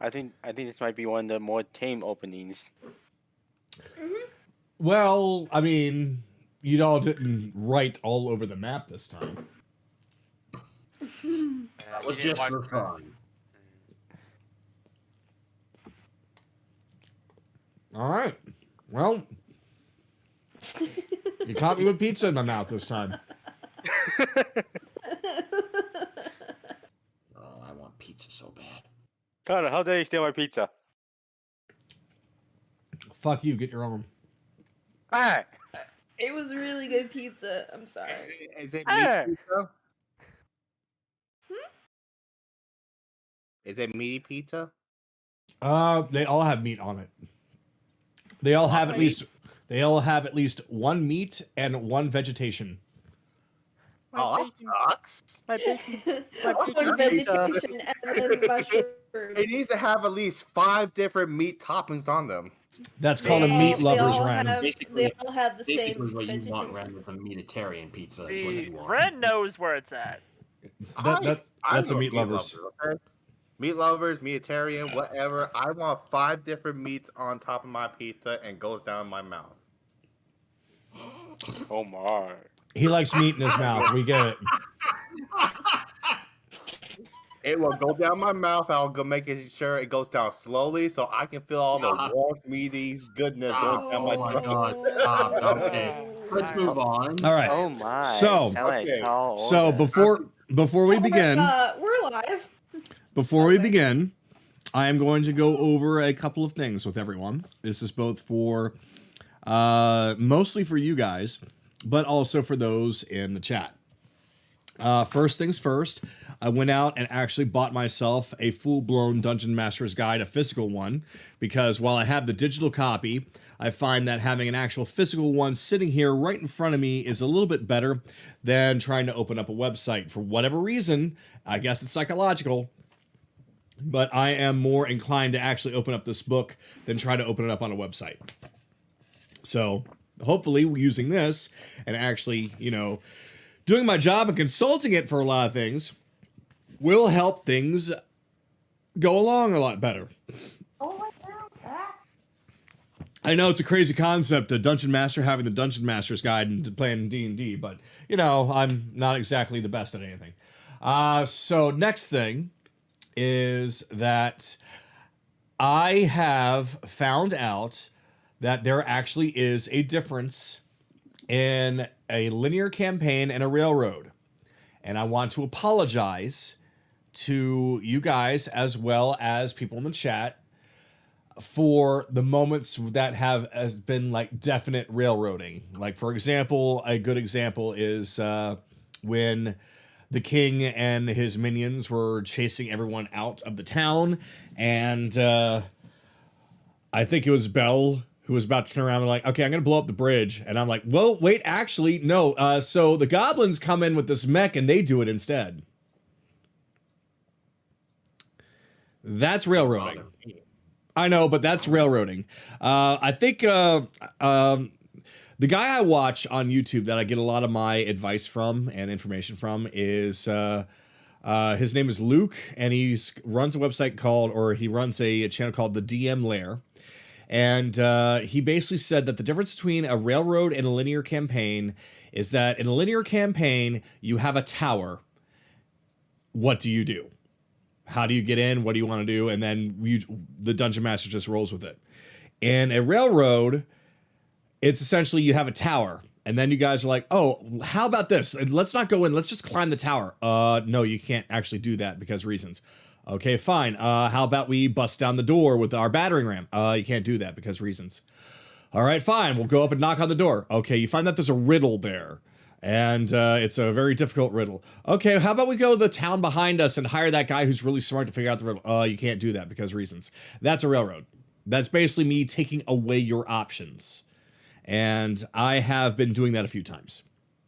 I think this might be one of the more tame openings. Well, I mean, you all didn't write all over the map this time. That was just for fun. All right. Well, you caught me with pizza in my mouth this time. Oh, I want pizza so bad. Connor, how dare you steal my pizza? Fuck you. Get your own. Hey! It was really good pizza. I'm sorry. Is it Hey! meat pizza? Is it meaty pizza? They all have meat on it. They all have at least one meat and one vegetation. Oh, that sucks. My bacon. One vegetation and then mushrooms. It needs to have at least 5 different meat toppings on them. That's called a meat lover's ram. They all have the same Basically, what you vegetation. want, Ren, with a meatitarian pizza is what you want. Ren knows where it's at. That's a meat lover's. Lover, okay? Meat lovers, meatitarian, whatever. I want 5 different meats on top of my pizza and goes down my mouth. Oh my. He likes meat in his mouth. We get it. It will go down my mouth. I'll go making sure it goes down slowly so I can feel all the warm, meaty goodness going down my Oh my throat. god, stop. Okay, let's move on. All right. Oh my. So- Sound like Okay. tall So organ. before we begin, We're live. before we begin, I am going to go over a couple of things with everyone. This is both for mostly for you guys, but also for those in the chat. First things first, I went out and actually bought myself a full-blown Dungeon Master's Guide, a physical one, because while I have the digital copy, I find that having an actual physical one sitting here right in front of me is a little bit better than trying to open up a website. For whatever reason, I guess it's psychological, but I am more inclined to actually open up this book than try to open it up on a website. So hopefully using this and actually, doing my job and consulting it for a lot of things will help things go along a lot better. I know it's a crazy concept, a dungeon master having the dungeon master's guide and playing D&D, but I'm not exactly the best at anything. So next thing is that I have found out that there actually is a difference in a linear campaign and a railroad. And I want to apologize to you guys as well as people in the chat for the moments that has been like definite railroading. Like, for example, a good example is when the king and his minions were chasing everyone out of the town, and I think it was Belle who was about to turn around and like, okay, I'm gonna blow up the bridge, and I'm like, well, wait, actually, no. So the goblins come in with this mech and they do it instead. That's railroading. I know, but that's railroading. I think the guy I watch on YouTube that I get a lot of my advice from and information from is his name is Luke, and he runs a website he runs a channel called the DM Lair. And he basically said that the difference between a railroad and a linear campaign is that in a linear campaign, you have a tower. What do you do? How do you get in? What do you want to do? And then the dungeon master just rolls with it. In a railroad, it's essentially you have a tower. And then you guys are like, oh, how about this? Let's not go in. Let's just climb the tower. No, you can't actually do that because reasons. Okay, fine. How about we bust down the door with our battering ram? You can't do that because reasons. All right, fine. We'll go up and knock on the door. Okay, you find that there's a riddle there. And it's a very difficult riddle. Okay, how about we go to the town behind us and hire that guy who's really smart to figure out the riddle? You can't do that because reasons. That's a railroad. That's basically me taking away your options. And I have been doing that a few times.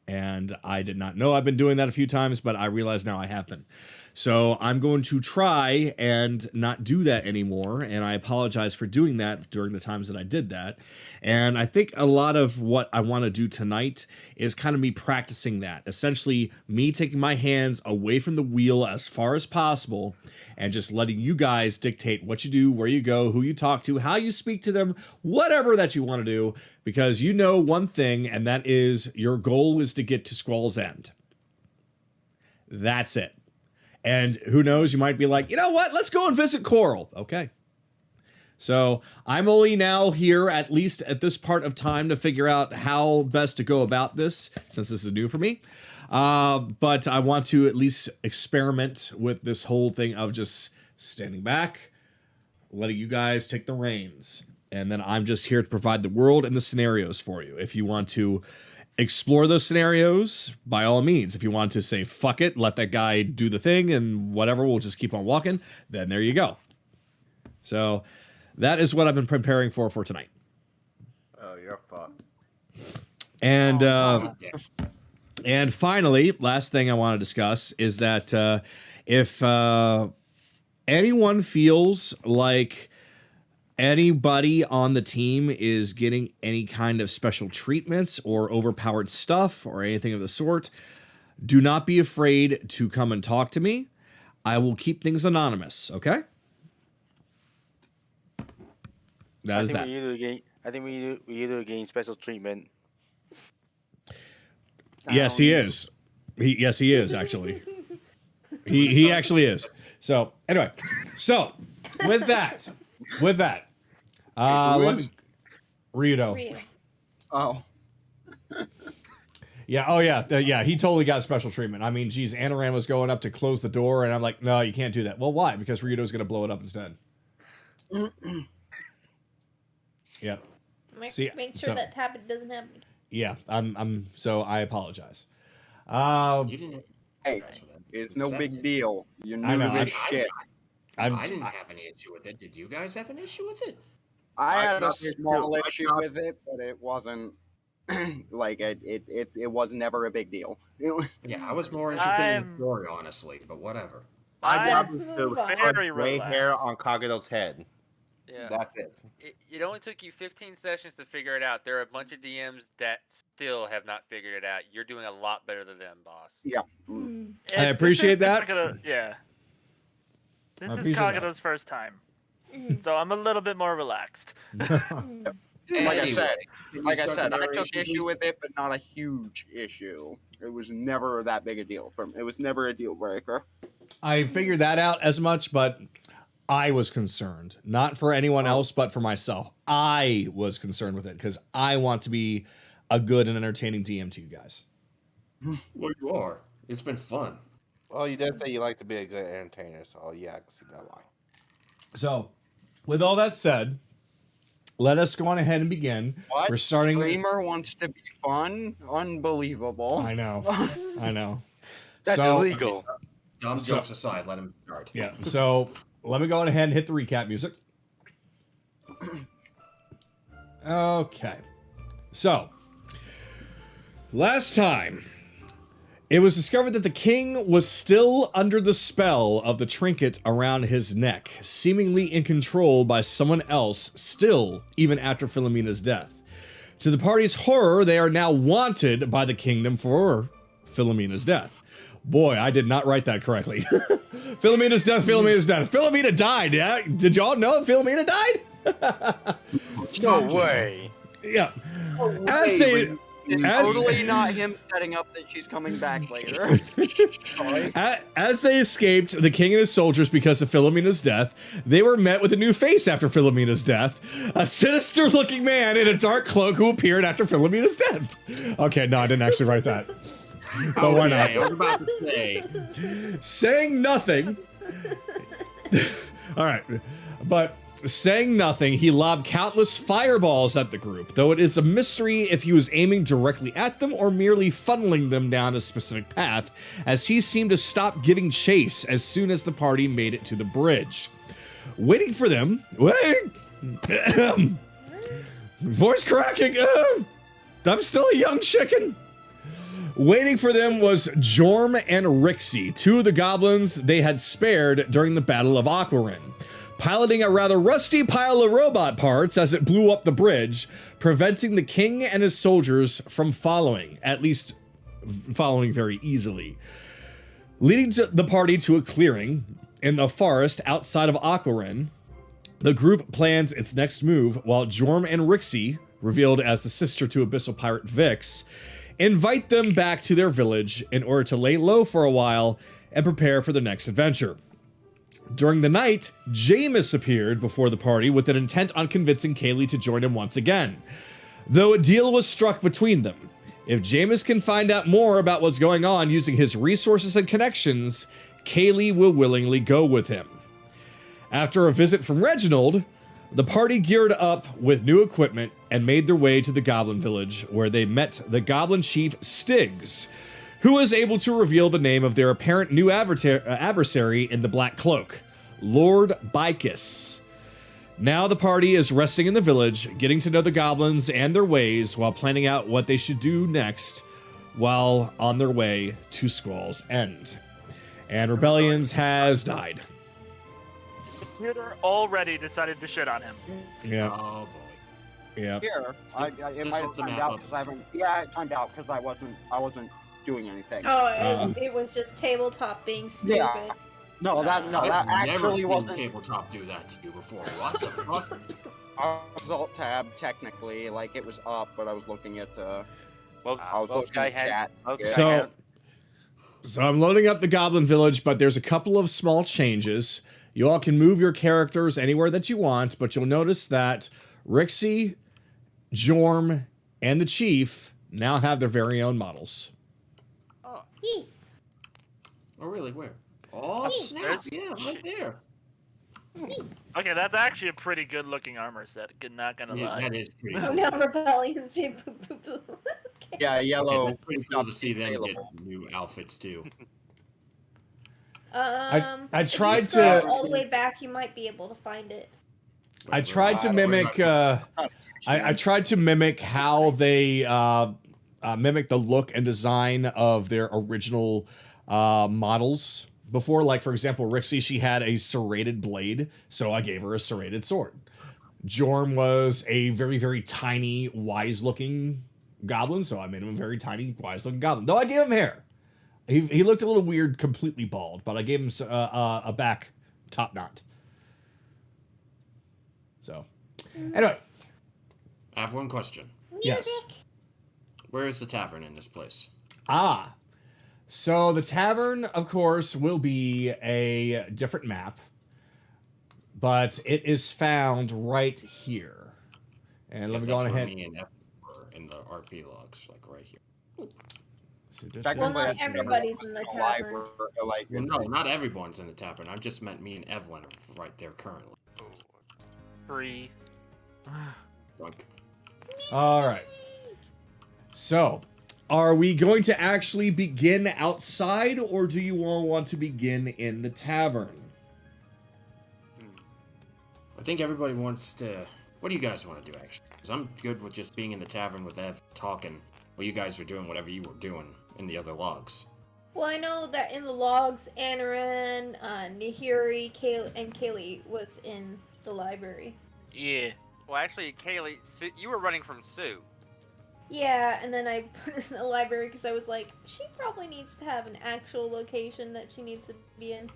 And I did not know I've been doing that a few times, but I realize now I have been. So I'm going to try and not do that anymore, and I apologize for doing that during the times that I did that. And I think a lot of what I want to do tonight is kind of me practicing that. Essentially, me taking my hands away from the wheel as far as possible and just letting you guys dictate what you do, where you go, who you talk to, how you speak to them, whatever that you want to do, because you know one thing, and that is your goal is to get to Squall's End. That's it. And who knows, you might be like, you know what, let's go and visit Coral. Okay. So I'm only now here, at least at this part of time, to figure out how best to go about this, since this is new for me. But I want to at least experiment with this whole thing of just standing back, letting you guys take the reins. And then I'm just here to provide the world and the scenarios for you. If you want to explore those scenarios, by all means. If you want to say, fuck it, let that guy do the thing and whatever, we'll just keep on walking, then there you go. So that is what I've been preparing for tonight. Oh, you're fucked. And Oh, and finally, last thing I want to discuss is that if anyone feels like anybody on the team is getting any kind of special treatments or overpowered stuff or anything of the sort, do not be afraid to come and talk to me. I will keep things anonymous, okay? That is that. I think we either gain special treatment. Yes, he is. Yes, he is, actually. He actually is. So, anyway. So, with that. Let me... Ryudo. Ryu. Oh. Yeah, oh yeah. Yeah, he totally got special treatment. I mean, geez, Anoran was going up to close the door, and I'm like, no, you can't do that. Well, why? Because Ryudo's going to blow it up instead. Yep. Make See, sure so- that habit doesn't happen. Yeah, so I apologize. You didn't. Hey, it's no big deal. You're I new know, to this shit. I didn't have any issue with it. Did you guys have an issue with it? I had a got this small too. I issue got- with it, but it wasn't like it was never a big deal. It was Yeah, I was more interested in the I'm- story, honestly, but whatever. I got Let's to move on. put Very gray relaxed. hair on Kagato's head. Yeah. That's it. It only took you 15 sessions to figure it out. There are a bunch of DMs that still have not figured it out. You're doing a lot better than them, boss. Mm. I appreciate that. Yeah. This I is appreciate that. Kagato's first time, Mhm. so I'm a little bit more relaxed. Mm. like I said. Can you Like I start said, the I took narration, issue please? with it, but not a huge issue. It was never that big a deal for me. It was never a deal breaker. I figured that out as much, but I was concerned. Not for anyone else, but for myself. I was concerned with it because I want to be a good and entertaining DM to you guys. Well, you are. It's been fun. Well, you did say you like to be a good entertainer, so yeah, I can see that why. So, with all that said, let us go on ahead and begin. What? We're starting. Streamer wants to be fun? Unbelievable. I know. I know. That's So- illegal. Dumb So- jokes aside, let him start. Yeah. So let me go on ahead and hit the recap music. Okay. So last time, it was discovered that the king was still under the spell of the trinket around his neck, seemingly in control by someone else, still, even after Philemena's death. To the party's horror, they are now wanted by the kingdom for Philemena's death. Boy, I did not write that correctly. Philemena's death, Philemena's death. Philomena died, yeah? Did y'all know Philomena died? No way. Yeah. As they... It's As- totally not him setting up that she's coming back later. Sorry. As they escaped the king and his soldiers because of Philomena's death, they were met with a new face after Philomena's death. A sinister-looking man in a dark cloak who appeared after Philomena's death. Okay, no, I didn't actually write that. But why not? Okay, I was about to say. Saying nothing. All right. But saying nothing, he lobbed countless fireballs at the group, though it is a mystery if he was aiming directly at them or merely funneling them down a specific path, as he seemed to stop giving chase as soon as the party made it to the bridge. Waiting for them. Voice cracking. I'm still a young chicken. Waiting for them was Jorm and Rhyxie, two of the goblins they had spared during the Battle of Aquarine, piloting a rather rusty pile of robot parts as it blew up the bridge, preventing the king and his soldiers from following, at least following very easily. Leading the party to a clearing in the forest outside of Aquarine, the group plans its next move while Jorm and Rhyxie, revealed as the sister to Abyssal Pirate Vhyx, invite them back to their village in order to lay low for a while and prepare for the next adventure. During the night, Jameis appeared before the party with an intent on convincing Kaylee to join him once again, though a deal was struck between them. If Jameis can find out more about what's going on using his resources and connections, Kaylee will willingly go with him. After a visit from Reginald, the party geared up with new equipment and made their way to the Goblin Village, where they met the Goblin Chief Styx, who was able to reveal the name of their apparent new adversary in the Black Cloak, Lord Bicus. Now the party is resting in the village, getting to know the goblins and their ways while planning out what they should do next while on their way to Squall's End. And Rebellions has died. Computer already decided to shit on him. Yeah. Oh boy. Yeah. Here, it Just might look have the timed map out up. because I haven't. Yeah, it timed out because I wasn't doing anything. Oh, Uh-huh. it was just tabletop being stupid. Yeah. No, that I've never actually seen wasn't. tabletop do that to you before. What the fuck? Result tab technically, like it was up, but I was looking at Well, I was well, looking guy at had. chat. Okay, So, so I'm loading up the Goblin Village, but there's a couple of small changes. You all can move your characters anywhere that you want, but you'll notice that Rhyxie, Jorm, and the Chief now have their very own models. Yes. Oh really? Where? Oh snap! Yeah, right there. Okay, that's actually a pretty good looking armor set. Not gonna Yeah, lie. that is pretty. Oh Cool. no, rebellions do poo poo poo. Yeah, Okay, yellow. that's pretty cool to see them get available. new outfits too. I If tried you scroll to- all the way back, you might be able to find it. I tried to mimic. I tried to mimic how they mimic the look and design of their original models before. Like for example, Rhyxie, she had a serrated blade, so I gave her a serrated sword. Jorm was a very very tiny, wise-looking goblin, so I made him a very tiny, wise-looking goblin. Though I gave him hair. He looked a little weird, completely bald, but I gave him a back top knot. So, anyway. I have one question. Yes. Where is the tavern in this place? So the tavern, of course, will be a different map, but it is found right here. And let me go on That's where ahead. me and Evan were in the RP logs, like right here. Well, not everybody's in the tavern. Like, Well, no, not everyone's in the tavern. I just meant me and Evelyn are right there currently. Free. Like, All right. So, are we going to actually begin outside, or do you all want to begin in the tavern? I think everybody wants to. What do you guys want to do, actually? Because I'm good with just being in the tavern with Ev, talking, while you guys are doing whatever you were doing in the other logs. Well, I know that in the logs, Anaran, Nahiri, and Kaylee was in the library. Yeah. Well, actually, Kaylee, you were running from Sue. Yeah, and then I put her in the library because I was like, she probably needs to have an actual location that she needs to be in.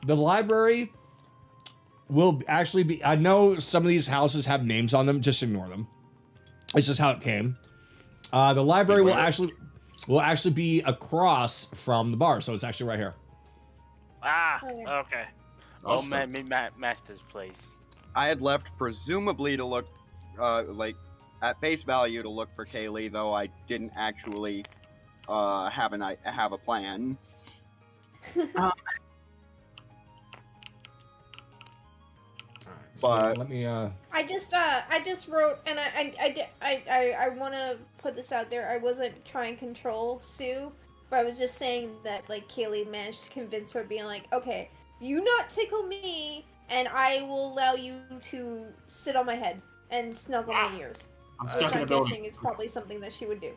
The library will actually be. I know some of these houses have names on them. Just ignore them. It's just how it came. The library will actually be across from the bar, so it's actually right here. Ah, Okay. okay. Oh man, Master's place. I had left presumably to look, like, at face value to look for Kaylee, though I didn't actually have a plan. But let me. I just wrote, and I want to put this out there. I wasn't trying to control Sue, but I was just saying that like Kaylee managed to convince her, being like, okay, you not tickle me, and I will allow you to sit on my head and snuggle my ears. I'm Which stuck in I'm a building. guessing is probably something that she would do.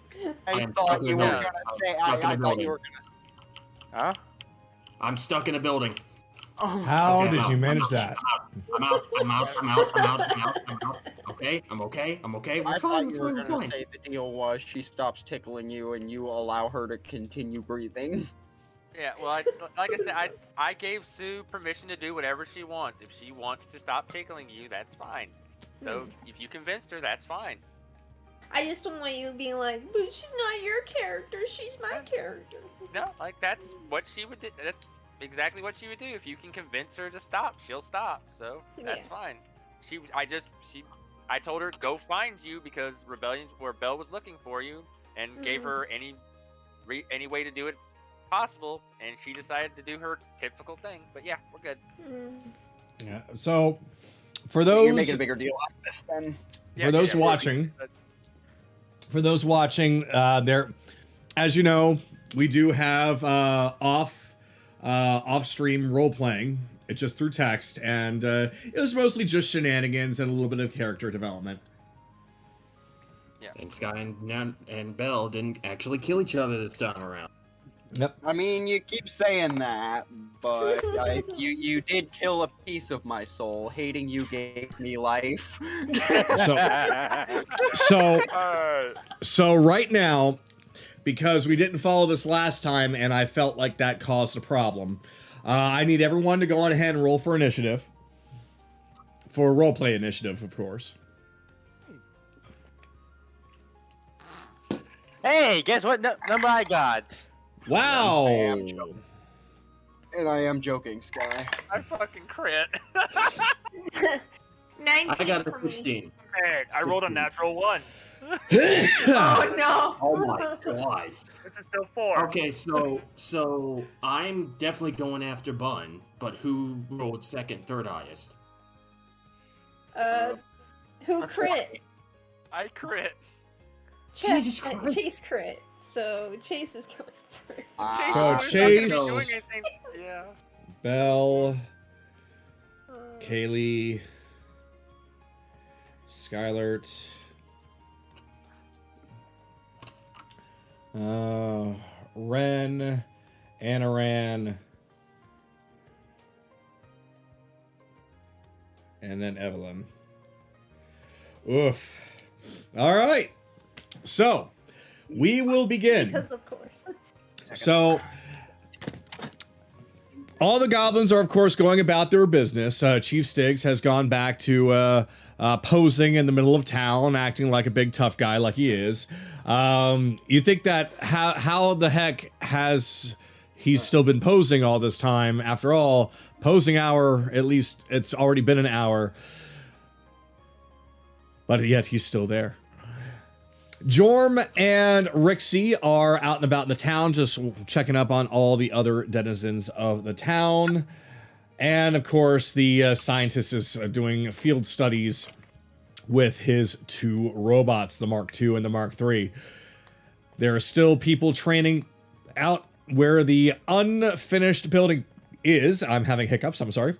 I am thought stuck in you a were building. gonna say. I'm stuck in a I thought you building. were gonna. Huh? I'm stuck in a building. How Okay, did I'm you out. manage I'm that? out. Okay, I'm okay. We're I fine. thought you were We're gonna fine. say the deal was she stops tickling you and you allow her to continue breathing. Yeah, well, like I said, I gave Sue permission to do whatever she wants. If she wants to stop tickling you, that's fine. So if you convinced her, that's fine. I just don't want you being like, but she's not your character, she's my character. No, like that's what she would do. That's exactly what she would do. If you can convince her to stop, she'll stop. So that's Yeah. fine. I told her go find you because Rebellion where Belle was looking for you, and gave her any way to do it possible, and she decided to do her typical thing. But yeah, we're good. Yeah. So, for You're making a those bigger deal out of this then. for those watching, there, as you know, we do have off-stream role playing. It's just through text, and it was mostly just shenanigans and a little bit of character development. And Sky and Belle didn't actually kill each other this time around. Yep. I mean, you keep saying that, but you did kill a piece of my soul. Hating you gave me life. So right now, because we didn't follow this last time, and I felt like that caused a problem, I need everyone to go on ahead and roll for initiative. For roleplay initiative, of course. Hey, guess what number I got? Wow. And I am joking, Sky. I fucking crit. 19 I got a for me. 16. Hey, I rolled a natural 1. Oh no! Oh my god. This is still 4. Okay, so I'm definitely going after Bun, but who rolled second, third highest? Who crit? I crit. Jesus Christ. Chase crit. So Chase is going first. So was Chase- not gonna be doing anything. Yeah. Belle, Kaylee, Skylert, Ren, Anaran, and then Evelyn. Oof. All right. So, we will begin. Because of course. So, all the goblins are, of course, going about their business. Chief Stiggs has gone back to posing in the middle of town, acting like a big tough guy like he is. You think that how the heck has he's still been posing all this time? After all, posing hour, at least it's already been an hour. But yet he's still there. Jorm and Rhyxie are out and about in the town, just checking up on all the other denizens of the town. And of course, the scientist is doing field studies with his 2 robots, the Mark II and the Mark III. There are still people training out where the unfinished building is. I'm having hiccups, I'm sorry.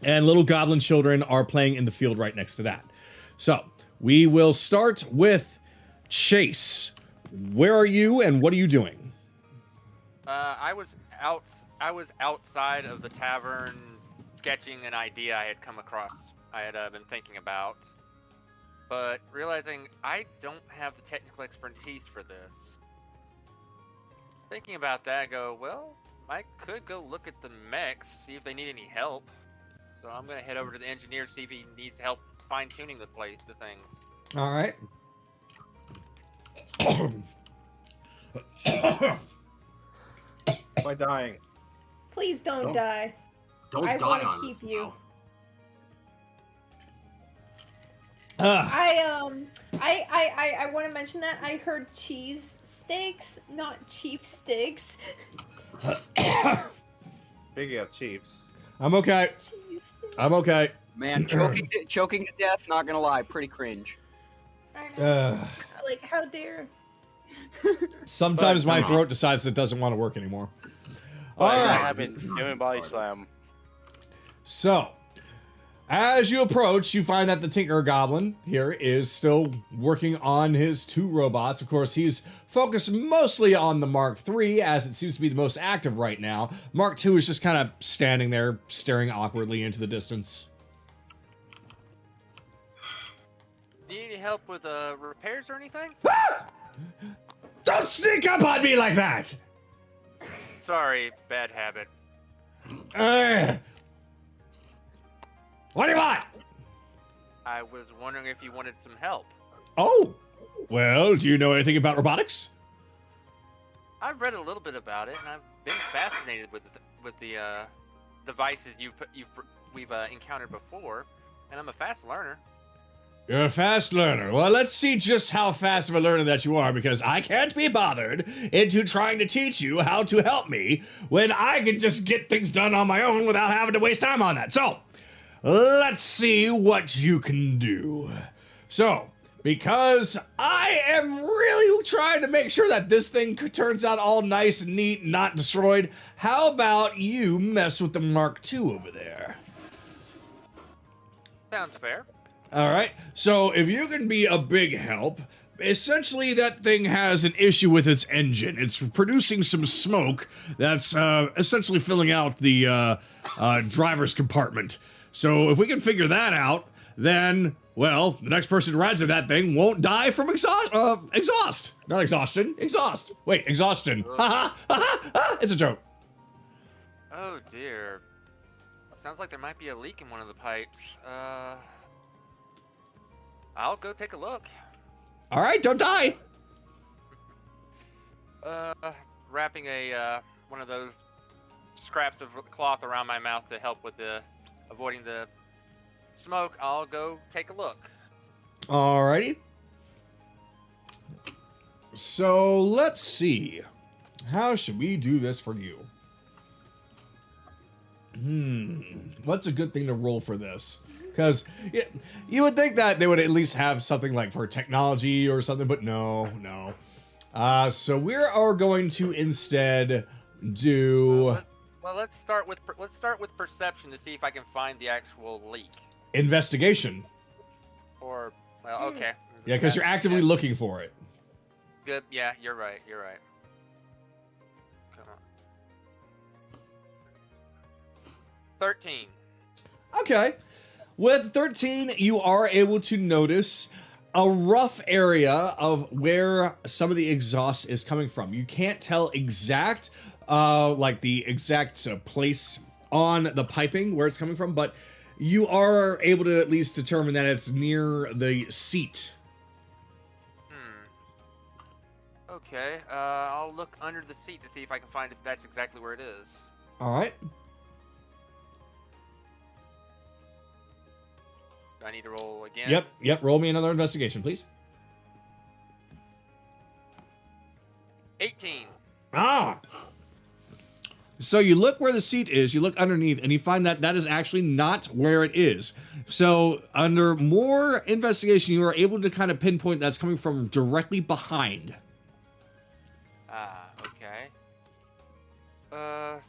And little goblin children are playing in the field right next to that. So, we will start with Chase. Where are you and what are you doing? I was outside of the tavern, sketching an idea I had come across. I had been thinking about, but realizing I don't have the technical expertise for this. Thinking about that, I go, well, I could go look at the mechs, see if they need any help. So I'm gonna head over to the engineer, see if he needs help fine-tuning the things. All right. By dying. Please don't die. Don't I die wanna on keep us you. Ah, I want to mention that I heard cheese steaks, not chief steaks. Speaking of Chiefs. I'm okay. Cheese steaks. I'm okay. Man, choking to death, not gonna lie, pretty cringe. I know. Uh, Like, how dare? sometimes my come on. throat decides it doesn't want to work anymore. All I right. have been doing body slam. So, As you approach, you find that the Tinker Goblin here is still working on his 2 robots. Of course, he's focused mostly on the Mark III, as it seems to be the most active right now. Mark II is just kind of standing there, staring awkwardly into the distance. Need any help with repairs or anything? Don't sneak up on me like that! Sorry, bad habit. What do you want? I was wondering if you wanted some help. Oh, well, do you know anything about robotics? I've read a little bit about it, and I've been fascinated with the devices we've encountered before, and I'm a fast learner. You're a fast learner. Well, let's see just how fast of a learner that you are, because I can't be bothered into trying to teach you how to help me when I can just get things done on my own without having to waste time on that. So, let's see what you can do. So, because I am really trying to make sure that this thing turns out all nice and neat, not destroyed, how about you mess with the Mark II over there? Sounds fair. All right, so if you can be a big help, essentially that thing has an issue with its engine. It's producing some smoke that's essentially filling out the driver's compartment. So if we can figure that out, then, well, the next person who rides in that thing won't die from exhaust. Not exhaustion, exhaust. Wait, exhaustion. Ha ha, it's a joke. Oh dear. Sounds like there might be a leak in one of the pipes. I'll go take a look. All right, don't die. Wrapping a one of those scraps of cloth around my mouth to help with avoiding the smoke. I'll go take a look. Alrighty. So let's see. How should we do this for you? What's a good thing to roll for this? Because you would think that they would at least have something like for technology or something, but no. So we are going to instead do. Well, let's start with perception to see if I can find the actual leak. Investigation. Or well, okay. Yeah, because you're actively looking for it. Good. Yeah, you're right. Come on. 13. Okay. With 13, you are able to notice a rough area of where some of the exhaust is coming from. You can't tell exact, the exact place on the piping where it's coming from, but you are able to at least determine that it's near the seat. Okay, I'll look under the seat to see if I can find if that's exactly where it is. All right. Do I need to roll again? Yep. Roll me another investigation, please. 18. Ah! So you look where the seat is, you look underneath, and you find that that is actually not where it is. So under more investigation, you are able to kind of pinpoint that's coming from directly behind. Okay.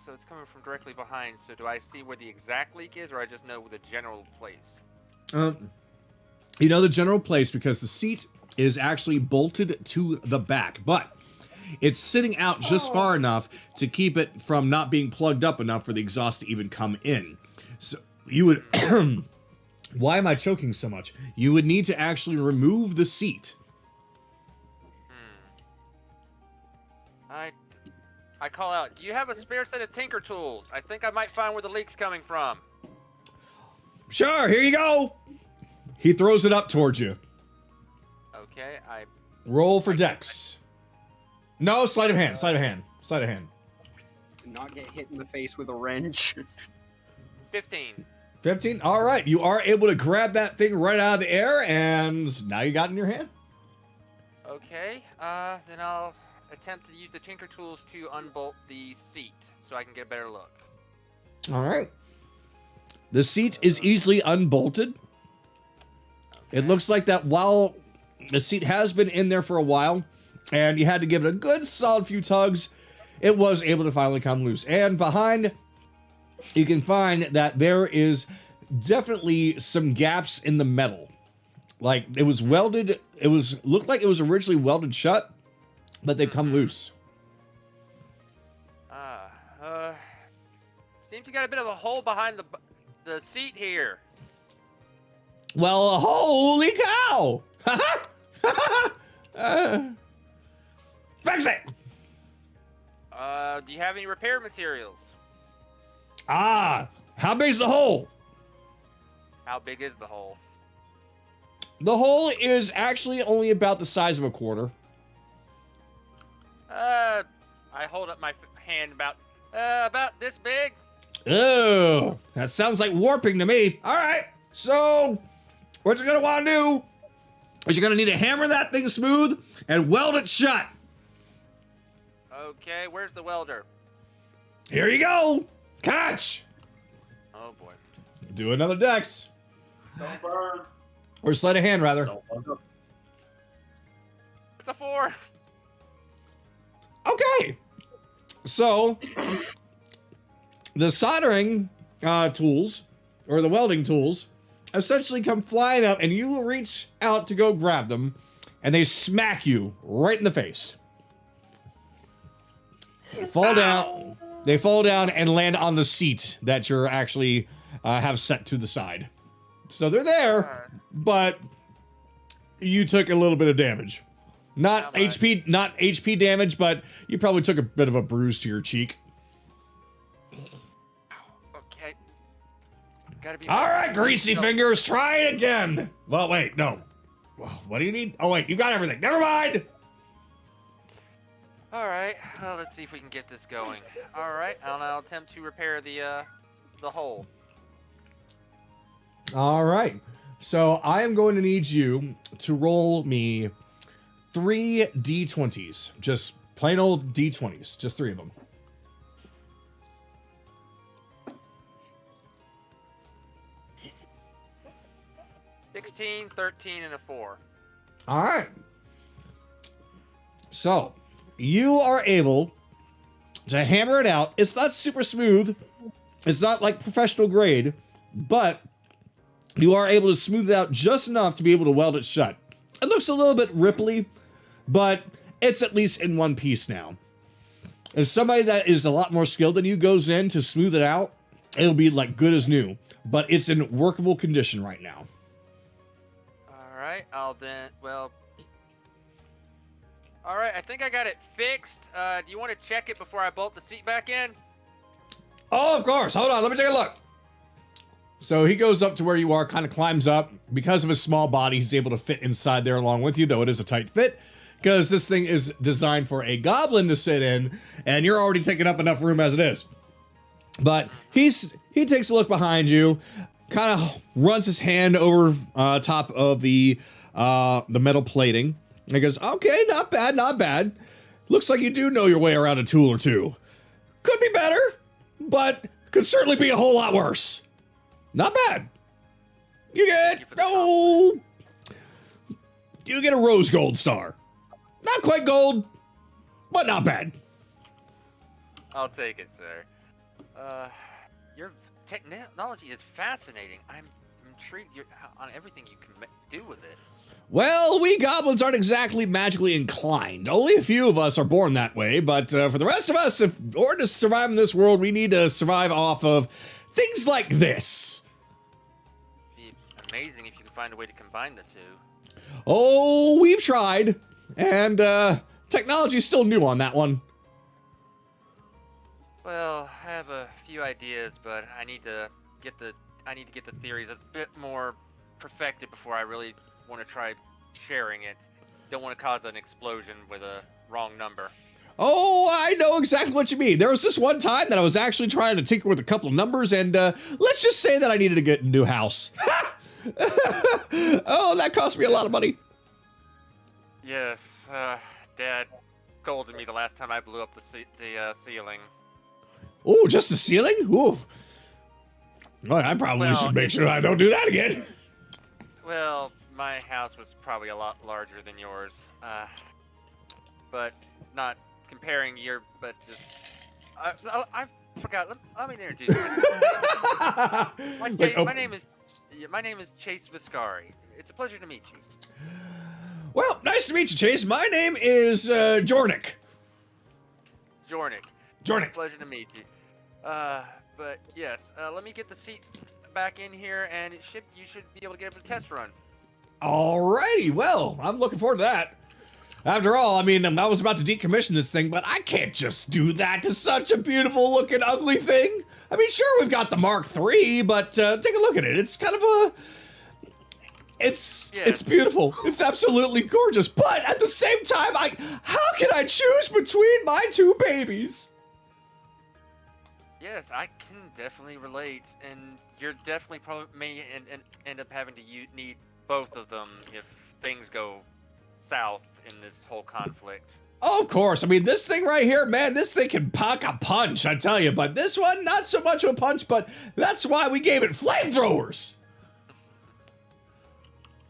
So it's coming from directly behind. So do I see where the exact leak is, or I just know the general place? You know the general place because the seat is actually bolted to the back, but it's sitting out just far enough to keep it from not being plugged up enough for the exhaust to even come in. So you would... Why am I choking so much? You would need to actually remove the seat. I call out, do you have a spare set of tinker tools? I think I might find where the leak's coming from. Sure, here you go. He throws it up towards you. Okay, Roll for dex. No, sleight of hand. Not get hit in the face with a wrench. 15. 15? All right, you are able to grab that thing right out of the air, and now you got it in your hand. Okay, then I'll attempt to use the tinker tools to unbolt the seat so I can get a better look. All right. The seat is easily unbolted. Okay. It looks like that while the seat has been in there for a while, and you had to give it a good solid few tugs, it was able to finally come loose. And behind, you can find that there is definitely some gaps in the metal. Like it was welded, looked like it was originally welded shut, but they've come loose. Seems you got a bit of a hole behind the seat here. Well, holy cow! Fix it! Do you have any repair materials? Ah, how big's the hole? How big is the hole? The hole is actually only about the size of a quarter. I hold up my hand about this big. Oh, that sounds like warping to me. All right, so what you're gonna want to do is you're gonna need to hammer that thing smooth and weld it shut. Okay, where's the welder? Here you go. Catch. Oh boy. Do another dex. Don't burn. Or sleight of hand, rather. It's a 4. Okay. So, the soldering tools, or the welding tools, essentially come flying up, and you reach out to go grab them, and they smack you right in the face. They fall down. They fall down and land on the seat that you're actually have set to the side. So they're there, but you took a little bit of damage. Not HP damage, but you probably took a bit of a bruise to your cheek. Okay. Gotta be. All right, greasy fingers, try it again. Well, wait, no. What do you need? Oh, wait, you got everything. Never mind. All right. Well, let's see if we can get this going. All right, and I'll attempt to repair the hole. All right. So I am going to need you to roll me 3 D20s. Just plain old D20s. Just 3 of them. $16, 13, and a 4. All right. So you are able to hammer it out. It's not super smooth. It's not like professional grade, but you are able to smooth it out just enough to be able to weld it shut. It looks a little bit ripply, but it's at least in one piece now. If somebody that is a lot more skilled than you goes in to smooth it out, it'll be like good as new, but it's in workable condition right now. All right, I'll then, well, all right, I think I got it fixed. Do you want to check it before I bolt the seat back in? Oh, of course. Hold on. Let me take a look. So he goes up to where you are, kind of climbs up. Because of his small body, he's able to fit inside there along with you, though it is a tight fit. Because this thing is designed for a goblin to sit in, and you're already taking up enough room as it is. But he takes a look behind you, kind of runs his hand over top of the metal plating. And he goes, okay, not bad, not bad. Looks like you do know your way around a tool or two. Could be better, but could certainly be a whole lot worse. Not bad. You get you get a rose gold star. Not quite gold, but not bad. I'll take it, sir. Your technology is fascinating. I'm intrigued on everything you can do with it. Well, we goblins aren't exactly magically inclined. Only a few of us are born that way, but for the rest of us, if in order to survive in this world, we need to survive off of things like this. It'd be amazing if you could find a way to combine the two. Oh, we've tried, and technology is still new on that one. Well, I have a few ideas, but I need to get the theories a bit more perfected before I really want to try sharing it. Don't want to cause an explosion with a wrong number. Oh, I know exactly what you mean. There was this one time that I was actually trying to tinker with a couple of numbers, and let's just say that I needed to get a new house. Oh, that cost me a lot of money. Yes, Dad scolded me the last time I blew up the ceiling. Oh, just the ceiling? Ooh. Well, I probably should make sure I don't do that again. Well, my house was probably a lot larger than yours, but not comparing but just forgot. Let me introduce myself. My name is Chase Viscari. It's a pleasure to meet you. Well, nice to meet you, Chase. My name is Jornik. Jornik. Pleasure to meet you. But yes, let me get the seat back in here, and you should be able to get up a test run. Alrighty, well, I'm looking forward to that. After all, I mean, I was about to decommission this thing, but I can't just do that to such a beautiful looking ugly thing. I mean, sure, we've got the Mark III, but take a look at it. It's kind of a... It's beautiful. It's absolutely gorgeous. But at the same time, how can I choose between my two babies? Yes, I can definitely relate, and you're definitely probably may end up having to need both of them if things go south in this whole conflict. Oh, of course. I mean, this thing right here, man, this thing can pack a punch, I tell you. But this one, not so much of a punch, but that's why we gave it flamethrowers.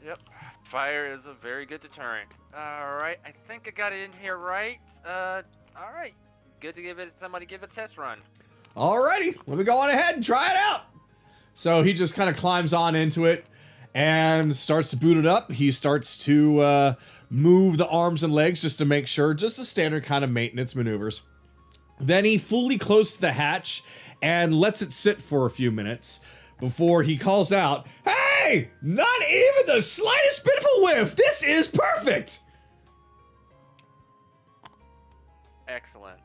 Yep, fire is a very good deterrent. Alright, I think I got it in here right. Alright, good to somebody give a test run. Alrighty, let me go on ahead and try it out. So he just kind of climbs on into it and starts to boot it up. He starts to move the arms and legs just to make sure, just the standard kind of maintenance maneuvers. Then he fully closes the hatch and lets it sit for a few minutes before he calls out, "Hey, not even the slightest bit of a whiff. This is perfect." Excellent.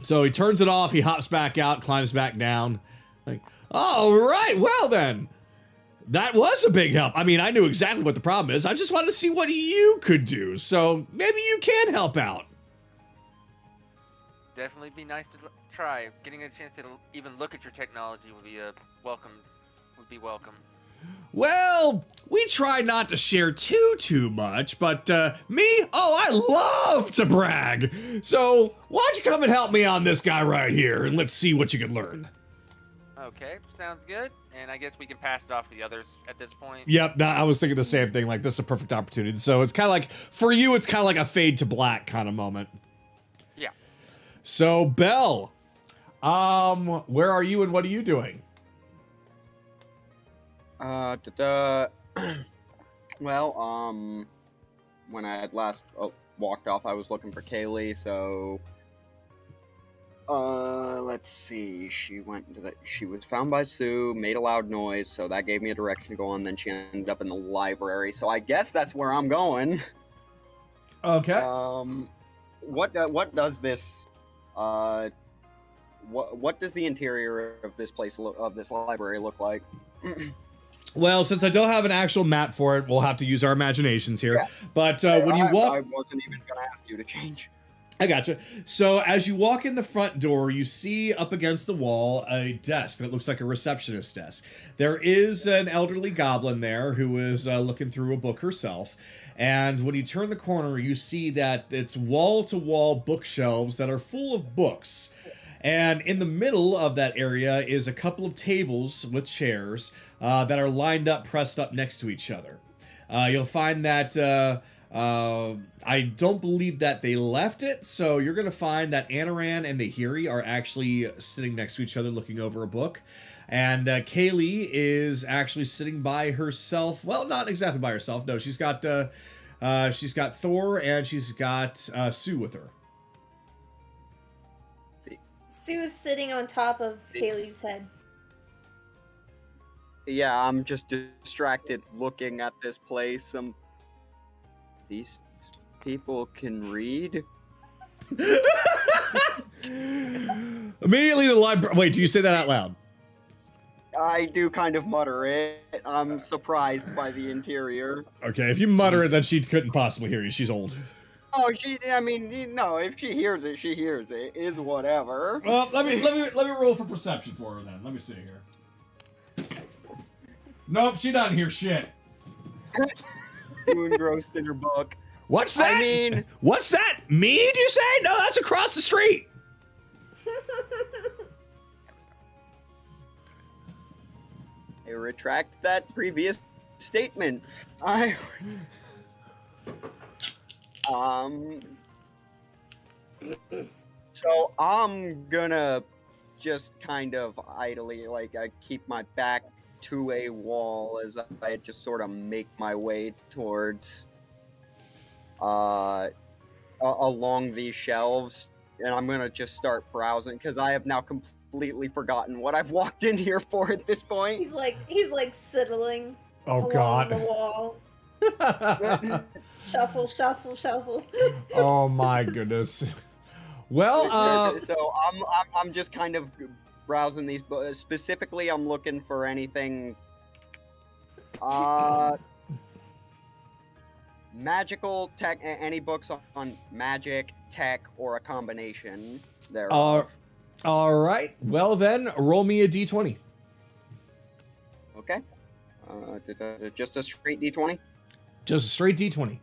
So he turns it off, he hops back out, climbs back down. Like, all right, well then. That was a big help. I mean, I knew exactly what the problem is. I just wanted to see what you could do. So maybe you can help out. Definitely be nice to try. Getting a chance to even look at your technology would be welcome. Well, we try not to share too much, but I love to brag. So why don't you come and help me on this guy right here, and let's see what you can learn. Okay, sounds good. And I guess we can pass it off to the others at this point. Yep, I was thinking the same thing. Like, this is a perfect opportunity. So it's kind of like, for you, it's kind of like a fade to black kind of moment. Yeah. So, Belle, where are you and what are you doing? Well, when I had last walked off, I was looking for Kaylee, so... let's see. She was found by Sue, made a loud noise, so that gave me a direction to go on. Then she ended up in the library, so I guess that's where I'm going. Okay. What does this? What does the interior of this place of this library look like? Well, since I don't have an actual map for it, we'll have to use our imaginations here. Yeah. But when you walk, I wasn't even going to ask you to change. I gotcha. So as you walk in the front door, you see up against the wall a desk that looks like a receptionist desk. There is an elderly goblin there who is looking through a book herself. And when you turn the corner, you see that it's wall-to-wall bookshelves that are full of books. And in the middle of that area is a couple of tables with chairs that are lined up, pressed up next to each other. You'll find that... I don't believe that they left it, so you're going to find that Anaran and Nahiri are actually sitting next to each other looking over a book. And Kaylee is actually sitting by herself. Well, not exactly by herself. No, she's got Thor and she's got Sue with her. Sue's sitting on top of Kaylee's head. Yeah, I'm just distracted looking at this place. These people can read? Immediately the library... Wait, do you say that out loud? I do kind of mutter it. I'm surprised by the interior. Okay, if you mutter it, then she couldn't possibly hear you. She's old. Oh, no, if she hears it, she hears it. Is whatever. Well, let me roll for perception for her then. Let me see here. Nope, she doesn't hear shit. Too engrossed in her book. What's that? I mean... What's that? Me, do you say? No, that's across the street. I retract that previous statement. So I'm gonna just kind of idly, like, I keep my back to a wall as I just sort of make my way towards along these shelves, and I'm gonna just start browsing because I have now completely forgotten what I've walked in here for at this point. He's like sidling Oh along God. the wall. Shuffle, shuffle, shuffle. Oh my goodness. Well, So I'm just kind of browsing these books. Specifically, I'm looking for anything magical tech, any books on magic, tech, or a combination thereof. all right. Well then, roll me a d20. Okay. Just a straight d20? Just a straight d20.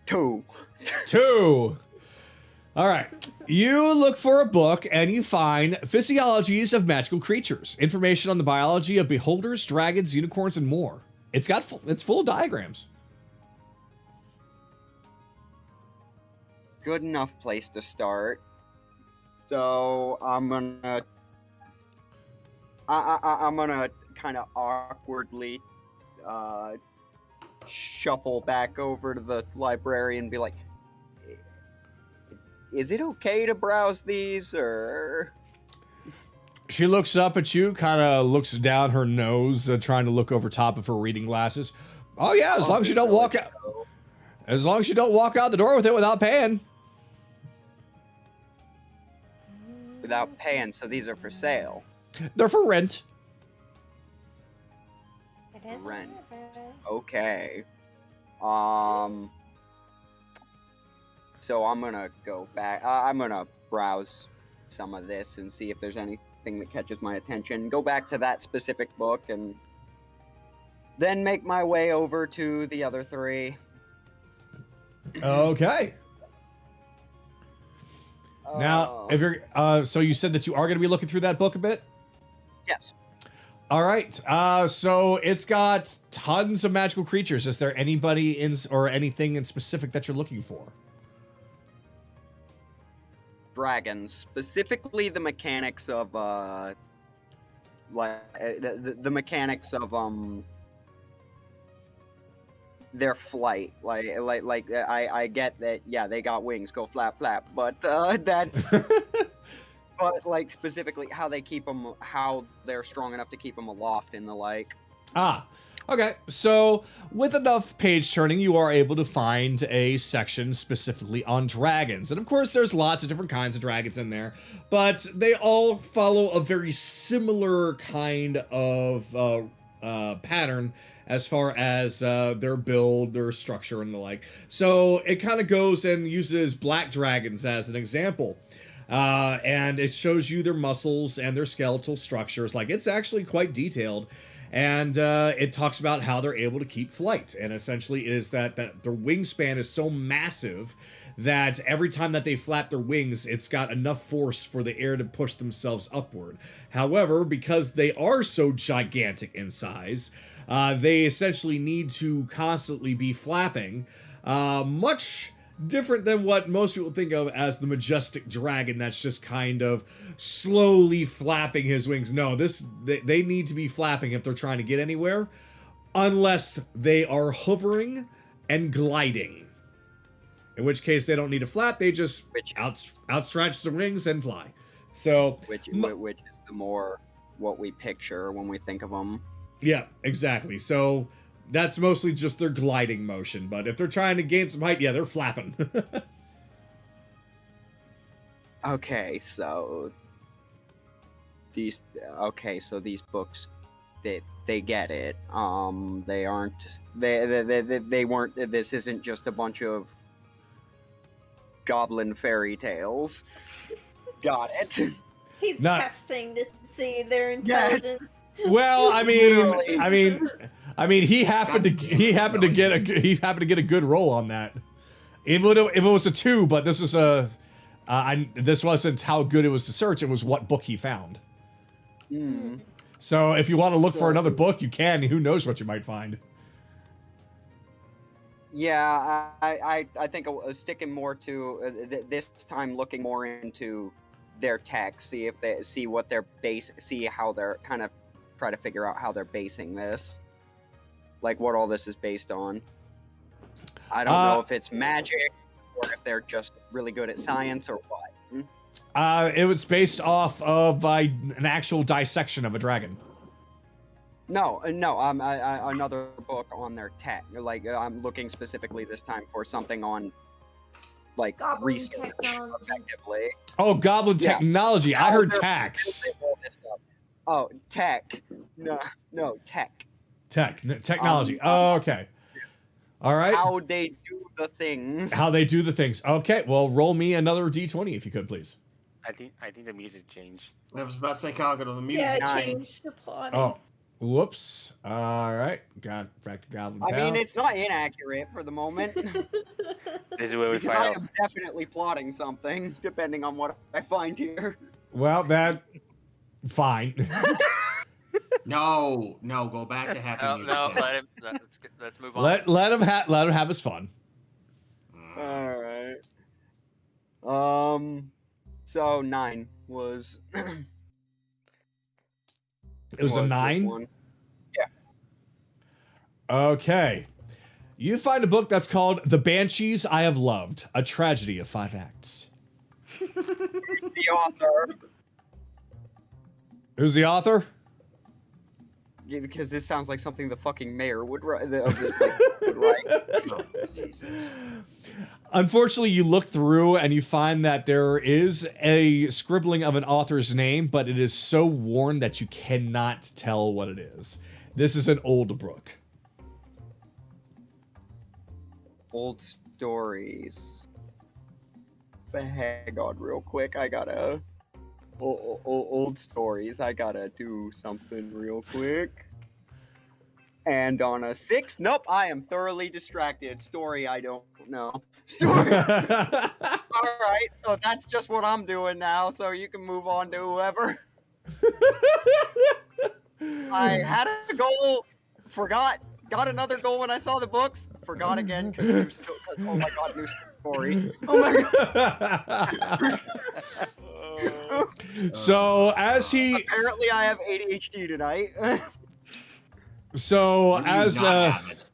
2. 2. All right. You look for a book and you find Physiologies of Magical Creatures. Information on the biology of beholders, dragons, unicorns, and more. It's full of diagrams. Good enough place to start. So I'm gonna kind of awkwardly shuffle back over to the library and be like, is it okay to browse these, or? She looks up at you, kind of looks down her nose, trying to look over top of her reading glasses. Oh yeah, as long as you don't walk out. As long as you don't walk out the door with it without paying. Without paying, so these are for sale. They're for rent. It is Rent. Okay. So I'm gonna go back. I'm gonna browse some of this and see if there's anything that catches my attention. Go back to that specific book and then make my way over to the other 3. Okay. Now, if you're, so you said that you are going to be looking through that book a bit? Yes. All right. So it's got tons of magical creatures. Is there anybody or anything in specific that you're looking for? Dragons, specifically the mechanics of the mechanics of their flight. Like I get that, yeah, they got wings, go flap flap, but that's but like specifically how they keep them, how they're strong enough to keep them aloft and the like. Okay. So with enough page turning, you are able to find a section specifically on dragons. And of course, there's lots of different kinds of dragons in there, but they all follow a very similar kind of pattern as far as their build, their structure, and the like. So it kind of goes and uses black dragons as an example. And it shows you their muscles and their skeletal structures. Like, it's actually quite detailed. And it talks about how they're able to keep flight. And essentially it is that their wingspan is so massive that every time that they flap their wings, it's got enough force for the air to push themselves upward. However, because they are so gigantic in size, they essentially need to constantly be flapping, much different than what most people think of as the majestic dragon that's just kind of slowly flapping his wings. No, they need to be flapping if they're trying to get anywhere, unless they are hovering and gliding. In which case they don't need to flap, they just outstretch the wings and fly. So which is the more what we picture when we think of them. Yeah, exactly. So that's mostly just their gliding motion, but if they're trying to gain some height, yeah, they're flapping. Okay, so these books, they get it. They weren't. This isn't just a bunch of goblin fairy tales. Got it. He's testing to see their intelligence. Well, I mean, he happened to get a good roll on that. If it was a 2, but this was this wasn't how good it was to search. It was what book he found. Mm. So if you want to look for another book, you can. Who knows what you might find? Yeah, I think sticking more to this time, looking more into their tech, see what their base, see how they're kind of try to figure out how they're basing this, like what all this is based on. I don't know if it's magic or if they're just really good at science or what. It was based off of an actual dissection of a dragon. No, another book on their tech. Like, I'm looking specifically this time for something on, like, Goblin research, technology. effectively. Oh, goblin Yeah. technology. I heard tax. Oh, tech. No, tech. Technology. Oh, okay. All right. How they do the things. How they do the things. Okay, well, roll me another d20 if you could, please. I think the music changed. I was about to say Kagato, the music. Yeah, it Nine. changed the plot. Oh, whoops. All right. Got back to Goblin I Town. mean, it's not inaccurate for the moment. This is where we Because I find out. am definitely plotting something, depending on what I find here. Well, fine. No, go back to happy No, music. no, then. let's move on. let him have his fun. All right. So 9 was. It was a this 9. one. Okay. You find a book that's called The Banshees I Have Loved, a tragedy of 5 acts. The author. Who's the author? Yeah, because this sounds like something the fucking mayor would write. Of this place would write. Oh, Jesus. Unfortunately, you look through and you find that there is a scribbling of an author's name, but it is so worn that you cannot tell what it is. This is an old book. Old stories. But hang on real quick. I gotta... Old stories. I gotta do something real quick. And on a 6, nope, I am thoroughly distracted. Story, I don't know. Story. Alright, so that's just what I'm doing now, so you can move on to whoever. I had a goal, forgot, got another goal when I saw the books, forgot again, because oh my god, new story. Oh my god. So as he Apparently I have ADHD tonight. so When do you as not have it?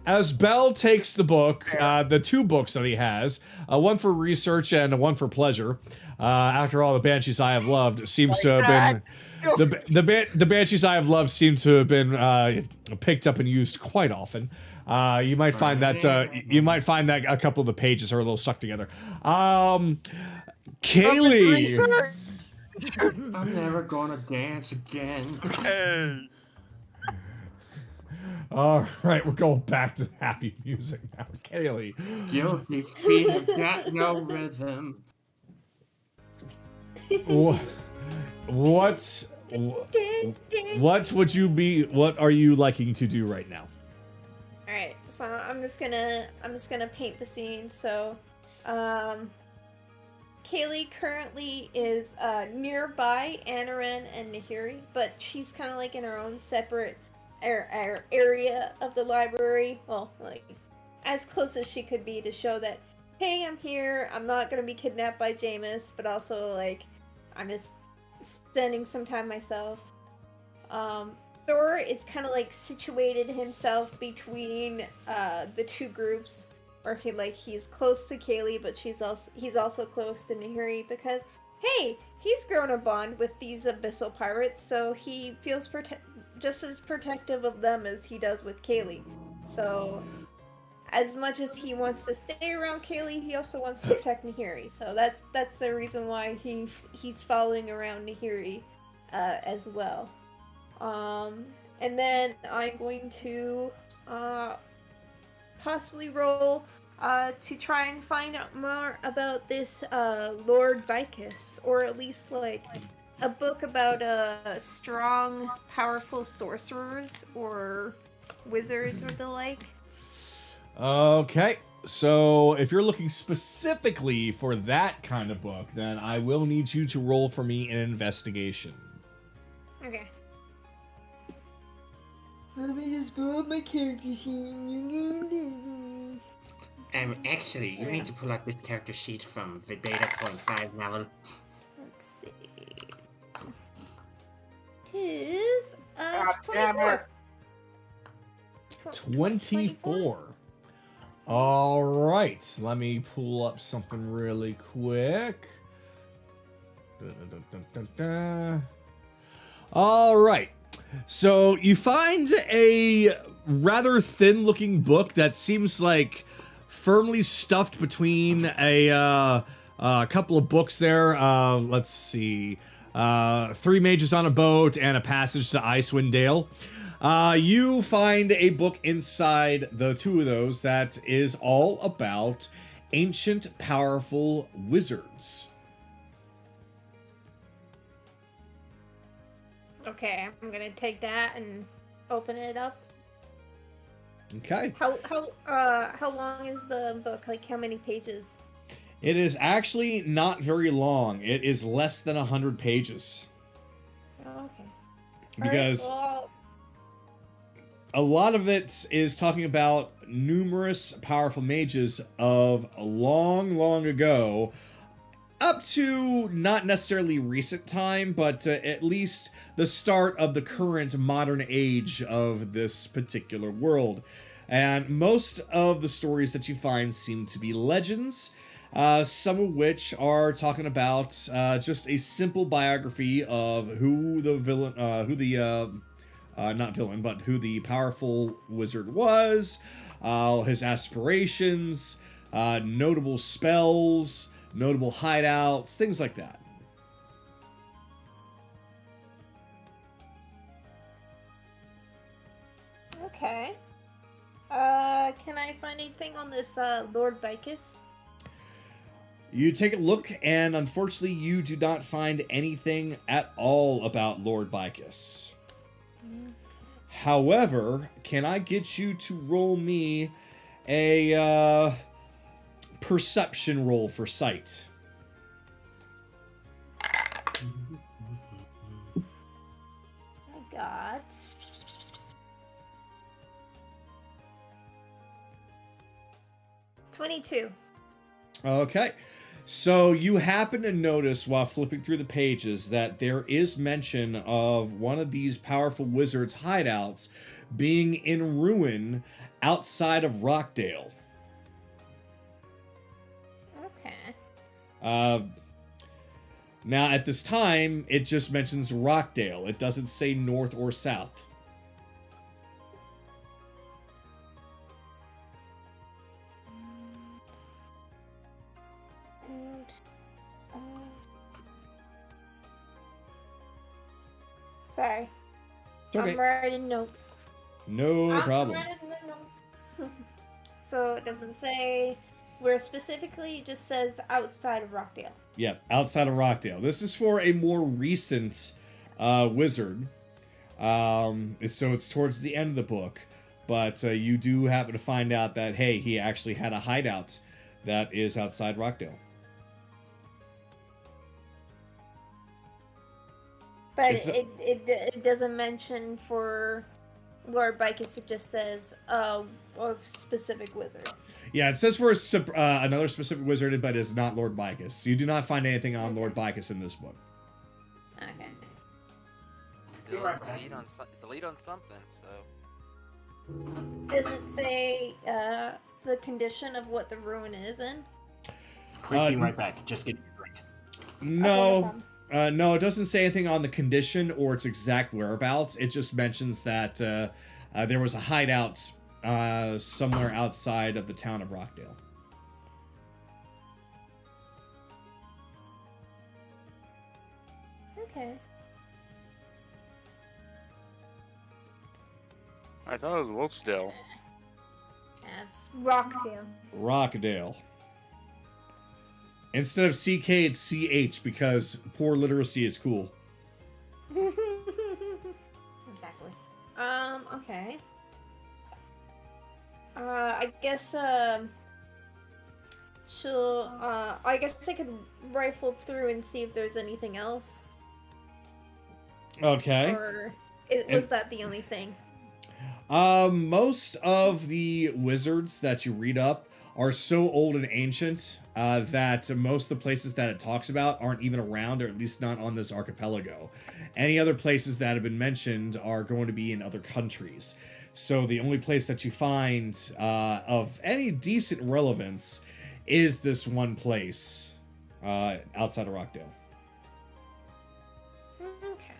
as Bell takes the book, the 2 books that he has, one for research and one for pleasure. After all, the Banshees I Have Loved seems to have been the Banshees I Have Loved seem to have been picked up and used quite often. You might find that a couple of the pages are a little stuck together. Kaylee. I'm never gonna dance again. Hey. All right, we're going back to happy music now. Kaylee. Guilty feet have got no rhythm. What would you be? What are you liking to do right now? All right, so I'm just gonna paint the scene. So, Kaylee currently is nearby Anaran and Nahiri, but she's kind of like in her own separate area of the library. Well, like as close as she could be to show that, hey, I'm here. I'm not gonna be kidnapped by Jameis, but also like I'm just spending some time myself. Thor is kind of like situated himself between the 2 groups, where he's close to Kaylee, but he's also close to Nahiri because, hey, he's grown a bond with these Abyssal Pirates, so he feels just as protective of them as he does with Kaylee. So, as much as he wants to stay around Kaylee, he also wants to protect Nahiri. So that's the reason why he's following around Nahiri as well. And then I'm going to possibly roll to try and find out more about this Lord Vhyx, or at least like a book about strong, powerful sorcerers or wizards or the like. Okay, so if you're looking specifically for that kind of book, then I will need you to roll for me an investigation. Okay. Let me just pull up my character sheet. Actually, you need to pull out this character sheet from the beta 0.5 novel. Let's see. Is God damn 24. it. 24. All right, let me pull up something really quick. All right, so you find a rather thin-looking book that seems like firmly stuffed between a couple of books there. Let's see, 3 Mages on a Boat and a Passage to Icewind Dale. You find a book inside the 2 of those that is all about ancient, powerful wizards. Okay, I'm gonna take that and open it up. Okay. How long is the book? Like, how many pages? It is actually not very long. It is less than 100 pages. Oh, okay. Because All right, well, a lot of it is talking about numerous powerful mages of long, long ago, up to not necessarily recent time, but at least the start of the current modern age of this particular world. And most of the stories that you find seem to be legends, some of which are talking about just a simple biography of who the villain, not villain, but who the powerful wizard was, his aspirations, notable spells, notable hideouts, things like that. okay. Can I find anything on this Lord Vhyx? You take a look, and unfortunately, you do not find anything at all about Lord Vhyx. However, can I get you to roll me a perception roll for sight? I got 22. Okay. So you happen to notice while flipping through the pages that there is mention of one of these powerful wizards' hideouts being in ruin outside of Rockdale. Okay. Now, at this time, it just mentions Rockdale. It doesn't say north or south. Sorry. It's okay. I'm writing notes. No problem. I'm writing the notes. So it doesn't say where specifically, it just says outside of Rockdale. Yeah, outside of Rockdale. This is for a more recent wizard. So it's towards the end of the book. But you do happen to find out that, hey, he actually had a hideout that is outside Rockdale. But It's it doesn't mention for Lord Vhyx, it just says a specific wizard. Yeah, it says for another specific wizard, but it's not Lord Vhyx. You do not find anything on Lord Vhyx in this book. Okay. Still, it's a lead on something, so. Does it say the condition of what the ruin is in? Quick, be right back. Just get your drink. No. No, it doesn't say anything on the condition or its exact whereabouts. It just mentions that there was a hideout somewhere outside of the town of Rockdale. Okay. I thought it was Wolfsdale. That's Rockdale. Rockdale. Instead of CK, it's CH because poor literacy is cool. Exactly. Okay. I guess, I guess I could rifle through and see if there's anything else. Okay. Or was that the only thing? Most of the wizards that you read up are so old and ancient that most of the places that it talks about aren't even around, or at least not on this archipelago. Any other places that have been mentioned are going to be in other countries. So the only place that you find of any decent relevance is this one place outside of Rockdale. Okay.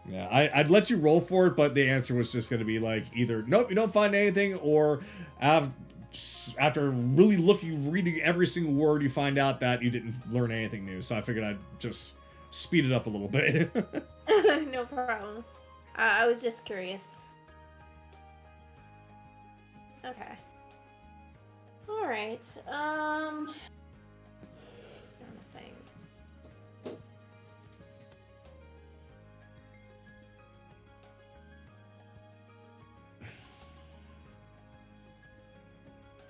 Yeah, I'd let you roll for it, but the answer was just going to be like either nope, you don't find anything, or after really reading every single word, you find out that you didn't learn anything new. So I figured I'd just speed it up a little bit. No problem. I was just curious. Okay. All right. Thing.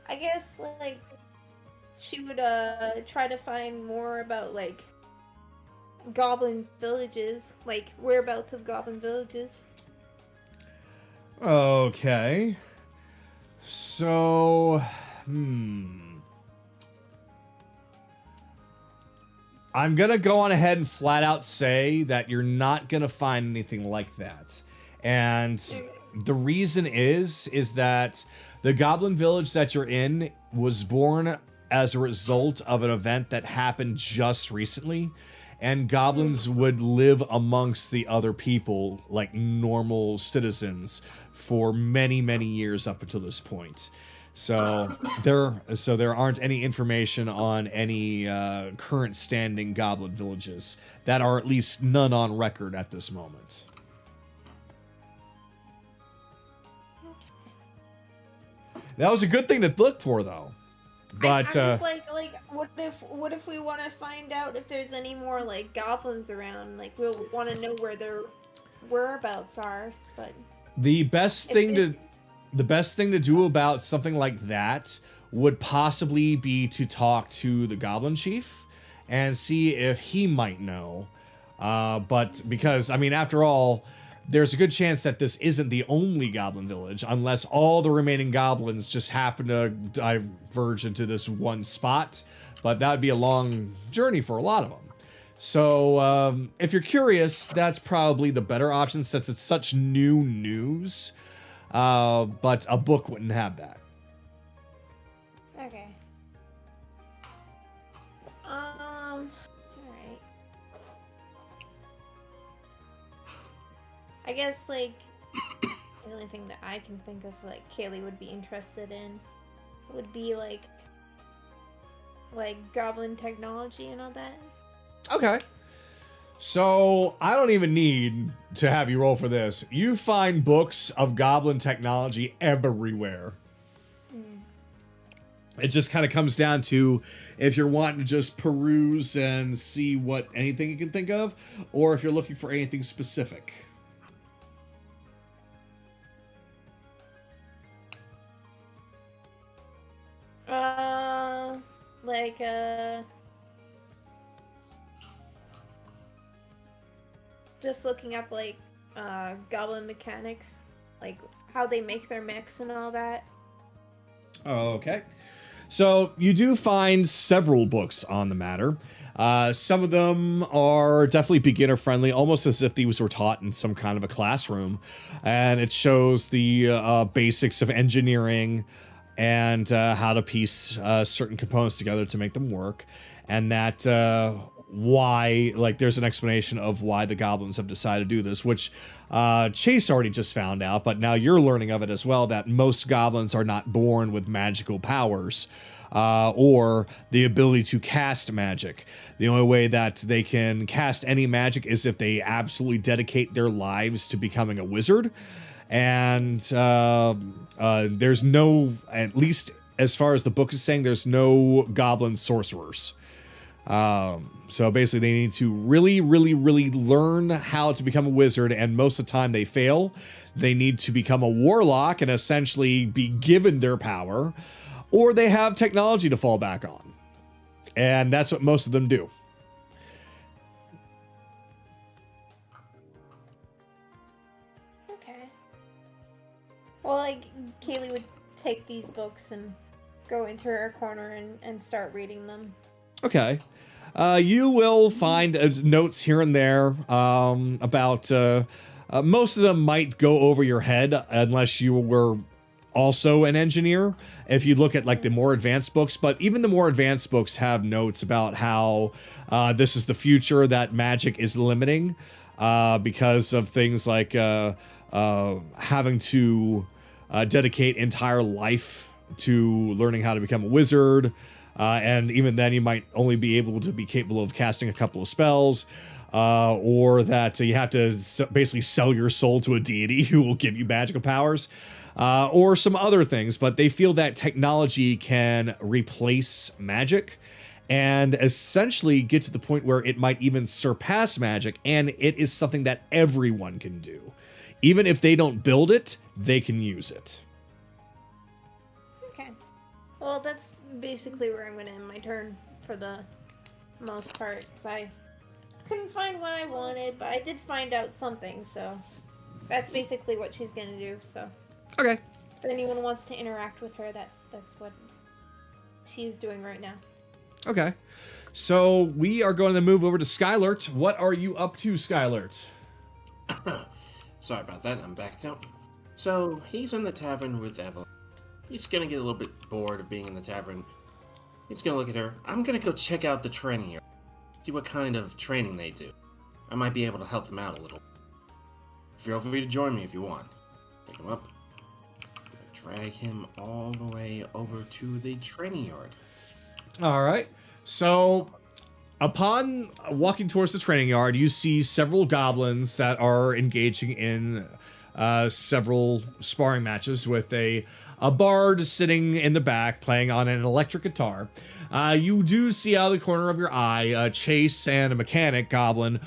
I guess like she would try to find more about like goblin villages, like whereabouts of goblin villages. Okay. So, I'm gonna go on ahead and flat out say that you're not gonna find anything like that. And the reason is that the goblin village that you're in was born as a result of an event that happened just recently, and goblins would live amongst the other people like normal citizens for many, many years up until this point. So there aren't any information on any current standing goblin villages that are at least none on record at this moment. That was a good thing to look for, though. But I'm just like, what if we want to find out if there's any more like goblins around? Like, we'll want to know where their whereabouts are. But the best thing to do about something like that would possibly be to talk to the goblin chief and see if he might know. But because, I mean, after all, there's a good chance that this isn't the only goblin village, unless all the remaining goblins just happen to diverge into this one spot. But that would be a long journey for a lot of them. So if you're curious, that's probably the better option since it's such new news. But a book wouldn't have that. okay. All right. I guess like the only thing that I can think of like Kaylee would be interested in would be like goblin technology and all that. Okay. So, I don't even need to have you roll for this. You find books of goblin technology everywhere. It just kind of comes down to if you're wanting to just peruse and see what anything you can think of, or if you're looking for anything specific. Just looking up like goblin mechanics, like how they make their mechs and all that. Okay. So you do find several books on the matter. Some of them are definitely beginner friendly, almost as if these were taught in some kind of a classroom. And it shows the basics of engineering and how to piece certain components together to make them work. And that why, like, there's an explanation of why the goblins have decided to do this, which Chase already just found out, but now you're learning of it as well, that most goblins are not born with magical powers or the ability to cast magic. The only way that they can cast any magic is if they absolutely dedicate their lives to becoming a wizard. And there's no, at least as far as the book is saying, there's no goblin sorcerers. So basically they need to really, really, really learn how to become a wizard, and most of the time they fail. They need to become a warlock and essentially be given their power, or they have technology to fall back on. And that's what most of them do. Okay. Well, like, Kaylee would take these books and go into a corner and start reading them. Okay. You will find notes here and there about most of them might go over your head unless you were also an engineer. If you look at like the more advanced books, but even the more advanced books have notes about how this is the future, that magic is limiting because of things like having to dedicate entire life to learning how to become a wizard. And even then, you might only be able to be capable of casting a couple of spells, or that you have to basically sell your soul to a deity who will give you magical powers, or some other things. But they feel that technology can replace magic and essentially get to the point where it might even surpass magic, and it is something that everyone can do. Even if they don't build it, they can use it. Okay. Well, that's basically where I'm going to end my turn for the most part, because I couldn't find what I wanted, but I did find out something, so that's basically what she's going to do, so. Okay. If anyone wants to interact with her, that's what she's doing right now. Okay. So we are going to move over to Skylert. What are you up to, Skylert? Sorry about that, I'm back now. So, he's in the tavern with Eva. He's gonna get a little bit bored of being in the tavern. He's gonna look at her. I'm gonna go check out the training area. See what kind of training they do. I might be able to help them out a little. Feel free to join me if you want. Pick him up. Drag him all the way over to the training yard. All right. So, upon walking towards the training yard, you see several goblins that are engaging in several sparring matches with a bard sitting in the back playing on an electric guitar. You do see out of the corner of your eye Chase and a mechanic goblin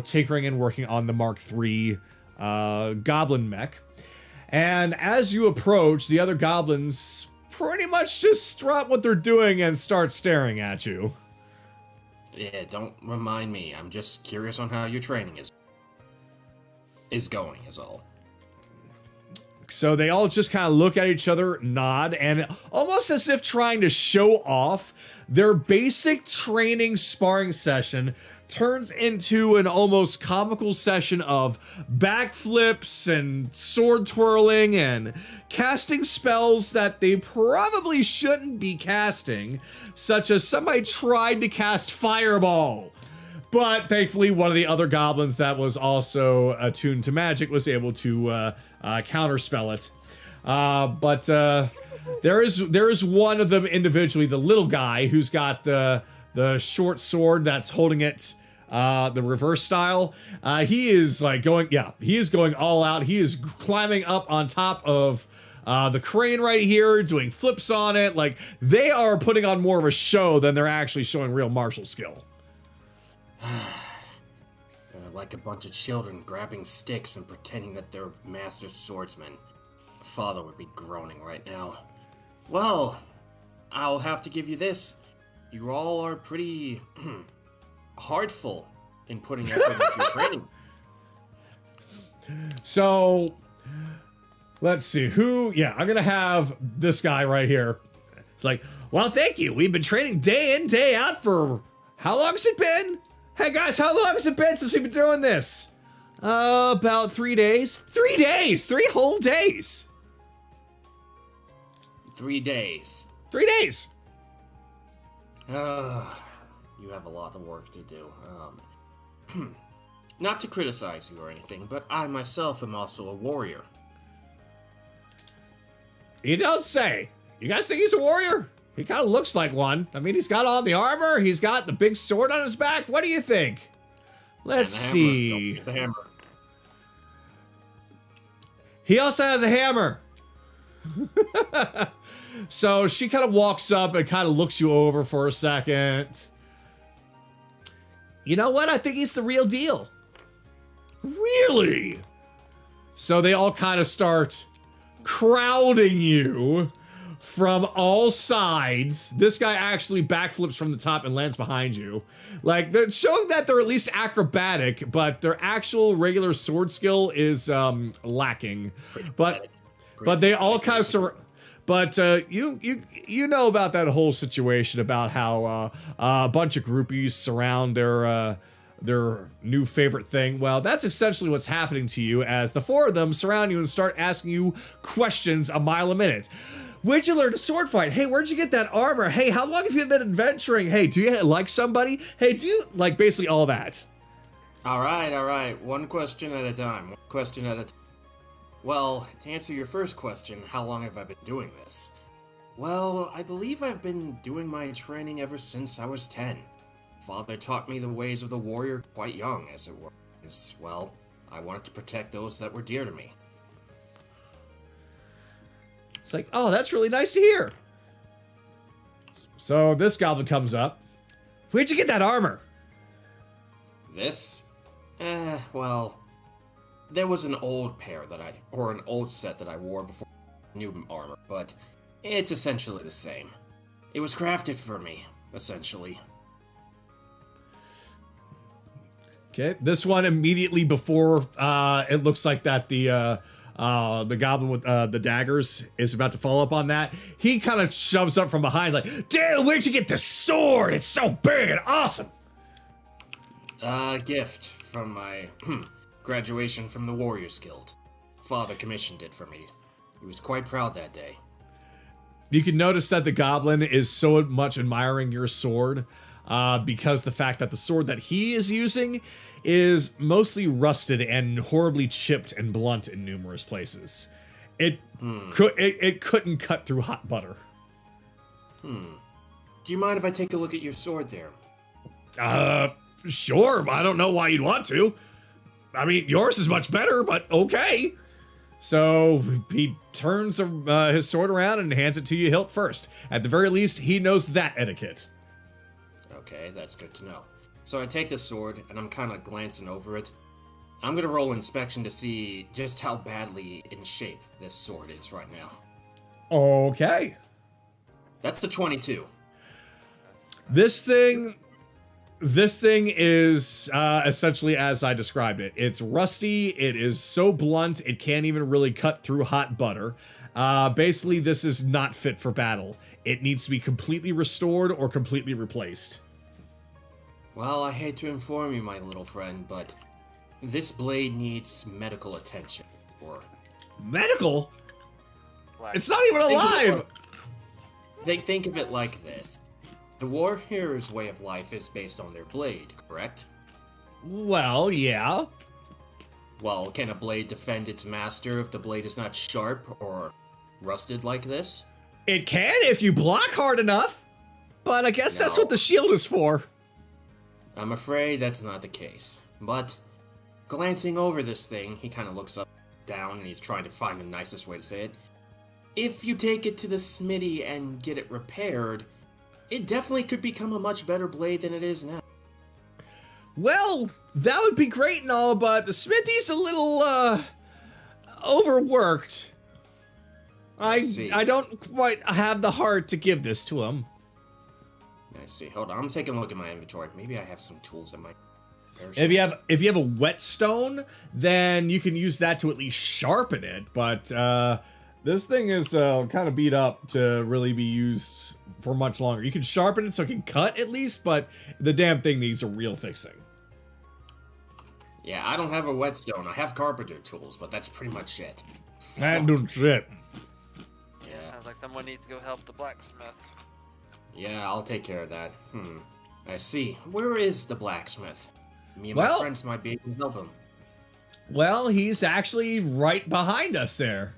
tinkering and working on the Mark III goblin mech. And as you approach, the other goblins pretty much just drop what they're doing and start staring at you. Yeah, don't remind me. I'm just curious on how your training is going, is all. So they all just kind of look at each other, nod, and almost as if trying to show off, their basic training sparring session turns into an almost comical session of backflips and sword twirling and casting spells that they probably shouldn't be casting, such as somebody tried to cast Fireball. But thankfully, one of the other goblins that was also attuned to magic was able to counterspell it. But there is one of them individually, the little guy who's got the short sword that's holding it the reverse style. He is like he is going all out. He is climbing up on top of the crane right here, doing flips on it. Like, they are putting on more of a show than they're actually showing real martial skill. Like a bunch of children grabbing sticks and pretending that they're master swordsmen. Father would be groaning right now. Well, I'll have to give you this. You all are pretty heartful in putting effort into your training. So, let's see. I'm gonna have this guy right here. It's like, well, thank you. We've been training day in, day out for... How long has it been? Hey guys, how long has it been since we've been doing this? About 3 days. 3 days! 3 whole days! 3 days. 3 days! You have a lot of work to do. Not to criticize you or anything, but I myself am also a warrior. You don't say. You guys think he's a warrior? He kind of looks like one. I mean, he's got on the armor. He's got the big sword on his back. What do you think? Let's see. The hammer. He also has a hammer. So she kind of walks up and kind of looks you over for a second. You know what? I think he's the real deal. Really? So they all kind of start crowding you from all sides. This guy actually backflips from the top and lands behind you. Like, they're showing that they're at least acrobatic, but their actual regular sword skill is lacking. But they all kind of But you know about that whole situation about how a bunch of groupies surround their new favorite thing. Well, that's essentially what's happening to you as the four of them surround you and start asking you questions a mile a minute. Where'd you learn to sword fight? Hey, where'd you get that armor? Hey, how long have you been adventuring? Hey, do you like somebody? Hey, do you like basically all that? All right. One question at a time. One question at a time. Well, to answer your first question, how long have I been doing this? Well, I believe I've been doing my training ever since I was 10. Father taught me the ways of the warrior quite young, as it were. Well, I wanted to protect those that were dear to me. It's like, oh, that's really nice to hear. So this goblin comes up. Where'd you get that armor? This? Well, there was an old an old set that I wore before new armor, but it's essentially the same. It was crafted for me, essentially. Okay, this one immediately before it looks like that the goblin with the daggers is about to follow up on that. He kind of shoves up from behind like, dude, where'd you get this sword? It's so big and awesome. Gift from my graduation from the Warriors Guild. Father commissioned it for me. He was quite proud that day. You can notice that the goblin is so much admiring your sword because the fact that the sword that he is using is mostly rusted and horribly chipped and blunt in numerous places. It couldn't cut through hot butter. Do you mind if I take a look at your sword there? Sure. I don't know why you'd want to. I mean, yours is much better, but okay. So he turns his sword around and hands it to you hilt first. At the very least, he knows that etiquette. Okay, that's good to know. So I take the sword, and I'm kind of glancing over it. I'm going to roll inspection to see just how badly in shape this sword is right now. Okay. That's the 22. This thing is essentially as I described it. It's rusty. It is so blunt, it can't even really cut through hot butter. Basically, this is not fit for battle. It needs to be completely restored or completely replaced. Well, I hate to inform you, my little friend, but this blade needs medical attention. Or medical? It's not even alive! Think of it like this. The warrior's way of life is based on their blade, correct? Well, yeah. Well, can a blade defend its master if the blade is not sharp or rusted like this? It can if you block hard enough. But I guess that's No. what the shield is for. I'm afraid that's not the case. But, glancing over this thing, he kind of looks up, down, and he's trying to find the nicest way to say it. If you take it to the smithy and get it repaired, it definitely could become a much better blade than it is now. Well, that would be great and all, but the smithy's a little, overworked. I don't quite have the heart to give this to him. I see. Hold on, I'm taking a look at my inventory. Maybe I have some tools in my... If you have a whetstone, then you can use that to at least sharpen it, but, this thing is, kind of beat up to really be used for much longer. You can sharpen it so it can cut at least, but the damn thing needs a real fixing. Yeah, I don't have a whetstone. I have carpenter tools, but that's pretty much it. That doing shit. Yeah. Sounds like someone needs to go help the blacksmith. Yeah, I'll take care of that. I see. Where is the blacksmith? Me and my Well- friends might be able to help him. Well, he's actually right behind us there.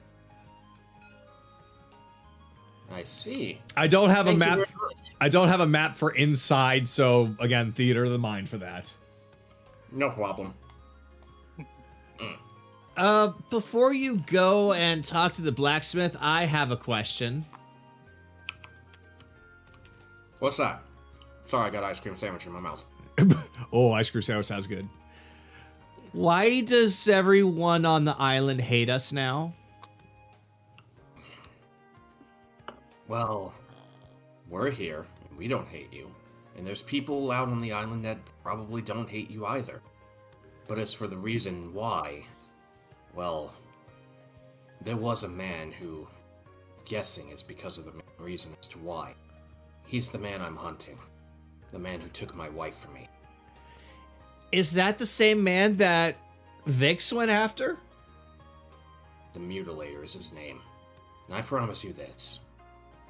I see. I don't have a Thank you map. very much. I don't have a map for inside, so again, theater of the mind for that. No problem. Before you go and talk to the blacksmith, I have a question. What's that? Sorry, I got ice cream sandwich in my mouth. Oh, ice cream sandwich sounds good. Why does everyone on the island hate us now? Well, we're here, and we don't hate you. And there's people out on the island that probably don't hate you either. But as for the reason why, well, there was a man who guessing it's because of the main reason as to why. He's the man I'm hunting. The man who took my wife from me. Is that the same man that Vhyx went after? The Mutilator is his name. And I promise you this.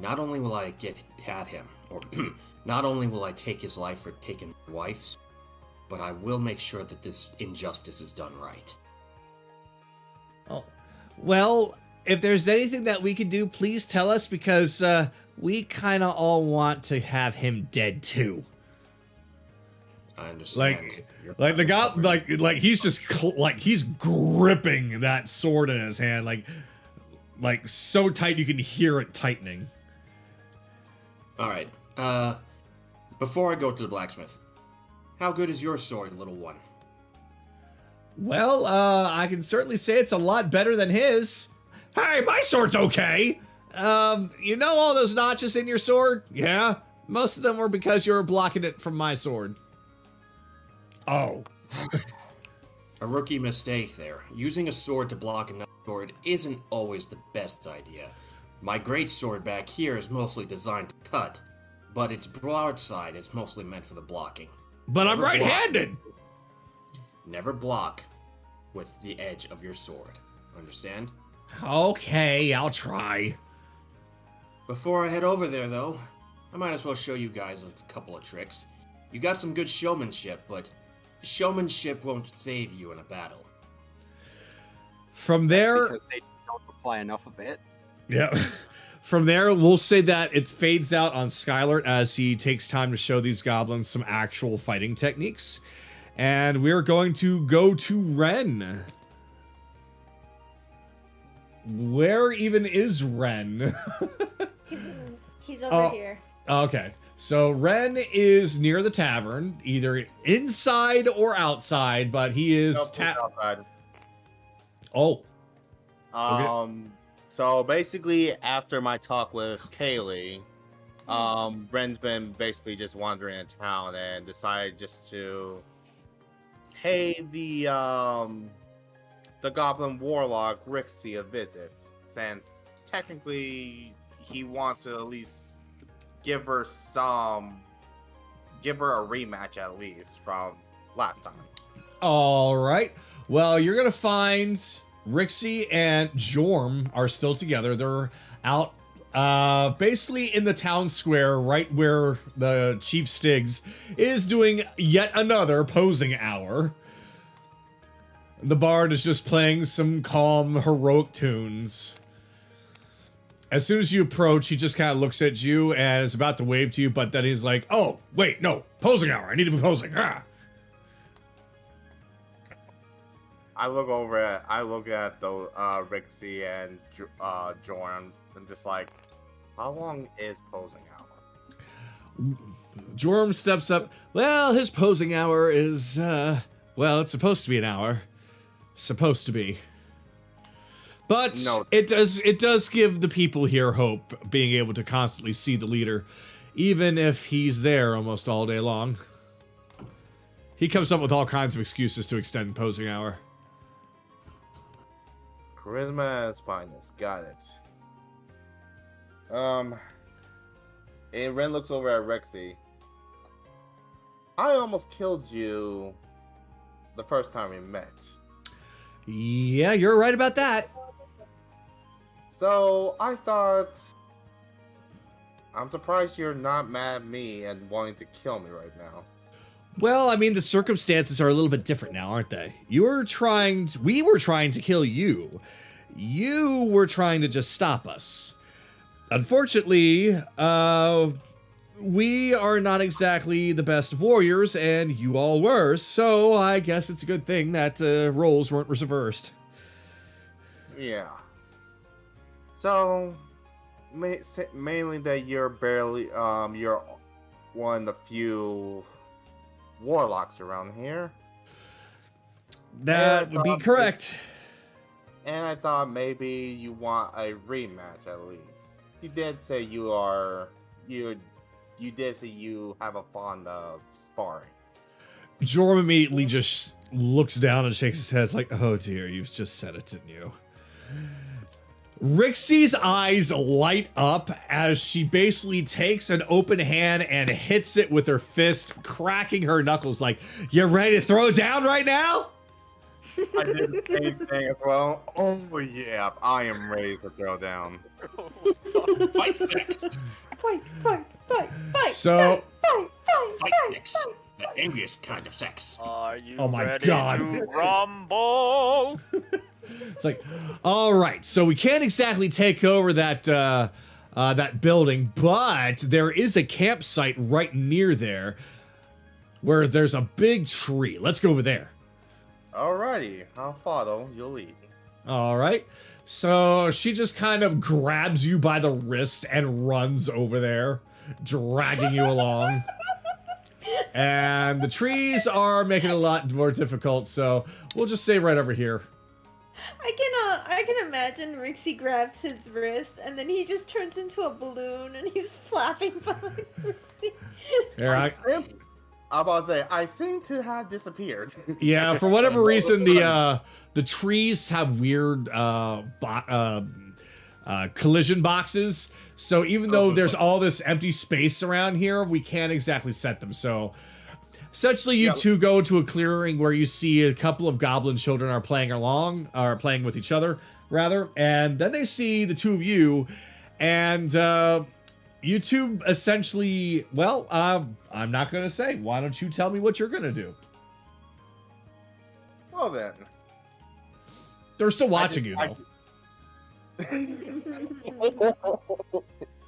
Not only will I get at him, or not only will I take his life for taking my wife's, but I will make sure that this injustice is done right. Oh, well, if there's anything that we can do, please tell us, because we kind of all want to have him dead too. I understand. Like the guy, like he's just he's gripping that sword in his hand, like so tight you can hear it tightening. All right. Before I go to the blacksmith, how good is your sword, little one? Well, I can certainly say it's a lot better than his. Hey, my sword's okay. You know all those notches in your sword? Yeah, most of them were because you were blocking it from my sword. Oh. A rookie mistake there. Using a sword to block another sword isn't always the best idea. My greatsword back here is mostly designed to cut, but its broadside is mostly meant for the blocking. But I'm Never block. right-handed. Never block with the edge of your sword. Understand? Okay, I'll try. Before I head over there, though, I might as well show you guys a couple of tricks. You got some good showmanship, but showmanship won't save you in a battle. From there, Because they don't apply enough of it. yeah. From there, we'll say that it fades out on Skylert as he takes time to show these goblins some actual fighting techniques. And we're going to go to Ren. Where even is Ren? He's over here. Okay. So Ren is near the tavern, either inside or outside, but he is outside. Oh. So basically, after my talk with Kaylee, Ren's been basically just wandering in town and decided just to pay the Goblin Warlock Rhyxie a visit, since technically he wants to at least give her a rematch at least from last time. All right. Well, you're going to find Rhyxie and Jorm are still together. They're out basically in the town square, right where the Chief Stiggs is doing yet another posing hour. The bard is just playing some calm, heroic tunes. As soon as you approach, he just kind of looks at you and is about to wave to you, but then he's like, oh, wait, no, posing hour. I need to be posing. Ah. I look at the Rhyxie and Jorm and just like, how long is posing hour? Jorm steps up. Well, his posing hour is, well, it's supposed to be an hour. Supposed to be. But No. it does give the people here hope, being able to constantly see the leader, even if he's there almost all day long. He comes up with all kinds of excuses to extend posing hour. Charisma at its finest. Got it. And Ren looks over at Rhyxie. I almost killed you the first time we met. Yeah, you're right about that. So I thought, I'm surprised you're not mad at me and wanting to kill me right now. Well, I mean, the circumstances are a little bit different now, aren't they? We were trying to kill you. You were trying to just stop us. Unfortunately, we are not exactly the best of warriors, and you all were, so I guess it's a good thing that roles weren't reversed. Yeah. So, mainly that you're barely, you're one of the few warlocks around here. That would be correct. And I thought maybe you want a rematch at least. You did say you did say you have a fond of sparring. Jorm immediately just looks down and shakes his head. It's like, oh dear, you've just said it, didn't you? Rhyxie's eyes light up as she basically takes an open hand and hits it with her fist, cracking her knuckles like, you ready to throw down right now? I did the same thing as well. Oh yeah, I am ready to throw down. Fight sticks. Fight, fight, fight, fight. So, Fight sticks. The angriest kind of sex. Are you Oh my ready God. to rumble? it's like, all right, so we can't exactly take over that that building, but there is a campsite right near there where there's a big tree. Let's go over there. Alrighty, I'll follow. You'll lead. All right. So she just kind of grabs you by the wrist and runs over there, dragging you along. And the trees are making it a lot more difficult, so we'll just stay right over here. I can imagine Rhyxie grabs his wrist and then he just turns into a balloon and he's flapping behind Rhyxie. Here, I'm about to say, I seem to have disappeared. yeah, for whatever reason, the trees have weird collision boxes. So even though there's all this empty space around here, we can't exactly set them. So essentially, you two go to a clearing where you see a couple of goblin children are playing with each other, rather. And then they see the two of you, and you two essentially, well, I'm not going to say. Why don't you tell me what you're going to do? Well then. They're still watching you, though.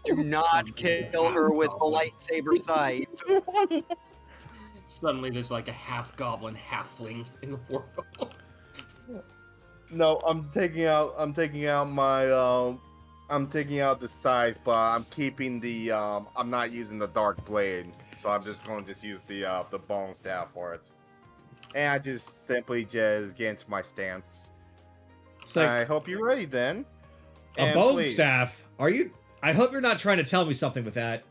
Do not kill her with a lightsaber scythe. Suddenly there's like a half goblin, halfling in the world. No, I'm taking out the scythe, but I'm keeping the I'm not using the dark blade, so I'm just going to just use the bone staff for it. And I just simply just get into my stance. It's like, I hope you're ready then. a And bone please. staff? Are you? I hope you're not trying to tell me something with that.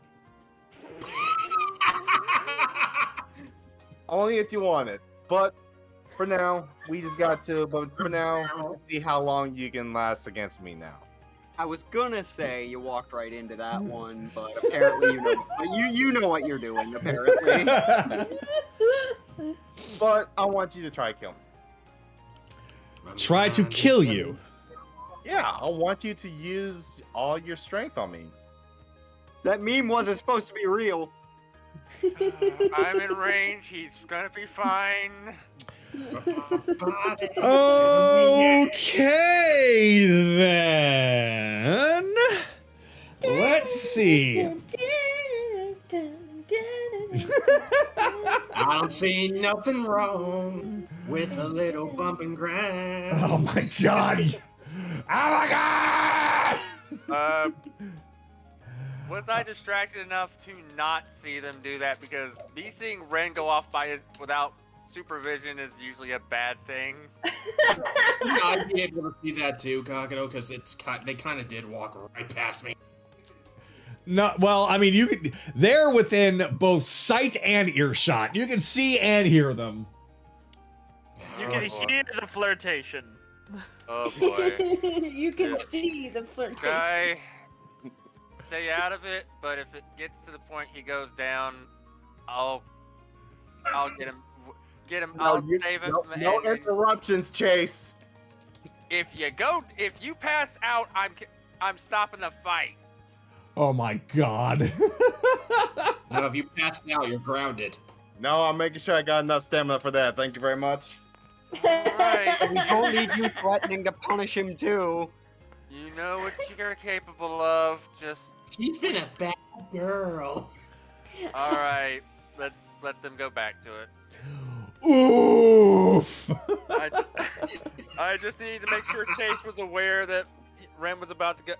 Only if you want it. But for now, we just got to. But for now, see how long you can last against me now. I was gonna say you walked right into that one, but apparently you know what you're doing. Apparently, But I want you to try kill me. Try to kill you. Yeah, I want you to use all your strength on me. that meme wasn't supposed to be real. I'm in range. He's gonna be fine. Okay, then. Let's see. I don't see nothing wrong with a little bump and grind. Oh my god. Oh my god! Was I distracted enough to not see them do that? Because me seeing Ren go off without supervision is usually a bad thing. I'd be able to see that too, Kagato, because they kind of did walk right past me. No, well, I mean, they're within both sight and earshot. You can see and hear them. You can hear the flirtation. Oh boy. You can see the flirtation. Guy, stay out of it. But if it gets to the point he goes down, I'll get him. I'll save him. No interruptions, Chase. If you pass out, I'm stopping the fight. Oh my god. Now, if you passed out, you're grounded. No, I'm making sure I got enough stamina for that. Thank you very much. Right. We don't need you threatening to punish him too. You know what you're capable of. Just She's been a bad girl. all right. Let them go back to it. Oof. I just need to make sure Chase was aware that Ren was about to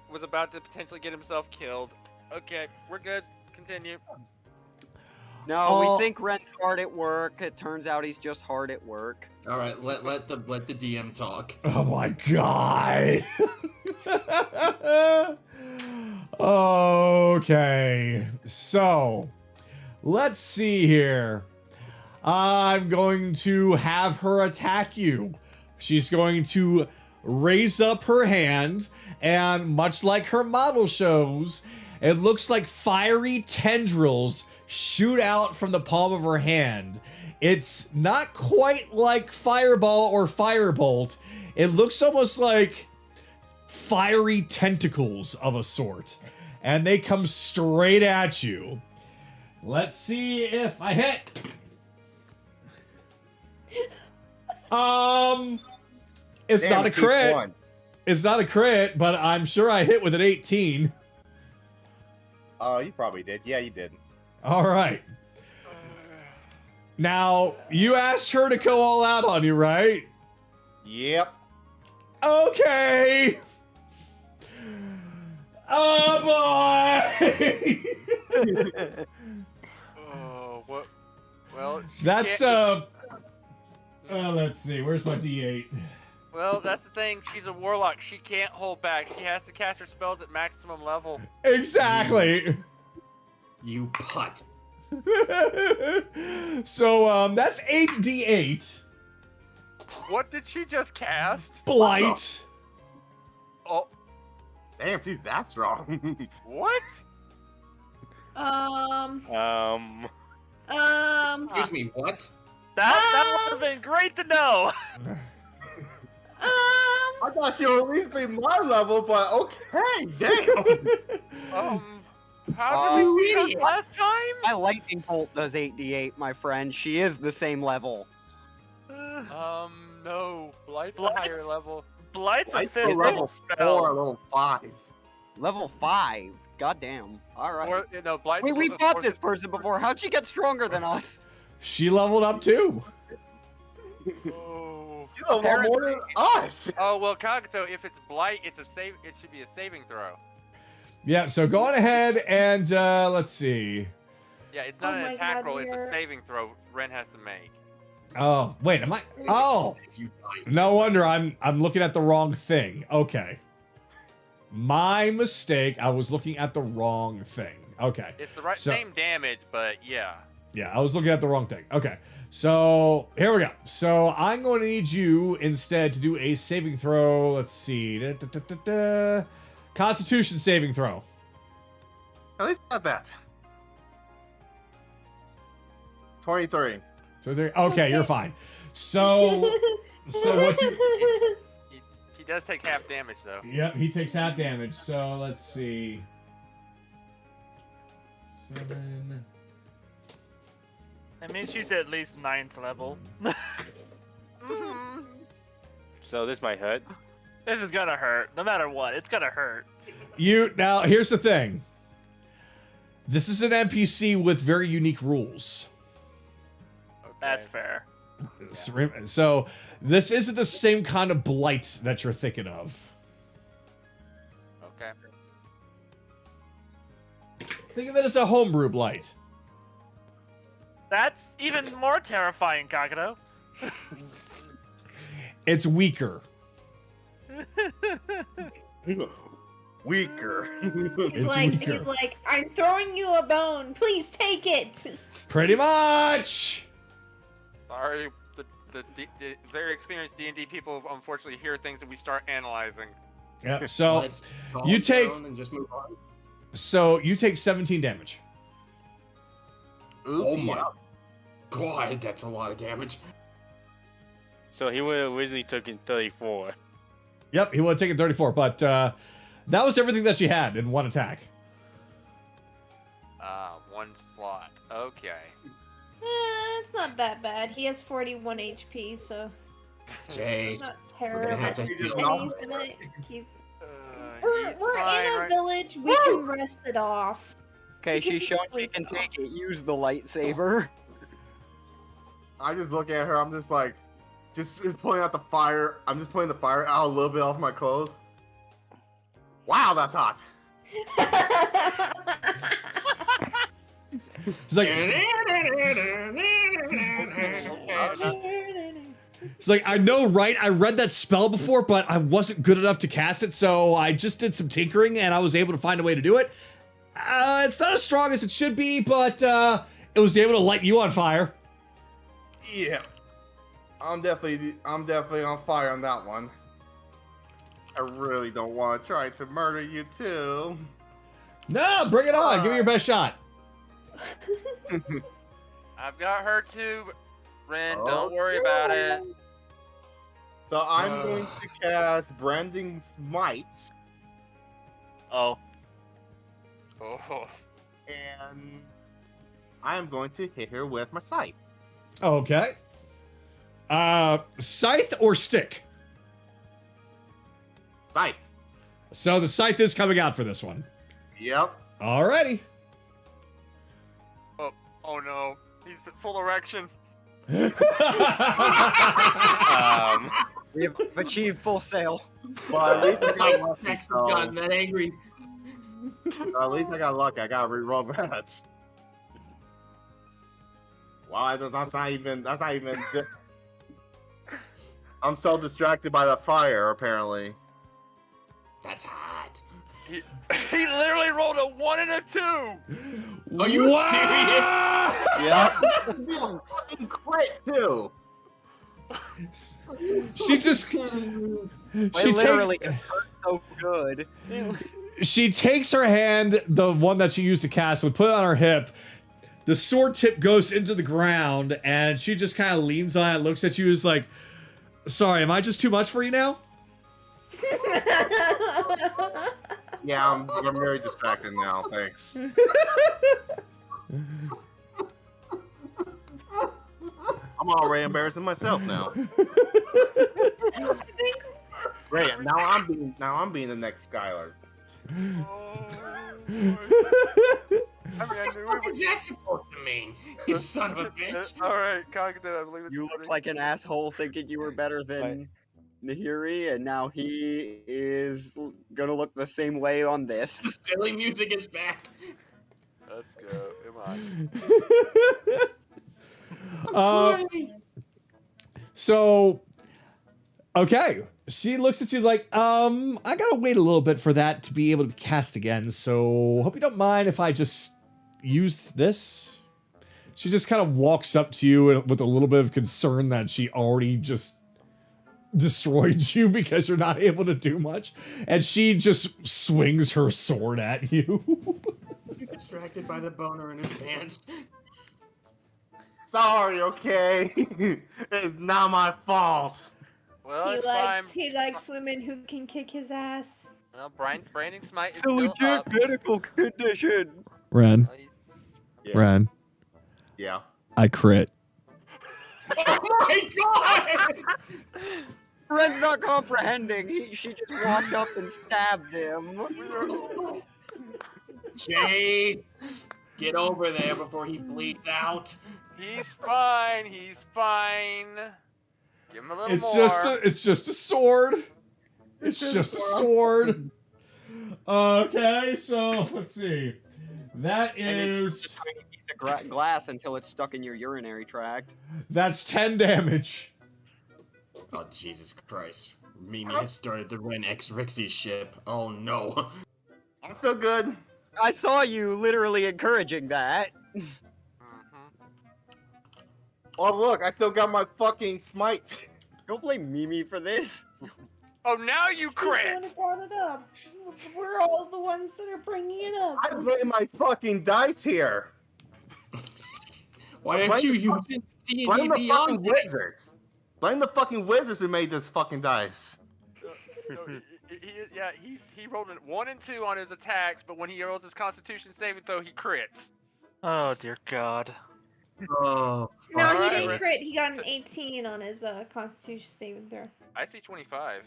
potentially get himself killed. Okay, we're good. Continue. No, we think Ren's hard at work. It turns out he's just hard at work. All right, let the DM talk. Oh my god. Okay, so let's see here. I'm going to have her attack you. She's going to raise up her hand, and much like her model shows, it looks like fiery tendrils shoot out from the palm of her hand. It's not quite like fireball or firebolt. It looks almost like fiery tentacles of a sort. And they come straight at you. Let's see if I hit. It's Damn, not a it keeps crit. one. It's not a crit, but I'm sure I hit with an 18. You probably did. Yeah, you did. All right. Now, you asked her to go all out on you, right? Yep. Okay. Oh, boy. Oh, what? Well, she That's, can't- let's see. Where's my D8? Well, that's the thing. She's a warlock. She can't hold back. She has to cast her spells at maximum level. Exactly. You putt. So, that's 8d8. What did she just cast? Blight. Oh, Damn, she's that strong. what? Excuse me, what? That would have been great to know. I thought she would at least be my level, but okay, damn. How did we see her idiot. last time? My lightning bolt does 8d8, my friend. She is the same level. No. Blight's a Blight's- higher level. Blight's a Like fifth level spell. 4, level 5. Level 5. Goddamn. Alright. Or, no, Blight's Wait, we a fought fourth- this person before. How'd she get stronger than us? She leveled up too. Oh. You level more than us. Oh well, Kagato. If it's Blight, it's a save. It should be a saving throw. Yeah, so go on ahead and, let's see. Yeah, it's not Oh an my attack God, roll. It's a you're- saving throw. Ren has to make. Oh, wait, am I? Oh, If you no wonder I'm looking at the wrong thing. Okay. My mistake. I was looking at the wrong thing. Okay. It's the right So- same damage, but yeah. Yeah, I was looking at the wrong thing. Okay. So, here we go. So, I'm going to need you instead to do a saving throw. Let's see. Constitution saving throw. At least not that. 23. So there. Okay, you're fine. So what you? He does take half damage though. Yep, he takes half damage. So let's see. 7. I mean, she's at least 9th level. So this might hurt. This is gonna hurt. No matter what, it's gonna hurt. You now. Here's the thing. This is an NPC with very unique rules. That's fair. So this isn't the same kind of blight that you're thinking of. Okay. Think of it as a homebrew blight. That's even more terrifying, Kagato. It's weaker. Weaker. It's weaker. I'm throwing you a bone. Please take it. Pretty much. Sorry, the very experienced D&D people unfortunately hear things that we start analyzing. Yep. So Let's calm you take- down and just move on. you take 17 damage. Oh my god, that's a lot of damage. So he would have originally taken 34. Yep, he would have taken 34, but that was everything that she had in one attack. One slot. Okay. It's not that bad. He has 41 HP, so Jay, it's not we're gonna terrible. have to And heal. we're in a village. We can rest it off. Okay, You can she's showing she sleep can off. take it. Use the lightsaber. I just look at her. I'm just like, just pulling out the fire. I'm just pulling the fire out a little bit off my clothes. Wow, that's hot. It's like, it's like, I know, right? I read that spell before, but I wasn't good enough to cast it, so I just did some tinkering, and I was able to find a way to do it. It's not as strong as it should be, but it was able to light you on fire. Yeah, I'm definitely on fire on that one. I really don't want to try to murder you too. No, bring it on. Give me your best shot. I've got her too, Ren. Don't worry about it. So I'm going to cast Branding Smite, Oh. Oh. and I am going to hit her with my scythe. Okay. Scythe or stick? Scythe. So the scythe is coming out for this one. Yep. Alrighty. Oh no, he's at full erection. We have achieved full sail. Well, at least I got lucky, Jack's so- gotten that angry. at least I got lucky. I gotta reroll that. Wow, that's not even. I'm so distracted by the fire, apparently. That's hot. He literally rolled a 1 and a 2. Are you Yep. Fucking crit too. She just she Literally, takes it hurt so good. she takes her hand, the one that she used to cast, would put it on her hip. The sword tip goes into the ground, and she just kind of leans on it, looks at you, is like, "Sorry, am I just too much for you now?" Yeah, I'm very distracted now. Thanks. I'm already embarrassing myself now. Great. Now I'm being the next Skylar. I mean, I knew What is that supposed to mean? You son of a bitch. All right, Kagato, I believe it's You look like an asshole thinking you were better than Nahiri, and now he is gonna look the same way on this. The silly music is back. Let's go. Come on. So, okay. She looks at you like, I gotta wait a little bit for that to be able to be cast again, so hope you don't mind if I just use this. She just kind of walks up to you with a little bit of concern that she already just destroyed you because you're not able to do much, and she just swings her sword at you. You're distracted by the boner in his pants. Sorry, okay? It's not my fault. Well, it's fine. He likes women who can kick his ass. Well, Branding Smite is It's a still legit up. medical condition. Ren, Well, he's- Yeah. Ren, Yeah. I crit. Oh my god! Red's not comprehending. She just walked up and stabbed him. Chase! Get over there before he bleeds out. He's fine. He's fine. Give him a little It's more. just a sword. It's just a sword. Okay, so let's see. That And it's is just a tiny piece of glass until it's stuck in your urinary tract. that's 10 damage. Oh, Jesus Christ. Mimi has started the Ren X Rhyxie ship. Oh no. I'm still good. I saw you literally encouraging that. Mhm. Oh, look, I still got my fucking smite. Don't blame Mimi for this. Oh, now you She's the one crit. who brought it up. We're all the ones that are bringing it up. I played my fucking dice here. Why aren't you using D&D Blame the fucking Beyond? wizards. Blame the fucking wizards who made this fucking dice. No, he rolled a 1 and 2 on his attacks, but when he rolls his Constitution saving throw, he crits. Oh dear God. Oh, No, he Alright, didn't Ren. crit. He got an 18 on his Constitution saving throw. I see 25.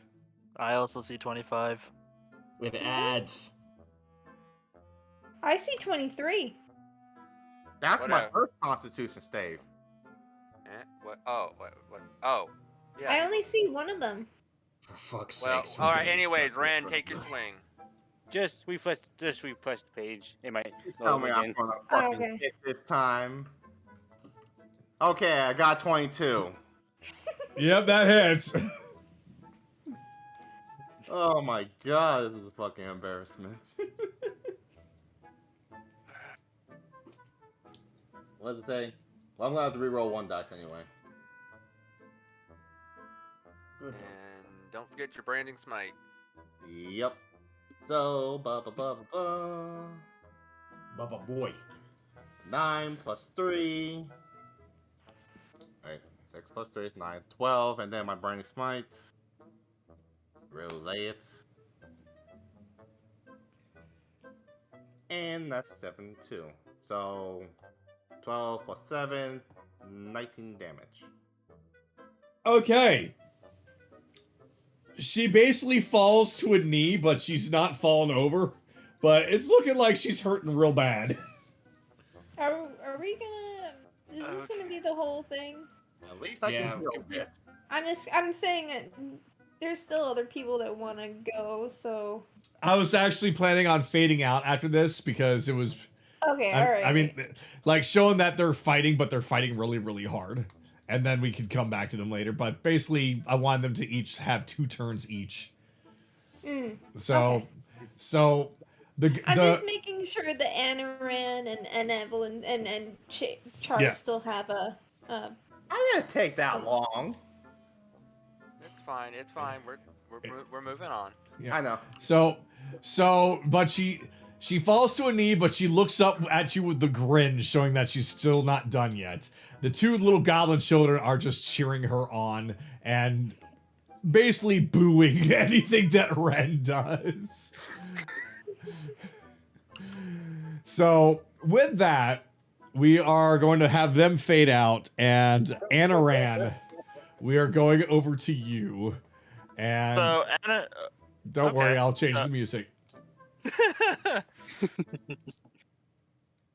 I also see 25. with ads. I see 23. That's my Whatever. first Constitution save. What? Oh, what? Oh, yeah. I only see one of them. For fuck's Well, sakes. all right. Anyways, Ren, take your swing. Just refresh the page. It might Tell load me again. I'm gonna Oh, fucking okay. hit this time. Okay, I got 22. Yep, that hits. Oh my god, this is a fucking embarrassment. What does it say? Well, I'm gonna have to reroll one dice anyway. And don't forget your branding smite. Yep. So, Baba boy. 9 plus 3. Alright, 6 plus 3 is 9. 12, and then my Burning Smite. Relay it. And that's 7 too. So, 12 plus 7, 19 damage. Okay. She basically falls to a knee, but she's not falling over. But it's looking like she's hurting real bad. Are we gonna? Is this gonna be the whole thing? At least I can heal a bit. I'm saying it. There's still other people that want to go, so. I was actually planning on fading out after this because it was. Okay, all right. I mean, like showing that they're fighting, but they're fighting really, really hard. And then we could come back to them later. But basically, I wanted them to each have 2 turns each. So I'm just making sure that Anaran and Evelyn and Charles still have a. I didn't take that long. It's fine. It's fine. We're moving on. Yeah. I know. So, but she falls to a knee, but she looks up at you with the grin, showing that she's still not done yet. The 2 little goblin children are just cheering her on and basically booing anything that Ren does. So, with that, we are going to have them fade out, and Anaran, we are going over to you. And So, Anna... don't worry, I'll change the music.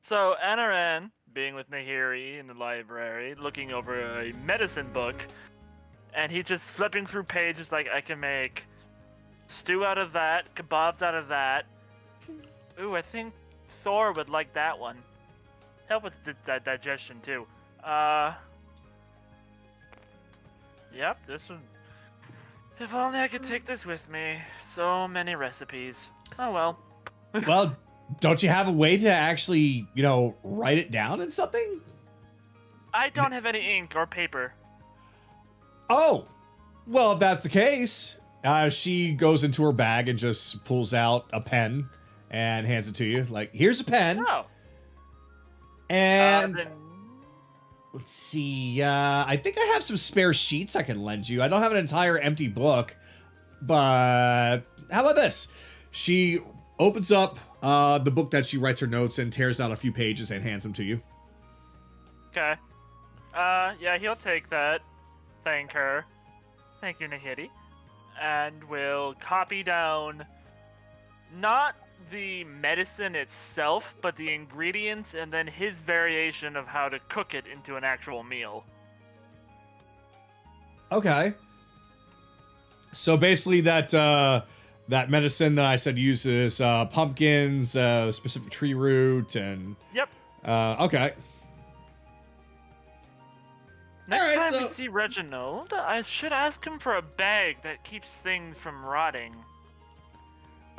So, Anaran, being with Nahiri in the library, looking over a medicine book, and he's just flipping through pages like, I can make stew out of that, kebabs out of that. Ooh, I think Thor would like that one. Help with digestion, too. Yep, this one. If only I could take this with me. So many recipes. Oh well. Well, don't you have a way to actually, write it down in something? I don't have any ink or paper. Oh, well, if that's the case, she goes into her bag and just pulls out a pen and hands it to you. Like, here's a pen. Oh. And let's see. I think I have some spare sheets I can lend you. I don't have an entire empty book, but how about this? She opens up the book that she writes her notes and tears out a few pages and hands them to you. Okay. Yeah, he'll take that. Thank her. Thank you, Nahiri. And we'll copy down not the medicine itself, but the ingredients and then his variation of how to cook it into an actual meal. Okay. So basically that medicine that I said uses pumpkins, specific tree root, and... Yep. Okay. Next time so- we see Reginald, I should ask him for a bag that keeps things from rotting.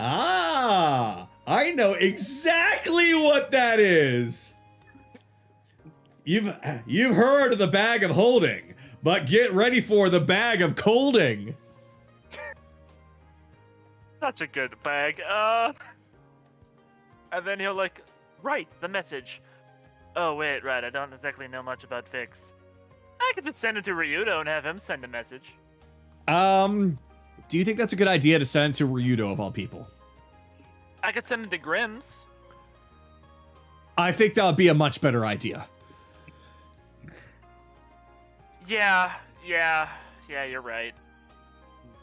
Ah, I know exactly what that is. You've heard of the bag of holding, but get ready for the bag of colding. Such a good bag. And then he'll write the message. Oh wait, right, I don't exactly know much about Vhyx. I could just send it to Ryudo and have him send a message. Do you think that's a good idea to send it to Ryudo of all people? I could send it to Grimm's. I think that would be a much better idea. Yeah, you're right.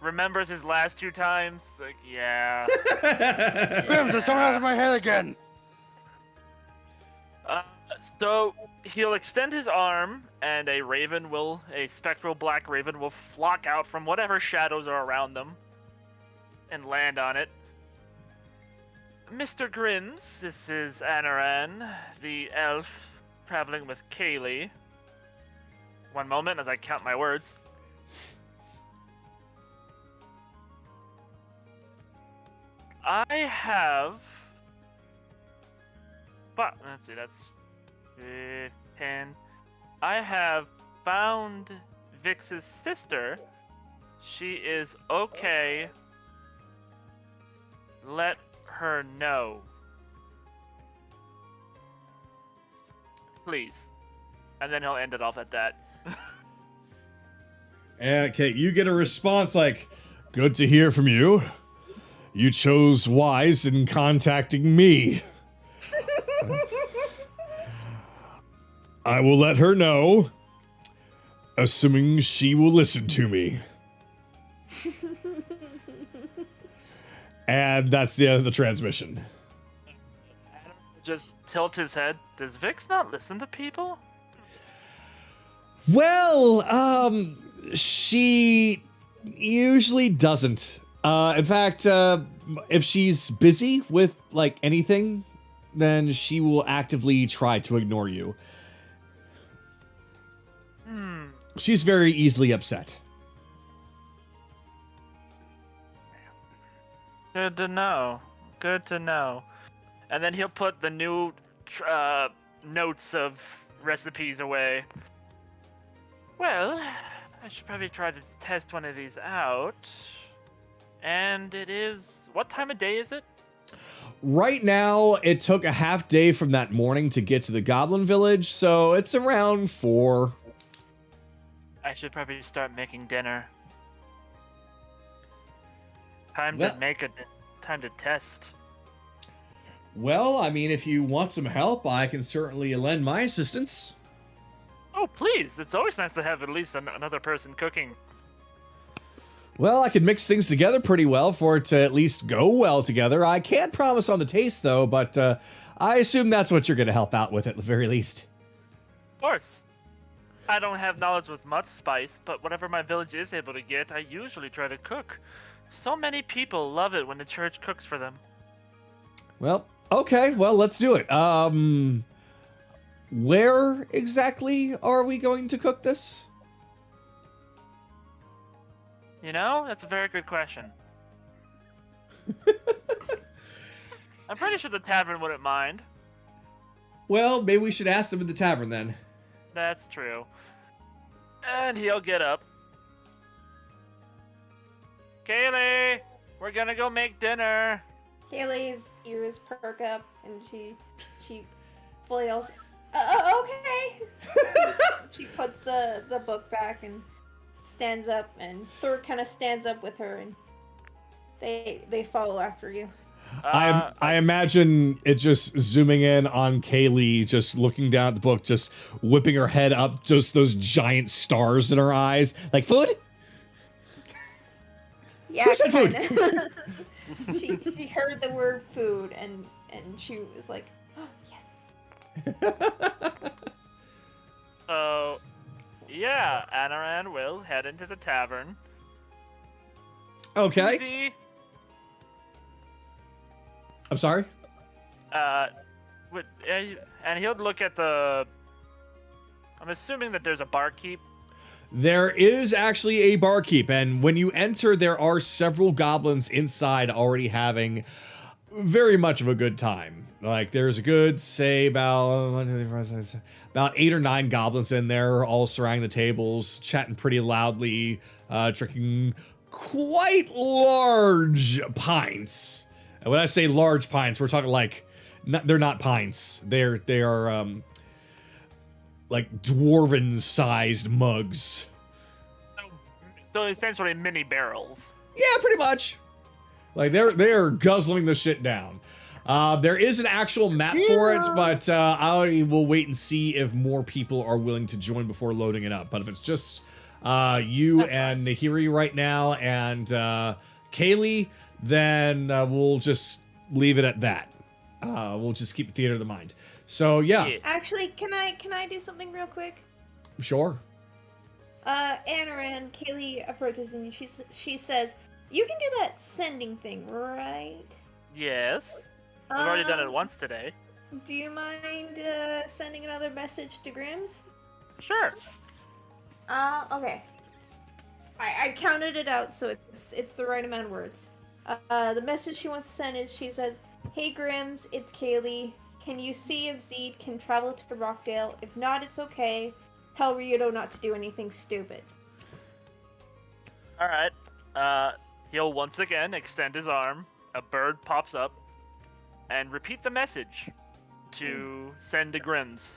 Remembers his last 2 times? Yeah. Grims, there's someone else in my head again. So he'll extend his arm, and a spectral black raven will flock out from whatever shadows are around them and land on it. Mr. Grims, this is Anaran, the elf, traveling with Kaylee. One moment as I count my words. I have... But, let's see, that's... 10. I have found Vhyx's sister. She is okay let her know. Please. And then he'll end it off at that. Okay, you get a response like, good to hear from you. You chose wise in contacting me. I will let her know, assuming she will listen to me. And that's the end of the transmission. Just tilt his head. Does Vhyx not listen to people? Well, she usually doesn't. In fact, if she's busy with, like, anything, then she will actively try to ignore you. She's very easily upset. Good to know. Good to know. And then he'll put the new notes of recipes away. Well, I should probably try to test one of these out. And it is... What time of day is it? Right now, it took a half day from that morning to get to the Goblin Village, so it's around 4. I should probably start making dinner. Time Well- to make a... Time to test. Well, I mean, if you want some help, I can certainly lend my assistance. Oh, please. It's always nice to have at least another person cooking. Well, I could mix things together pretty well for it to at least go well together. I can't promise on the taste, though, but I assume that's what you're going to help out with at the very least. Of course. I don't have knowledge with much spice, but whatever my village is able to get, I usually try to cook. So many people love it when the church cooks for them. Well, okay, well, let's do it. Where exactly are we going to cook this? You know, that's a very good question. I'm pretty sure the tavern wouldn't mind. Well, maybe we should ask them in the tavern then. That's true. And he'll get up. Kaylee, we're gonna go make dinner. Kaylee's ears perk up, and she fully also. Okay. She puts the book back and stands up, and Thor kind of stands up with her, and they follow after you. I imagine it just zooming in on Kaylee, just looking down at the book, just whipping her head up, just those giant stars in her eyes. Like, food? Yeah, Who said food? she heard the word food, and she was like, oh, yes. So, yeah, Anaran will head into the tavern. Okay. Susie, I'm sorry? and he'll look at the... I'm assuming that there's a barkeep. There is actually a barkeep, and when you enter, there are several goblins inside already having very much of a good time. Like, there's a good, say, about 8 or 9 goblins in there, all surrounding the tables, chatting pretty loudly, drinking quite large pints. And when I say large pints, we're talking like, they're not pints. They are like dwarven-sized mugs. So essentially mini barrels. Yeah, pretty much. Like, they're guzzling the shit down. There is an actual map for it, but I will wait and see if more people are willing to join before loading it up. But if it's just you and Nahiri right now and Kaylee, then we'll just leave it at that. We'll just keep the theater of the mind. So, yeah. Actually, can I do something real quick? Sure. Anaran, Kaylee approaches and she says, "You can do that sending thing, right?" Yes. I've already done it once today. Do you mind sending another message to Grims? Sure. Okay. I counted it out, so it's the right amount of words. The message she wants to send is, she says, "Hey Grims, it's Kaylee. Can you see if Zed can travel to Rockdale? If not, it's okay. Tell Ryudo not to do anything stupid." Alright. He'll once again extend his arm a bird pops up, and repeat the message to send to Grimm's.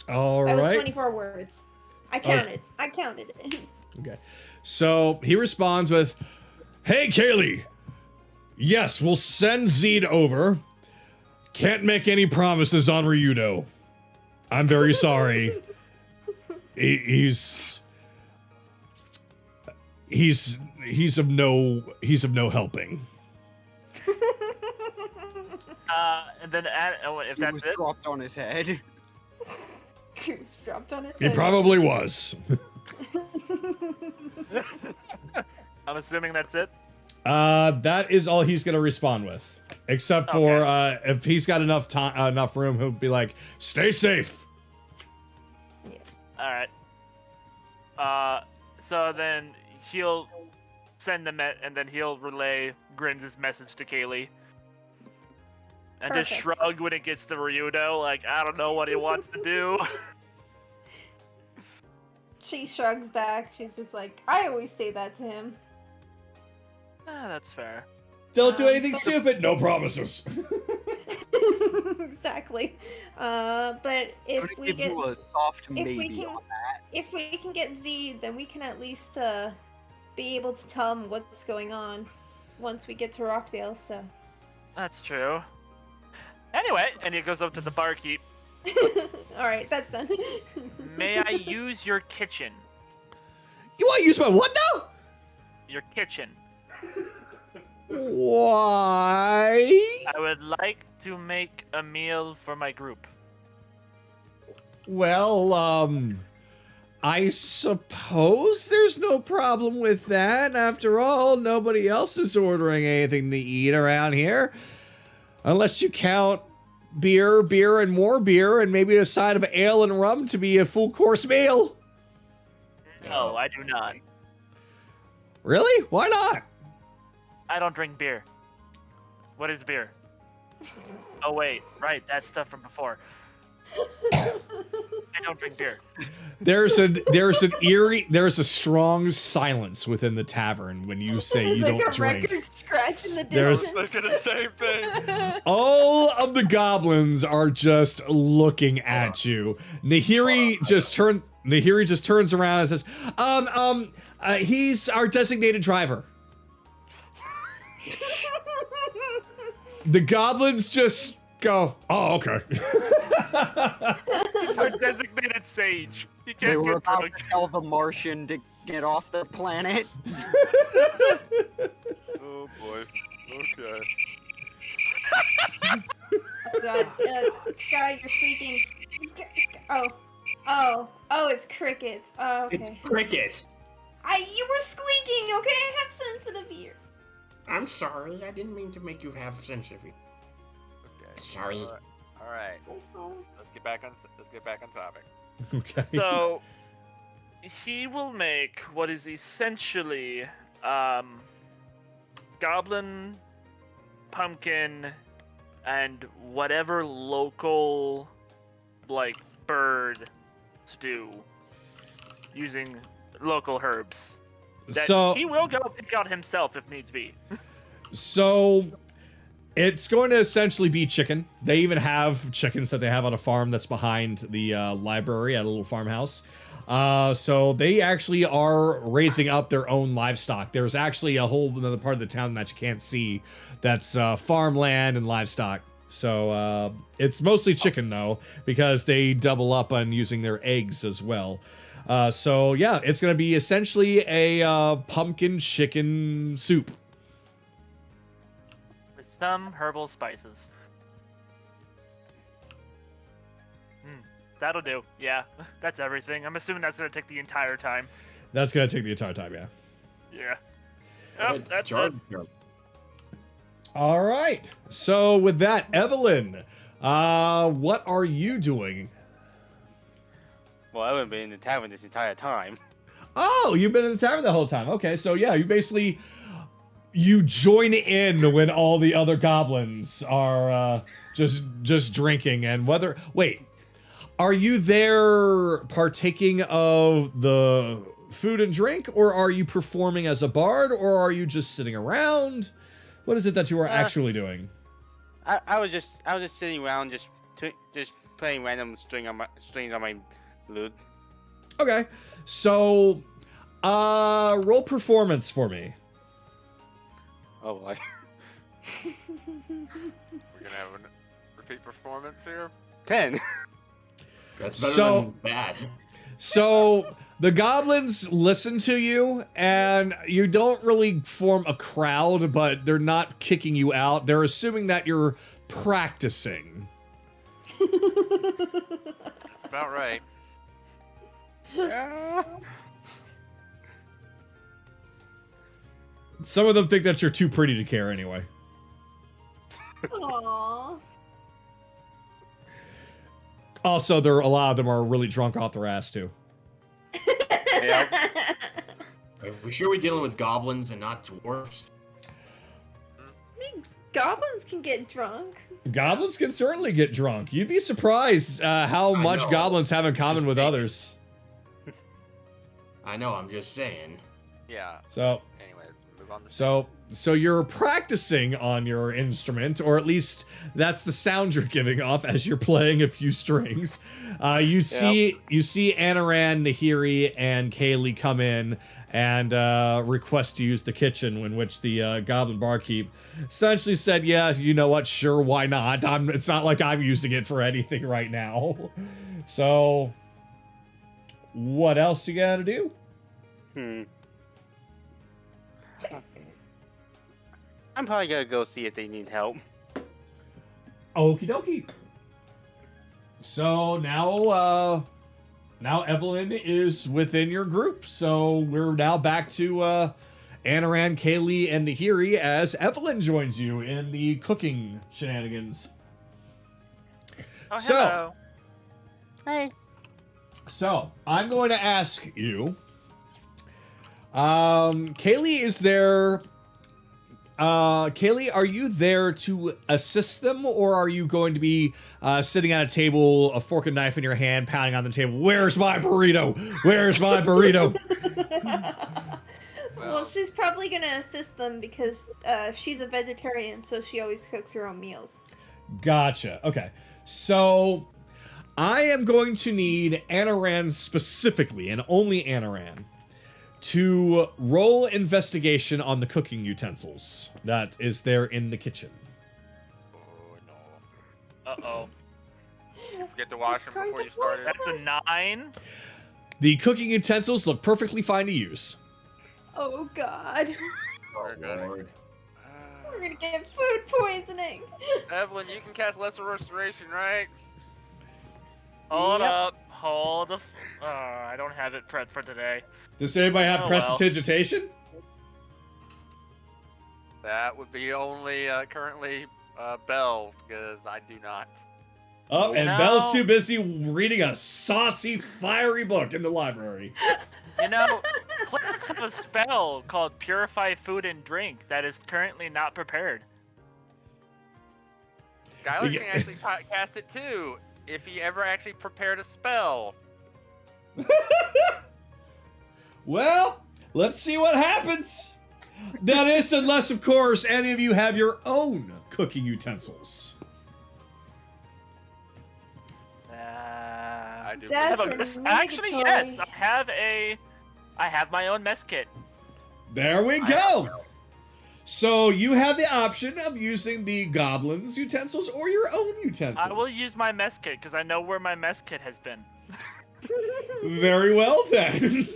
All That was right. 24 words. I counted. I counted it. Okay. So he responds with, "Hey, Kaylee. Yes, we'll send Zed over. Can't make any promises on Ryudo. I'm very sorry. He's of no helping." And then if He that's was it, dropped on his head. Goose dropped on his He head. probably was. I'm assuming that's it. That is all he's gonna respond with, except for if he's got enough time, enough room, he'll be like, "Stay safe." All right. So then he'll send and then he'll relay Grimm's message to Kaylee. And just Perfect. shrug when it gets to Ryudo, like, I don't know what he wants to do. She shrugs back. She's just like, I always say that to him. That's fair. Don't do anything stupid. No promises. Exactly. But if I'm gonna we give get you a soft if we maybe can- on that. if we can get Z, then we can at least be able to tell him what's going on once we get to Rockdale. So. That's true. Anyway, and he goes up to the barkeep. All right, that's done. May I use your kitchen? You want to use my what now? Your kitchen. Why? I would like to make a meal for my group. Well, I suppose there's no problem with that. After all, nobody else is ordering anything to eat around here. Unless you count beer, and more beer, and maybe a side of ale and rum to be a full course meal. No, I do not. Really? Why not? I don't drink beer. What is beer? Oh wait, right, that's stuff from before. I don't drink beer. There's a strong silence within the tavern when you say There's you like don't a drink. record scratch in the There's- distance. Thinking the same thing. All of the goblins are just looking at you. Nahiri just turns around and says, he's our designated driver." The goblins just go, "Oh, okay." Our designated sage. He They can't were get about drunk. to tell the Martian to get off the planet. Oh boy. Okay. Oh god, Sky, you're squeaking. Oh, it's crickets. Oh, okay. It's crickets. You were squeaking, okay? I have sensitive ear. I'm sorry. I didn't mean to make you have sensitive. Okay. Sorry. All right. Let's get back on topic. Okay. So he will make what is essentially goblin, pumpkin, and whatever local like bird stew using local herbs. That So he will go pick out himself if needs be. So it's going to essentially be chicken. They even have chickens that they have on a farm that's behind the library at a little farmhouse. So they actually are raising up their own livestock. There's actually a whole another part of the town that you can't see that's farmland and livestock. So it's mostly chicken though, because they double up on using their eggs as well. So yeah, it's going to be essentially a pumpkin chicken soup. With some herbal spices. That'll do. Yeah, that's everything. I'm assuming that's gonna take the entire time. That's going to take the entire time, yeah. Yeah. Oh, It's that's it. Jordan. All right. So with that, Evelyn, what are you doing? Well, I haven't been in the tavern this entire time. Oh, you've been in the tavern the whole time. Okay, so yeah, you join in when all the other goblins are just drinking and are you there partaking of the food and drink, or are you performing as a bard, or are you just sitting around? What is it that you are actually doing? I was just sitting around just playing random strings on my lute. Okay, so roll performance for me. Oh boy. We're gonna have a repeat performance here. 10. That's better So- than bad. So the goblins listen to you, and you don't really form a crowd, but they're not kicking you out. They're assuming that you're practicing. That's about right. Some of them think that you're too pretty to care anyway. Aww. Also, a lot of them are really drunk off their ass too. Are we sure we're dealing with goblins and not dwarfs? I mean, goblins can get drunk. Goblins can certainly get drunk. You'd be surprised how I much know. goblins have in common Just with saying. others. I know, I'm just saying. Yeah. So, Anyways, move on. so you're practicing on your instrument, or at least that's the sound you're giving off as you're playing a few strings. You see Anaran, Nahiri, and Kaylee come in and request to use the kitchen, in which the goblin barkeep essentially said, "Yeah, you know what? Sure, why not? It's not like I'm using it for anything right now." So, what else you gotta do? I'm probably gonna go see if they need help. Okie dokie. So now Evelyn is within your group. So we're now back to Anaran, Kaylee, and Nahiri as Evelyn joins you in the cooking shenanigans. Oh, So- hello. Hey. So I'm going to ask you, Kaylee, is there? Kaylee, are you there to assist them, or are you going to be sitting at a table, a fork and knife in your hand, pounding on the table? Where's my burrito? Where's my burrito? Well, she's probably gonna assist them because she's a vegetarian, so she always cooks her own meals. Gotcha. Okay. So I am going to need Anaran specifically, and only Anaran, to roll investigation on the cooking utensils that is there in the kitchen. Oh no. Uh-oh. Forget to wash them going before to you started. That's a 9. The cooking utensils look perfectly fine to use. Oh God, Oh, good. Lord. we're gonna get food poisoning. Evelyn, you can cast Lesser Restoration, right? Hold Yep. up. Hold the... I don't have it prepped for today. Does anybody have Oh, well. prestidigitation? That would be only currently Bell, because I do not. Oh, and No. Belle's too busy reading a saucy, fiery book in the library. You know, clerics have a spell called Purify Food and Drink that is currently not prepared. Skylar Yeah. can actually cast it too, if he ever actually prepared a spell. Well, let's see what happens. That is, unless, of course, any of you have your own cooking utensils. I do. That's have a a mess- Actually, yes, mandatory. I have my own mess kit. There we go. So you have the option of using the goblins' utensils or your own utensils. I will use my mess kit because I know where my mess kit has been. Very well then.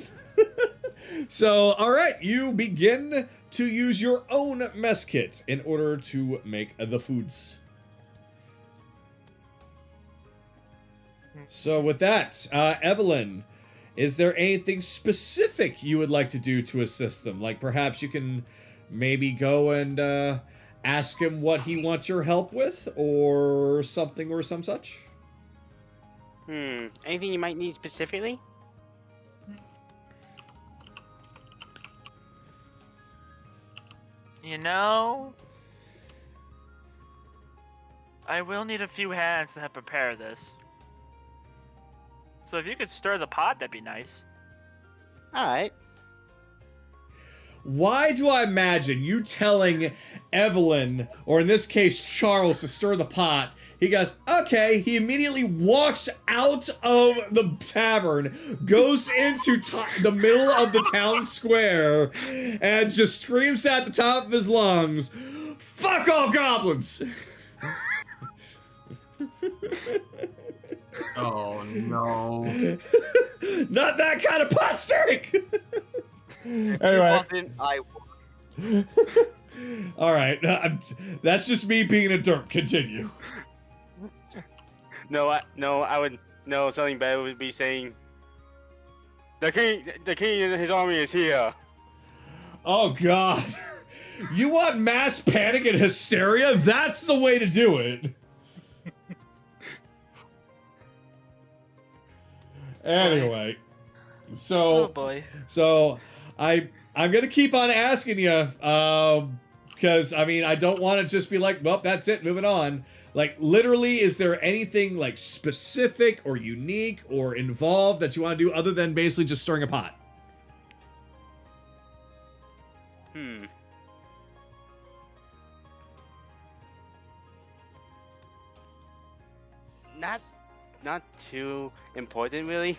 So, all right, you begin to use your own mess kit in order to make the foods. So, with that, Evelyn, is there anything specific you would like to do to assist them? Like, perhaps you can maybe go and ask him what he wants your help with, or something, or some such? Anything you might need specifically? You know, I will need a few hands to help prepare this. So if you could stir the pot, that'd be nice. Alright. Why do I imagine you telling Evelyn, or in this case Charles, to stir the pot? He goes, okay. He immediately walks out of the tavern, goes into the middle of the town square, and just screams at the top of his lungs, "Fuck all goblins!" Oh no. Not that kind of pot stirring! If Anyway. it wasn't, I would. Alright, that's just me being a derp. Continue. I would. No, something better would be saying, the king and his army is here. Oh god. You want mass panic and hysteria? That's the way to do it. Anyway. So, Oh boy. So I'm gonna keep on asking you, because I mean I don't want to just be like, well, that's it, moving on. Like, literally, is there anything like specific or unique or involved that you want to do other than basically just stirring a pot? Not too important, really.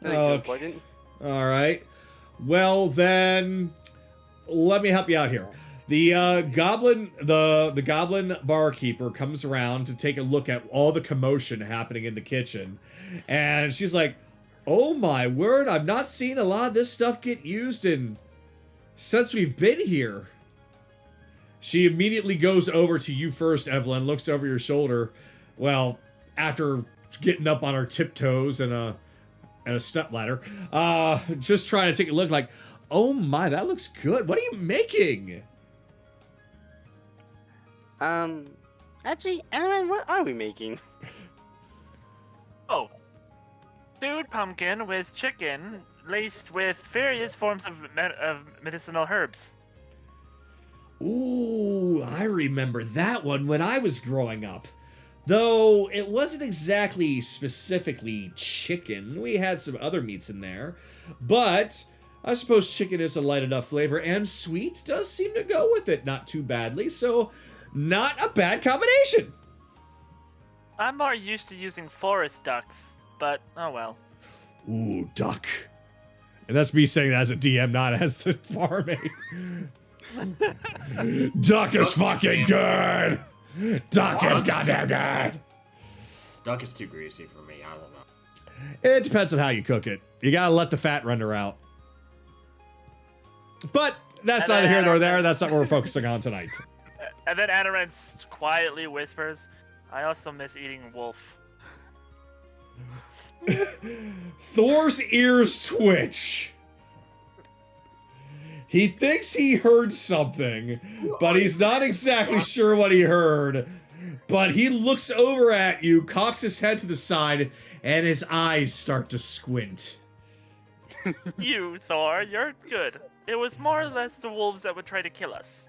Nothing Okay. too important. All right. Well, then, let me help you out here. The goblin barkeeper comes around to take a look at all the commotion happening in the kitchen, and she's like, "Oh my word! I've not seen a lot of this stuff get used since we've been here." She immediately goes over to you first, Evelyn. Looks over your shoulder. Well, after getting up on her tiptoes and a step ladder, just trying to take a look, like, "Oh my, that looks good. What are you making?" Actually, Aaron, what are we making? Oh. Stewed pumpkin with chicken laced with various forms of medicinal herbs. Ooh, I remember that one when I was growing up. Though it wasn't exactly specifically chicken. We had some other meats in there. But I suppose chicken is a light enough flavor, and sweet does seem to go with it not too badly, so not a bad combination. I'm more used to using forest ducks, but oh well. Ooh, duck. And that's me saying that as a DM, not as the farming. Duck is fucking good! Duck is goddamn good! Duck is too greasy for me. I don't know. It depends on how you cook it. You gotta let the fat render out. But that's neither here nor there. That's not what we're focusing on tonight. And then Anaran quietly whispers, "I also miss eating wolf." Thor's ears twitch. He thinks he heard something, but he's not exactly sure what he heard. But he looks over at you, cocks his head to the side, and his eyes start to squint. You, Thor, you're good. It was more or less the wolves that would try to kill us.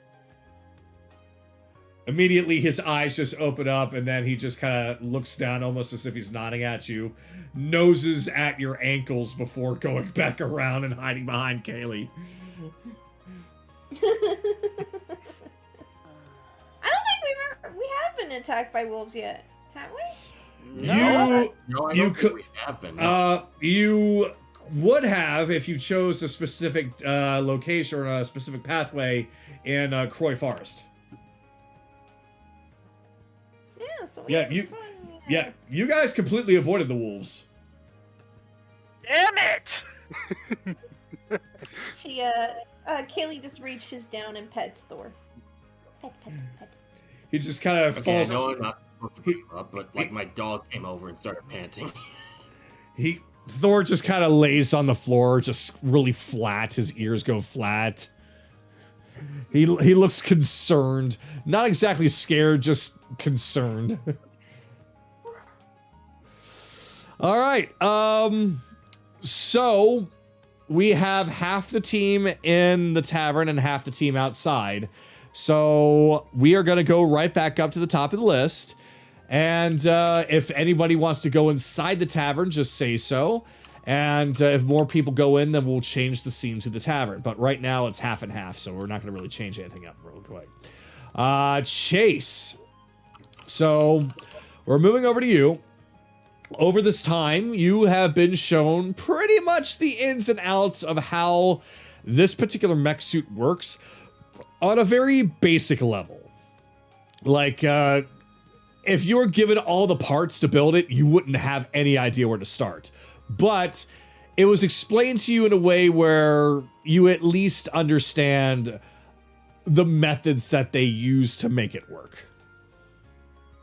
Immediately, his eyes just open up, and then he just kind of looks down almost as if he's nodding at you, noses at your ankles before going back around and hiding behind Kaylee. I don't think we have been attacked by wolves yet, have we? No, I don't think we have been. No. You would have if you chose a specific location or a specific pathway in Croy Forest. Yeah, so you guys completely avoided the wolves. Damn it! She Kaylee just reaches down and pets Thor. Pet. He just kind of falls. I know I'm not supposed to pick him up, but like my dog came over and started panting. Thor just kind of lays on the floor, just really flat. His ears go flat. He looks concerned, not exactly scared, just concerned. All right. So we have half the team in the tavern and half the team outside. So we are going to go right back up to the top of the list. And if anybody wants to go inside the tavern, just say so. And if more people go in, then we'll change the scene to the tavern. But right now it's half and half, so we're not going to really change anything up real quick. Chase. So we're moving over to you. Over this time, you have been shown pretty much the ins and outs of how this particular mech suit works on a very basic level. Like, if you were given all the parts to build it, you wouldn't have any idea where to start. But it was explained to you in a way where you at least understand the methods that they use to make it work.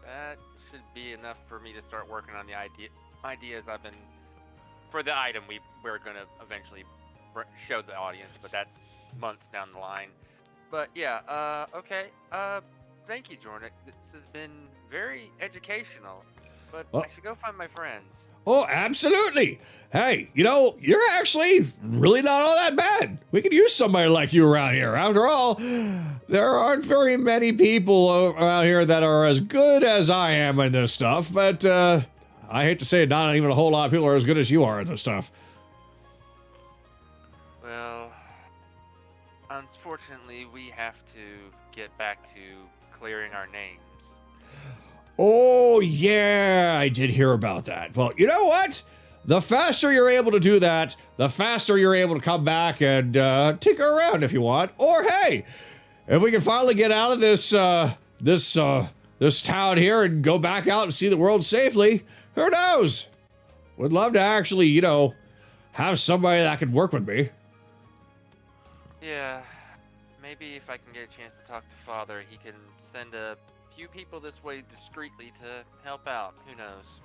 That should be enough for me to start working on the ideas I've been for the item we're gonna eventually show the audience, but that's months down the line. But yeah, okay. Thank you, Jordan. This has been very educational. But I should go find my friends. Oh, absolutely. Hey, you know, you're actually really not all that bad. We could use somebody like you around here. After all, there aren't very many people around here that are as good as I am in this stuff, but I hate to say it, not even a whole lot of people are as good as you are at this stuff. Well, unfortunately, we have to get back to clearing our names. Oh, yeah, I did hear about that. Well, you know what? The faster you're able to do that, the faster you're able to come back and tinker around if you want. Or, hey, if we can finally get out of this town here and go back out and see the world safely, who knows? Would love to actually, you know, have somebody that could work with me. Yeah, maybe if I can get a chance to talk to Father, he can send a few people this way discreetly to help out. Who knows?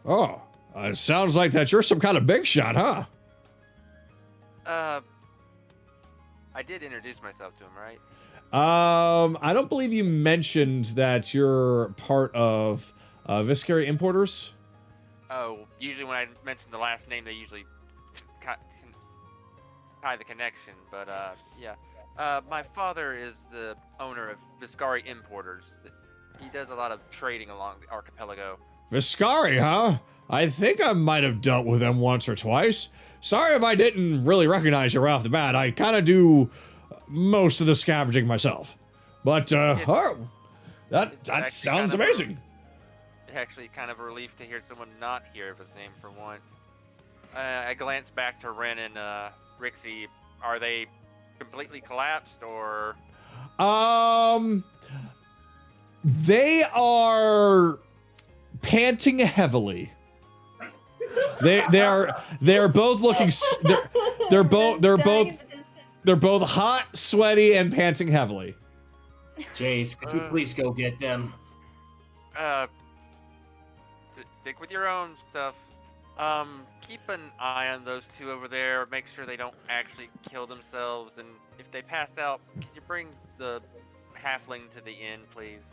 Oh, it sounds like that you're some kind of big shot, huh? I did introduce myself to him, right? I don't believe you mentioned that you're part of Viscary Importers. Oh, usually when I mention the last name, they usually tie the connection, but yeah. My father is the owner of Viscari Importers. He does a lot of trading along the archipelago. Viscari, huh? I think I might have dealt with them once or twice. Sorry if I didn't really recognize you right off the bat. I kind of do most of the scavenging myself. But, that sounds amazing. It's actually kind of a relief to hear someone not hear of his name for once. I glance back to Ren and Rhyxie. Are they completely collapsed, or? They are panting heavily. They're both looking. They're both hot, sweaty, and panting heavily. Jace, could you please go get them? Stick with your own stuff. Keep an eye on those two over there. Make sure they don't actually kill themselves. And if they pass out, could you bring the halfling to the inn, please?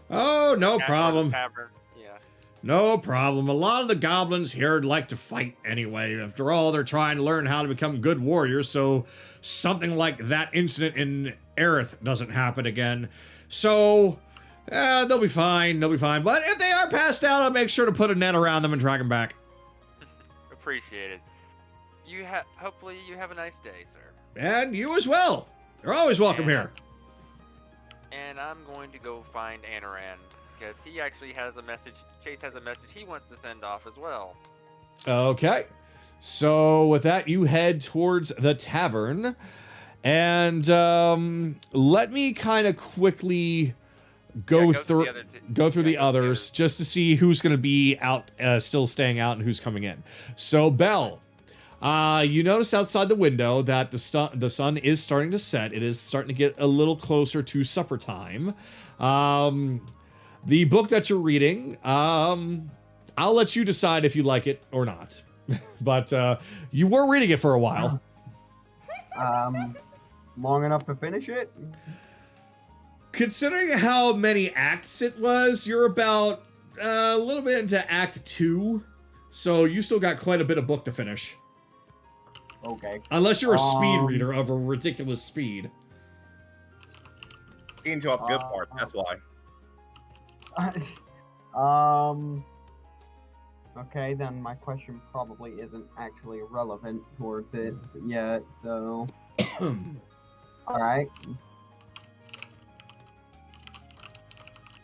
Oh, no problem. Tavern. Yeah. No problem. A lot of the goblins here like to fight anyway. After all, they're trying to learn how to become good warriors, so something like that incident in Aerith doesn't happen again. So, they'll be fine. They'll be fine. But if they are passed out, I'll make sure to put a net around them and drag them back. Appreciated. Hopefully you have a nice day, sir. And you as well. You're always welcome here. And I'm going to go find Anoran, because he actually has a message. Chase has a message he wants to send off as well. Okay. So with that, you head towards the tavern. And let me kind of quickly go through the others just to see who's going to be out, still staying out, and who's coming in. So Belle, you notice outside the window that the sun is starting to set. It is starting to get a little closer to supper time. The book that you're reading, I'll let you decide if you like it or not. But you were reading it for a while. Long enough to finish it? Considering how many acts it was, you're about a little bit into Act 2, so you still got quite a bit of book to finish. Okay. Unless you're a speed reader of a ridiculous speed. It's getting to a good part, that's why. Okay, then my question probably isn't actually relevant towards it yet, so... Alright.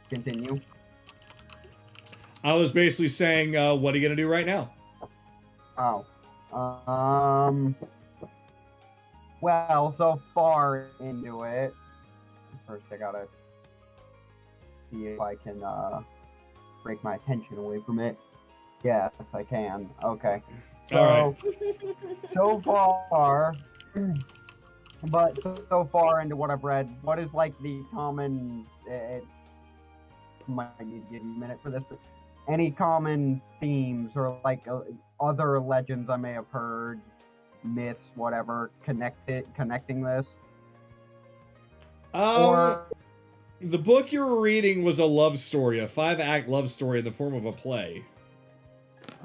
Continue. I was basically saying, what are you gonna do right now? Oh. Well, so far into it... First I gotta see if I can, break my attention away from it. Yes, I can. Okay. So, so far, but so far into what I've read, what is like the common? It might need to give you a minute for this, but any common themes or like other legends I may have heard, myths, whatever, connecting this? Or the book you were reading was a love story, a 5-act love story in the form of a play.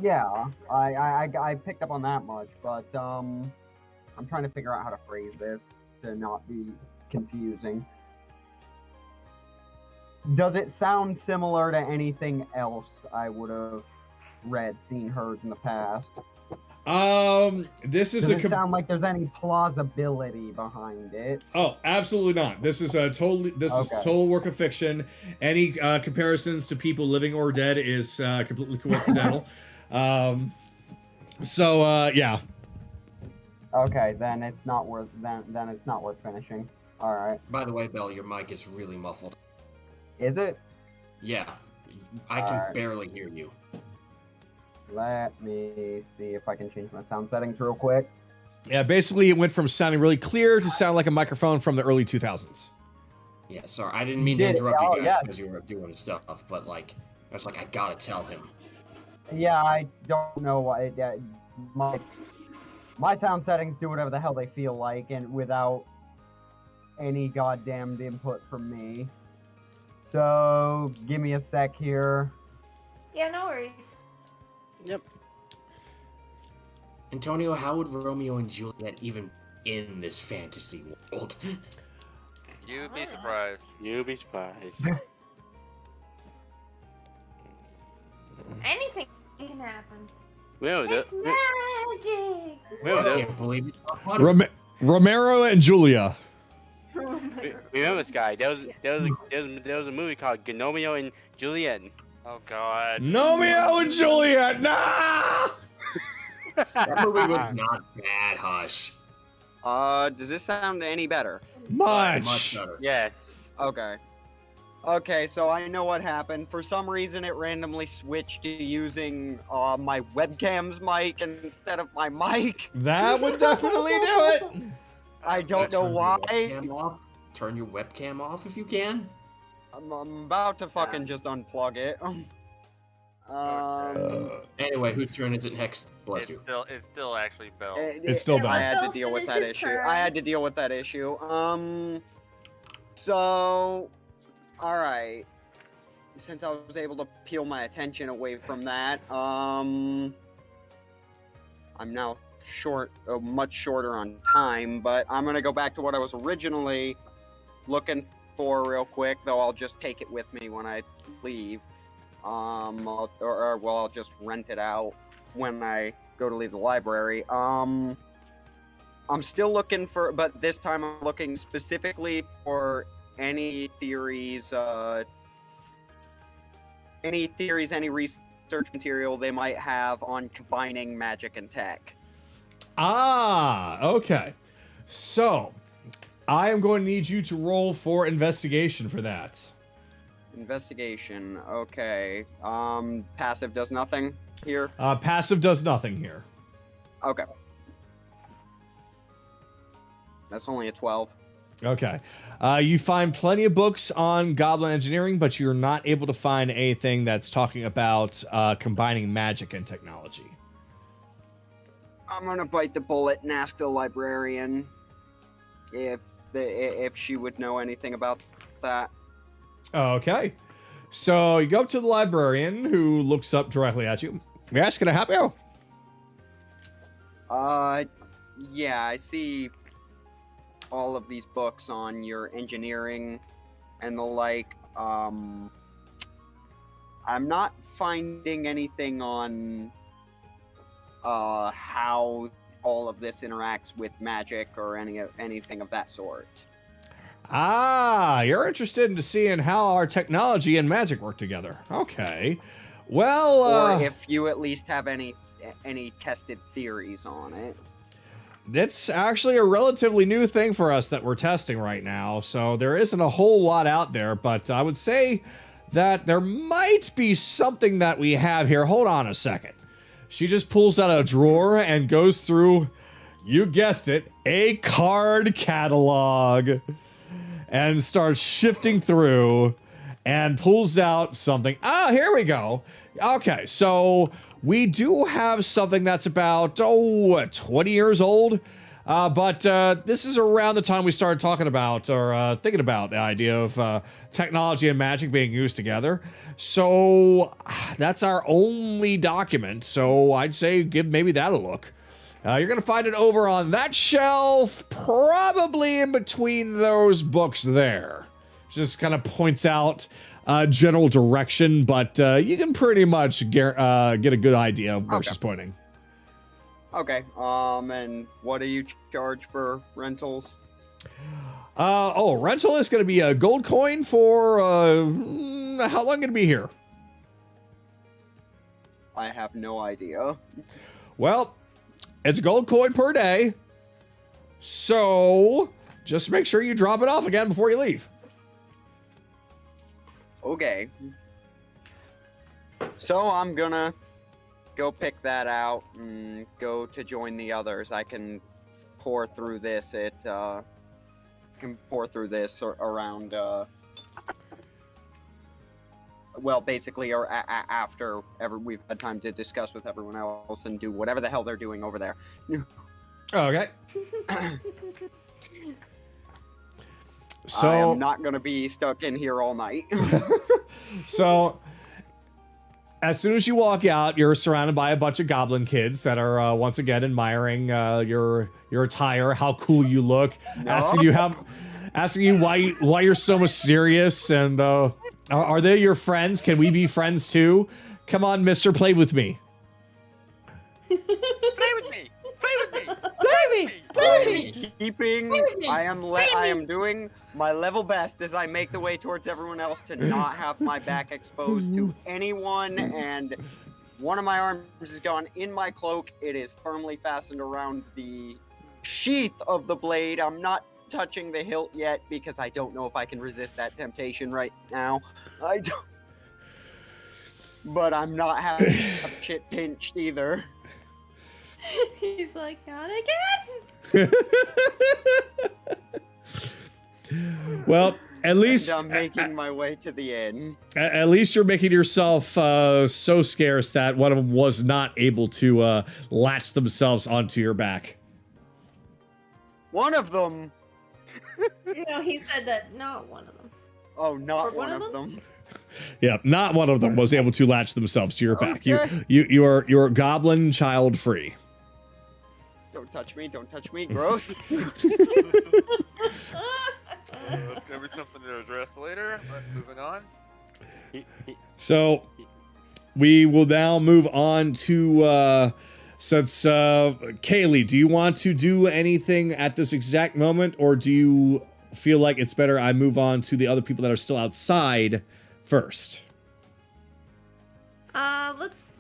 Yeah, I picked up on that much, but I'm trying to figure out how to phrase this to not be confusing. Does it sound similar to anything else I would have read, seen, heard in the past? This is Does it sound like there's any plausibility behind it? Oh, absolutely not. This is a totally is total work of fiction. Any comparisons to people living or dead is completely coincidental. Yeah. Okay, then it's not worth then it's not worth finishing. All right. By the way, Bell, your mic is really muffled. Is it? Yeah, I can barely hear you. Let me see if I can change my sound settings real quick. Yeah, basically it went from sounding really clear to sound like a microphone from the early 2000s. Yeah, sorry, I didn't mean to interrupt you guys because you were doing stuff, but like, I was like, I gotta tell him. Yeah, I don't know why. My sound settings do whatever the hell they feel like, and without any goddamned input from me. So, give me a sec here. Yeah, no worries. Yep. Antonio, how would Romeo and Juliet even in this fantasy world? You'd be surprised. You'd be surprised. Anything can happen. Well, It's magic. I can't believe it. Romero and Julia. remember this guy? There was a movie called Romeo and Juliet. Oh God. Romeo and Juliet. Nah. That movie was not bad, Hush. Does this sound any better? Much better. Yes. Okay. Okay, so I know what happened. For some reason, it randomly switched to using my webcam's mic instead of my mic. That would definitely do it. I don't know why. Turn your webcam off if you can. I'm about to fucking just unplug it. Anyway, whose turn is it next? Bless you. It's still actually Bell. It's still I bad. had to deal with that issue. So, alright. Since I was able to peel my attention away from that, I'm now much shorter on time, but I'm gonna go back to what I was originally looking for real quick, though I'll just take it with me when I leave. I'll just rent it out when I go to leave the library. I'm still looking for, but this time I'm looking specifically for any theories, any research material they might have on combining magic and tech. Okay. So, I am going to need you to roll for investigation for that. Investigation, okay. Passive does nothing here? Passive does nothing here. Okay. That's only a 12. Okay. You find plenty of books on goblin engineering, but you're not able to find anything that's talking about combining magic and technology. I'm gonna bite the bullet and ask the librarian if she would know anything about that. Okay. So you go up to the librarian, who looks up directly at you. Yes, can I help you? Yeah, I see all of these books on your engineering and the like. I I'm not finding anything on how all of this interacts with magic or anything of that sort. Ah, you're interested in seeing how our technology and magic work together. Okay. Well, or if you at least have any tested theories on it. That's actually a relatively new thing for us that we're testing right now, so there isn't a whole lot out there, but I would say that there might be something that we have here. Hold on a second. She just pulls out a drawer and goes through, you guessed it, a card catalog, and starts shifting through and pulls out something. Ah, here we go. Okay, so we do have something that's about, 20 years old. But this is around the time we started talking about, or thinking about the idea of technology and magic being used together. So that's our only document. So I'd say give maybe that a look. You're going to find it over on that shelf, probably in between those books there. Just kind of points out general direction, but you can pretty much get a good idea of where she's pointing. Okay, and what do you charge for rentals? Rental is going to be a gold coin for, how long going to be here? I have no idea. Well, it's a gold coin per day, so just make sure you drop it off again before you leave. Okay. So I'm gonna go pick that out and go to join the others. I can pour through this. Around. Well, basically, or after we've had time to discuss with everyone else and do whatever the hell they're doing over there. Okay. So I am not going to be stuck in here all night. So, as soon as you walk out, you're surrounded by a bunch of goblin kids that are once again admiring your attire, how cool you look, asking you why you're so mysterious, and are they your friends? Can we be friends too? Come on, mister, play with me. Play with me! Play with me! I am doing my level best as I make the way towards everyone else to not have my back exposed to anyone, and one of my arms is gone in my cloak. It is firmly fastened around the sheath of the blade. I'm not touching the hilt yet because I don't know if I can resist that temptation right now. But I'm not having shit pinched either. He's like, not again. Well, at least I'm making my way to the end. At least you're making yourself so scarce that one of them was not able to latch themselves onto your back. One of them. No, he said that not one of them. Oh, not Or one of them. Yeah, not one of them was able to latch themselves to your back. Okay. You're goblin child free. Don't touch me, gross. It's gonna be something to address later, but moving on. So we will now move on to since Kaylee, do you want to do anything at this exact moment, or do you feel like it's better I move on to the other people that are still outside first?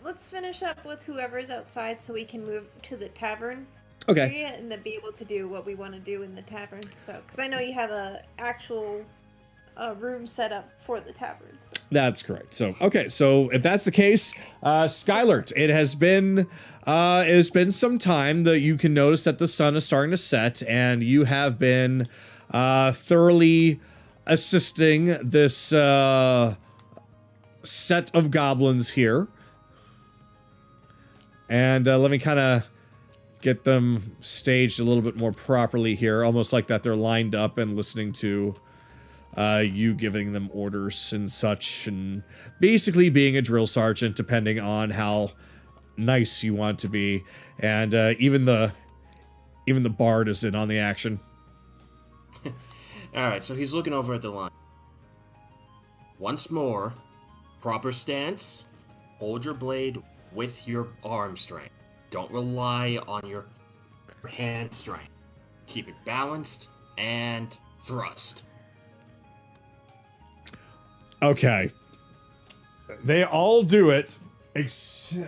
Let's finish up with whoever's outside so we can move to the tavern Okay. area and then be able to do what we want to do in the tavern. So, because I know you have a actual room set up for the tavern. So. That's correct. So, okay. So if that's the case, Skylert, it has been some time that you can notice that the sun is starting to set, and you have been thoroughly assisting this set of goblins here. And let me kind of get them staged a little bit more properly here, almost like that they're lined up and listening to you giving them orders and such, and basically being a drill sergeant, depending on how nice you want to be. And even the bard is in on the action. Alright, so he's looking over at the line. Once more, Proper stance. Hold your blade with your arm strength. Don't rely on your hand strength. Keep it balanced and thrust. Okay. They all do it. Except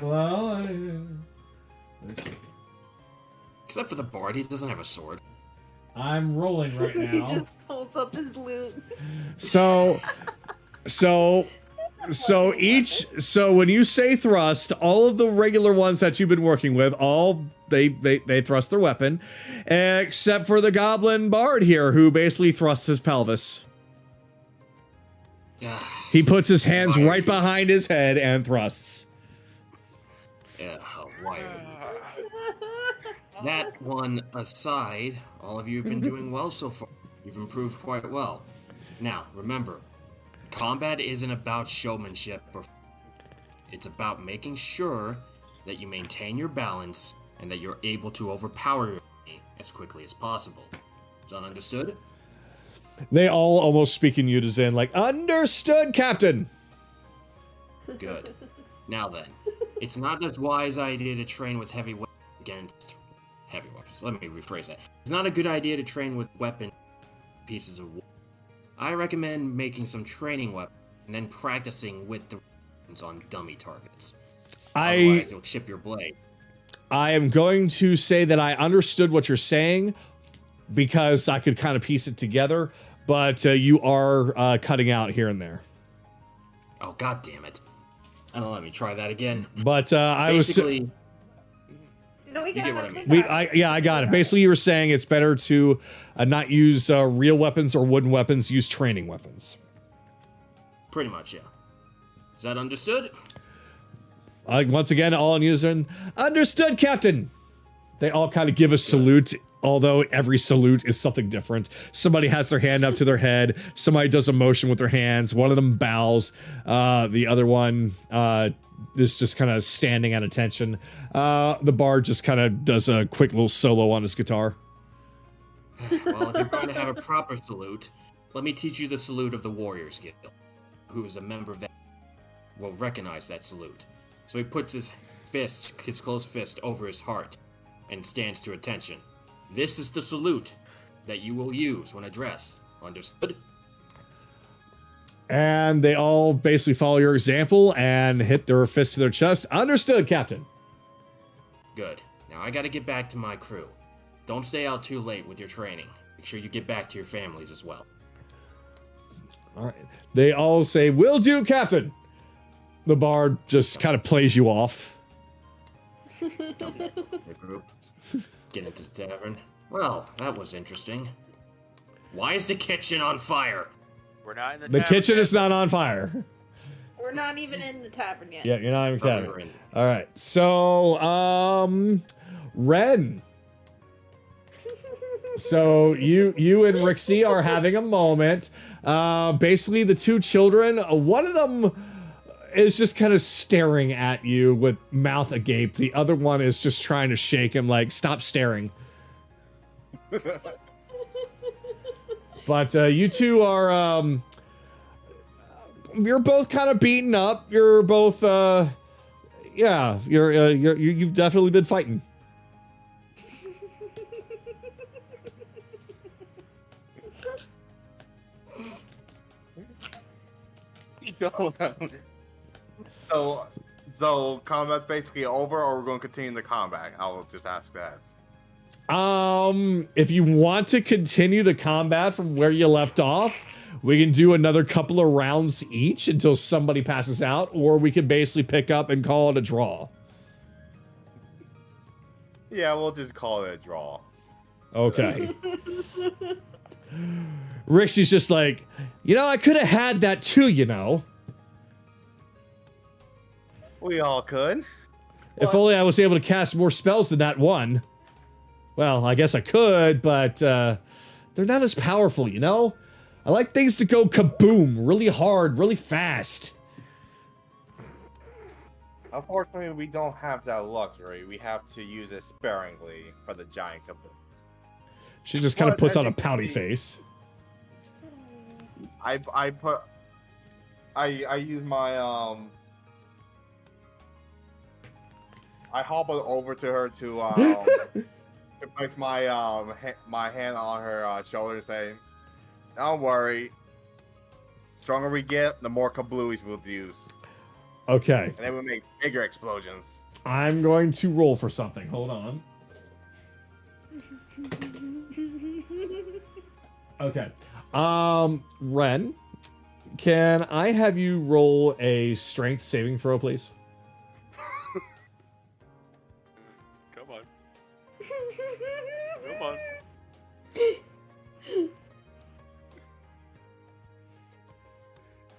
for the bard, he doesn't have a sword. I'm rolling right now. He just holds up his loot. So when you say thrust, all of the regular ones that you've been working with, all they thrust their weapon, except for the goblin bard here, who basically thrusts his pelvis. He puts his hands right behind his head and thrusts. Yeah, why? That one aside, all of you have been doing well so far. You've improved quite well. Now, remember, combat isn't about showmanship. It's about making sure that you maintain your balance and that you're able to overpower your enemy as quickly as possible. Is that understood? They all almost speak in unison, like, understood, Captain! Good. Now then, it's not as wise idea to train with heavy weapons against heavy weapons. Let me rephrase that. It's not a good idea to train with weapon pieces of wood. I recommend making some training weapons and then practicing with the weapons on dummy targets. Otherwise, it'll chip your blade. I am going to say that I understood what you're saying because I could kind of piece it together, but you are cutting out here and there. Oh, god damn it. Let me try that again. But I was... No, we got it. What I mean. I got it. Basically, you were saying it's better to not use real weapons or wooden weapons, use training weapons. Pretty much, yeah. Is that understood? Once again, all in unison. Understood, Captain! They all kind of give a salute, although every salute is something different. Somebody has their hand up to their head. Somebody does a motion with their hands. One of them bows. The other one is just kind of standing at attention. The bard just kind of does a quick little solo on his guitar. Well, if you're going to have a proper salute, let me teach you the salute of the Warriors Guild. Who is a member of that will recognize that salute. So he puts his closed fist over his heart and stands to attention. This is the salute that you will use when addressed. Understood? And they all basically follow your example and hit their fist to their chest. Understood, Captain. Good. Now I gotta get back to my crew. Don't stay out too late with your training. Make sure you get back to your families as well. All right. They all say, "Will do, Captain." The bard just kind of plays you off. Get into the tavern. Well, that was interesting. Why is the kitchen on fire? We're not in the The tavern kitchen yet. is not on fire. We're not even in the tavern yet. Yeah, you're not even We're counting. in. All right. So, Ren. So you and Rhyxie are having a moment. Basically, the two children, one of them is just kind of staring at you with mouth agape. The other one is just trying to shake him, like, stop staring. But you two are, you're both kind of beaten up. You're both, yeah, you've definitely been fighting. So combat's basically over, or we're going to continue the combat? I will just ask that. If you want to continue the combat from where you left off, we can do another couple of rounds each until somebody passes out, or we can basically pick up and call it a draw. Yeah, we'll just call it a draw. Okay. Rhyxie's just like, I could have had that too, We all could. If only I was able to cast more spells than that one. Well, I guess I could, but they're not as powerful, I like things to go kaboom, really hard, really fast. Unfortunately, we don't have that luxury. We have to use it sparingly for the giant kaboom. She just kind of puts on a technically- pouty face. I I use my I hop over to her to place my my hand on her shoulder and say, "Don't worry. Stronger we get, the more kablooies we'll use." Okay. And then we'll make bigger explosions. I'm going to roll for something. Hold on. Okay. Ren, can I have you roll a strength saving throw, please? Come on. Come on.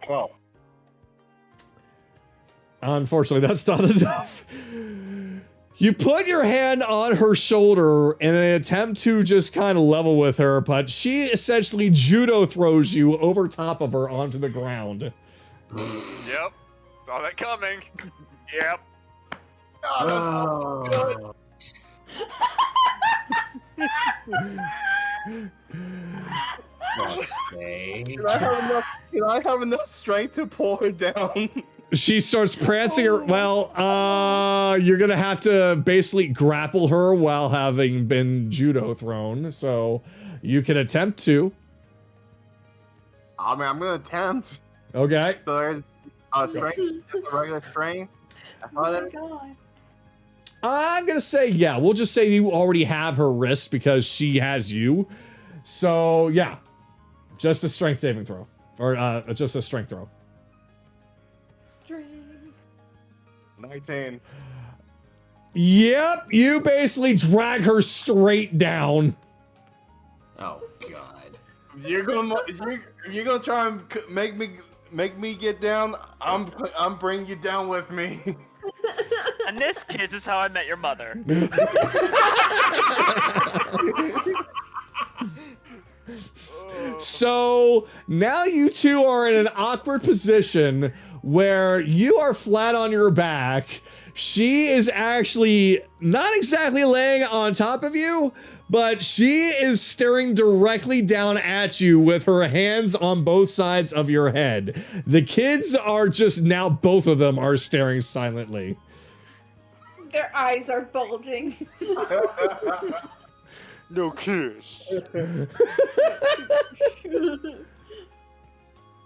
Well, unfortunately, that's not enough. You put your hand on her shoulder in an attempt to just kind of level with her, but she essentially judo throws you over top of her onto the ground. Yep. Saw that coming. Yep. Oh. Can I have enough strength to pull her down? She starts prancing her. Well, you're gonna have to basically grapple her while having been judo thrown. So you can attempt to. I mean, I'm gonna attempt. Okay. So there's strength, just a regular strength. Oh my god. I'm gonna say yeah. We'll just say you already have her wrist because she has you. So yeah, just a strength saving throw, or just a strength throw. Strength. 19. Yep, you basically drag her straight down. Oh God. You're gonna try and make me get down. I'm bringing you down with me. And this, kids, is how I met your mother. So now you two are in an awkward position where you are flat on your back. She is actually not exactly laying on top of you, but she is staring directly down at you with her hands on both sides of your head. The kids are just now, both of them are staring silently. Their eyes are bulging. No kiss.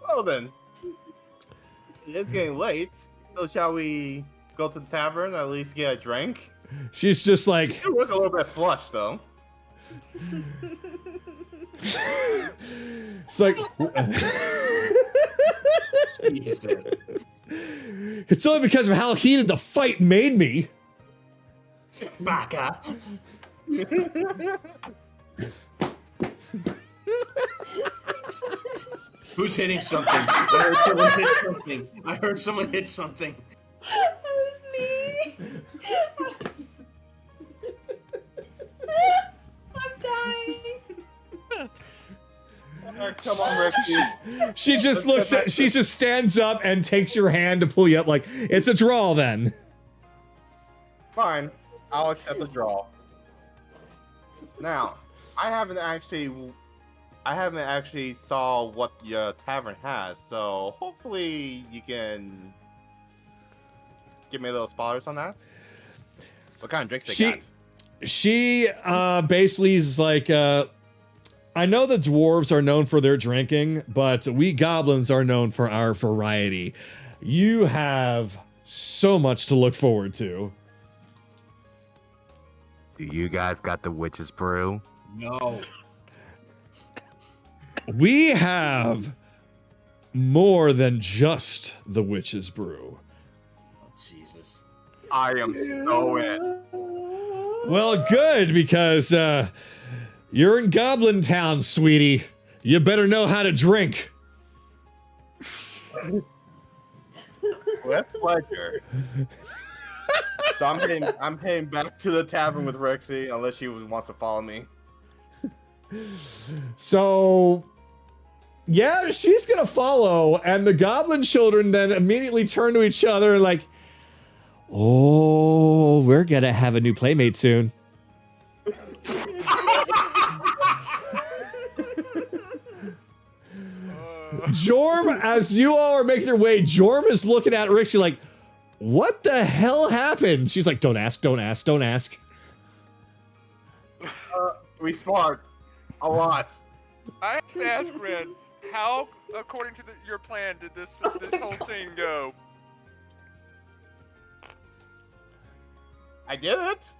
Well then, it's getting late. So shall we go to the tavern, at least get a drink? She's just like, You look a little bit flushed though. it's like, Jesus. it's only because of how heated the fight made me. Baka. Who's hitting something? I heard someone hit something. That was me. I'm dying. Come on, Rhyxie. She just looks at, she just stands up and takes your hand to pull you up like, it's a draw then. Fine, I'll accept the draw. Now, I haven't actually saw what your tavern has, so hopefully you can give me a little spoilers on that. What kind of drinks they got? She basically is like, I know the dwarves are known for their drinking, but we goblins are known for our variety. You have so much to look forward to. Do you guys got the witch's brew? No. We have more than just the witch's brew. Oh, Jesus. I am so in. Well, good, because you're in Goblin Town, sweetie. You better know how to drink. With pleasure. So I'm heading back to the tavern with Rhyxie, unless she wants to follow me. So, yeah, she's gonna follow, and the goblin children then immediately turn to each other and like, oh, we're gonna have a new playmate soon. Jorm, as you all are making your way, Jorm is looking at Rhyxie like, what the hell happened? She's like, don't ask, don't ask, don't ask. We smart. A lot. I have to ask Ren, how, according to your plan, did this whole thing go? I did it.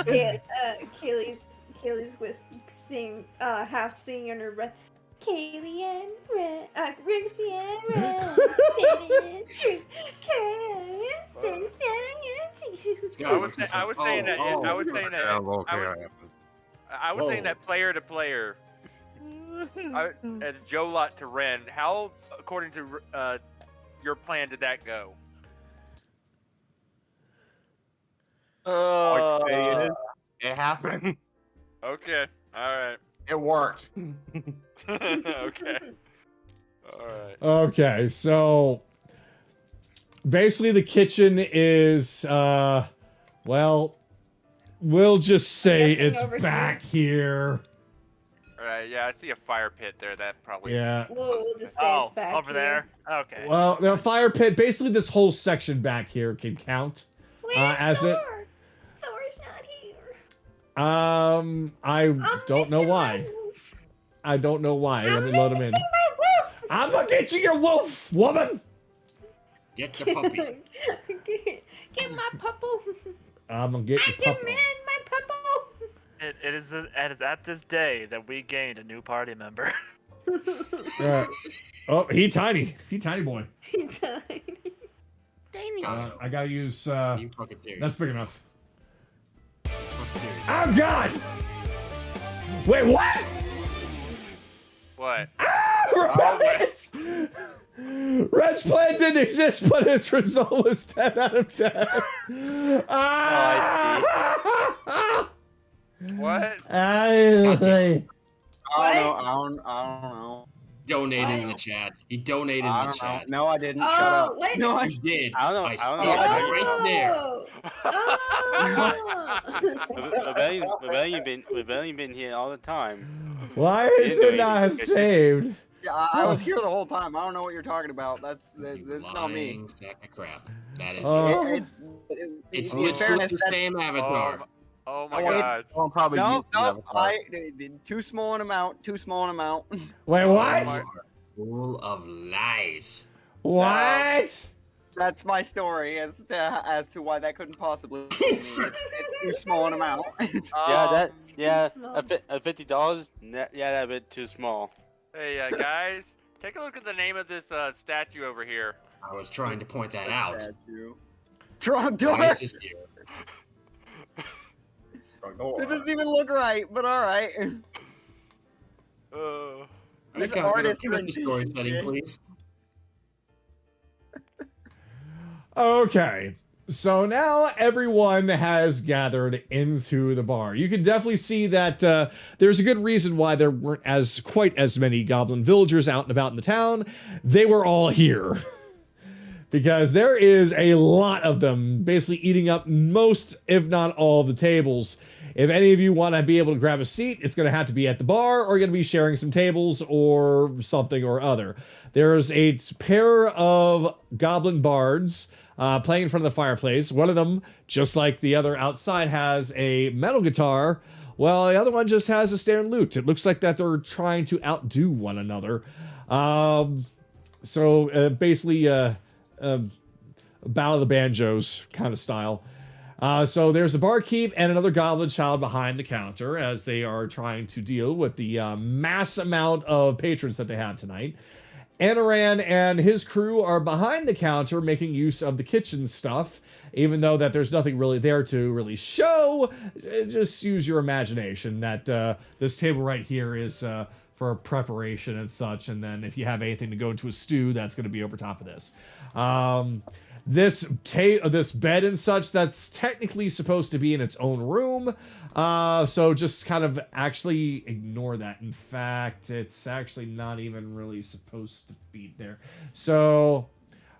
Yeah, Kaylee's whistling, half singing under her breath. Kaylee and Ren, Rhyxie and Ren, singing I was saying that player to player. As Joe Lot to Ren, how, according to your plan, did that go? It happened. Okay, alright. It worked. Okay. Alright. Okay, so basically the kitchen is, well, we'll just say it's back here. Alright, yeah, I see a fire pit there. That probably. Yeah. We'll just say it's back over here. there. Okay. Well, the fire pit, basically this whole section back here can count. Where's as Thor? it- Thor's not here. I don't know why. I don't know why. Let me load him in. I'm gonna get you your wolf, woman. Get your puppy. Get my puppo. I'm gonna get I your puppy. demand my puppo. It is at this day that we gained a new party member. Oh, he tiny boy. He died. I gotta use. You fucking serious. That's big enough. Fucking serious. Oh God! Wait, what? What? Repellent! Red's plan didn't exist, but its result was 10 out of 10. What? I don't know. Donated in the chat. He donated in I the don't know. chat. No, I didn't. Shut up. Wait. No, I You did. I don't know. I I don't saw know. it right there. Rebellion been here all the time. Why is it not saved? Yeah, I was here the whole time. I don't know what you're talking about. That's not me. Lying sack of crap. That is. Oh. It's in literally fairness, the that's- same avatar. Oh my Wait. god. I'll probably use No, the no, avatar. too small an amount. Too small an amount. Wait, what? You are full of lies. What? That's my story as to why that couldn't possibly be me. It's too small an amount. Yeah, small. a $50. Yeah, that a bit too small. Hey, guys, take a look at the name of this statue over here. I was trying to point that out. Drunk Why door. is this here? It doesn't even look right, but all right. This Okay, artist give us the story rendition, setting, yeah. please. Okay. So now everyone has gathered into the bar. You can definitely see that there's a good reason why there weren't quite as many goblin villagers out and about in the town. They were all here. Because there is a lot of them basically eating up most, if not all, of the tables. If any of you want to be able to grab a seat, it's going to have to be at the bar, or you're going to be sharing some tables or something or other. There's a pair of goblin bards playing in front of the fireplace. One of them, just like the other outside, has a metal guitar. Well, the other one just has a standard lute. It looks like that they're trying to outdo one another. Basically, Battle of the Banjos kind of style. So there's a barkeep and another goblin child behind the counter as they are trying to deal with the mass amount of patrons that they have tonight. Anaran and his crew are behind the counter making use of the kitchen stuff, even though that there's nothing really there to really show. Just use your imagination that this table right here is for preparation and such, and then if you have anything to go into a stew, that's going to be over top of this. This bed and such, that's technically supposed to be in its own room. So just kind of actually ignore that. In fact, it's actually not even really supposed to be there. So,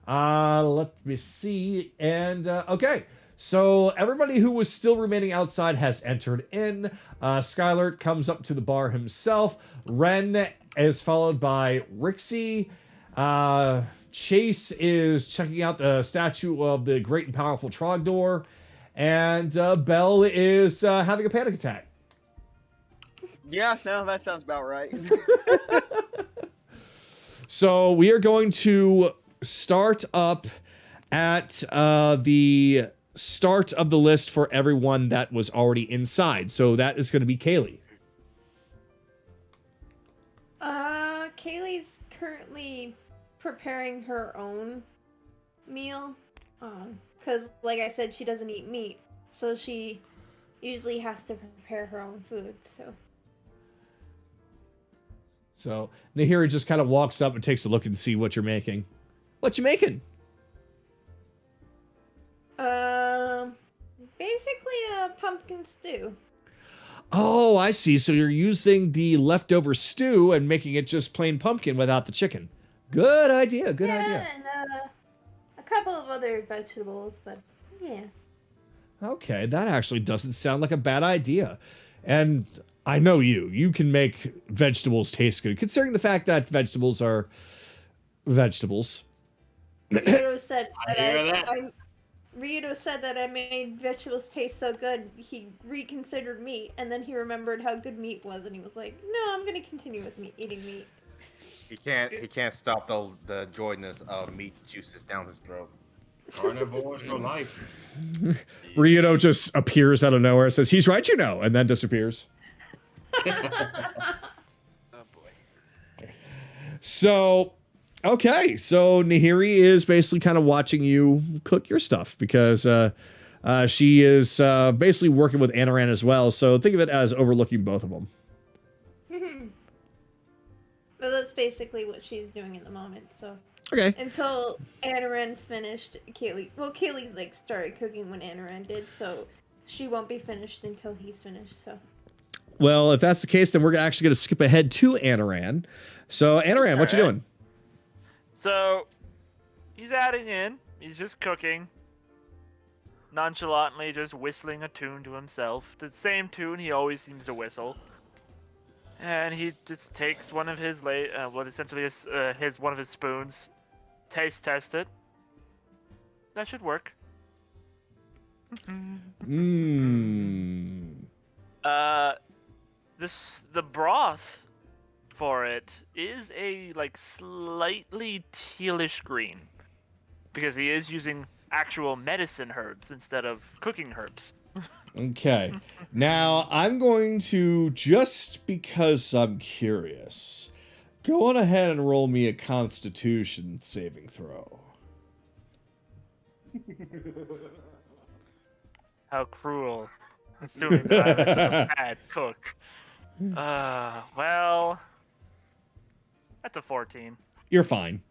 let me see. And, okay. So everybody who was still remaining outside has entered in. Skylert comes up to the bar himself. Ren is followed by Rhyxie. Chase is checking out the statue of the great and powerful Trogdor. And Belle is having a panic attack. Yeah, no, that sounds about right. So we are going to start up at the start of the list for everyone that was already inside. So that is going to be Kaylee. Kaylee's currently preparing her own meal. Because, like I said, she doesn't eat meat. So she usually has to prepare her own food, So Nahiri just kind of walks up and takes a look and see what you're making. What you making? Basically a pumpkin stew. Oh, I see. So you're using the leftover stew and making it just plain pumpkin without the chicken. Good idea. Good idea. And a couple of other vegetables, but yeah. Okay, that actually doesn't sound like a bad idea. And I know you. You can make vegetables taste good, considering the fact that vegetables are vegetables. Ryudo said I hear that. Ryudo said that I made vegetables taste so good, he reconsidered meat, and then he remembered how good meat was, and he was like, "No, I'm gonna continue with eating meat." He can't stop the joyness of meat juices down his throat. Carnivores for life. Ryudo just appears out of nowhere, says, "He's right, you know," and then disappears. Oh boy. So, okay. So Nahiri is basically kind of watching you cook your stuff because she is basically working with Anaran as well. So think of it as overlooking both of them. But that's basically what she's doing at the moment, so. Okay. Until Anaran's finished, Kaylee like started cooking when Anaran did, so she won't be finished until he's finished, so. Well, if that's the case, then we're actually going to skip ahead to Anaran. So, Anaran, what you doing? So, he's adding in. He's just cooking. Nonchalantly just whistling a tune to himself. The same tune he always seems to whistle. And he just takes one of his what essentially is one of his spoons, taste test it. That should work. The broth for it is a like slightly tealish green, because he is using actual medicine herbs instead of cooking herbs. Okay. Now, I'm going to, just because I'm curious, go on ahead and roll me a Constitution saving throw. How cruel. Assuming that I'm a bad cook. Well, that's a 14. You're fine.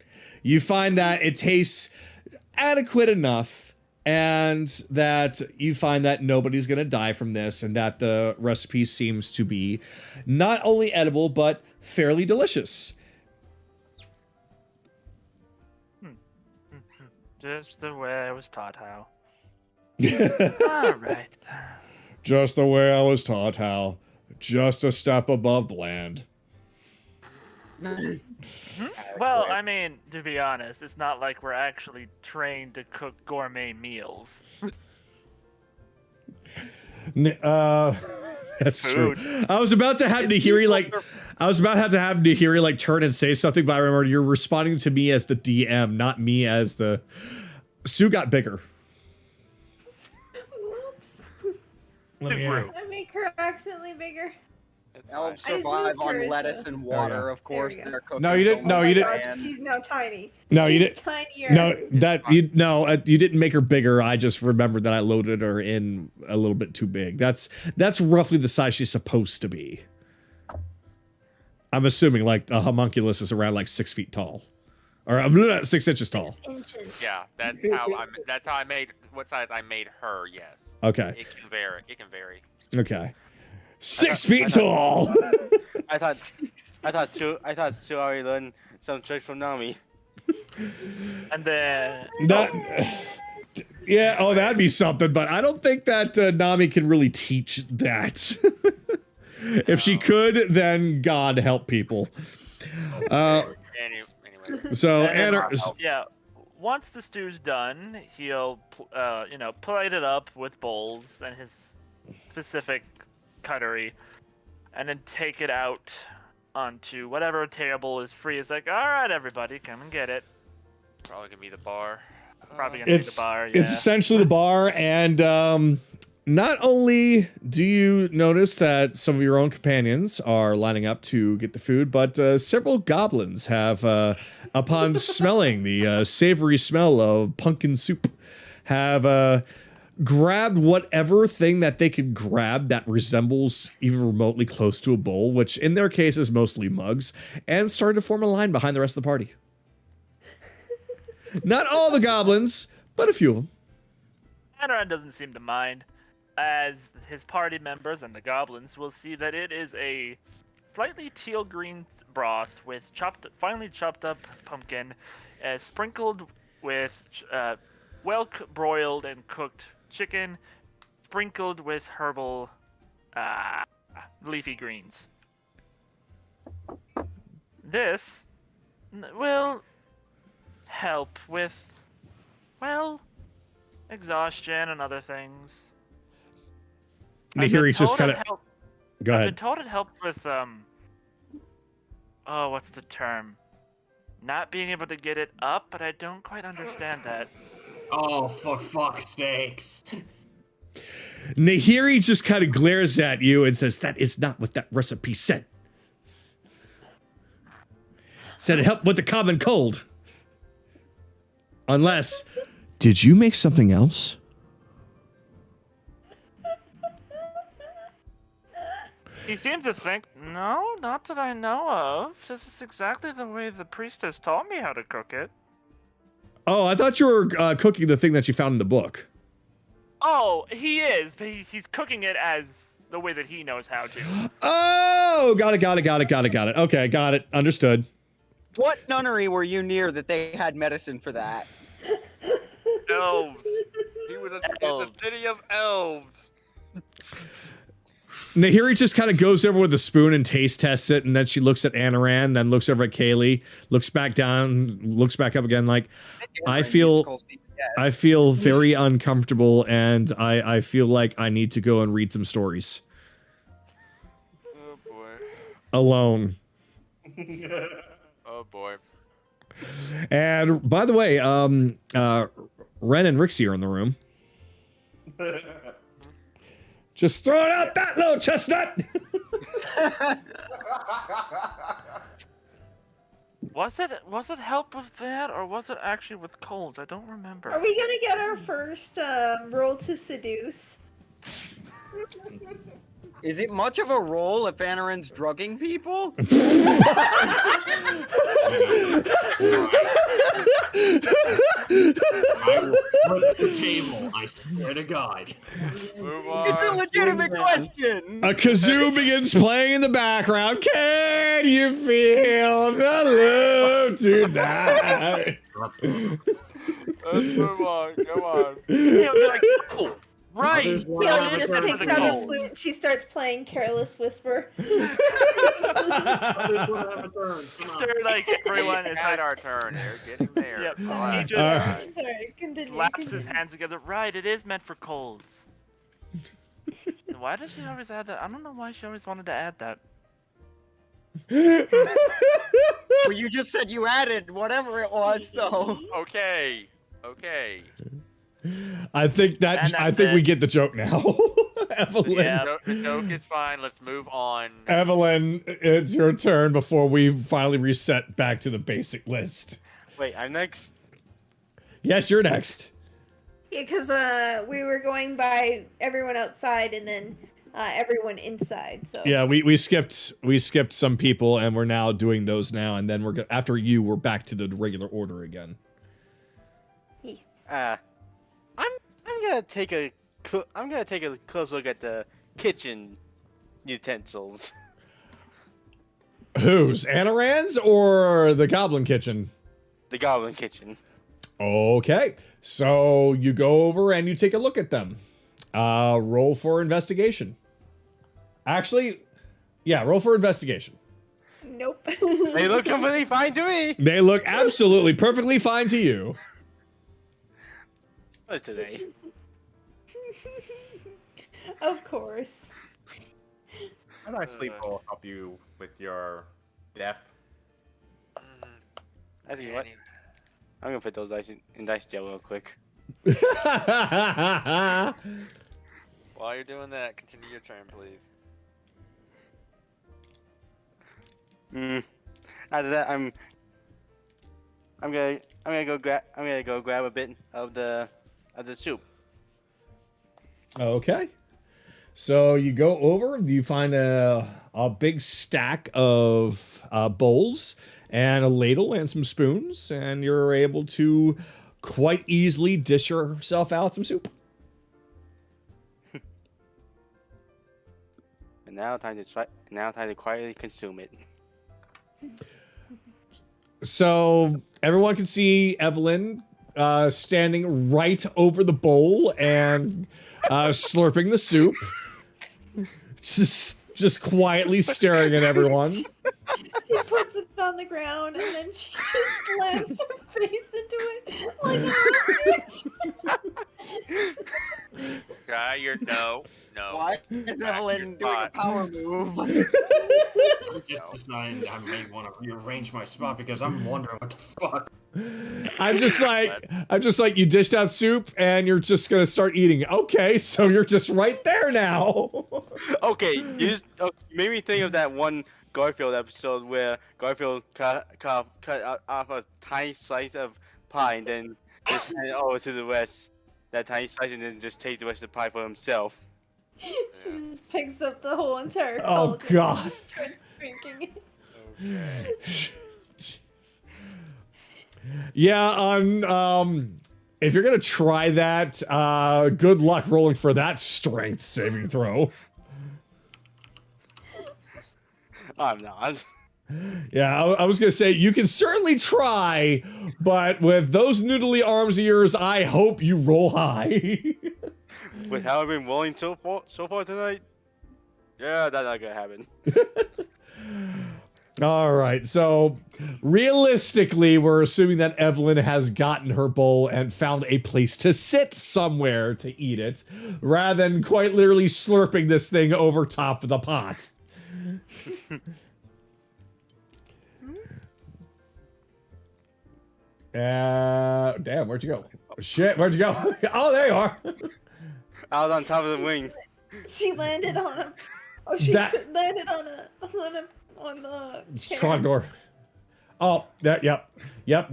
You find that it tastes adequate enough, and that you find that nobody's going to die from this, and that the recipe seems to be not only edible, but fairly delicious. Just the way I was taught how. All right. Just the way I was taught how. Just a step above bland. Well, I mean, to be honest, it's not like we're actually trained to cook gourmet meals. That's Food. true. I was about to have Nahiri like turn and say something, but I remember you're responding to me as the DM, not me as the. Sue got bigger. Whoops. True. I make her accidentally bigger. Elves I just survive moved her, on lettuce so- and water, There you of course. There we go. They're cooking. No, you didn't- no, Oh you my didn't- God. She's now tiny. No, you She's didn't. Tinier. You didn't make her bigger. I just remembered that I loaded her in a little bit too big. That's roughly the size she's supposed to be. I'm assuming like a homunculus is around like 6 feet tall, or 6 inches tall. 6 inches. Yeah, that's how I made what size I made her. Yes. Okay. It can vary. It can vary. Okay. 6 feet tall. I thought Sue already learned some tricks from Nami. And then... Yeah, oh, that'd be something, but I don't think that Nami can really teach that. If she could, then God help people. Anyway. So, And then, Anna, yeah, once the stew's done, he'll, plate it up with bowls and his specific cutlery, and then take it out onto whatever table is free. It's like, all right, everybody, come and get it. Probably gonna be the bar. Probably gonna be the bar. Yeah. It's essentially the bar, and not only do you notice that some of your own companions are lining up to get the food, but several goblins have, upon smelling the savory smell of pumpkin soup, have grabbed whatever thing that they could grab that resembles even remotely close to a bowl, which in their case is mostly mugs, and started to form a line behind the rest of the party. Not all the goblins, but a few of them. Anaran doesn't seem to mind, as his party members and the goblins will see that it is a slightly teal green broth with finely chopped up pumpkin, sprinkled with broiled and cooked chicken, sprinkled with herbal leafy greens. This will help with, exhaustion and other things. Nahiri just kind of... Go I've ahead. been told it helped with, what's the term? Not being able to get it up, but I don't quite understand that. Oh, for fuck's sakes. Nahiri just kind of glares at you and says, that is not what that recipe said. Said it helped with the common cold. Unless, did you make something else? He seems to think, no, not that I know of. This is exactly the way the priestess taught me how to cook it. Oh, I thought you were cooking the thing that you found in the book. Oh, he is, but he's cooking it as the way that he knows how to. Oh, got it. Okay, got it. Understood. What nunnery were you near that they had medicine for that? Elves. It's a city of elves. Nahiri just kind of goes over with a spoon and taste tests it, and then she looks at Anaran, then looks over at Kaylee, looks back down, looks back up again, like, I feel very uncomfortable, and I feel like I need to go and read some stories. Oh boy. Alone. Oh boy. And by the way, Ren and Rhyxie are in the room. Just throwing out that little chestnut. Was it help with that, or was it actually with colds? I don't remember. Are we gonna get our first roll to seduce? Is it much of a roll if Anaran's drugging people? I will flip the table, I swear to God. Move on. It's a legitimate question. A kazoo begins playing in the background. Can you feel the love tonight? Let's move on. Come on. Yeah, they're like, oh, right. Others want Fiona to have a just turn. takes out a flute and she starts playing Careless Whisper. Others want to have a turn. Come on. After, like, everyone is Had like, our turn there. Getting there. Yep. All right. He just Sorry, continue. slaps his hands together. Right, it is meant for colds. Why does she always add that? I don't know why she always wanted to add that. Well, you just said you added whatever it was, so. Okay. Okay. I think And that's we it. get the joke now. Evelyn. Yeah. The joke is fine. Let's move on. Evelyn, it's your turn before we finally reset back to the basic list. Wait, I'm next. Yes, you're next. Yeah, because we were going by everyone outside and then everyone inside. So Yeah, we skipped some people, and we're now doing those now, and then after you, we're back to the regular order again. Yes. I'm gonna take a close look at the kitchen utensils. Whose? Anaran's or the Goblin Kitchen? The goblin kitchen. Okay, so you go over and you take a look at them. Roll for investigation. Actually, yeah, roll for investigation. Nope. They look completely fine to me. They look absolutely perfectly fine to you. What's today? Of course. How nice sleep will help you with your death. I think what? I'm gonna put those dice in dice jail real quick. While you're doing that, continue your turn, please. After that, I'm gonna go grab a bit of the soup. Okay. So you go over, you find a big stack of bowls and a ladle and some spoons, and you're able to quite easily dish yourself out some soup. And now time to quietly consume it. So everyone can see Evelyn standing right over the bowl and slurping the soup. Just quietly staring at everyone. She puts it on the ground and then she just slams her face into it like an ostrich. Guy, you're no. Why is Back to Evelyn your doing a spot. power move? I just decided I may want to rearrange my spot because I'm wondering what the fuck. I'm just like you dished out soup and you're just gonna start eating. Okay, so you're just right there now. Okay, you made me think of that one Garfield episode where Garfield cut off a tiny slice of pie and then just hand it over to the rest. That tiny slice and then just take the rest of the pie for himself. She just picks up the whole entire Oh, cauldron God. and just starts drinking it. Okay. Yeah, if you're gonna try that, good luck rolling for that strength saving throw. I'm not. Yeah, I was gonna say you can certainly try, but with those noodly arms of yours, I hope you roll high. With how I've been rolling so far tonight, yeah, that's not gonna happen. All right, so realistically, we're assuming that Evelyn has gotten her bowl and found a place to sit somewhere to eat it, rather than quite literally slurping this thing over top of the pot. Damn, where'd you go? Oh, shit, where'd you go? Oh, there you are. I was on top of the wing. She landed on a. Oh, she landed on the chair. Trogdor. Oh, that, yep.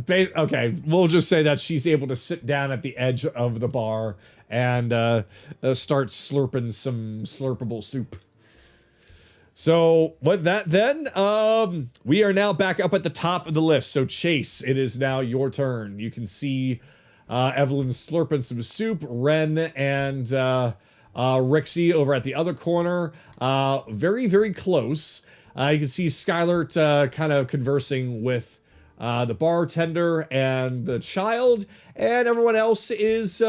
Okay, we'll just say that she's able to sit down at the edge of the bar and start slurping some slurpable soup. So, with that then, we are now back up at the top of the list. So, Chase, it is now your turn. You can see Evelyn slurping some soup, Ren and Rhyxie over at the other corner. Very, very close. You can see Skylert kind of conversing with the bartender and the child, and everyone else is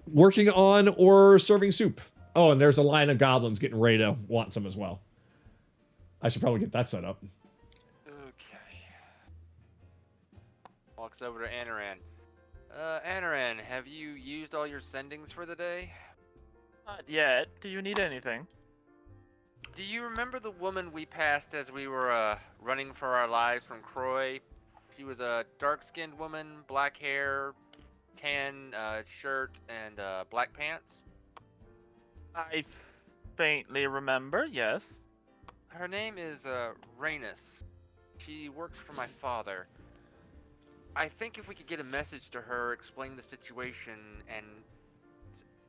working on or serving soup. Oh, and there's a line of goblins getting ready to want some as well. I should probably get that set up. Okay. Walks over to Anaran. Anaran, have you used all your sendings for the day? Not yet. Do you need anything? Do you remember the woman we passed as we were running for our lives from Croy? She was a dark-skinned woman, black hair, tan shirt, and black pants. I faintly remember, yes. Her name is Rhaenys. She works for my father. I think if we could get a message to her, explain the situation, and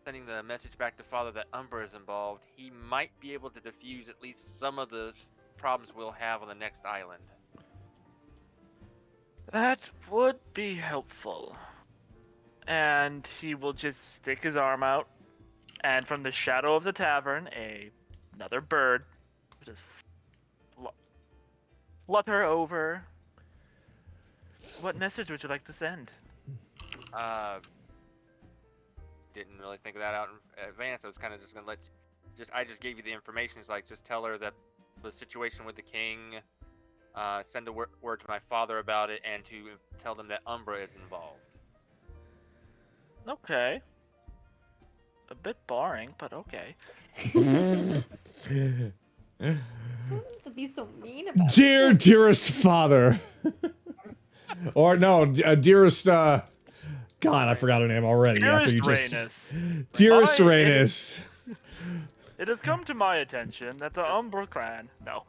sending the message back to Father that Umbra is involved, he might be able to defuse at least some of the problems we'll have on the next island. That would be helpful. And he will just stick his arm out, and from the shadow of the tavern, another bird will just flutter over. What message would you like to send? Didn't really think of that out in advance. I was kind of just gonna let you. I just gave you the information. It's like just tell her that the situation with the king. Send a word to my father about it, and to tell them that Umbra is involved. Okay. A bit boring, but okay. To be so mean about Dearest father. Or no, dearest, God, I forgot her name already. Dearest Rhaenys. Rhaenys. Dearest My- Rhaenys. It has come to my attention that the Umbra clan. No.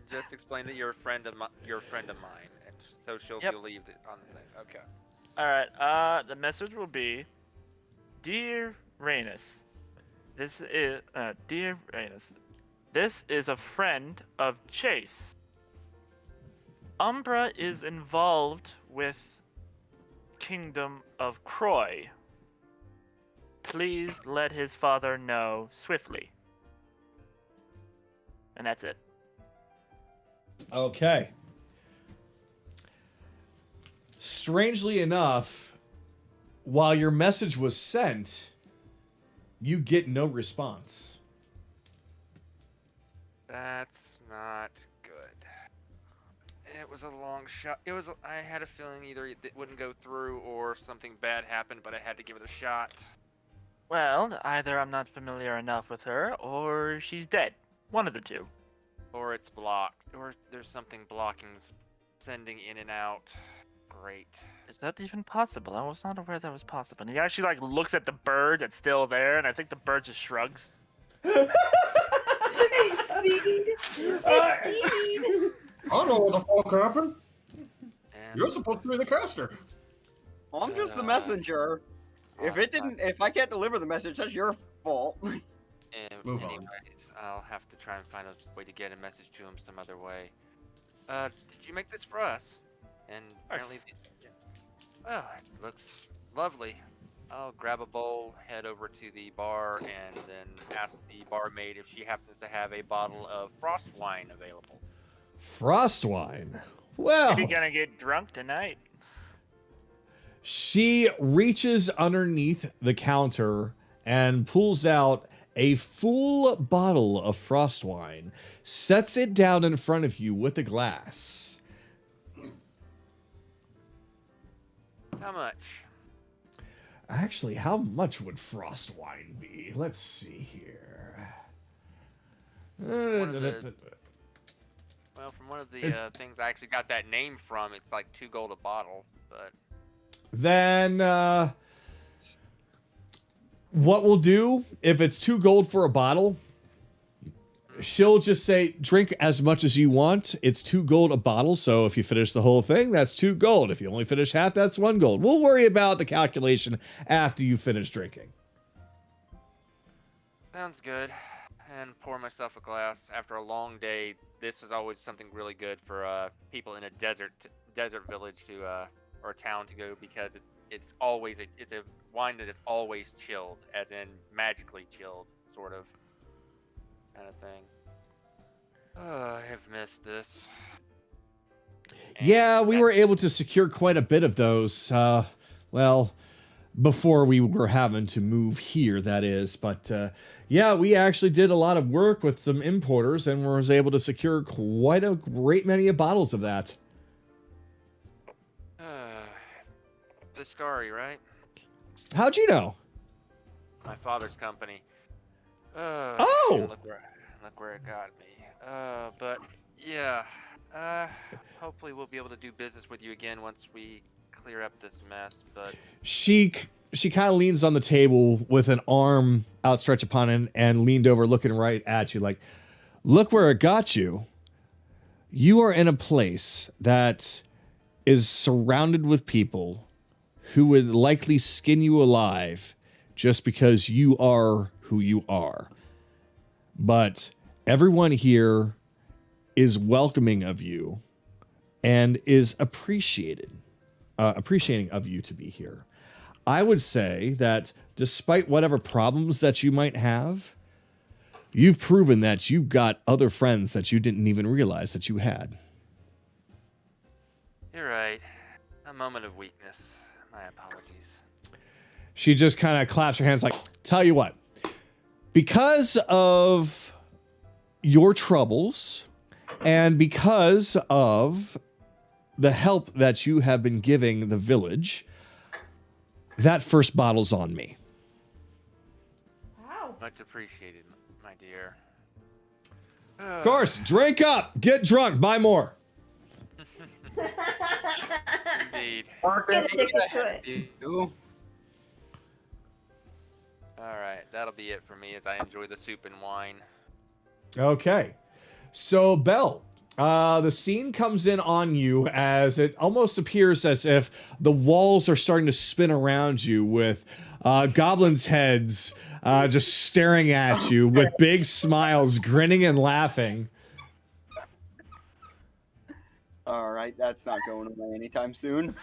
Just explain that you're a friend of mine, and so she'll Yep. believe it on the thing. Okay. All right. The message will be, dear Rhaenys, dear Rhaenys, this is a friend of Chase. Umbra is involved with Kingdom of Croy. Please let his father know swiftly. And that's it. Okay. Strangely enough, while your message was sent, you get no response. That's not good. It was a long shot. I had a feeling either it wouldn't go through or something bad happened, but I had to give it a shot. Well, either I'm not familiar enough with her, or she's dead. One of the two. Or it's blocked. Or there's something blocking sending in and out. Great. Is that even possible? I was not aware that was possible. And he actually like looks at the bird that's still there, and I think the bird just shrugs. I don't know what the fuck happened. And You're supposed to be the caster. I'm just the messenger. If I can't deliver the message, that's your fault. Move on. anyways, I'll have to try and find a way to get a message to him some other way. Did you make this for us? And apparently, oh, it looks lovely. I'll grab a bowl, head over to the bar, and then ask the barmaid if she happens to have a bottle of frost wine available. Frost wine. Well, You're gonna get drunk tonight. she reaches underneath the counter and pulls out a full bottle of frost wine, sets it down in front of you with a glass. How much? Actually, how much would frost wine be? Let's see here. Well, from one of the things I actually got that name from, it's like 2 gold a bottle, but... Then, what we'll do, if it's 2 gold for a bottle, she'll just say, drink as much as you want. It's 2 gold a bottle, so if you finish the whole thing, that's 2 gold. If you only finish half, that's 1 gold. We'll worry about the calculation after you finish drinking. Sounds good. And pour myself a glass. After a long day, this is always something really good for people in a desert village to or a town to go, because it's a wine that is always chilled, as in magically chilled, sort of kind of thing. Oh, I have missed this. Yeah, we were able to secure quite a bit of those. Well, before we were having to move here, that is. But yeah, we actually did a lot of work with some importers and was able to secure quite a great many bottles of that. The story, right? How'd you know? My father's company. Oh! Look where it got me. But yeah. Hopefully we'll be able to do business with you again once we clear up this mess. But She kind of leans on the table with an arm outstretched upon it and leaned over looking right at you like, look where it got you. You are in a place that is surrounded with people who would likely skin you alive just because you are who you are. But everyone here is welcoming of you and is appreciating of you to be here. I would say that despite whatever problems that you might have, you've proven that you've got other friends that you didn't even realize that you had. you're right. A moment of weakness. My apologies. She just kind of claps her hands like, tell you what, because of your troubles and because of the help that you have been giving the village, that first bottle's on me. Wow. Much appreciated, my dear. Of course, drink up, get drunk, buy more. Indeed. Get addicted to it. You. Alright, that'll be it for me as I enjoy the soup and wine. Okay. So, Belle, the scene comes in on you as it almost appears as if the walls are starting to spin around you with goblins' heads just staring at you with big smiles, grinning and laughing. All right, that's not going away anytime soon.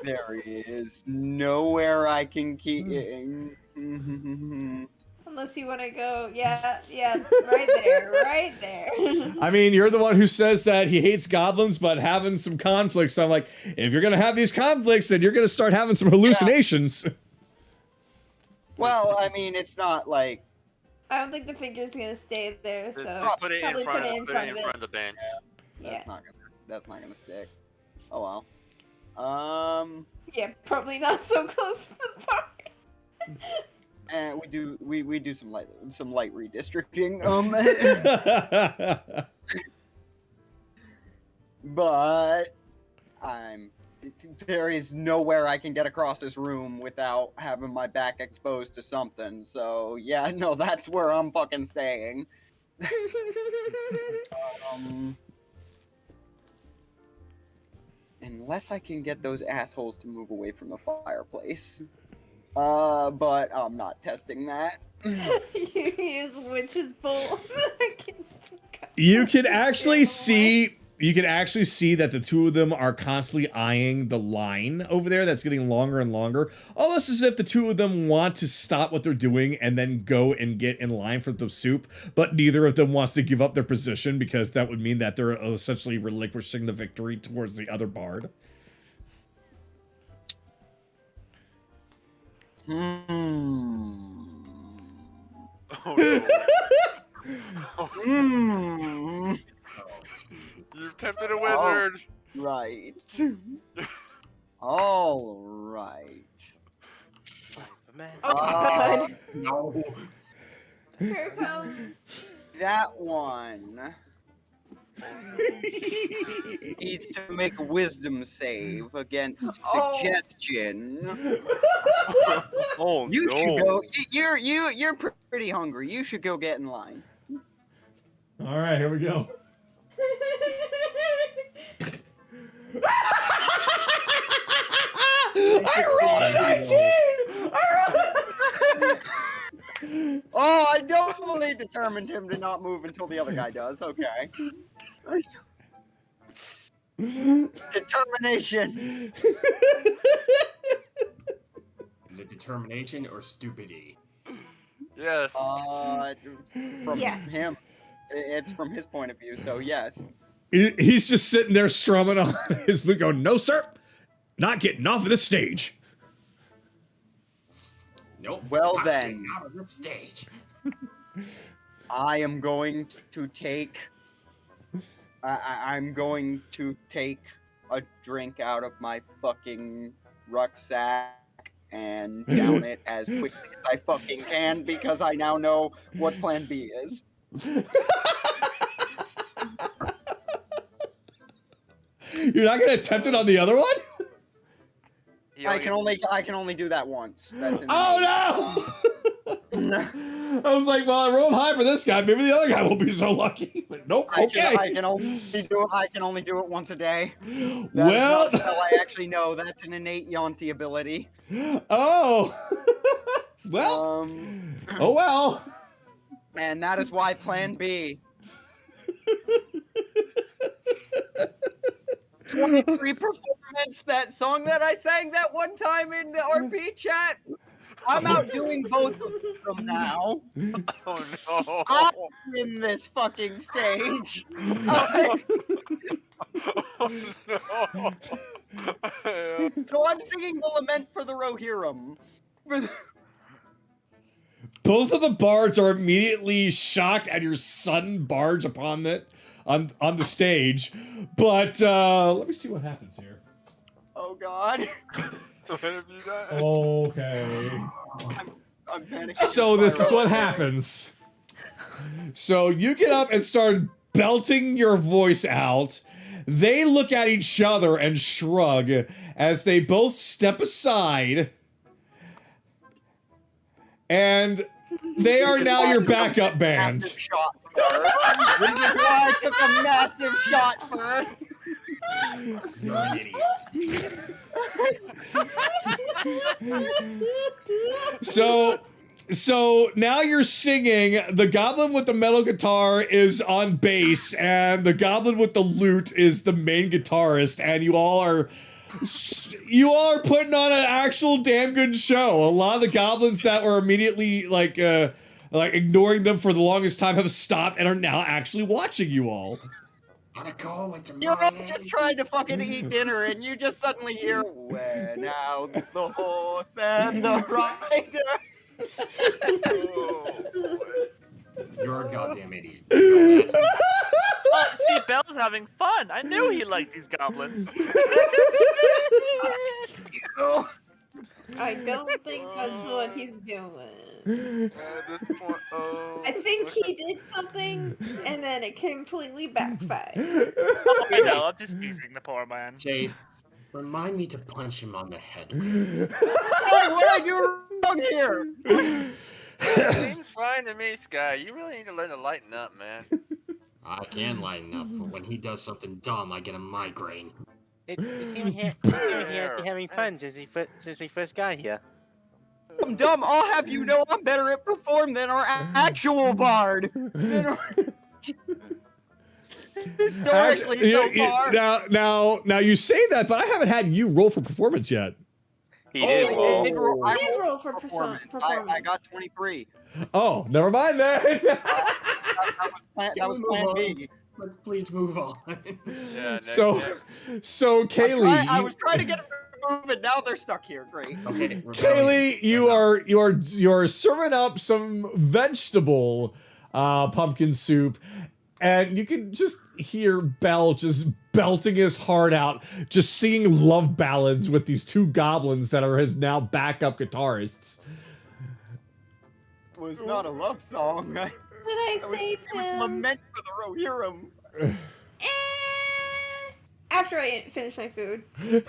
There is nowhere I can keep. Unless you want to go, yeah, right there. I mean, you're the one who says that he hates goblins, but having some conflicts. I'm like, if you're going to have these conflicts, then you're going to start having some hallucinations. Yeah. Well, I mean, it's not like... I don't think the figure's going to stay there, so... Just put it in front of the bench. Yeah. That's not gonna stick. Oh well. Yeah, probably not so close to the park. And we do some light redistricting. But there is nowhere I can get across this room without having my back exposed to something. So yeah, no, that's where I'm fucking staying. Unless I can get those assholes to move away from the fireplace. But I'm not testing that. You use witch's bolt against the goblin. You can actually see that the two of them are constantly eyeing the line over there that's getting longer and longer. Almost as if the two of them want to stop what they're doing and then go and get in line for the soup, but neither of them wants to give up their position because that would mean that they're essentially relinquishing the victory towards the other bard. Oh no. You've tempted a wizard. Right. All right. Oh god. No. Here it comes. That one needs to make a wisdom save against suggestion. Oh You no. should go. You're pretty hungry. You should go get in line. All right, here we go. I rolled a 19! Oh, I definitely determined him to not move until the other guy does. Okay. Determination. Is it determination or stupidity? Yes. From him. It's from his point of view, so yes. He's just sitting there strumming on his lute going, no, sir, not getting off of this stage. Nope. Well not then. getting out of this stage. I am going to take... I'm going to take a drink out of my fucking rucksack and down it as quickly as I fucking can because I now know what plan B is. You're not gonna attempt it on the other one? I can only do that once. That's oh no! I was like, well, I rolled high for this guy. Maybe the other guy won't be so lucky. But nope. Okay. I can only do it once a day. Well, that's not I actually know that's an innate Yonti ability. Oh. Well. Oh well. And that is why Plan B. 23 performance, that song that I sang that one time in the RP chat. I'm outdoing both of them now. Oh no! I'm in this fucking stage. Oh no! So I'm singing the lament for the Rohirrim. Both of the bards are immediately shocked at your sudden barge upon on the stage, but let me see what happens here. Oh God. What have you done? Okay. I'm panicking. So this is what happens. So you get up and start belting your voice out. They look at each other and shrug as they both step aside. And they are now your backup band. Massive shot first. This is why I took a massive shot first. You're an idiot. So now you're singing. The goblin with the metal guitar is on bass, and the goblin with the lute is the main guitarist, and you all are putting on an actual damn good show. A lot of the goblins that were immediately like ignoring them for the longest time have stopped and are now actually watching you all. You're all just trying to fucking eat dinner, and you just suddenly hear, "When out the horse and the rider." You're a goddamn idiot. Oh, see, Belle's having fun. I knew he liked these goblins. I don't think that's what he's doing. At this point, oh. I think he did something, and then it completely backfired. Oh, I know, I'm just teasing the poor man. Chase, remind me to punch him on the head. Hey, what I do wrong here? Seems fine to me, Sky. You really need to learn to lighten up, man. I can lighten up, but when he does something dumb, I get a migraine. You seem he has been having fun since we first got here. I'm dumb. I'll have you know I'm better at perform than our actual bard. Historically, so far. Now you say that, but I haven't had you roll for performance yet. He did. I did roll for performance. I got 23. Oh, never mind then. That was plan B. Let's please move on. Yeah, So Kaylee, I was trying to get them to move, and now they're stuck here. Great. Okay, Kaylee, you are serving up some vegetable pumpkin soup, and you can just hear Bell just belting his heart out, just singing love ballads with these two goblins that are his now backup guitarists. It was not a love song. What did I say It to was him? lament for the Rohirrim. After I finish my food. Fucking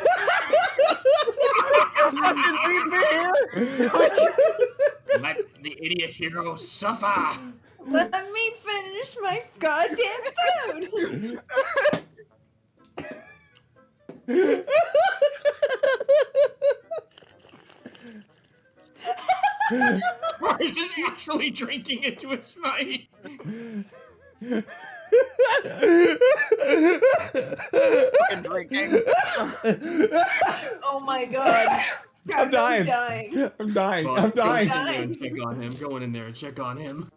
leave me here. Let the idiot hero suffer. Let me finish my goddamn food. Sparge is actually drinking into his night. Fucking drinking. Oh my god. I'm dying. Kaga's dying. I'm dying. Going in there and check on him.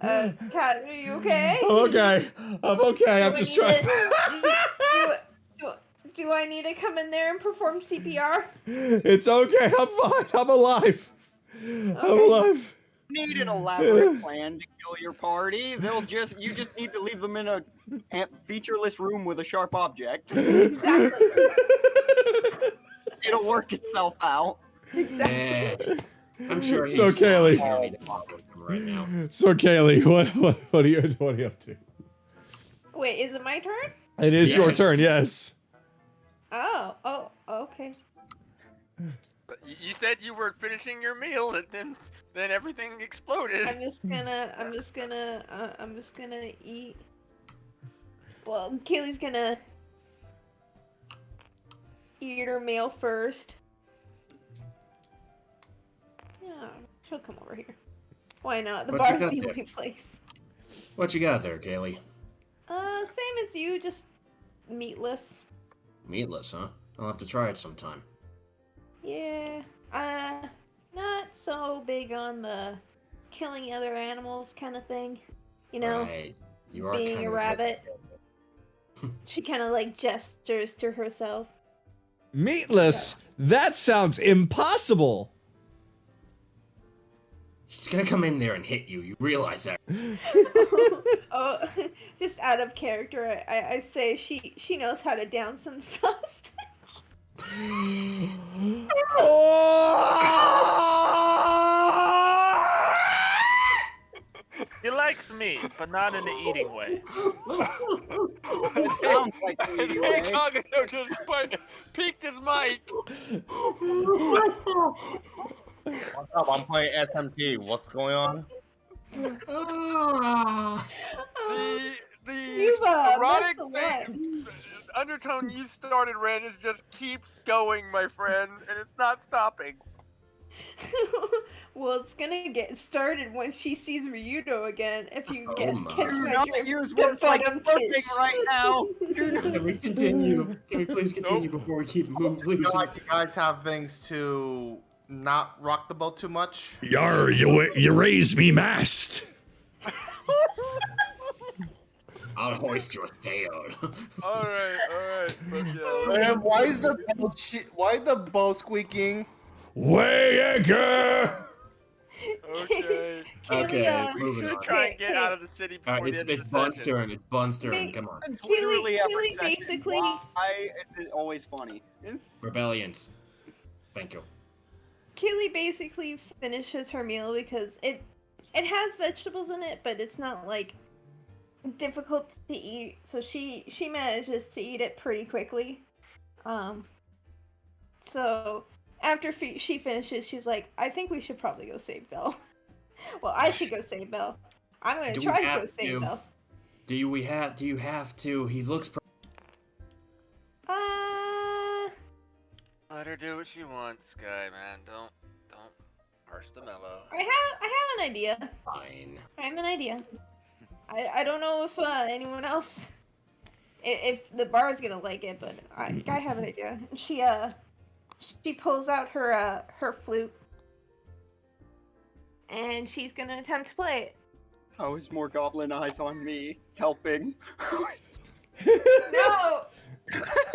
Kat, are you okay? I'm okay. I'm just trying. Do I need to come in there and perform CPR? It's okay. I'm fine. I'm alive. I'm alive. Need an elaborate plan to kill your party. You just need to leave them in a featureless room with a sharp object. Exactly. It'll work itself out. Exactly. I'm sure he's So, Kaylee. right now. So Kaylee, what are you up to? Wait, is it my turn? It is your Yes. turn. Yes. Oh, okay. You said you were finishing your meal, and then everything exploded. I'm just gonna eat. Well, Kaylee's gonna eat her meal first. Yeah, she'll come over here. Why not? The What you bar's got the there? only place. What you got there, Kaylee? Same as you, just meatless. Meatless, huh? I'll have to try it sometime. Yeah. Not so big on the killing other animals kind of thing. You know, Right. You are being kind a of rabbit. She kind of like gestures to herself. Meatless? That sounds impossible. She's gonna come in there and hit you. You realize that? Oh, just out of character, I say she knows how to down some sauce. He likes meat, but not in an eating way. It sounds like the Hey, way. Kagato just peeked his mic. What's up? I'm playing SMT. What's going on? The You've erotic missed a lot. undertone you started, Ren, is just keeps going, my friend, and it's not stopping. Well, it's gonna get started when she sees Ryudo again. If you Oh catch my. Do my not drift. use words like Bottom flirting tish. right now. Can we continue? Can we please continue before we keep I moving? feel like you guys have things to not rock the boat too much. Yar, you raised me mast. I'll hoist your sail. Alright. But yeah. Man, why is the boat squeaking? Way anchor. Okay. Okay, Kaylee, We moving should on. try and get out of the city before Alright, the end it's of the Bun's session. turn. It's Bun's turn. Come on. It's literally every Keely session. basically- Why is it always funny? Rebellions. Thank you. Kaylee basically finishes her meal because it has vegetables in it, but it's not like difficult to eat. So she manages to eat it pretty quickly. So after she finishes, she's like, I think we should probably go save Belle. Well, I should go save Belle. I'm gonna Do we try to go have save to? Belle. Do you have to? He looks Let her do what she wants, Sky, man. Don't harsh the mellow. I have an idea. fine. I have an idea. I don't know if anyone else, if the bar is gonna like it, but I have an idea. She pulls out her flute, and she's gonna attempt to play it. How is more goblin eyes on me helping? No,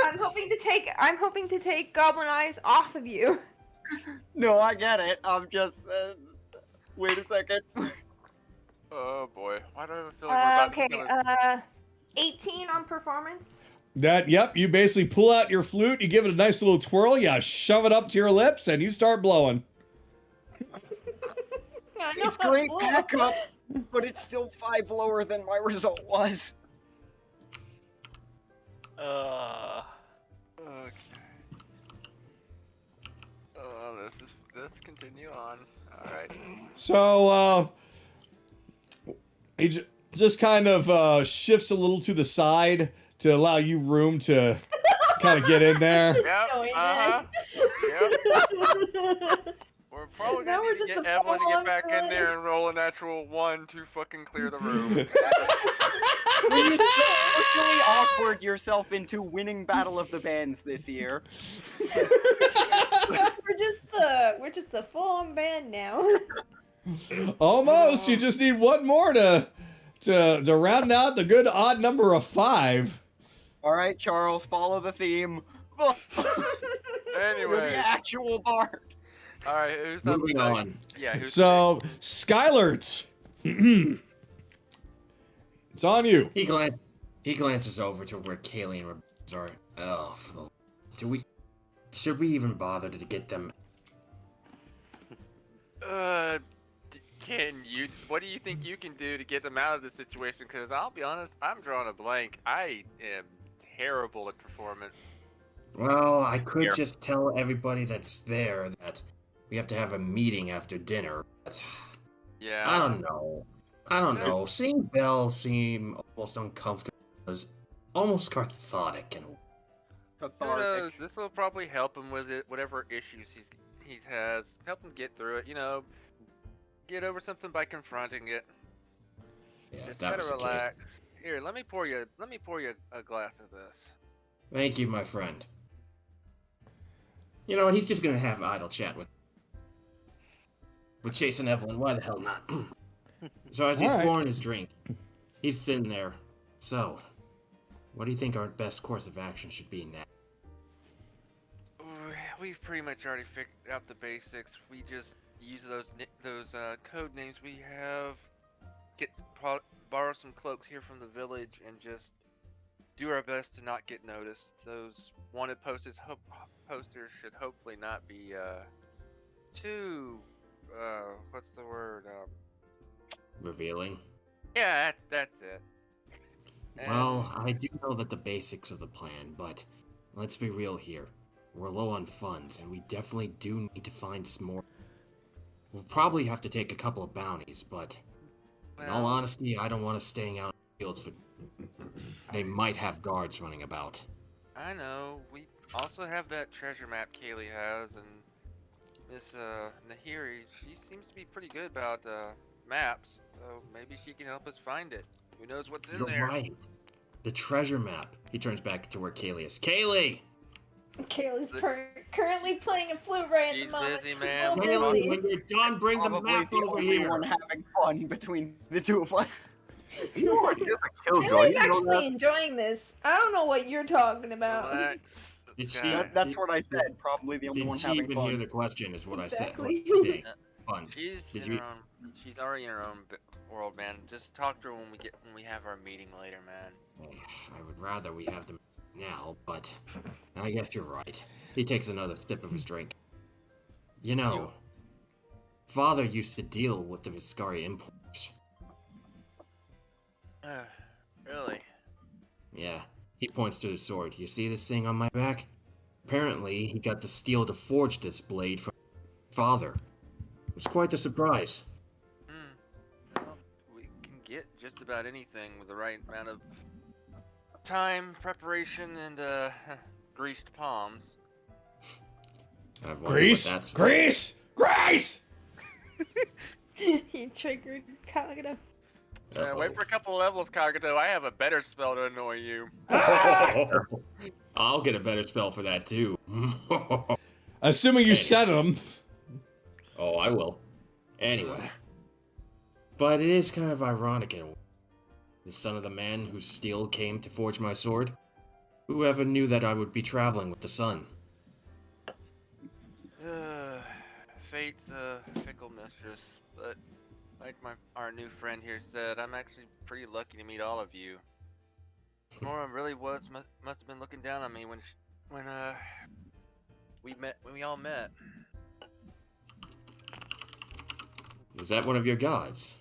I'm hoping to take goblin eyes off of you. No, I get it. I'm just. Wait a second. Oh boy. Why do I have a feeling we're about Okay, to 18 on performance. Yep, you basically pull out your flute, you give it a nice little twirl, you shove it up to your lips, and you start blowing. I know It's how great cool. backup, but it's still 5 lower than my result was. Okay. Let's continue on. Alright. So, he just kind of shifts a little to the side to allow you room to kind of get in there. Yep. Join Uh-huh. Yep. We're probably Now gonna we're need to just get a Evelyn to full-on get back in village. there and roll a natural 1 to fucking clear the room. You socially awkward yourself into winning Battle of the Bands this year. We're just a full-on band now. Almost. You just need one more to round out the good odd number of 5. All right, Charles, follow the theme. You're Anyway. the actual bard. Alright, who's up Moving next? on. Yeah, who's So, Skylert, it's on you. He glances over to where Kaylee and Rebecca are. Oh, should we even bother to get them? what do you think you can do to get them out of this situation? Because I'll be honest, I'm drawing a blank. I am terrible at performance. Well, I could Here. just tell everybody that's there that we have to have a meeting after dinner. Yeah. I don't know. Seeing Belle seem almost uncomfortable was almost cathartic and Who knows? Cathartic. This will probably help him with it, whatever issues he has. Help him get through it. You know, get over something by confronting it. yeah, Just that gotta was the relax. case. Here, let me pour you a glass of this. Thank you, my friend. You know, and he's just gonna have idle chat with. We're chasing Evelyn. Why the hell not? So as he's pouring his drink, he's sitting there. So, what do you think our best course of action should be now? We've pretty much already figured out the basics. We just use those code names we have, borrow some cloaks here from the village, and just do our best to not get noticed. Those wanted posters should hopefully not be too what's the word? Revealing? Yeah, that's it. Well, I do know that the basics of the plan, but let's be real here. We're low on funds, and we definitely do need to find some more. We'll probably have to take a couple of bounties, but in all honesty, I don't want us staying out in the fields for... They might have guards running about. I know. We also have that treasure map Kaylee has, and Miss Nahiri, she seems to be pretty good about maps, so maybe she can help us find it. Who knows what's in You're there? right. The treasure map. He turns back to where Kaylee is. Kaylee! Kaylee's currently playing a flute right at the moment. Busy, She's man. a little Kaylee, busy. when you're done, bring the Probably map the over only here. one having fun between the two of us. You are just a killjoy. Kaylee's You know actually that? enjoying this. I don't know what you're talking about. Relax. Did This she- guy. That's what I said. Probably the only Did one she having even fun. hear the question is what Exactly. I said. Okay, fun. She's Did in you- her own. She's already in her own world, man. Just talk to her when we have our meeting later, man. I would rather we have them now, but I guess you're right. He takes another sip of his drink. You know, Father used to deal with the Viscari importers. Really? Yeah, he points to his sword. You see this thing on my back? Apparently, he got the steel to forge this blade from Father. It was quite a surprise. Well, we can get just about anything with the right amount of time, preparation, and greased palms. I wonder what Grease? that's- Grease? Grease! He triggered Kagato. Wait for a couple levels, Kagato. I have a better spell to annoy you. I'll get a better spell for that too. Assuming you set them. Oh, I will. Anyway. But it is kind of ironic in a way. The son of the man whose steel came to forge my sword? Whoever knew that I would be traveling with the sun? Fate's a fickle mistress, but like our new friend here said, I'm actually pretty lucky to meet all of you. Nora really must have been looking down on me when we all met. Is that one of your gods?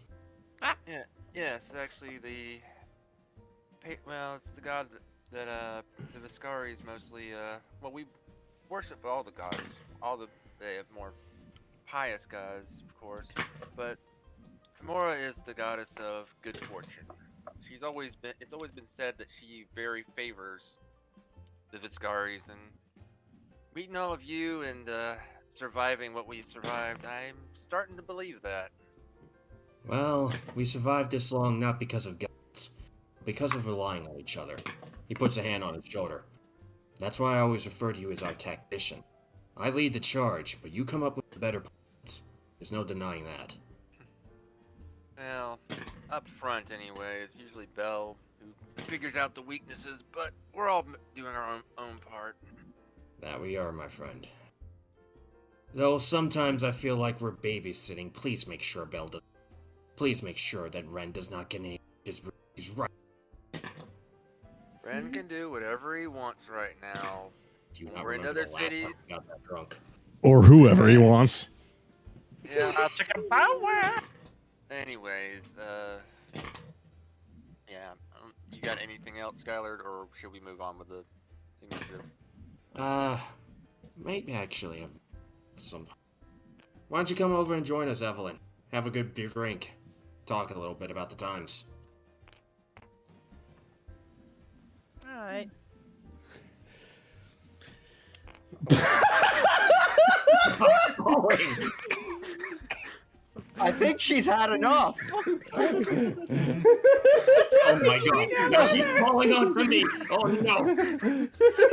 Yeah, yes, actually it's the god that the Viscaris mostly well, we worship all the gods, they have more pious gods, of course, but Tamora is the goddess of good fortune. It's always been said that she very favors the Viscaris, and meeting all of you and surviving what we survived, I'm starting to believe that. Well, we survived this long not because of gods, but because of relying on each other. He puts a hand on his shoulder. That's why I always refer to you as our tactician. I lead the charge, but you come up with better plans. There's no denying that. Well, up front anyway, it's usually Belle who figures out the weaknesses, but we're all doing our own part. That we are, my friend. Though sometimes I feel like we're babysitting, please make sure Belle does. Please make sure that Ren does not get any. He's right. Ren can do whatever he wants right now. Do you When not we're in remember other the last cities. time we got that drunk? Or whoever he wants. Yeah. Chicken power! Anyways, yeah. You got anything else, Skylord, or should we move on with the signature? Maybe actually have some. Why don't you come over and join us, Evelyn? Have a good drink. Talk a little bit about the times. Alright. I think she's had enough. Oh my god. No, she's falling on for me. Oh no.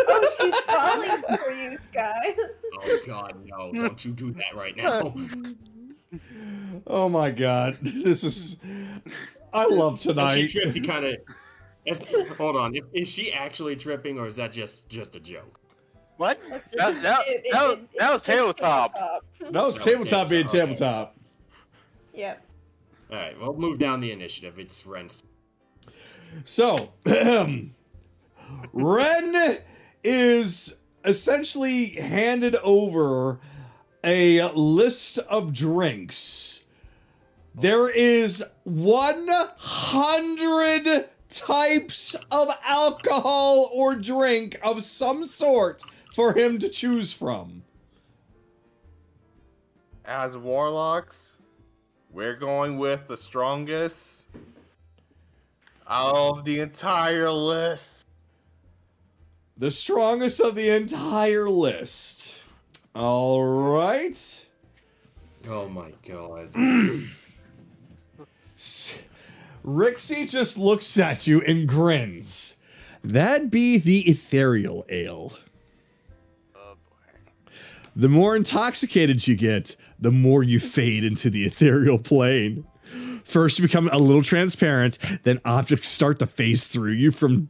Oh, she's falling for you, Sky. Oh god, no. Don't you do that right now. Oh my god, this is. I love If she tonight. trips, he kind of. Hold on. Is she actually tripping, or is that just a joke? What? That's just, That was tabletop. That was tabletop being tabletop. Yep. All right, we'll move down the initiative. It's Ren's. So, Ren is essentially handed over a list of drinks. There is 100 types of alcohol or drink of some sort for him to choose from. As warlocks, we're going with the strongest out of the entire list. The strongest of the entire list. All right. Oh my god. Rhyxie just looks at you and grins. That'd be the ethereal ale. Oh boy. The more intoxicated you get, the more you fade into the ethereal plane. First, you become a little transparent, then objects start to phase through you from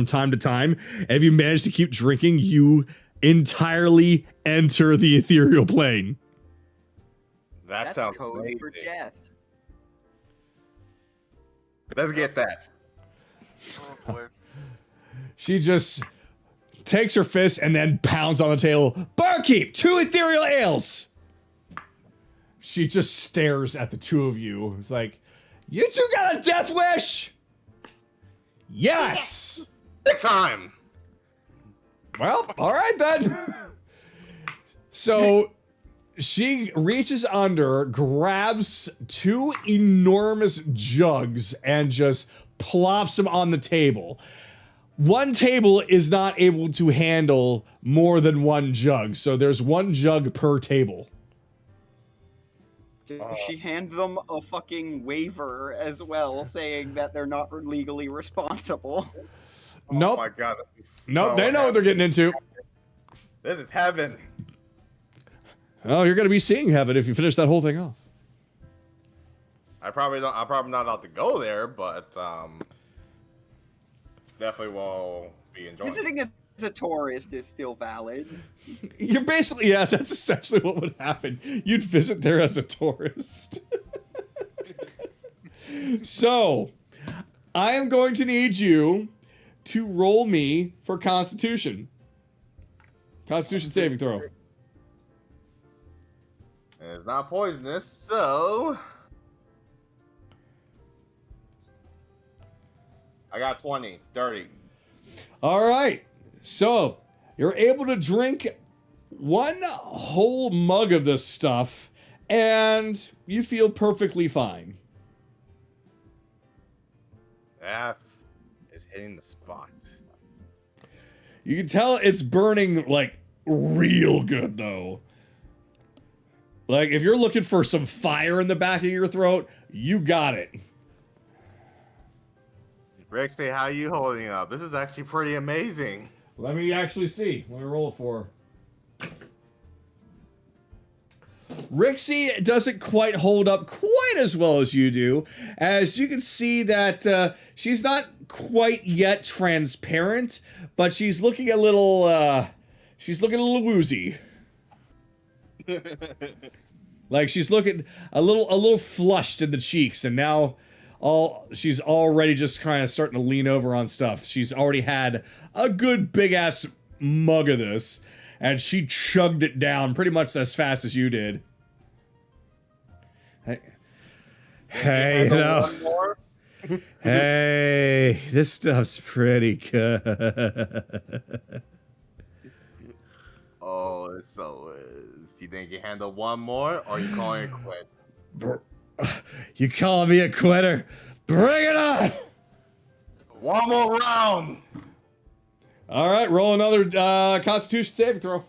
time to time. And if you manage to keep drinking, you entirely enter the ethereal plane. That That's sounds code amazing. for death. Let's get that. Oh boy. She just takes her fist and then pounds on the table. Barkeep, 2 ethereal ales. She just stares at the two of you. It's like, you two got a death wish? Yes. Next time. Well, all right then. So she reaches under, grabs 2 enormous jugs, and just plops them on the table. One table is not able to handle more than 1 jug, so there's 1 jug per table. Does she hand them a fucking waiver as well, saying that they're not legally responsible? Nope. Oh my god. Nope, they know what they're getting into. This is heaven. Oh, you're going to be seeing heaven if you finish that whole thing off. I'm probably not allowed to go there, but definitely will be enjoying. Visiting as a tourist is still valid. You're basically, yeah, that's essentially what would happen. You'd visit there as a tourist. So, I am going to need you to roll me for Constitution. Constitution saving throw. And it's not poisonous, so I got 20, dirty. All right. So, you're able to drink 1 whole mug of this stuff, and you feel perfectly fine. F is hitting the spot. You can tell it's burning, like, real good, though. Like, if you're looking for some fire in the back of your throat, you got it. Rhyxie, how you holding up? This is actually pretty amazing. Let me actually see. Let me roll it for her. Rhyxie doesn't quite hold up quite as well as you do. As you can see that she's not quite yet transparent, but she's looking a little woozy. Like she's looking a little flushed in the cheeks, and now she's already just kind of starting to lean over on stuff. She's already had a good big ass mug of this, and she chugged it down pretty much as fast as you did. Hey, you know, One more? hey, this stuff's pretty good. Oh, so you think you handle one more, or you calling it quit? You calling me a quitter? Bring it on! One more round. All right, roll another Constitution saving throw.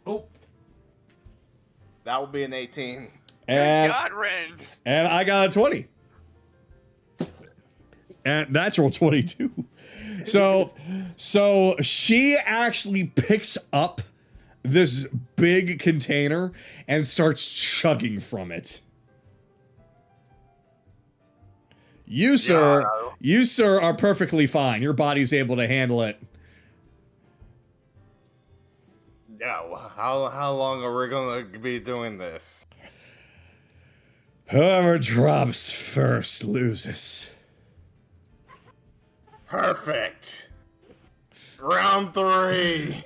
Oh, That will be an 18. and God, Ren. and I got a 20. And natural 22. So she actually picks up this big container and starts chugging from it. You, sir, are perfectly fine. Your body's able to handle it. Yeah, how long are we gonna be doing this? Whoever drops first loses. Perfect. Round 3.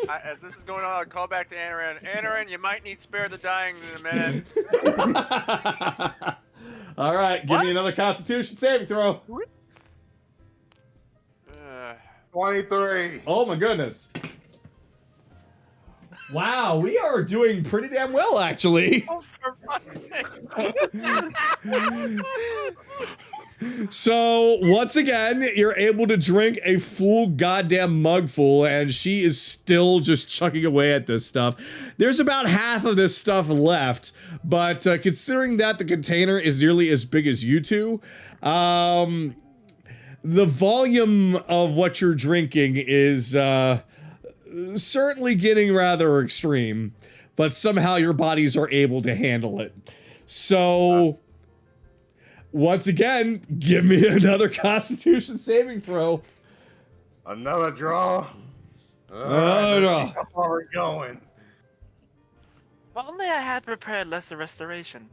As this is going on, I'll call back to Anaran. Anaran, you might need spare the dying in a minute. All right, give me another Constitution saving throw. 23. Oh my goodness. Wow, we are doing pretty damn well, actually. Oh, for fuck's sake. So, once again, you're able to drink a full goddamn mugful, and she is still just chugging away at this stuff. There's about half of this stuff left, but considering that the container is nearly as big as you two, the volume of what you're drinking is certainly getting rather extreme, but somehow your bodies are able to handle it. So, once again, give me another Constitution saving throw. Another draw. Another draw. How far are we going? If only I had prepared lesser restoration.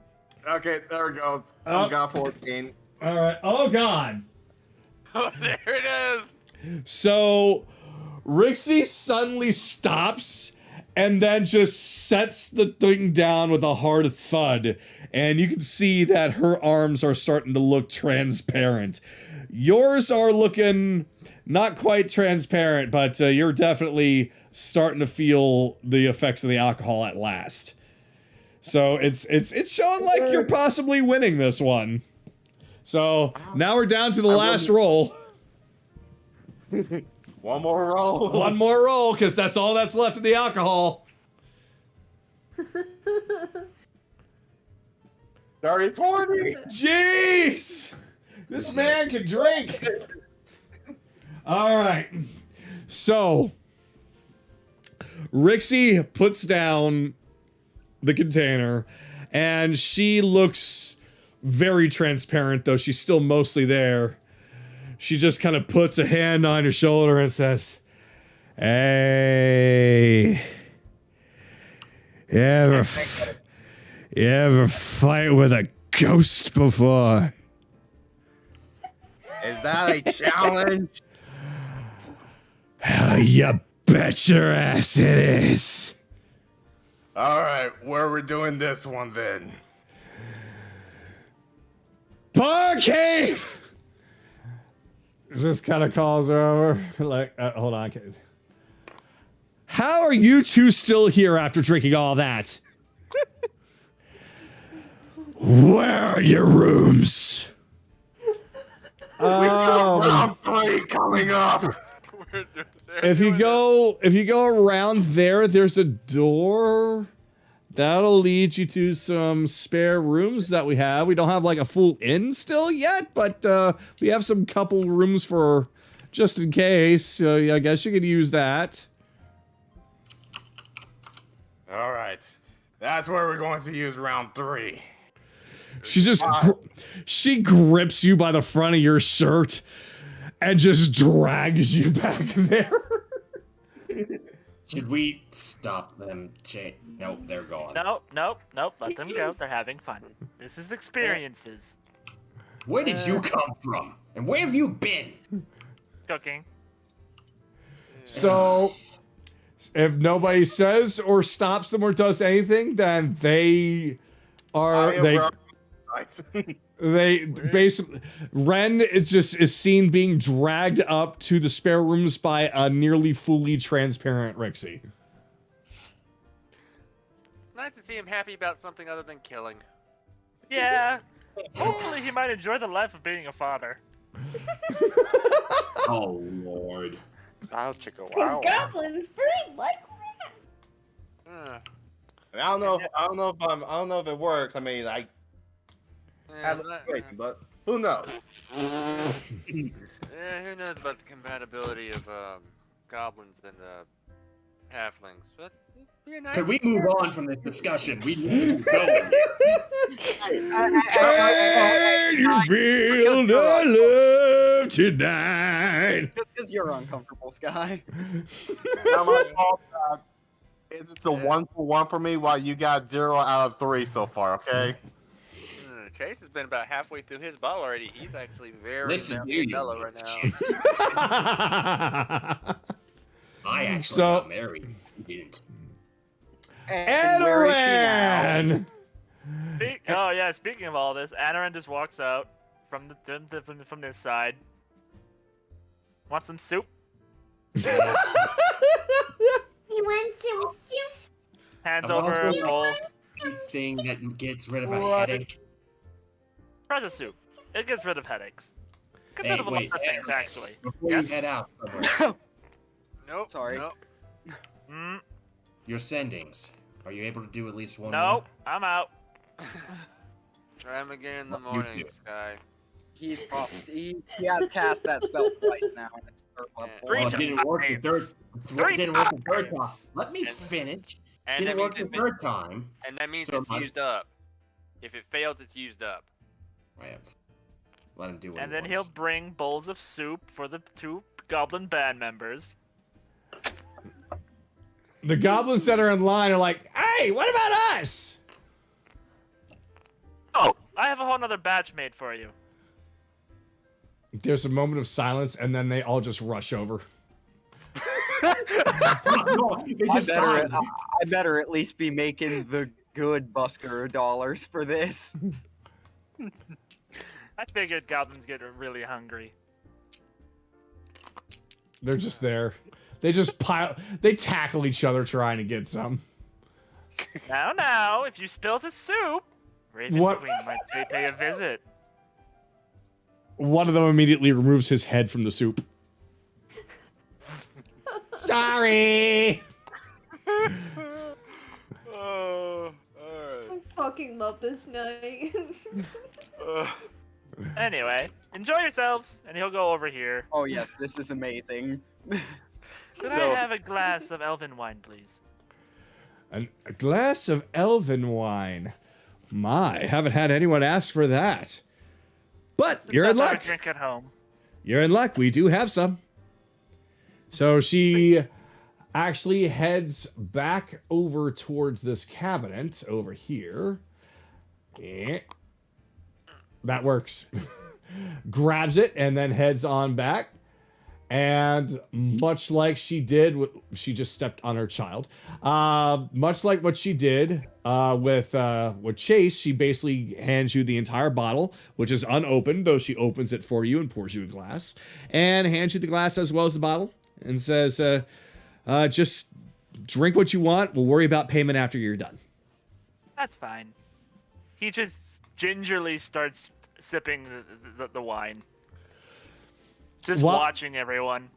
Okay, there it goes. Oh. I've got 14. All right. Oh, God. Oh, there it is. So, Rhyxie suddenly stops and then just sets the thing down with a hard thud. And you can see that her arms are starting to look transparent. Yours are looking not quite transparent, but you're definitely starting to feel the effects of the alcohol at last. So it's showing like you're possibly winning this one. So now we're down to the last roll. One more roll. One more roll, because that's all that's left of the alcohol. 30-20. Jeez! This man can drink. All right. So, Rhyxie puts down the container, and she looks very transparent, though she's still mostly there. She just kind of puts a hand on your shoulder and says, "Hey, you ever fight with a ghost before?" Is that a challenge? Hell, you bet your ass it is. Alright, where are we doing this one then? Bar cave! Just kind of calls her over. Like, hold on. How are you two still here after drinking all that? Where are your rooms? Round 3 coming up. If you go around there, there's a door that'll lead you to some spare rooms that we have. We don't have like a full inn still yet, but we have some couple rooms for just in case. So I guess you could use that. Alright, that's where we're going to use round 3. She just she grips you by the front of your shirt and just drags you back there. Should we stop them? Nope, they're gone. Nope. Let them go. They're having fun. This is experiences. Where did you come from? And where have you been? Cooking. So, if nobody says or stops them or does anything, then they basically Ren is seen being dragged up to the spare rooms by a nearly fully transparent Rhyxie. Nice to see him happy about something other than killing. Yeah. Hopefully he might enjoy the life of being a father. Oh Lord. Wow, chicka Because wow. goblins breed like crap. I don't know if it works. I mean, I have a situation, but who knows? Yeah, who knows about the compatibility of goblins and halflings. But be a nice. Could we move on from this discussion? We need to keep going. Can you feel the love tonight? Just because you're uncomfortable, Sky. Now my fault, it's a 1-for-1 for me, while you got 0 out of 3 so far. Okay. Chase has been about halfway through his bottle already. He's actually very Listen, you mellow right now. I actually So- got married. You didn't. And where is she now? Anaran! Oh yeah, speaking of all this, Anaran just walks out from from this side. Want some soup? You want some soup? Hands I'm over a also- bowl. Thing that gets rid of a What? headache. Try the soup. It gets rid of headaches. Gets Hey, rid of a lot wait, of things, actually. Before Yes? you head out somewhere, Nope. Sorry. Nope. Mm, your sendings. Are you able to do at least one? nope, I'm out. Try him again in the You morning, do. Sky. He has cast that spell twice now, and it's third level. Well, it didn't work the third. Three It didn't work the third times. time. Let me And- finish. And that Didn't work means, the third time. and that means So it's my- used up. If it fails, it's used up. I have. Let him do what And he then he'll wants. bring bowls of soup for the 2 goblin band members. The goblins that are in line are like, hey, what about us? Oh, I have a whole nother batch made for you. There's a moment of silence, and then they all just rush over. No, they just died. I better at least be making the good busker dollars for this. I figured goblins get really hungry. They're just there. They just they tackle each other trying to get some. Now, if you spill the soup, Raven What? Queen might pay a visit. One of them immediately removes his head from the soup. Sorry. Oh, alright. I fucking love this night. Anyway, enjoy yourselves, and he'll go over here. Oh yes, this is amazing. Could So- I have a glass of elven wine, please? A glass of elven wine. My, haven't had anyone ask for that. But you're in Stuff I luck. drink at home. You're in luck. We do have some. So she actually heads back over towards this cabinet over here. Yeah. That works. Grabs it and then heads on back. And much like she did, she just stepped on her child. Much like what she did with Chase, she basically hands you the entire bottle, which is unopened, though she opens it for you and pours you a glass, and hands you the glass as well as the bottle, and says, "Just drink what you want. We'll worry about payment after you're done." That's fine. He just gingerly starts sipping the wine. Just Wha- watching everyone.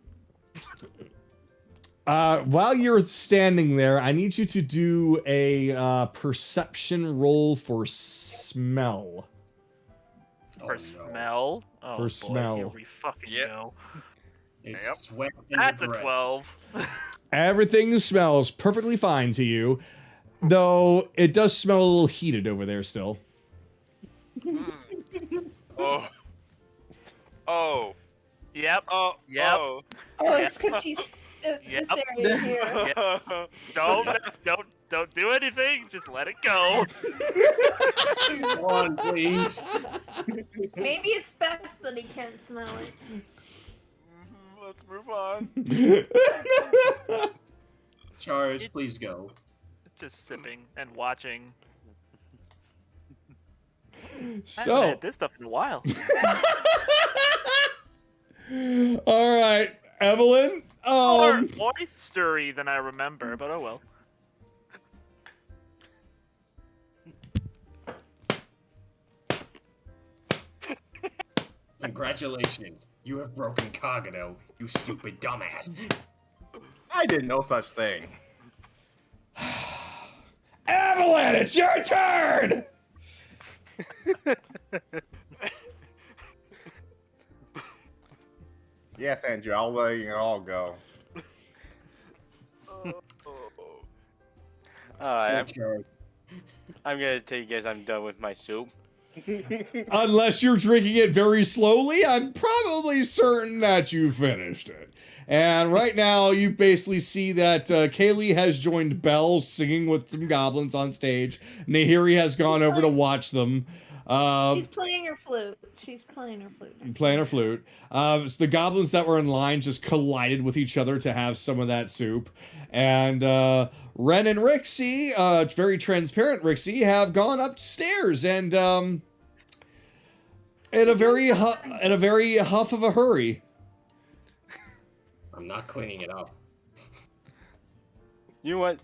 While you're standing there, I need you to do a perception roll for smell. For no. smell? Oh, For boy, smell. Here we fucking Yep. go. It's Yep. sweat and That's a regret. 12. Everything smells perfectly fine to you, though it does smell a little heated over there still. Oh. Oh. Yep. Oh. Yep. Oh. Oh, it's because he's this Yep. area here. Don't do anything. Just let it go. Come on, please. Maybe it's best that he can't smell it. Let's move on. Charge, please go. Just sipping and watching. I haven't So, had this stuff in a while. all right, Evelyn. More oystery than I remember, but oh well. Congratulations. You have broken Kagato, you stupid dumbass. I did no such thing. Evelyn, it's your turn. Yes, Andrew, I'll let you all go. Alright, Sure. I'm gonna tell you guys I'm done with my soup. Unless you're drinking it very slowly, I'm probably certain that you finished it. And right now, you basically see that Kaylee has joined Belle singing with some goblins on stage. Nahiri has gone over to watch them. She's playing her flute. Playing her flute. So the goblins that were in line just collided with each other to have some of that soup. And Ren and Rhyxie, very transparent Rhyxie, have gone upstairs and in a very huff of a hurry. I'm not cleaning it up. You know what?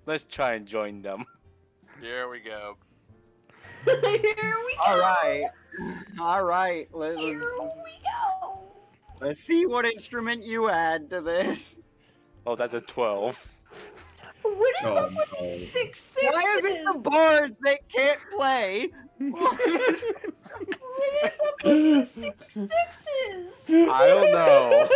Let's try and join them. Here we go. Here we go. All right. Here we go. Let's see what instrument you add to this. Oh, that's a 12. What is Oh, up with no. these 6 Why is it the bards that can't play? What is up with these 6 sixes? I don't know.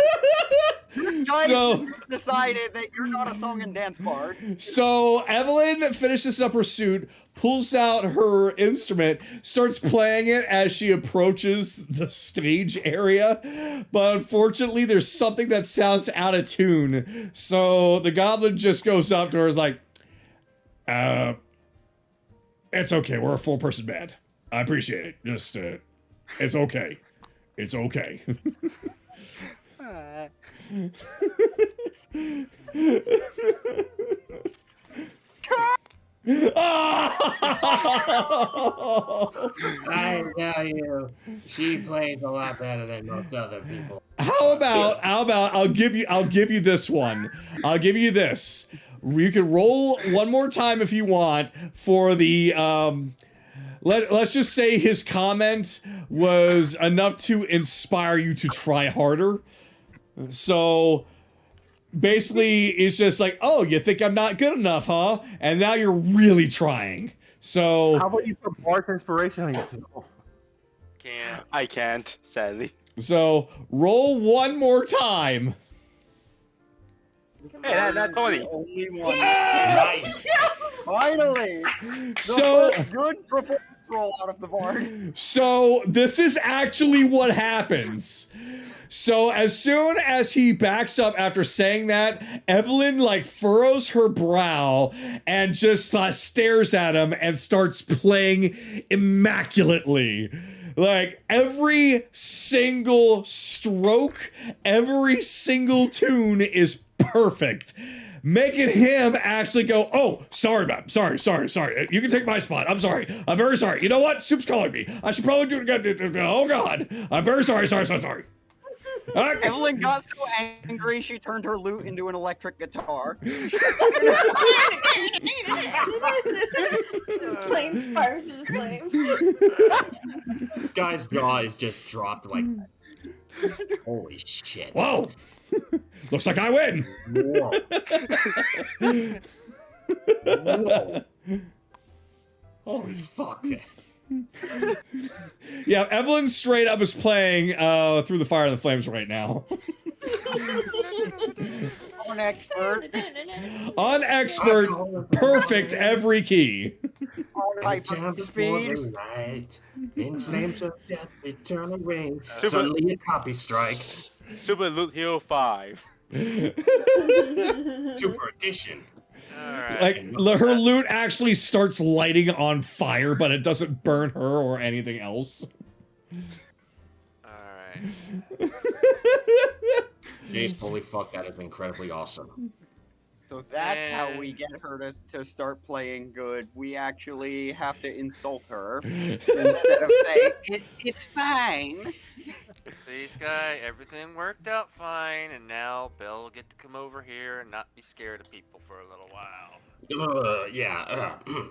So Decided that you're not a song and dance bard. So Evelyn finishes up her suit, pulls out her instrument, starts playing it as she approaches the stage area. But unfortunately, there's something that sounds out of tune. So the goblin just goes up to her and is like, it's okay. We're a 4-person band. I appreciate it. Just, it's okay. It's okay. I tell you, she plays a lot better than most other people. How about I'll give you this one. I'll give you this. You can roll one more time if you want for the let's just say his comment was enough to inspire you to try harder. So basically it's just like, oh, you think I'm not good enough, huh? And now you're really trying. So How about you put Bard's inspiration on yourself? Can't. I can't, sadly. So roll one more time. Hey, that's 20. Only one. Nice. Finally. So Good performance roll out of the bard. So this is actually what happens. So as soon as he backs up after saying that, Evelyn like furrows her brow and just stares at him and starts playing immaculately. Like every single stroke, every single tune is perfect. Making him actually go, oh, sorry, man. Sorry. You can take my spot. I'm sorry. I'm very sorry. You know what? Soup's calling me. I should probably do it again. Oh, God. I'm very sorry. Evelyn got so angry she turned her lute into an electric guitar. Just playing Fire to the Flames. This guy's jaw is just dropped like holy shit. Whoa. Looks like I win. Whoa. Whoa. Holy fuck. Yeah, Evelyn straight up is playing Through the Fire and the Flames right now. On expert. On expert, perfect every key. On hyper Time before speed. the light, in flames of death, we turn away. Super- Suddenly a copy strike. Super Loot Hero 5. Super edition. Alright. Like her loot actually starts lighting on fire, but it doesn't burn her or anything else. Alright. Jay's fully fucked. That is incredibly awesome. So that's how we get her to start playing good. We actually have to insult her instead of saying, it's fine. See, Sky, everything worked out fine, and now Belle will get to come over here and not be scared of people for a little while.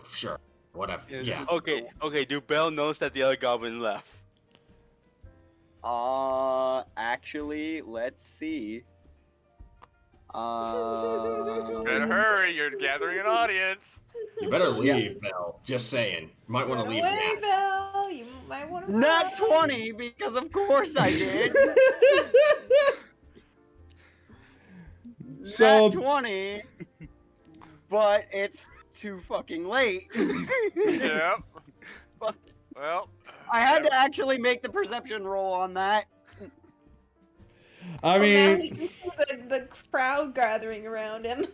Sure. Whatever. Yeah. Okay, do Belle notice that the other goblin left? Actually, let's see. Better hurry, you're gathering an audience. You better leave, Belle. Just saying. You might want to leave Away, now. Belle. You might want to. Not 20, because of course I did. So- Not 20, but it's too fucking late. Yep. Well, I had to actually make the perception roll on that. I Now mean, he can see the crowd gathering around him.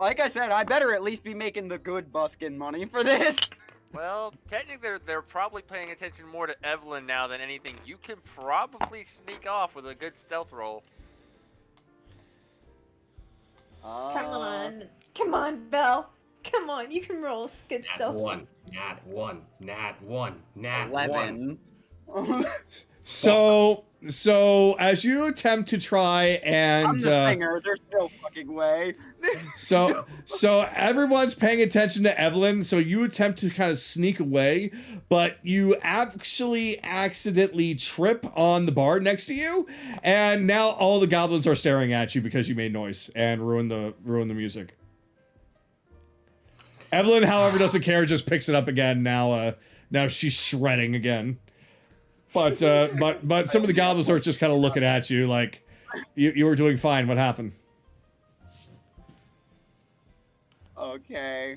Like I said, I better at least be making the good buskin money for this. well, technically they're probably paying attention more to Evelyn now than anything. You can probably sneak off with a good stealth roll. Come on, Belle. Come on, you can roll good Nat stealth. 1, Nat 1, Nat 1, Nat 11. 1. so as you attempt to try and I'm the singer. There's no fucking way. so everyone's paying attention to Evelyn, so you attempt to kind of sneak away, but you actually accidentally trip on the bar next to you, and now all the goblins are staring at you because you made noise and ruined the music. Evelyn, however, doesn't care, just picks it up again. Now she's shredding again. But some of the goblins are just kind of looking at you like you were doing fine. What happened? Okay.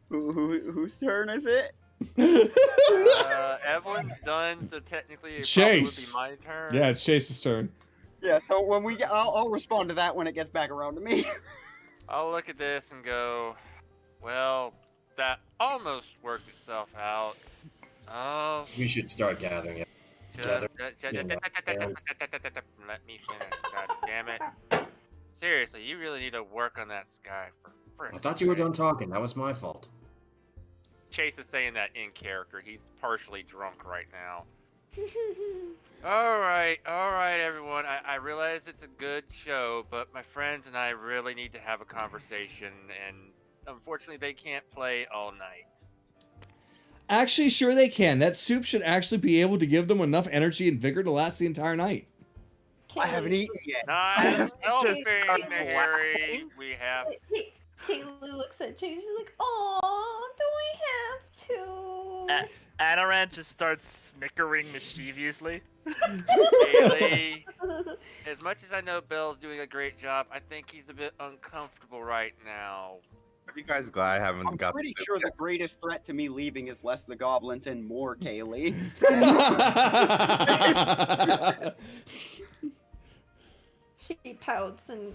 Whose turn is it? Evelyn's done, so technically it Chase. probably would be my turn. Yeah, it's Chase's turn. Yeah. So when we get, I'll respond to that when it gets back around to me. I'll look at this and go, well, that almost worked itself out. Oh, We should start gathering it. let me finish. God damn it. Seriously, you really need to work on that sky for I thought you were done talking. That was my fault. Chase is saying that in character. He's partially drunk right now. Alright, everyone. I realize it's a good show, but my friends and I really need to have a conversation, and unfortunately they can't play all night. Actually, sure they can. That soup should actually be able to give them enough energy and vigor to last the entire night. I haven't eaten yet. Not helping, Just- Harry. We have... Kaylee looks at Chase. She's like, "Oh, do we have to?" Anaran just starts snickering mischievously. Haley, as much as I know Belle's doing a great job, I think he's a bit uncomfortable right now. Are you guys glad I haven't I'm got pretty the sure the greatest threat to me leaving is less the goblins and more Kaylee. She pouts and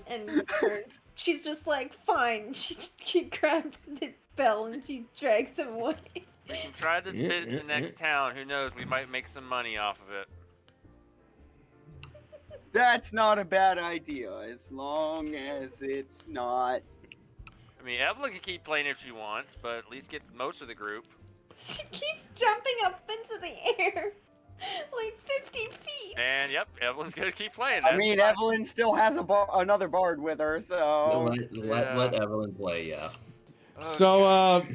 turns. She's just like, "Fine." She grabs the bell and she drags him away. We can try this bit in the next town. Who knows? We might make some money off of it. That's not a bad idea, as long as it's not. I mean, Evelyn can keep playing if she wants, but at least get most of the group. She keeps jumping up into the air, like 50 feet. And yep, Evelyn's gonna keep playing. I That's mean, fine. Evelyn still has another bard with her, so. Let Evelyn play, yeah. So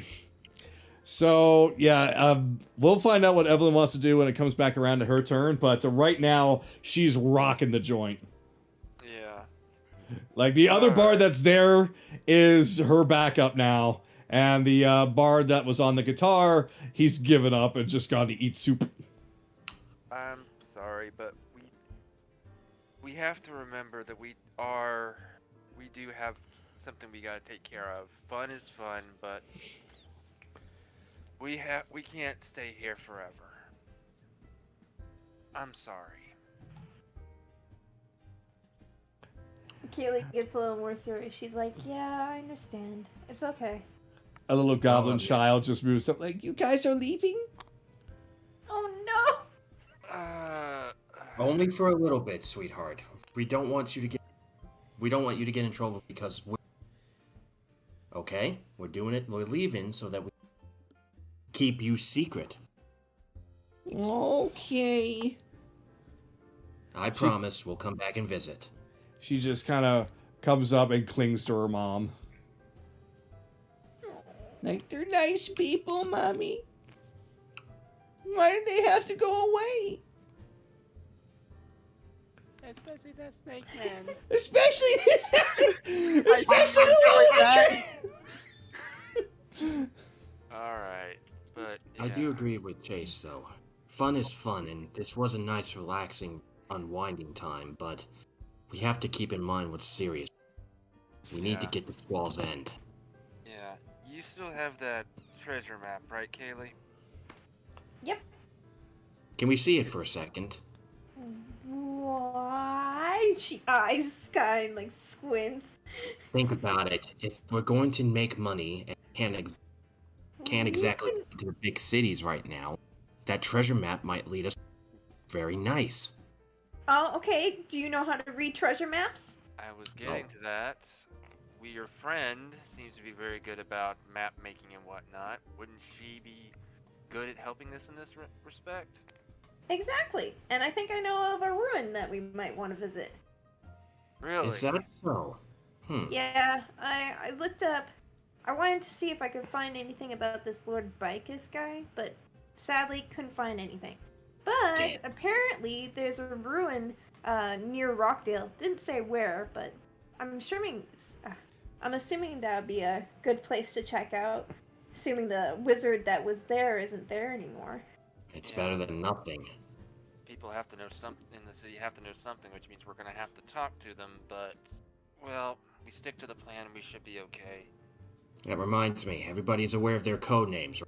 we'll find out what Evelyn wants to do when it comes back around to her turn. But right now, she's rocking the joint. Yeah. Like the other bard that's there is her backup now, and the bard that was on the guitar, he's given up and just gone to eat soup. I'm sorry, but we have to remember that we do have something we gotta take care of. Fun is fun, but we can't stay here forever. I'm sorry. Kaylee gets a little more serious. She's like, "Yeah, I understand. It's okay." A little goblin child just moves up like, "You guys are leaving?" Oh no! Only for a little bit, sweetheart. We don't want you to get in trouble because we're okay. We're doing it. We're leaving so that we keep you secret. Okay. I promise we'll come back and visit. She just kind of comes up and clings to her mom. Like, they're nice people, Mommy. Why did they have to go away? Especially that snake man. Especially Alright, but I do agree with Chase, though. Fun is fun, and this was a nice, relaxing, unwinding time, but we have to keep in mind what's serious. We need to get the squall's end. still have that treasure map, right, Kaylee? Yep. Can we see it for a second? Why? She eyes Sky and like squints. Think about it. If we're going to make money and can't exactly get into the big cities right now, that treasure map might lead us very nice. Oh, okay. Do you know how to read treasure maps? I was getting to that. Your friend seems to be very good about map making and whatnot. Wouldn't she be good at helping us in this respect? Exactly. And I think I know of a ruin that we might want to visit. Really? Is that so? Yeah, I looked up. I wanted to see if I could find anything about this Lord Vhyx guy, but sadly couldn't find anything. But Damn. apparently there's a ruin near Rockdale. Didn't say where, but I'm assuming that would be a good place to check out. Assuming the wizard that was there isn't there anymore. It's better than nothing. People have to know something in the city. Have to know something, which means we're gonna have to talk to them. But well, we stick to the plan. We should be okay. That reminds me, everybody's aware of their code names.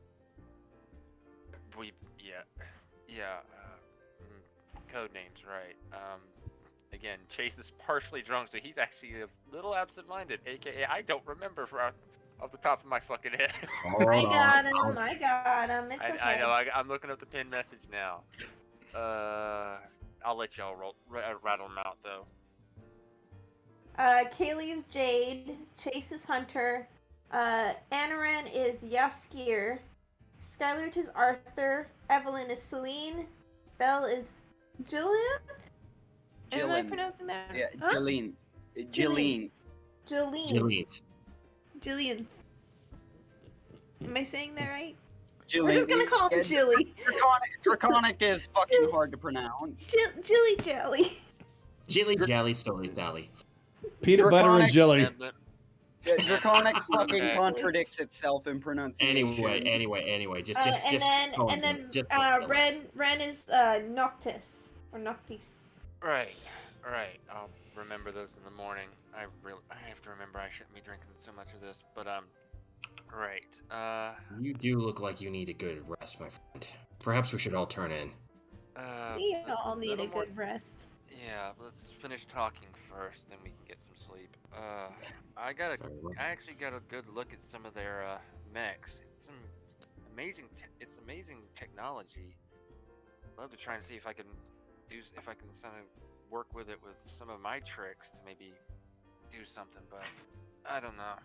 Code names, right? Again, Chase is partially drunk, so he's actually a little absent-minded. AKA, I don't remember off the top of my fucking head. I got him. It's okay. I know. I'm looking up the pinned message now. I'll let y'all rattle them out though. Kaylee's Jade. Chase is Hunter. Anaran is Yaskir. Skylert is Arthur. Evelyn is Celine. Belle is Jillian? Am I pronouncing that? Yeah, huh? Jillian. Jillian. Am I saying that right? Jillian. We're just gonna call him Jilly. Draconic is fucking hard to pronounce. Jilly Jelly. Jilly Jally, Silly Sally. Peanut butter and jelly. Draconic fucking contradicts itself in pronunciation. Anyway, just Ren is Noctis or Noctis. Right. I'll remember those in the morning. I have to remember I shouldn't be drinking so much of this, but right. You do look like you need a good rest, my friend. Perhaps we should all turn in. We all need a good rest. Yeah, let's finish talking first, then we can get some sleep. I actually got a good look at some of their mechs. It's amazing technology. I'd love to try and see if I can kind of work with it with some of my tricks to maybe do something, but I don't know.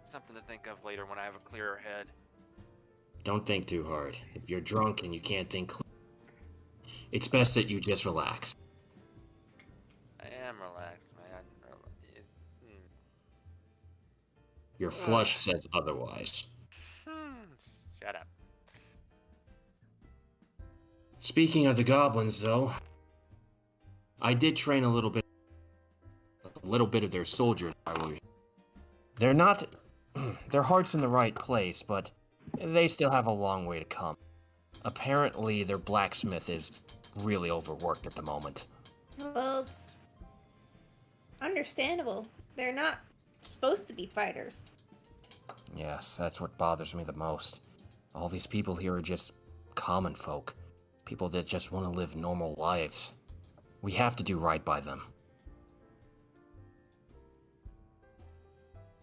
Something to think of later when I have a clearer head. Don't think too hard. If you're drunk and you can't think clearly, it's best that you just relax. I am relaxed, man. Your flush says otherwise. Shut up. Speaking of the goblins, though, I did train a little bit of their soldiers. They're not... Their heart's in the right place, but they still have a long way to come. Apparently, their blacksmith is really overworked at the moment. Well, it's understandable. They're not supposed to be fighters. Yes, that's what bothers me the most. All these people here are just common folk. People that just want to live normal lives. We have to do right by them.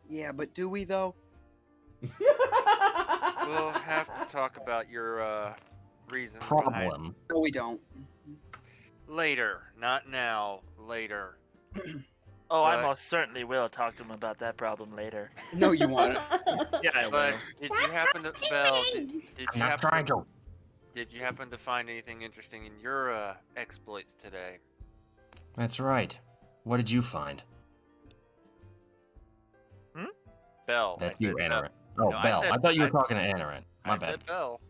Yeah, but do we though? We'll have to talk about your reasons. Problem. No, we don't. Later, not now. Later. Oh, I most certainly will talk to him about that problem later. No, you won't. Yeah, I will. But did you happen to Belle? Did you happen to find anything interesting in your exploits today? That's right. What did you find? Belle. That's I you, said Anaran. Oh, No, I Belle. said- I thought you were talking to Anaran. My I bad. said Belle.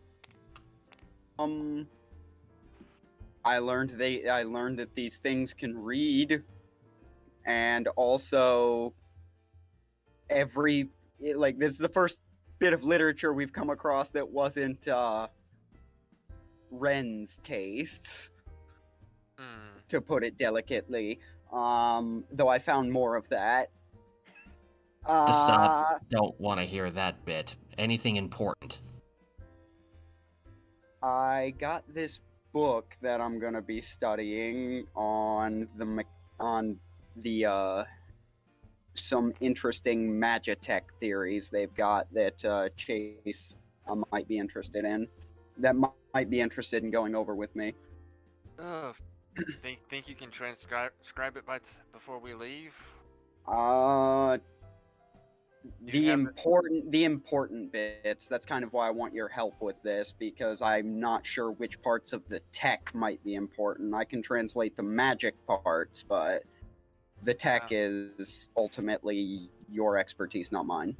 I learned that these things can read, and also this is the first bit of literature we've come across that wasn't Ren's tastes, to put it delicately. Though I found more of that. The sub don't want to hear that bit. Anything important? I got this book that I'm gonna be studying on the some interesting magitech theories they've got that Chase might be interested in. That might be interested in going over with me. Think you can transcribe it before we leave? The important bits. That's kind of why I want your help with this, because I'm not sure which parts of the tech might be important. I can translate the magic parts, but the tech is ultimately your expertise, not mine.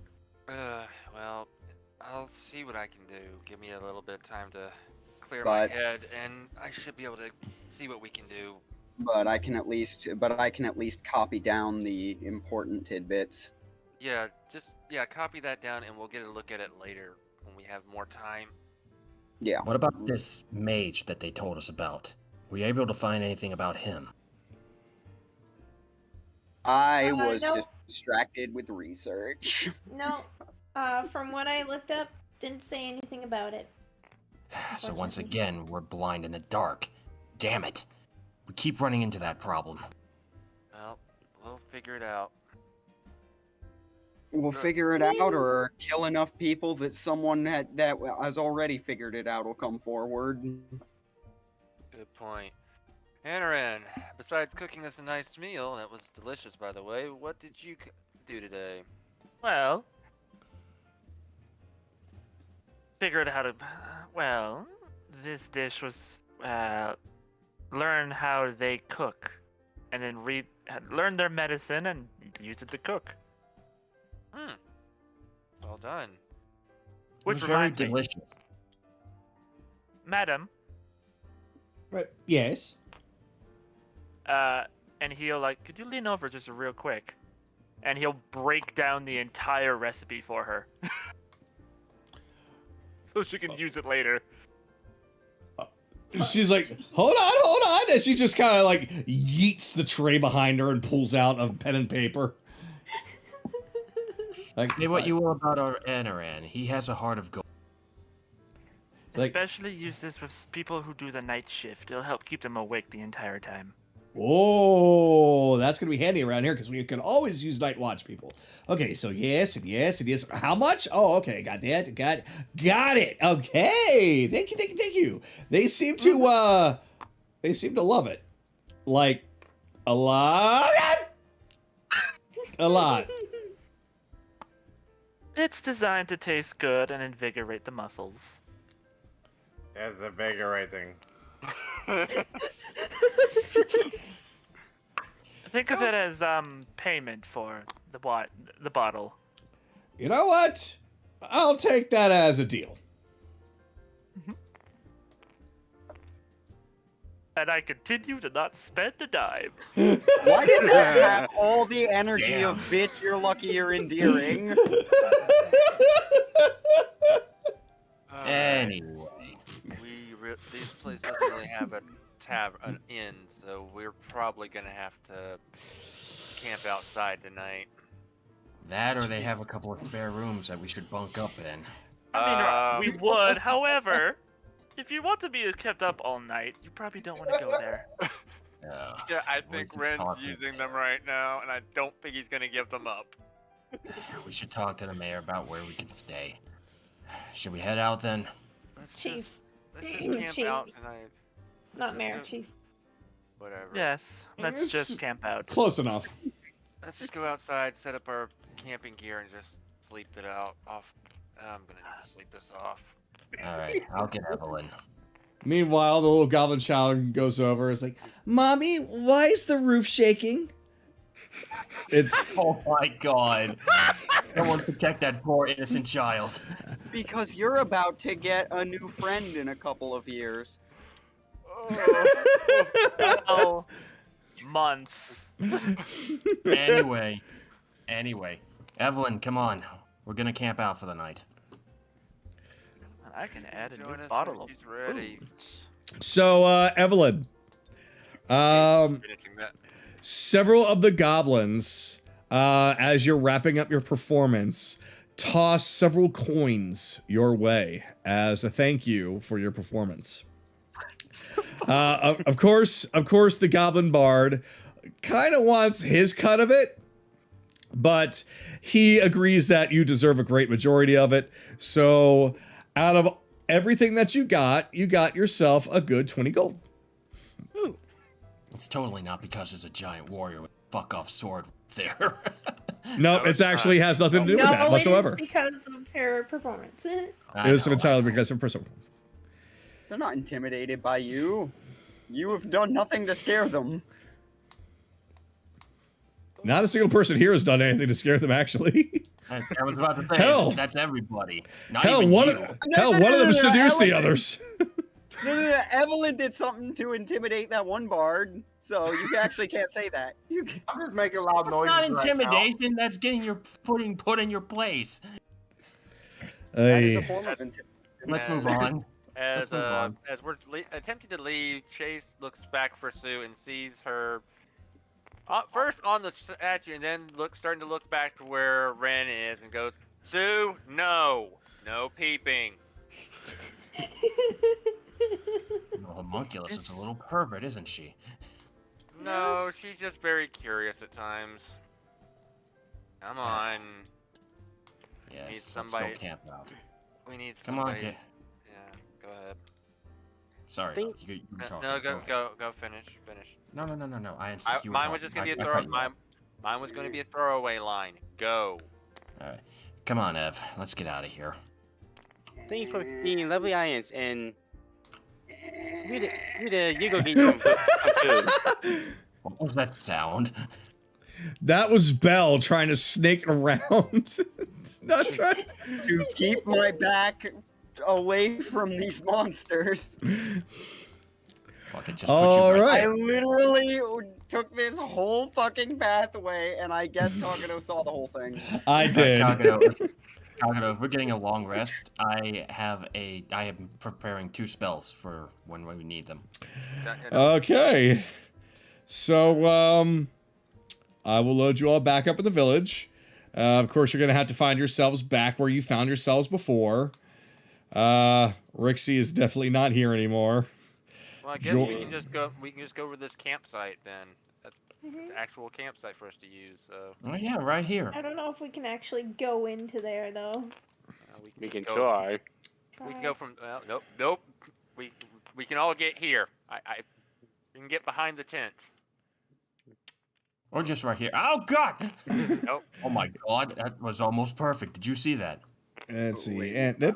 Well, I'll see what I can do. Give me a little bit of time to clear my head, and I should be able to see what we can do. But I can at least copy down the important tidbits. Yeah, copy that down, and we'll get a look at it later when we have more time. Yeah. What about this mage that they told us about? Were you able to find anything about him? I was no. distracted with research. No, from what I looked up, didn't say anything about it. So once again, we're blind in the dark. Damn it. We keep running into that problem. Well, we'll figure it out. We'll figure it out, or kill enough people that someone that has already figured it out will come forward. Good point. Anaran, besides cooking us a nice meal, that was delicious by the way, what did you do today? Well, figured how to. Well, this dish was learn how they cook, and then learn their medicine and use it to cook. Well done. Which it was very reminds me, delicious. Madam. Right. Yes. And he'll could you lean over just real quick? And he'll break down the entire recipe for her. So she can use it later. She's like, hold on. And she just kind of yeets the tray behind her and pulls out a pen and paper. Say what you will about our Anaran. He has a heart of gold. Especially use this with people who do the night shift. It'll help keep them awake the entire time. Oh, that's going to be handy around here because we can always use night watch people. Okay, so yes. How much? Oh, okay, got that. Got it. Okay. Thank you. They seem to love it. Like a lot. A lot. It's designed to taste good and invigorate the muscles. That's invigorating. Think of it as payment for the bottle. You know what? I'll take that as a deal. And I continue to not spend a dime. Why did that have all the energy of bitch, you're lucky you're endearing? Anyway. These places doesn't really have an inn, so we're probably gonna have to camp outside tonight. That, or they have a couple of spare rooms that we should bunk up in. I mean, we would. However, if you want to be kept up all night, you probably don't want to go there. Yeah, I think Ren's using them right now, and I don't think he's gonna give them up. We should talk to the mayor about where we can stay. Should we head out then? Chief. Let's just camp out tonight. Not Mayor, Chief. Whatever. Yes, let's just camp out. Close enough. Let's just go outside, set up our camping gear, and just sleep it out. I'm gonna need to sleep this off. Alright, I'll get Evelyn. Meanwhile, the little goblin child goes over. It's like, Mommy, why is the roof shaking? It's oh my god. Someone protect that poor innocent child. Because you're about to get a new friend in a couple of years. Oh, months. Anyway, Evelyn, come on. We're gonna camp out for the night. I can add a new Join us bottle when of he's ready. So, Evelyn, Finishing that. several of the goblins as you're wrapping up your performance, toss several coins your way as a thank you for your performance. Of course, the Goblin Bard kind of wants his cut of it, but he agrees that you deserve a great majority of it. So, out of everything that you got yourself a good 20 gold. Ooh. It's totally not because there's a giant warrior with a fuck-off sword there. Nope, it actually has nothing to do with that whatsoever. No, it is because of her performance. It is entirely because of personal. They're not intimidated by you. You have done nothing to scare them. Not a single person here has done anything to scare them, actually. I was about to say, hell, that's everybody. Not hell, even one you. of them seduced the others. No, Evelyn did something to intimidate that one bard, so you actually can't say that. I'm just making loud noises. That's not intimidation. Right now. That's getting your put in your place. That is a form of intimidation. Let's move on. As we're attempting to leave, Chase looks back for Sue and sees her first on the statue, and then starting to look back to where Ren is, and goes, "Sue, no peeping." Well, homunculus is a little pervert, isn't she? No, she's just very curious at times. Come on. Yes. Need somebody. Let's go camp out. We need Come somebody. on, Yeah, go ahead. Sorry, Think- you were talking. No, go finish. No. I insist you were Mine talking. was just gonna be a I throw. cut you off. Mine was gonna be a throwaway line. Go. All right, come on, Ev. Let's get out of here. Thank you for being lovely audience and you go get some food. What was that sound? That was Belle trying to snake around. Not trying to keep my back away from these monsters. Fuck it, just All put you right. I literally took this whole fucking pathway, and I guess Kagato saw the whole thing. I did. Kagato, if we're getting a long rest, I am preparing 2 spells for when we need them. Okay. So, I will load you all back up in the village. Of course, you're going to have to find yourselves back where you found yourselves before. Rhyxie is definitely not here anymore. Well, I guess we can just go. We can just go over this campsite then. That's the actual campsite for us to use. So. Oh yeah, right here. I don't know if we can actually go into there though. We can try. We can go from. Nope. We can all get here. We can get behind the tent. Or just right here. Oh god! Nope. Oh my god, that was almost perfect. Did you see that? Let's see. And there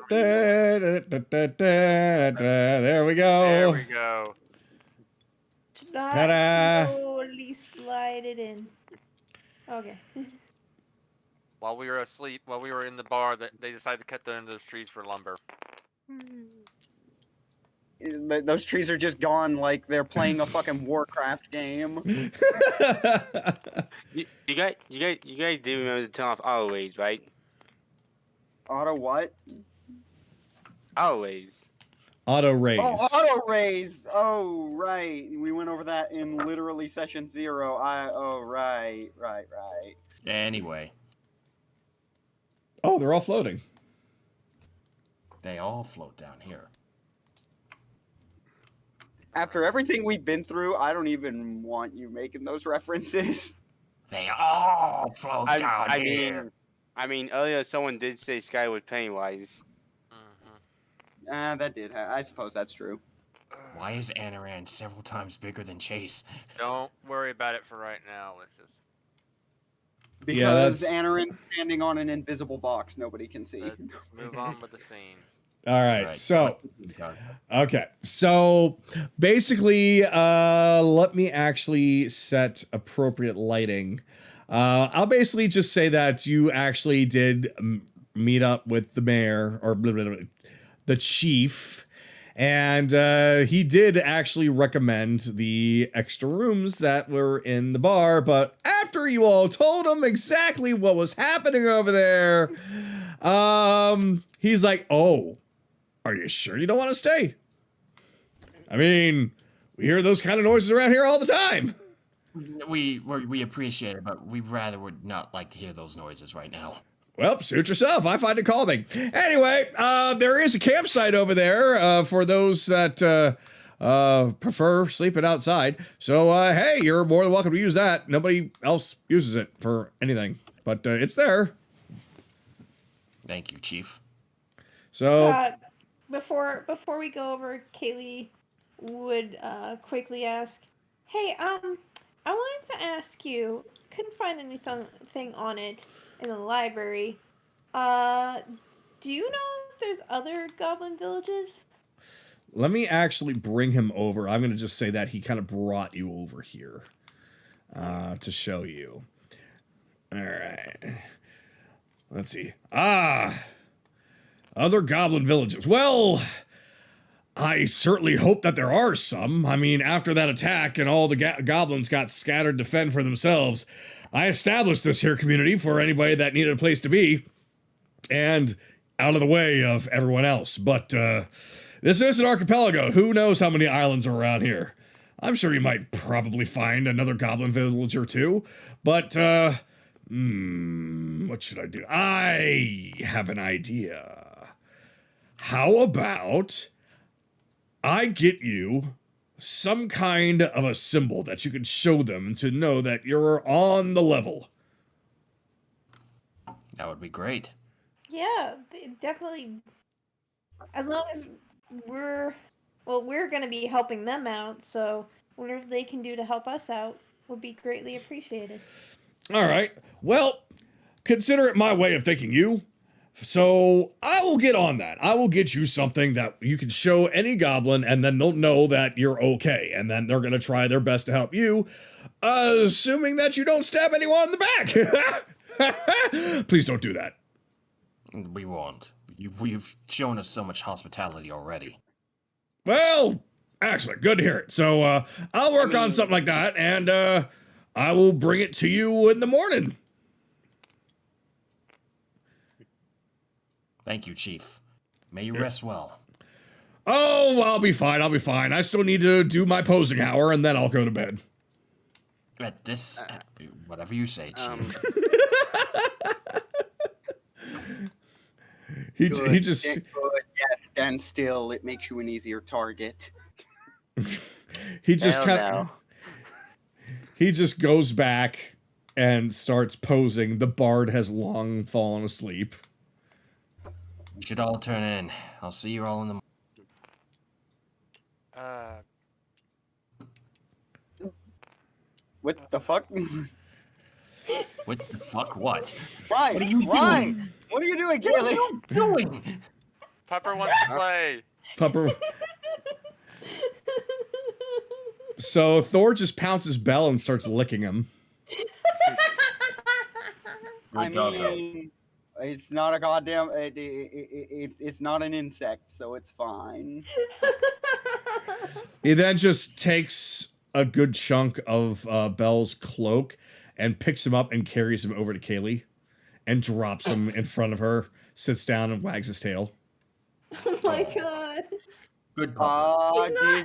we go. There we go. Ta-da. Slowly slide it in. Okay. While we were asleep, while we were in the bar, they decided to cut down those trees for lumber. Those trees are just gone like they're playing a fucking Warcraft game. You guys did remember to turn off always, right? Auto what? Always. Auto raise. Oh, auto raise. Oh, right. We went over that in literally session 0. Right. Anyway. Oh, they're all floating. They all float down here. After everything we've been through, I don't even want you making those references. They all float down here. I mean, earlier someone did say Sky was Pennywise. That did. I suppose that's true. Why is Anaran several times bigger than Chase? Don't worry about it for right now. Let's just. Because Anaran's standing on an invisible box nobody can see. Let's move on with the scene. All right, so okay, so basically, let me actually set appropriate lighting. I'll basically just say that you actually did meet up with the mayor or the chief, and he did actually recommend the extra rooms that were in the bar. But after you all told him exactly what was happening over there, he's like, "Oh. Are you sure you don't want to stay? I mean, we hear those kind of noises around here all the time." We appreciate it, but we rather would not like to hear those noises right now. Well, suit yourself. I find it calming. Anyway, there is a campsite over there for those that prefer sleeping outside. So, hey, you're more than welcome to use that. Nobody else uses it for anything, but it's there. Thank you, Chief. So, before we go over, Kaylee would quickly ask, "Hey, I wanted to ask you. Couldn't find anything on it in the library. Do you know if there's other goblin villages?" let me actually bring him over. I'm going to just say that he kind of brought you over here to show you. All right. Let's see. Other goblin villages. Well, I certainly hope that there are some. I mean, after that attack and all the goblins got scattered to fend for themselves, I established this here community for anybody that needed a place to be and out of the way of everyone else. But this is an archipelago. Who knows how many islands are around here? I'm sure you might probably find another goblin village or two, but what should I do? I have an idea. How about I get you some kind of a symbol that you can show them to know that you're on the level? That would be great. Yeah, definitely. As long as we're going to be helping them out, so whatever they can do to help us out would be greatly appreciated. All right. Well, consider it my way of thanking you. So I will get on that. I will get you something that you can show any goblin, and then they'll know that you're okay. And then they're going to try their best to help you, assuming that you don't stab anyone in the back. Please don't do that. We won't. You've shown us so much hospitality already. Well, excellent. Good to hear it. So I'll work on something like that, and I will bring it to you in the morning. Thank you, Chief. May you rest well. Oh, I'll be fine. I'll be fine. I still need to do my posing hour, and then I'll go to bed. At this, whatever you say, Chief. He just Good, yes, stand still. It makes you an easier target. he just he just goes back and starts posing. The bard has long fallen asleep. You should all turn in. I'll see you all in the morning. What the fuck? What the fuck? What? Ryan, What are you Ryan, doing? what are you doing, Kaylee? What are you doing? Pupper wants to play. Pupper. So Thor just pounces Bell and starts licking him. I mean, it's not a goddamn. It's not an insect, so it's fine. He then just takes a good chunk of Bell's cloak and picks him up and carries him over to Kaylee and drops him in front of her, sits down and wags his tail. Oh my god. Good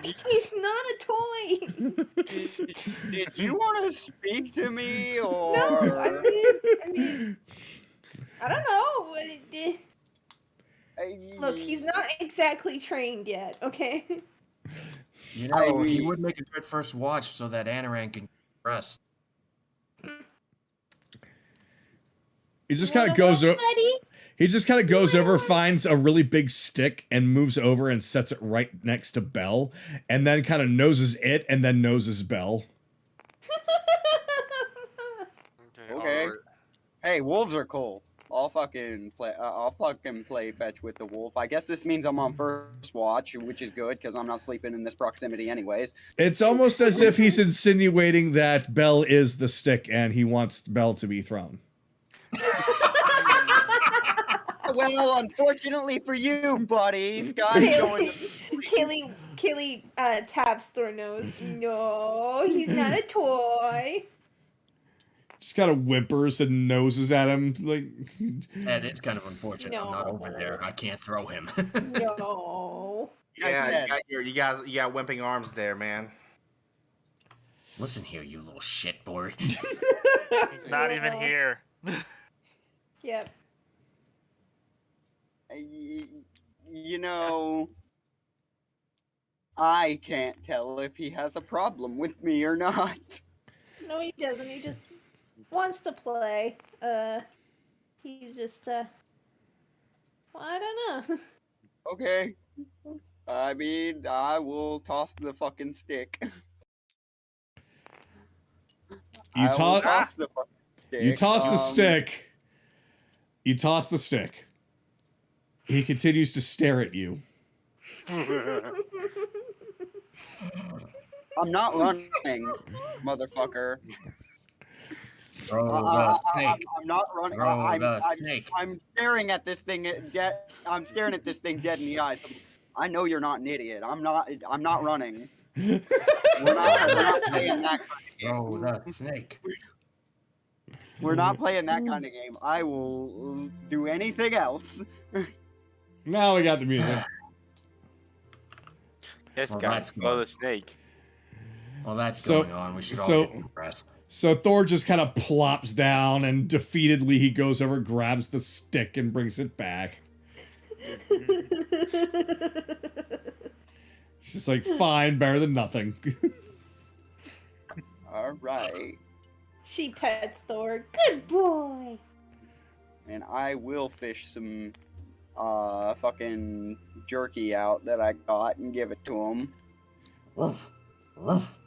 He's not a toy. Did you want to speak to me, or? No, I mean, I don't know. Look, he's not exactly trained yet, okay? You know, he would make a good first watch so that Anoran can rest. He just kind of goes over. He just kind of goes over, finds a really big stick, and moves over and sets it right next to Bell, and then kind of noses it, and then noses Bell. Okay. Hey, wolves are cool. I'll fucking play fetch with the wolf. I guess this means I'm on first watch, which is good because I'm not sleeping in this proximity anyways. It's almost as if he's insinuating that Bell is the stick, and he wants Bell to be thrown. Well, unfortunately for you, buddy, Sky's going. Kaylee taps Thor nose. No, he's not a toy. Just kind of whimpers and noses at him like. That is kind of unfortunate. No. I'm not over there. I can't throw him. No. Yeah, you got wimping arms there, man. Listen here, you little shitboard. He's not even here. Yep. You know, I can't tell if he has a problem with me or not. No, he doesn't. He just wants to play. He just, well, I don't know. Okay. I mean, I will toss the fucking stick. You toss the fucking stick. You toss the stick. You toss the stick. He continues to stare at you. I'm not running, motherfucker. Throw the snake. I'm not running. Throw the snake. I'm staring at this thing dead. I'm staring at this thing dead in the eyes. I know you're not an idiot. I'm not running. We're not playing that kind of game. Throw the snake. We're not playing that kind of game. I will do anything else. Now we got the music. Yes, Well, guys, that's follow good. the snake. Well, that's So- going on. We should all so- get some rest. So Thor just kind of plops down and defeatedly he goes over, grabs the stick, and brings it back. She's like, fine, better than nothing. All right. She pets Thor. Good boy. And I will fish some fucking jerky out that I got and give it to him. Woof. Woof.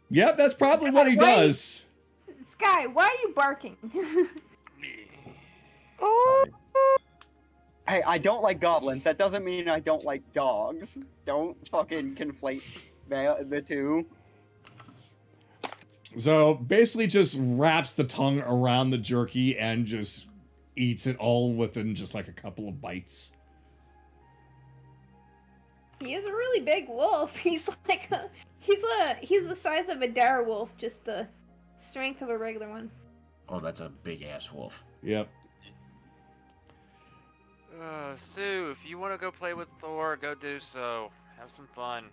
Yep, that's probably what he Wait. does. Sky, why are you barking? Hey, I don't like goblins. That doesn't mean I don't like dogs. Don't fucking conflate the two. So basically just wraps the tongue around the jerky and just eats it all within just like a couple of bites. He is a really big wolf. He's like he's the size of a dire wolf, just the strength of a regular one. Oh, that's a big ass wolf. Yep. Sue, if you want to go play with Thor, go do so. Have some fun.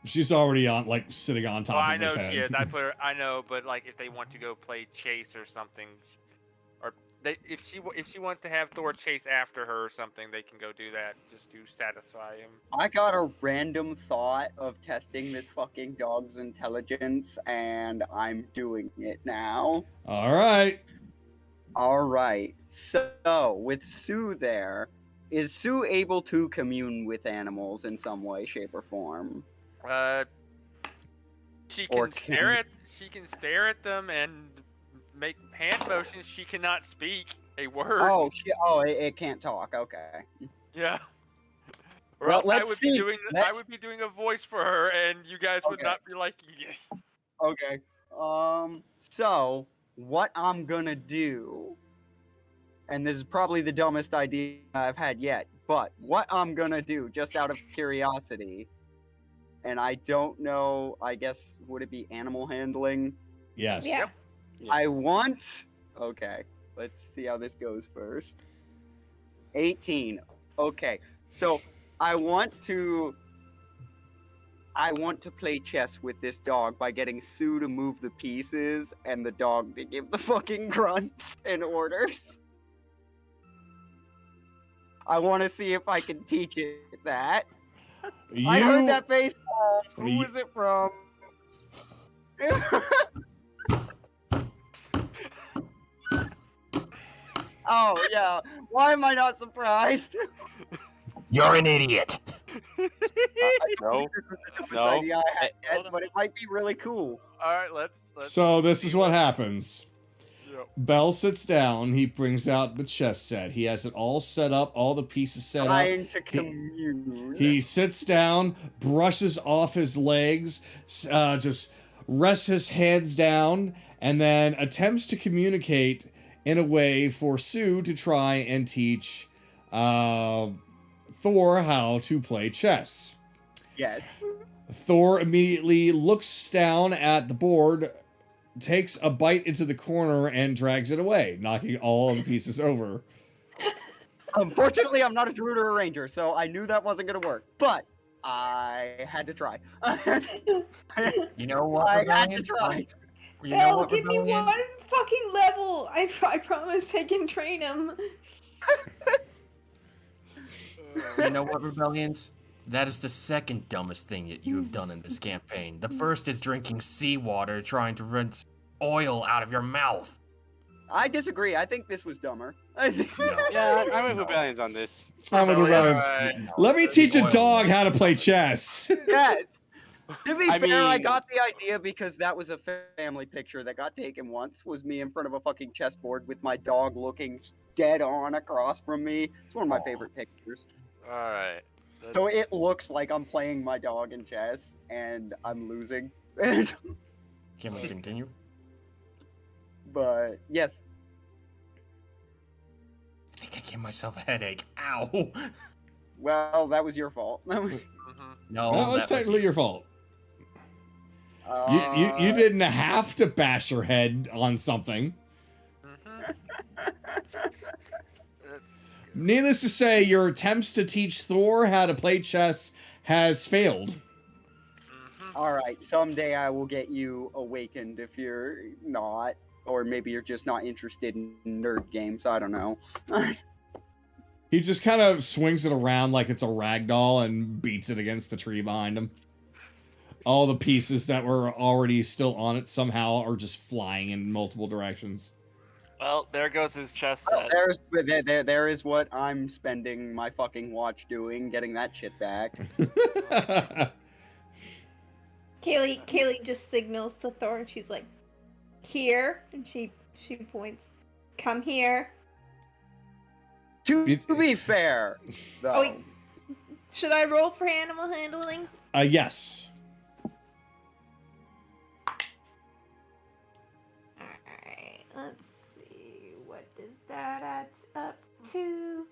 She's already on, like, sitting on top Well, of I know his head. she is. I put her. I know, but like, if they want to go play chase or something, or if she wants to have Thor chase after her or something, they can go do that just to satisfy him. I got a random thought of testing this fucking dog's intelligence, and I'm doing it now. All right. All right. So, with Sue there, is Sue able to commune with animals in some way, shape, or form? She Or can stare at them and make hand motions. She cannot speak a word. Oh, it can't talk. Okay. Yeah. Or Well, else I let's would see. be doing I would be doing a voice for her, and you guys would Okay. not be liking it. Okay. So what I'm gonna do, and this is probably the dumbest idea I've had yet, but what I'm gonna do, just out of curiosity, and I don't know, I guess, would it be animal handling? Yes. Yeah. Okay, let's see how this goes first. 18. Okay, so I want to play chess with this dog by getting Sue to move the pieces and the dog to give the fucking grunts and orders. I want to see if I can teach it that. I heard that baseball. Who You- is it from? Oh, yeah. Why am I not surprised? You're an idiot. No, This no. idea I had Hold yet, on. but it might be really cool. All right, let's. So this is what happens. Yep. Bell sits down. He brings out the chess set. He has it all set up, all the pieces set up. Trying to commune. He sits down, brushes off his legs, just rests his hands down, and then attempts to communicate in a way for Sue to try and teach Thor how to play chess. Yes. Thor immediately looks down at the board, takes a bite into the corner, and drags it away, knocking all of the pieces over. Unfortunately, I'm not a druid or a ranger, so I knew that wasn't gonna work. But I had to try. You know what, I had to Rebellion? try. You know Hell, what, give me Rebellion? one fucking level. I promise I can train him. You know what, Rebellions? That is the second dumbest thing that you have done in this campaign. The first is drinking seawater, trying to rinse oil out of your mouth. I disagree. I think this was dumber. I think. Yeah, I'm with Rebellions on this. I'm with Rebellions. Let me teach a dog how to play chess. Yes. To be I fair, I mean- got the idea because that was a family picture that got taken once. Was me in front of a fucking chessboard with my dog looking dead on across from me. It's one of my favorite pictures. All right. So it looks like I'm playing my dog in chess and I'm losing. Can we continue? But yes, I think I gave myself a headache. Ow! well, that was your fault. That was. No, That was technically your fault. You didn't have to bash your head on something. Needless to say, your attempts to teach Thor how to play chess has failed. All right, someday I will get you awakened if you're not, or maybe you're just not interested in nerd games. I don't know. He just kind of swings it around like it's a rag doll and beats it against the tree behind him. All the pieces that were already still on it somehow are just flying in multiple directions. Well, there goes his chess Well, set. there is what I'm spending my fucking watch doing, getting that shit back. Kaylee just signals to Thor and she's like, here, and she points. Come here. To be fair, though. Oh, wait. Should I roll for animal handling? Yes. Alright, let's see. What does that add up to?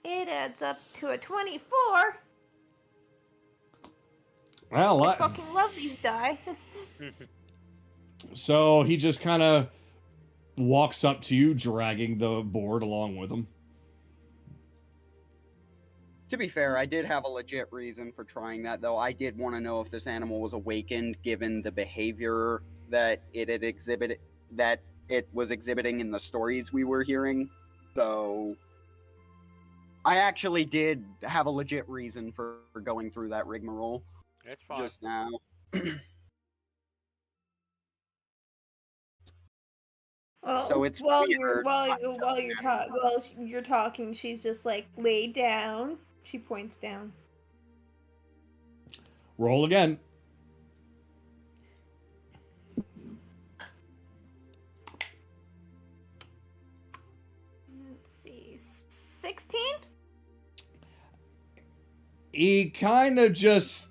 It adds up to a 24. Well, I fucking love these die. so he just kind of walks up to you, dragging the board along with him. To be fair, I did have a legit reason for trying that, though. I did want to know if this animal was awakened, given the behavior that it was exhibiting in the stories we were hearing. So, I actually did have a legit reason for going through that rigmarole. It's fine. Just now. Well, So it's while weird. you're talking, she's just like, lay down. She points down. Roll again. Let's see, 16. He kind of just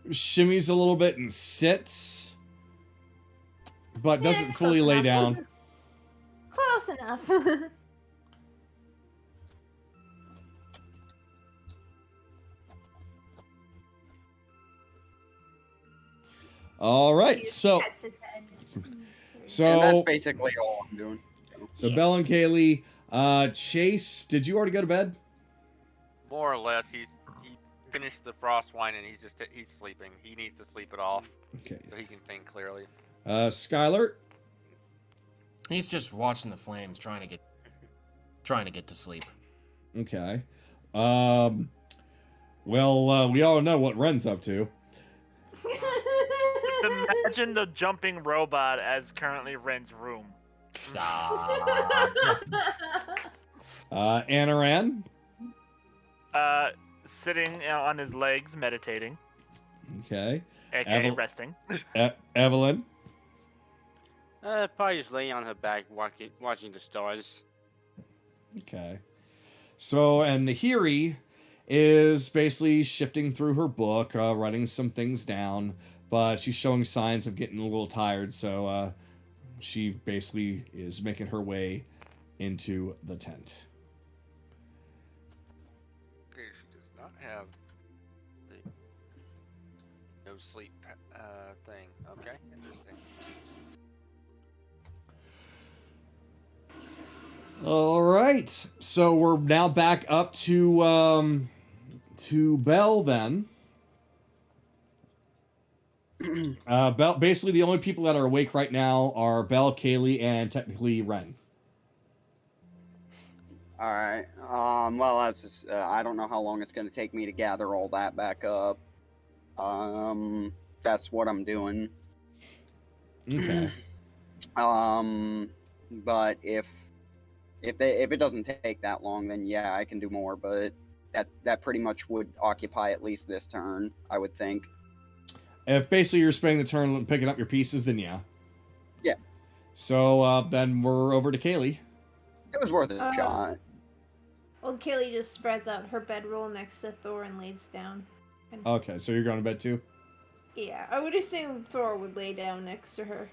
shimmies a little bit and sits, but doesn't fully close lay enough. down. Close enough. All right, so Pats his head. And that's so basically all I'm doing. Belle and Kaylee, Chase, did you already go to bed? More or less, he finished the frost wine and he's sleeping. He needs to sleep it off Okay. so he can think clearly. Skylar. He's just watching the flames, trying to get to sleep. Okay. Well, we all know what Ren's up to. Imagine the jumping robot as currently Ren's room. Stop. Anaran. Sitting on his legs, meditating, Okay. aka resting. Evelyn. Probably just laying on her back, watching the stars. Okay. So, and Nahiri is basically shifting through her book, writing some things down, but she's showing signs of getting a little tired, so she basically is making her way into the tent. Okay, she does not have the no sleep thing. Okay, interesting. All right. So we're now back up to Belle then. Bell. Basically, the only people that are awake right now are Bell, Kaylee, and technically Ren. All right. Well, that's just, I don't know how long it's going to take me to gather all that back up. That's what I'm doing. Okay. But if it doesn't take that long, then yeah, I can do more. But that pretty much would occupy at least this turn, I would think. If basically you're spending the turn picking up your pieces, then yeah. Yeah. So then we're over to Kaylee. It was worth a shot. Well, Kaylee just spreads out her bedroll next to Thor and lays down. And Okay, so you're going to bed too? yeah, I would assume Thor would lay down next to her.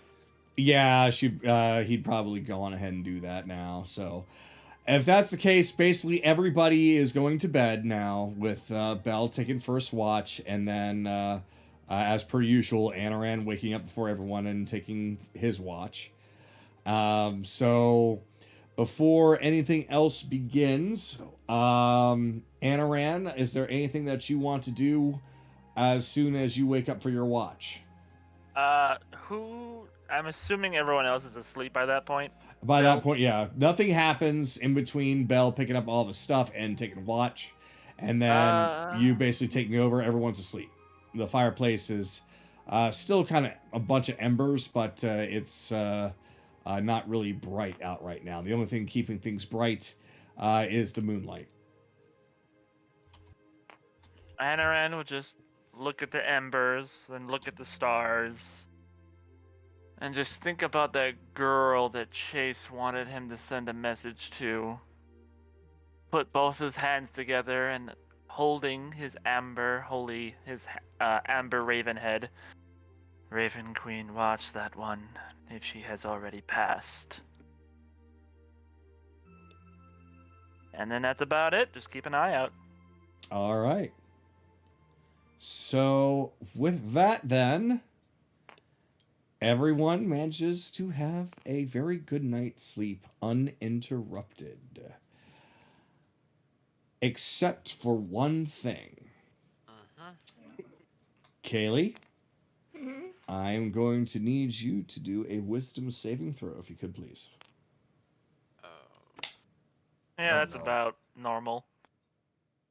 Yeah, he'd probably go on ahead and do that now. So if that's the case, basically everybody is going to bed now with Bell taking first watch, and then as per usual, Anaran waking up before everyone and taking his watch. So before anything else begins, Anaran, is there anything that you want to do as soon as you wake up for your watch? I'm assuming everyone else is asleep by that point. By that point, yeah. Nothing happens in between Bell picking up all of his stuff and taking watch. And then you basically taking over. Everyone's asleep. The fireplace is still kind of a bunch of embers, but it's not really bright out right now. The only thing keeping things bright is the moonlight. Anaran would just look at the embers and look at the stars and just think about that girl that Chase wanted him to send a message to. Put both his hands together and holding his amber raven head. Raven Queen, watch that one if she has already passed. And then that's about it. Just keep an eye out. All right. So with that, then, everyone manages to have a very good night's sleep uninterrupted. Except for one thing. Kaylee, I'm going to need you to do a wisdom saving throw, if you could, please. Yeah, that's about normal.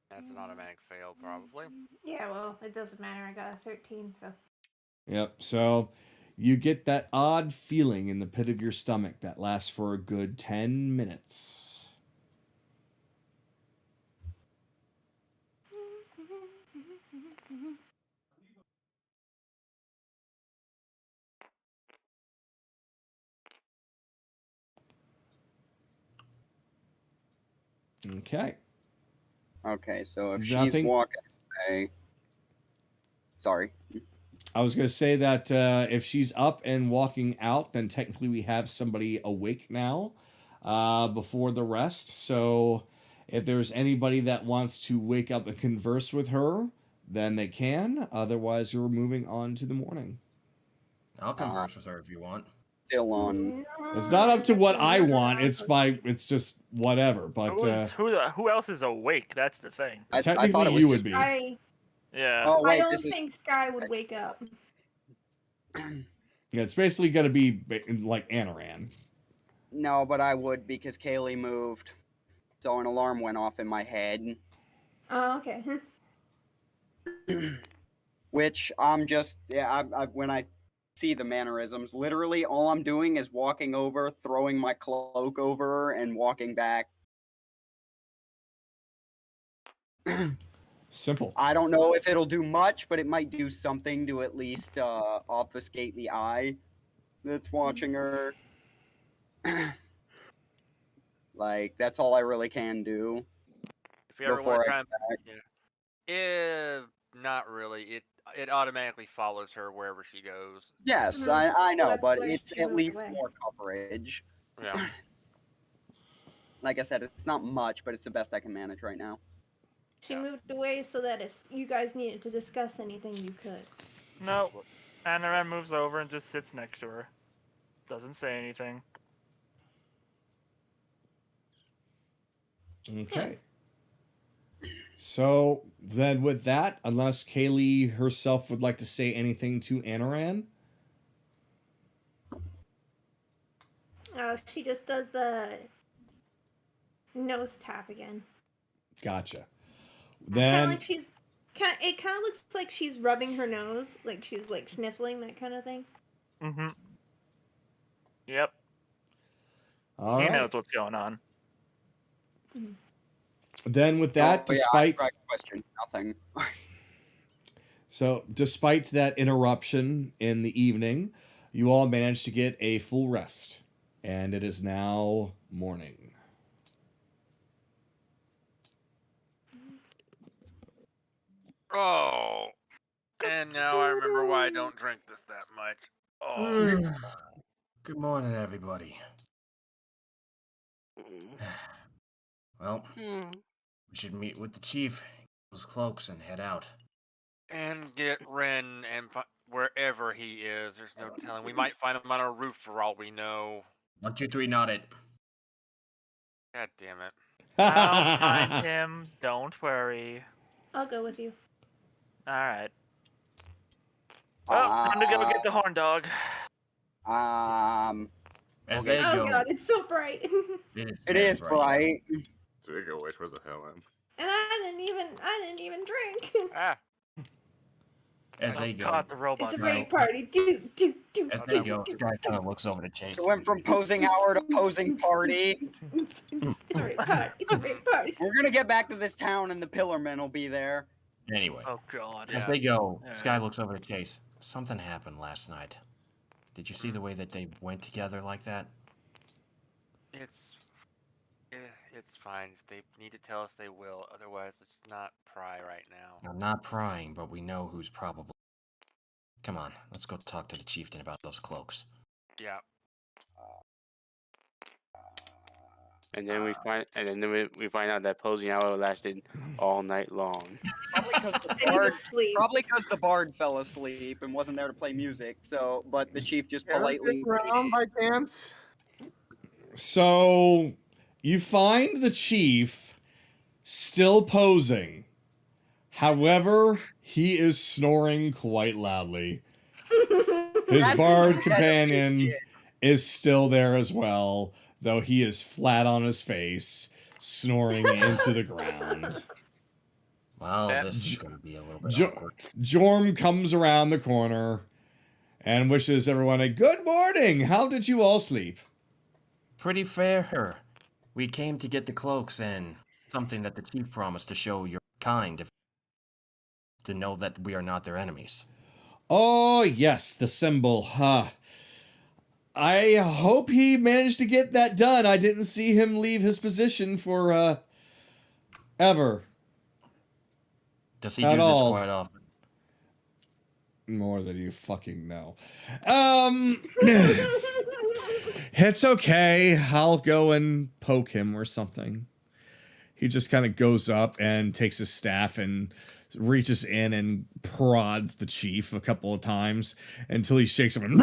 That's an automatic fail, probably. Yeah, well, it doesn't matter. I got a 13, so. Yep, so you get that odd feeling in the pit of your stomach that lasts for a good 10 minutes. Okay. Okay, so if Nothing- she's walking away... Sorry. I was going to say that if she's up and walking out, then technically we have somebody awake now before the rest. So if there's anybody that wants to wake up and converse with her, then they can. Otherwise, you're moving on to the morning. I'll converse with her if you want. Still on. It's not up to what I want. It's just whatever. But who else is awake? That's the thing. technically, I thought it was you just would be. Yeah. Oh, I wait, don't this is... think Sky would wake up. Yeah, it's basically going to be like Anaran. No, but I would because Kaylee moved. So an alarm went off in my head. Oh, okay. Which I'm just... Yeah, when I see the mannerisms, literally all I'm doing is walking over, throwing my cloak over her, and walking back. Simple. I don't know if it'll do much, but it might do something to at least obfuscate the eye that's watching her. Like, that's all I really can do. If you ever Before want to I try and... Yeah. Not really. It automatically follows her wherever she goes. Yes, I know, That's but why it's she at moved least away. more coverage. Yeah. Like I said, it's not much, but it's the best I can manage right now. She moved away so that if you guys needed to discuss anything, you could. No, Anaran moves over and just sits next to her. Doesn't say anything. Okay. So then with that, unless Kaylee herself would like to say anything to Anaran. She just does the nose tap again. Gotcha. Kind Then of like she's it kind of looks like she's rubbing her nose, like she's like sniffling, that kind of thing. Mm-hmm. Yep. all He right. knows what's going on. Then with that, Oh, yeah, despite I question nothing. so despite that interruption in the evening, you all managed to get a full rest, and it is now morning. Oh, and now I remember why I don't drink this that much. Oh, Good morning, everybody. Well, we should meet with the chief, those cloaks, and head out. and get Ren and wherever he is. There's no telling. We might find him on a roof for all we know. 1, 2, 3, not it. God damn it. I'll find him. Don't worry. I'll go with you. All right. Well, time to go get the horn dog. As Okay. they Oh go, god, it's so bright. It is bright. So we go, wait, where the hell am? And I didn't even drink. Ah, as they go, Caught the robot. It's a Right. raid party. Do. as they go, Sky kind of looks over to Chase. It went from posing hour to posing party. It's a raid party. It's a raid party. We're gonna get back to this town and the Pillarmen will be there. Anyway, Oh god. as yeah. they go, Yeah. Sky looks over to Chase. Something happened last night. Did you see the way that they went together like that? it's fine. If they need to tell us, they will. Otherwise, let's not pry right now. I'm not prying, but we know who's probably. Come on, let's go talk to the chieftain about those cloaks. Yeah. And then we find out that posing hour lasted all night long. Probably because the He's bard. asleep. Probably because the bard fell asleep and wasn't there to play music. So, but the chief just politely. by chance? So you find the chief still posing. However, he is snoring quite loudly. His That's bard some companion shit. is still there as well, though he is flat on his face, snoring into the ground. Well, That- this is going to be a little bit Jo- awkward. Jorm comes around the corner and wishes everyone a good morning. How did you all sleep? Pretty fair. We came to get the cloaks and something that the chief promised to show your kind, to know that we are not their enemies. Oh, yes, the symbol. I hope he managed to get that done. I didn't see him leave his position for, ever. Does he At do this all. quite often? More than you fucking know. It's okay. I'll go and poke him or something. He just kind of goes up and takes his staff and reaches in and prods the chief a couple of times until he shakes him and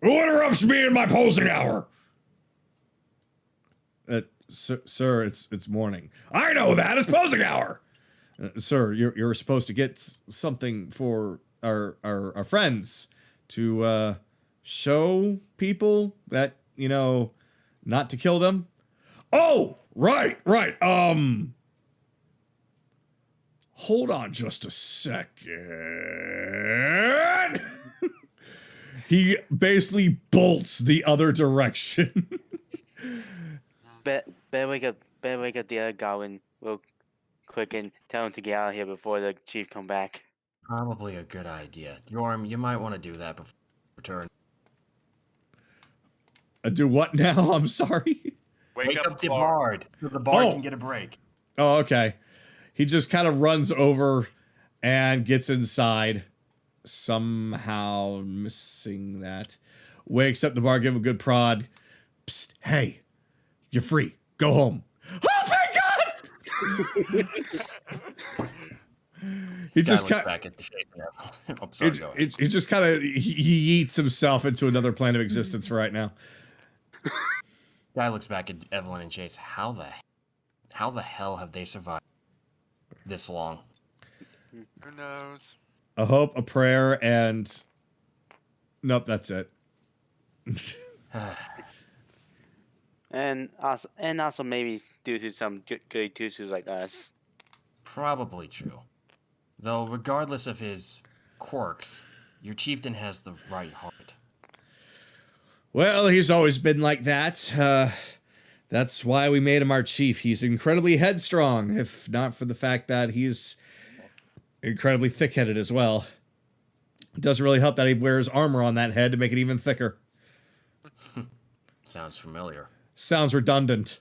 who interrupts me in my posing hour? Sir, it's morning. I know that. It's posing hour. Sir, you're supposed to get something for our friends to show people that, you know, not to kill them. Oh, right. Hold on just a second. He basically bolts the other direction. Better wake up the other goblin real quick and tell him to get out of here before the chief come back. Probably a good idea. Jorm, you might want to do that before you return. Do what now? I'm sorry. Wake up the bard so the bard Oh. can get a break. Oh, okay. He just kind of runs over and gets inside, somehow missing that. Wakes up the bar, give him a good prod. Psst, hey, you're free. Go home. Oh, thank God! He Sky just looks kind back at the shades and oh, sorry, go ahead. he just kind of he eats himself into another plane of existence for right now. Guy looks back at Evelyn and Chase. How the heck How the hell have they survived this long? Who knows? A hope, a prayer, and nope, that's it. And also maybe due to some goody two-shoes like us. Probably true. Though, regardless of his quirks, your chieftain has the right heart. Well, he's always been like that. That's why we made him our chief. He's incredibly headstrong, if not for the fact that he's incredibly thick-headed as well. It doesn't really help that he wears armor on that head to make it even thicker. Sounds familiar. Sounds redundant.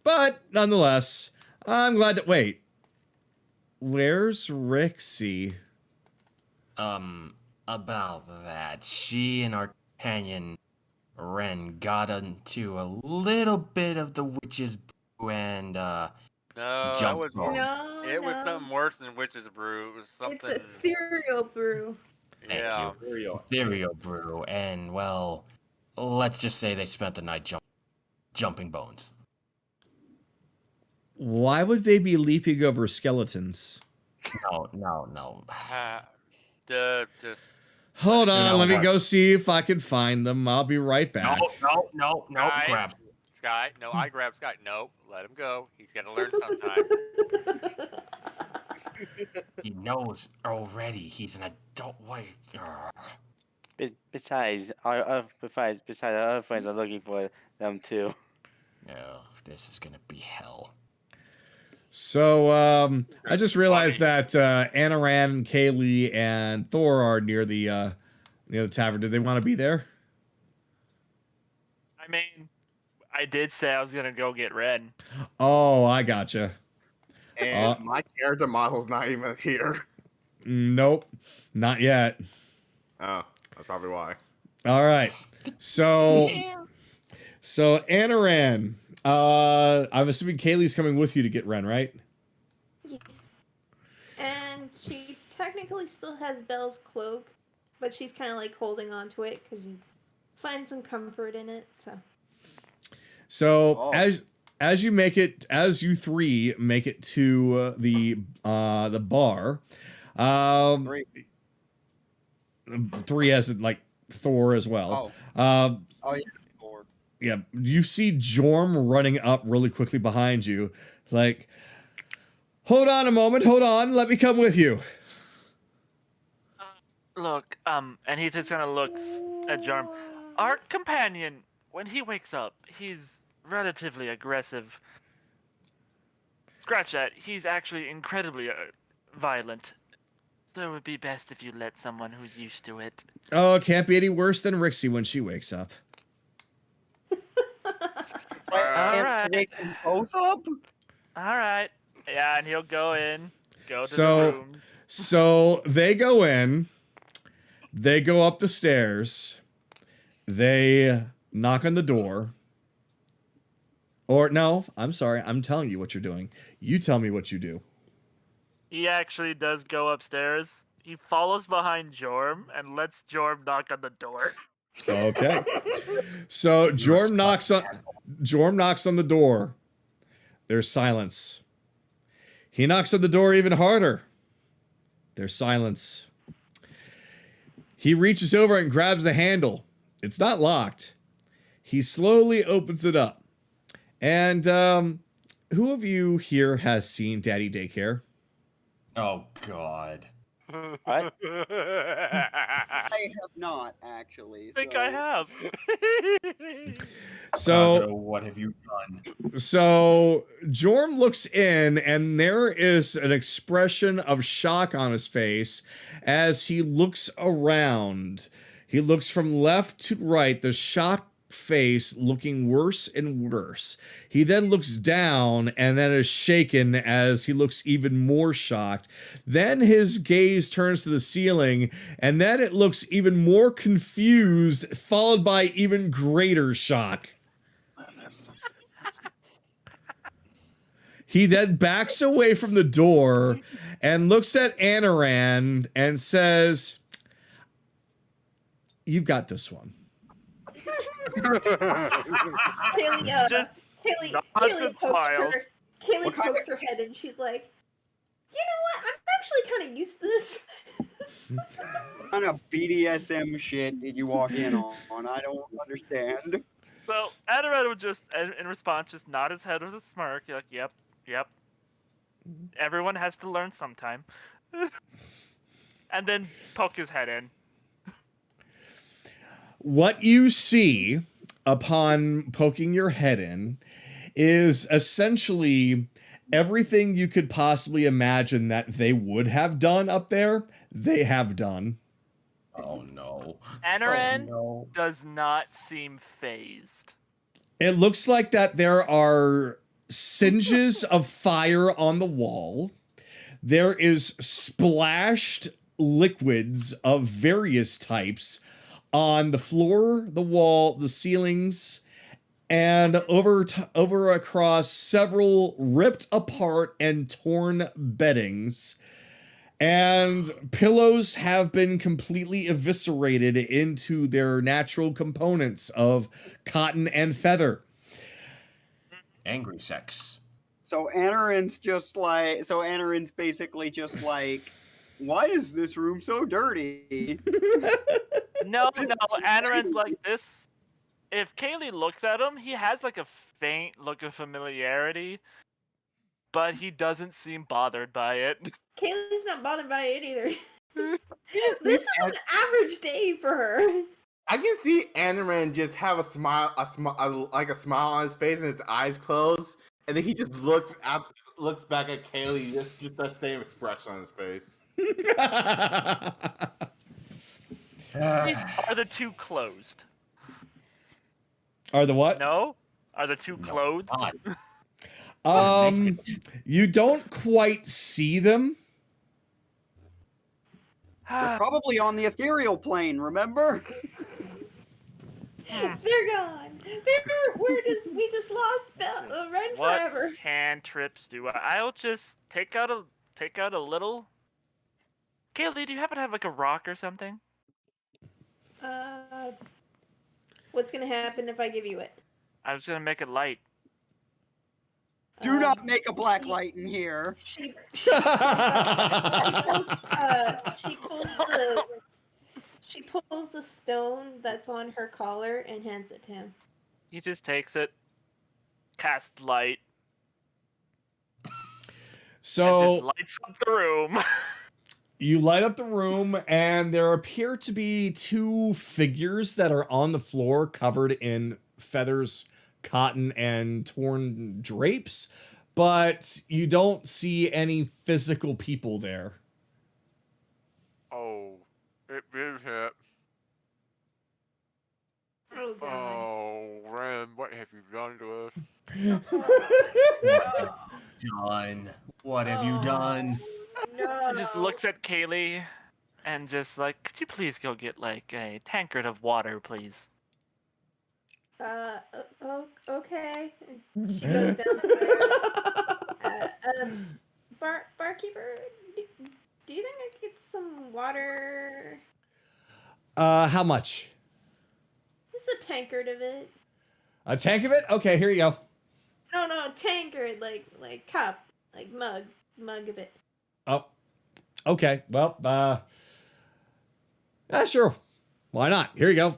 But, nonetheless, I'm glad to... Wait. Where's Rhyxie? About that. She and our companion, Ren, got into a little bit of the witch's brew and, No, that jumped was off. No, it was no. something worse than witch's brew. It was It's something. ethereal brew. Thank Yeah. you. Ethereal brew, and, well, let's just say they spent the night jumping bones. Why would they be leaping over skeletons? No. Just Hold on, No, let me no. go see if I can find them. I'll be right back. No, Sky, grab. Sky. No, I grabbed Sky. No, let him go. He's gonna learn sometime. He knows already. He's an adult. Why? Besides, our other friends are looking for them too. No, this is gonna be hell. So, I just realized that Anaran, Kaylee, and Thor are near the tavern. Do they want to be there? I mean, I did say I was gonna go get Ren. Oh, I gotcha. And my character model's not even here. Nope, not yet. Oh, that's probably why. All right. So Anaran, I'm assuming Kaylee's coming with you to get Ren, right? Yes. And she technically still has Belle's cloak, but she's kind of like holding on to it because she finds some comfort in it. So as you three make it to the bar, three as in like Thor as well. Oh yeah, Lord. Yeah, you see Jorm running up really quickly behind you, like, hold on a moment, hold on, let me come with you. Look, and he just kind of looks at Jorm. Our companion, when he wakes up, he's relatively aggressive. Scratch that. He's actually incredibly violent. So it would be best if you let someone who's used to it. Oh, it can't be any worse than Rhyxie when she wakes up. Alright. Wake them both up? Alright. Yeah, and he'll go to the So, room. so they go in, they go up the stairs, they knock on the door. Or, no, I'm sorry, I'm telling you what you're doing. You tell me what you do. He actually does go upstairs. He follows behind Jorm and lets Jorm knock on the door. Okay. So Jorm knocks on the door. There's silence. He knocks on the door even harder. There's silence. He reaches over and grabs the handle. It's not locked. He slowly opens it up. And who of you here has seen Daddy Daycare? Oh God. I have not actually. I think I have. So Kagato, what have you done? So Jorm looks in, and there is an expression of shock on his face as he looks around. He looks from left to right, the shocked face looking worse and worse. He then looks down and then is shaken as he looks even more shocked. Then his gaze turns to the ceiling, and then it looks even more confused, followed by even greater shock. He then backs away from the door and looks at Anaran and says, "You've got this one." Kaylee, Kaylee, Nods Kaylee and pokes smiles. her. Kaylee What kind pokes her head and she's like, "You know what? I'm actually kind of used to this." What kind of BDSM shit did you walk in on? I don't understand. So Adarad would just, in response, just nod his head with a smirk. You're like, yep, yep. Everyone has to learn sometime. And then poke his head in. What you see upon poking your head in is essentially everything you could possibly imagine that they would have done up there, they have done. Oh no. Anaran Oh, no. does not seem phased. It looks like that there are singes of fire on the wall. There is splashed liquids of various types on the floor, the wall, the ceilings, and over across several ripped apart and torn beddings. And pillows have been completely eviscerated into their natural components of cotton and feather. Angry sex. So Anarin's basically just like, why is this room so dirty? No, Anaran's like this. If Kaylee looks at him, he has like a faint look of familiarity, but he doesn't seem bothered by it. Kaylee's not bothered by it either. This is an average day for her. I can see Anaran just have a smile on his face and his eyes closed, and then he just looks back at Kaylee, just that same expression on his face. Are the two closed? Are the what? No? Are the two clothed? You don't quite see them. They're probably on the ethereal plane, remember? They're gone. We just lost Ren What forever. cantrips do I'll just take out a little. Kaylee, do you happen to have like a rock or something? What's gonna happen if I give you it? I was gonna make it light. Do not make a black light in here. She pulls the stone that's on her collar and hands it to him. He just takes it, cast light, So and just lights up the room. you light up the room, and there appear to be two figures that are on the floor covered in feathers, cotton, and torn drapes, but you don't see any physical people there. Oh, it is it. Oh god. Oh, Ren, what have you done to us? Done. What have you done? No. He just looks at Kaylee, and just like, could you please go get like a tankard of water, please? Okay. She goes downstairs. Barkeeper, do you think I could get some water? How much? Just a tankard of it. A tank of it? Okay, here you go. No, tankard, like cup, like mug of it. Oh, okay. Well, yeah, sure. Why not? Here you go.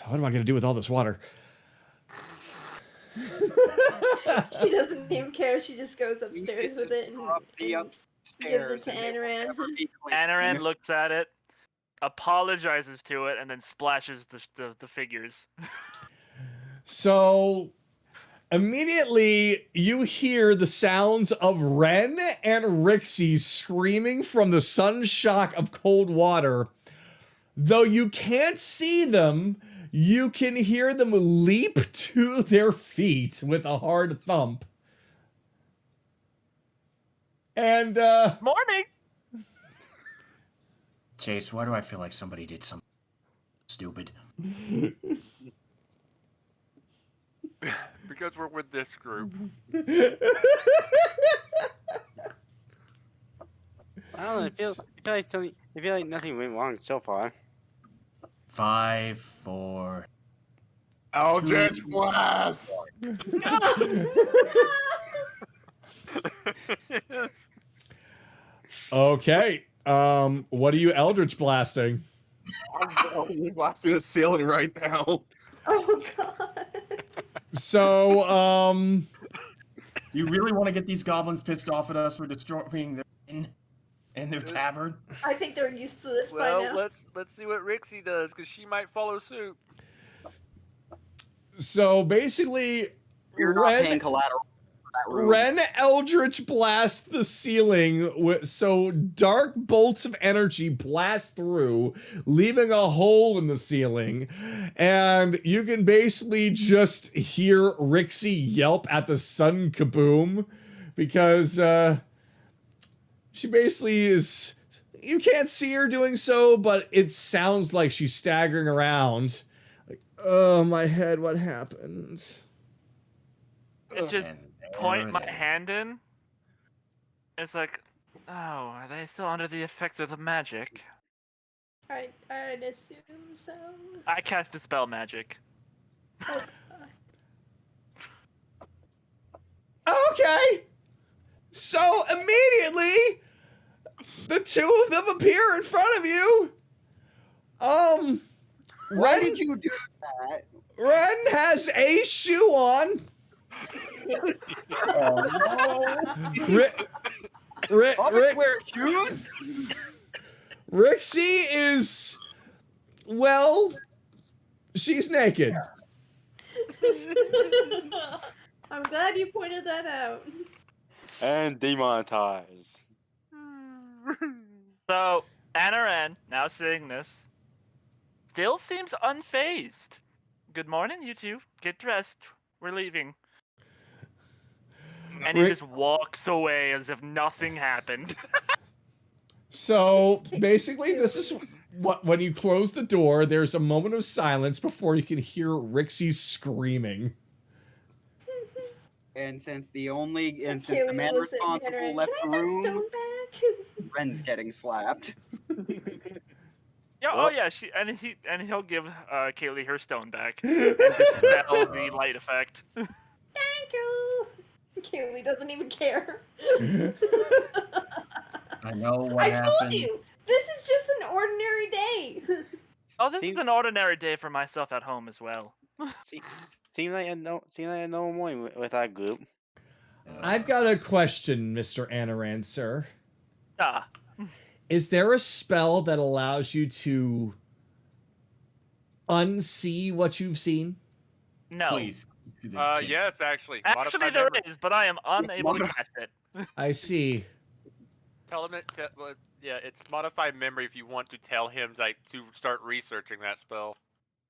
What am I going to do with all this water? She doesn't even care. She just goes upstairs with it and gives it to Anaran. Anaran looks at it, apologizes to it, and then splashes the figures. So immediately you hear the sounds of Ren and Rhyxie screaming from the sun shock of cold water. Though you can't see them, you can hear them leap to their feet with a hard thump. And, Morning! Chase, why do I feel like somebody did something stupid? Because we're with this group. I don't know. I feel like nothing went wrong so far. 5, 4. Eldritch Blast! Okay. What are you Eldritch blasting? I'm blasting the ceiling right now. Oh god. So, Do you really want to get these goblins pissed off at us for destroying their inn and their tavern? I think they're used to this by Well, now. let's see what Rhyxie does, because she might follow suit. so basically, You're not paying collateral for that room. Ren Eldritch blasts the ceiling, so dark bolts of energy blast through, leaving a hole in the ceiling, and you can basically just hear Rhyxie yelp at the sun kaboom, because she basically is. You can't see her doing so, but it sounds like she's staggering around. Like, oh, my head, what happened? It just And point there my it is. hand in. It's like, oh, are they still under the effects of the magic? I'd assume so. I cast Dispel Magic. Oh, Okay. So immediately, the two of them appear in front of you. Why Ren, did you do that? Ren has a shoe on. Hobbits wear shoes? Rhyxie is, well, she's naked. I'm glad you pointed that out. And demonetized. So, Anaran, now seeing this, still seems unfazed. Good morning, you two. Get dressed. We're leaving. And he Rick- just walks away as if nothing happened. So basically, this is what when you close the door, there's a moment of silence before you can hear Rhyxie screaming. And since the Kaylee man looks at responsible Anaran, left "Can the I have room, stone back?" Ren's getting slapped. Yeah, oh yeah, and he'll give Kaylee her stone back and dispel the light effect. Thank you. Kaylee doesn't even care. I know what I happened. told you, this is just an ordinary day. Oh, this is an ordinary day for myself at home as well. Seems like a normal morning with our group. I've got a question, Mr. Anaran, sir. Ah, Is there a spell that allows you to unsee what you've seen? no. Please. do this, kid. Yes, actually. Actually, Modify there memory. is, but I am unable to cast it. I see. Tell him yeah, it's modify memory if you want to tell him like to start researching that spell.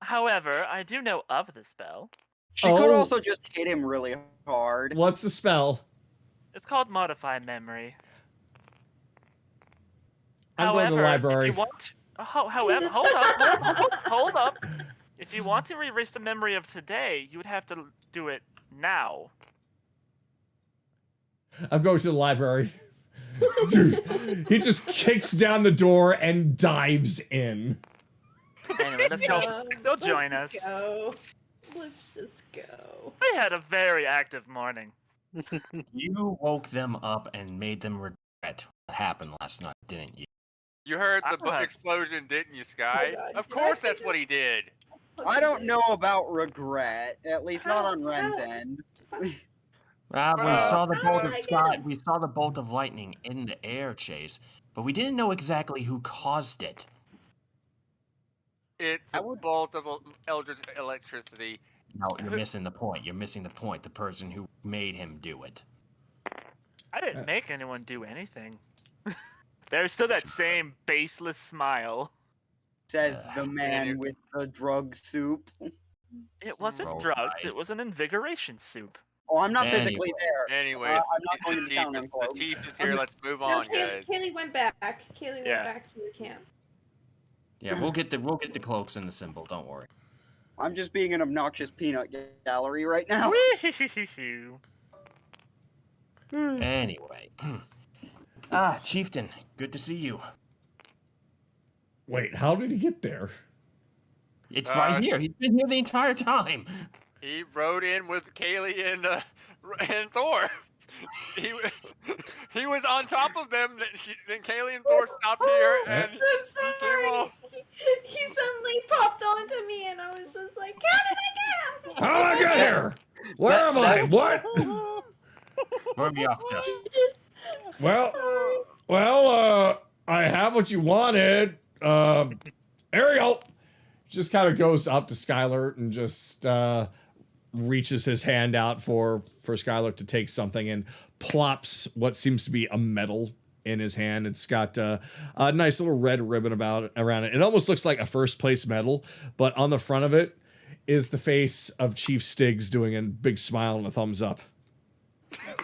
However, I do know of the spell. She could Oh. also just hit him really hard. What's the spell? It's called Modify Memory. I'm going to the library. If you want, however, hold up. If you want to erase the memory of today, you would have to do it now. I'm going to the library. Dude, he just kicks down the door and dives in. Anyway, let's go. They'll join Let's us. just go. Let's just go. I had a very active morning. You woke them up and made them regret what happened last night, didn't you? You heard the Ah. explosion, didn't you, Sky? God. Of course, that's what he did. I don't know about regret, at least not on Ren's How? end. Rob, we Well, saw the bolt I of get sky. it. We saw the bolt of lightning in the air chase, but we didn't know exactly who caused it. It's I a would- bolt of eldritch electricity. No, you're missing the point. You're missing the point. The person who made him do it. I didn't make anyone do anything. There's still that same baseless smile. Says the man you- with the drug soup. It wasn't Roll drugs, dice. it was an invigoration soup. Oh, I'm not Anyway. physically there. Anyway, I'm not going to the the town on the clothes. chief is here. Let's move No, on, guys. Kaylee went back. Kaylee went Yeah. back to the camp. Yeah, we'll get the cloaks and the symbol. Don't worry. I'm just being an obnoxious peanut gallery right now. Anyway, Chieftain, good to see you. Wait, how did he get there? It's right here. He's been here the entire time. He rode in with Kaylee and Thor. He was on top of them. Then Kaylee and Thor stopped here, and I'm sorry. He suddenly popped onto me, and I was just like, "How did I get him? How did I get here? Where am I? What? Where are we off to? Well, I have what you wanted. Ariel just kind of goes up to Skylar and just reaches his hand out for Skylar to take something and plops what seems to be a medal in his hand. It's got a nice little red ribbon around it. It almost looks like a first place medal, but on the front of it is the face of Chief Stiggs doing a big smile and a thumbs up.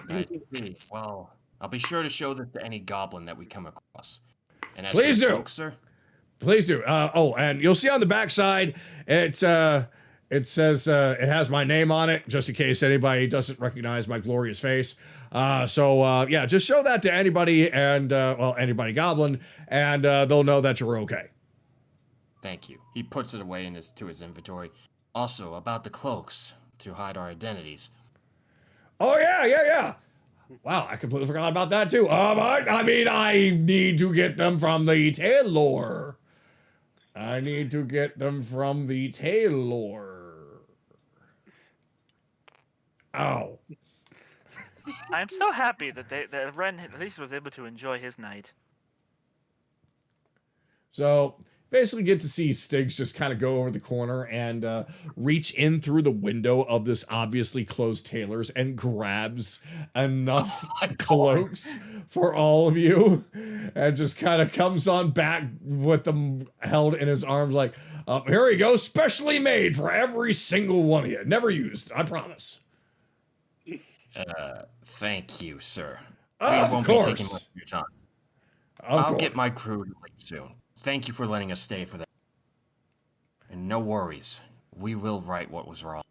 I see. Well, I'll be sure to show this to any goblin that we come across. And as Please for the do. cloak, sir. Please do. And you'll see on the backside, it says it has my name on it, just in case anybody doesn't recognize my glorious face. Yeah, just show that to anybody and anybody goblin, and they'll know that you're okay. Thank you. He puts it away to his inventory. Also, about the cloaks to hide our identities. Oh yeah. Wow, I completely forgot about that too. I need to get them from the tailor. Oh. I'm so happy that Ren at least was able to enjoy his night. So basically get to see Stiggs just kind of go over the corner and reach in through the window of this obviously closed tailor's and grabs enough cloaks for all of you and just kind of comes on back with them held in his arms like, here you go, specially made for every single one of you. Never used, I promise. Thank you, sir. Of we won't course. be taking much of your time. Of I'll course. get my crew to leave soon. Thank you for letting us stay for that. And no worries. We will right what was wrong.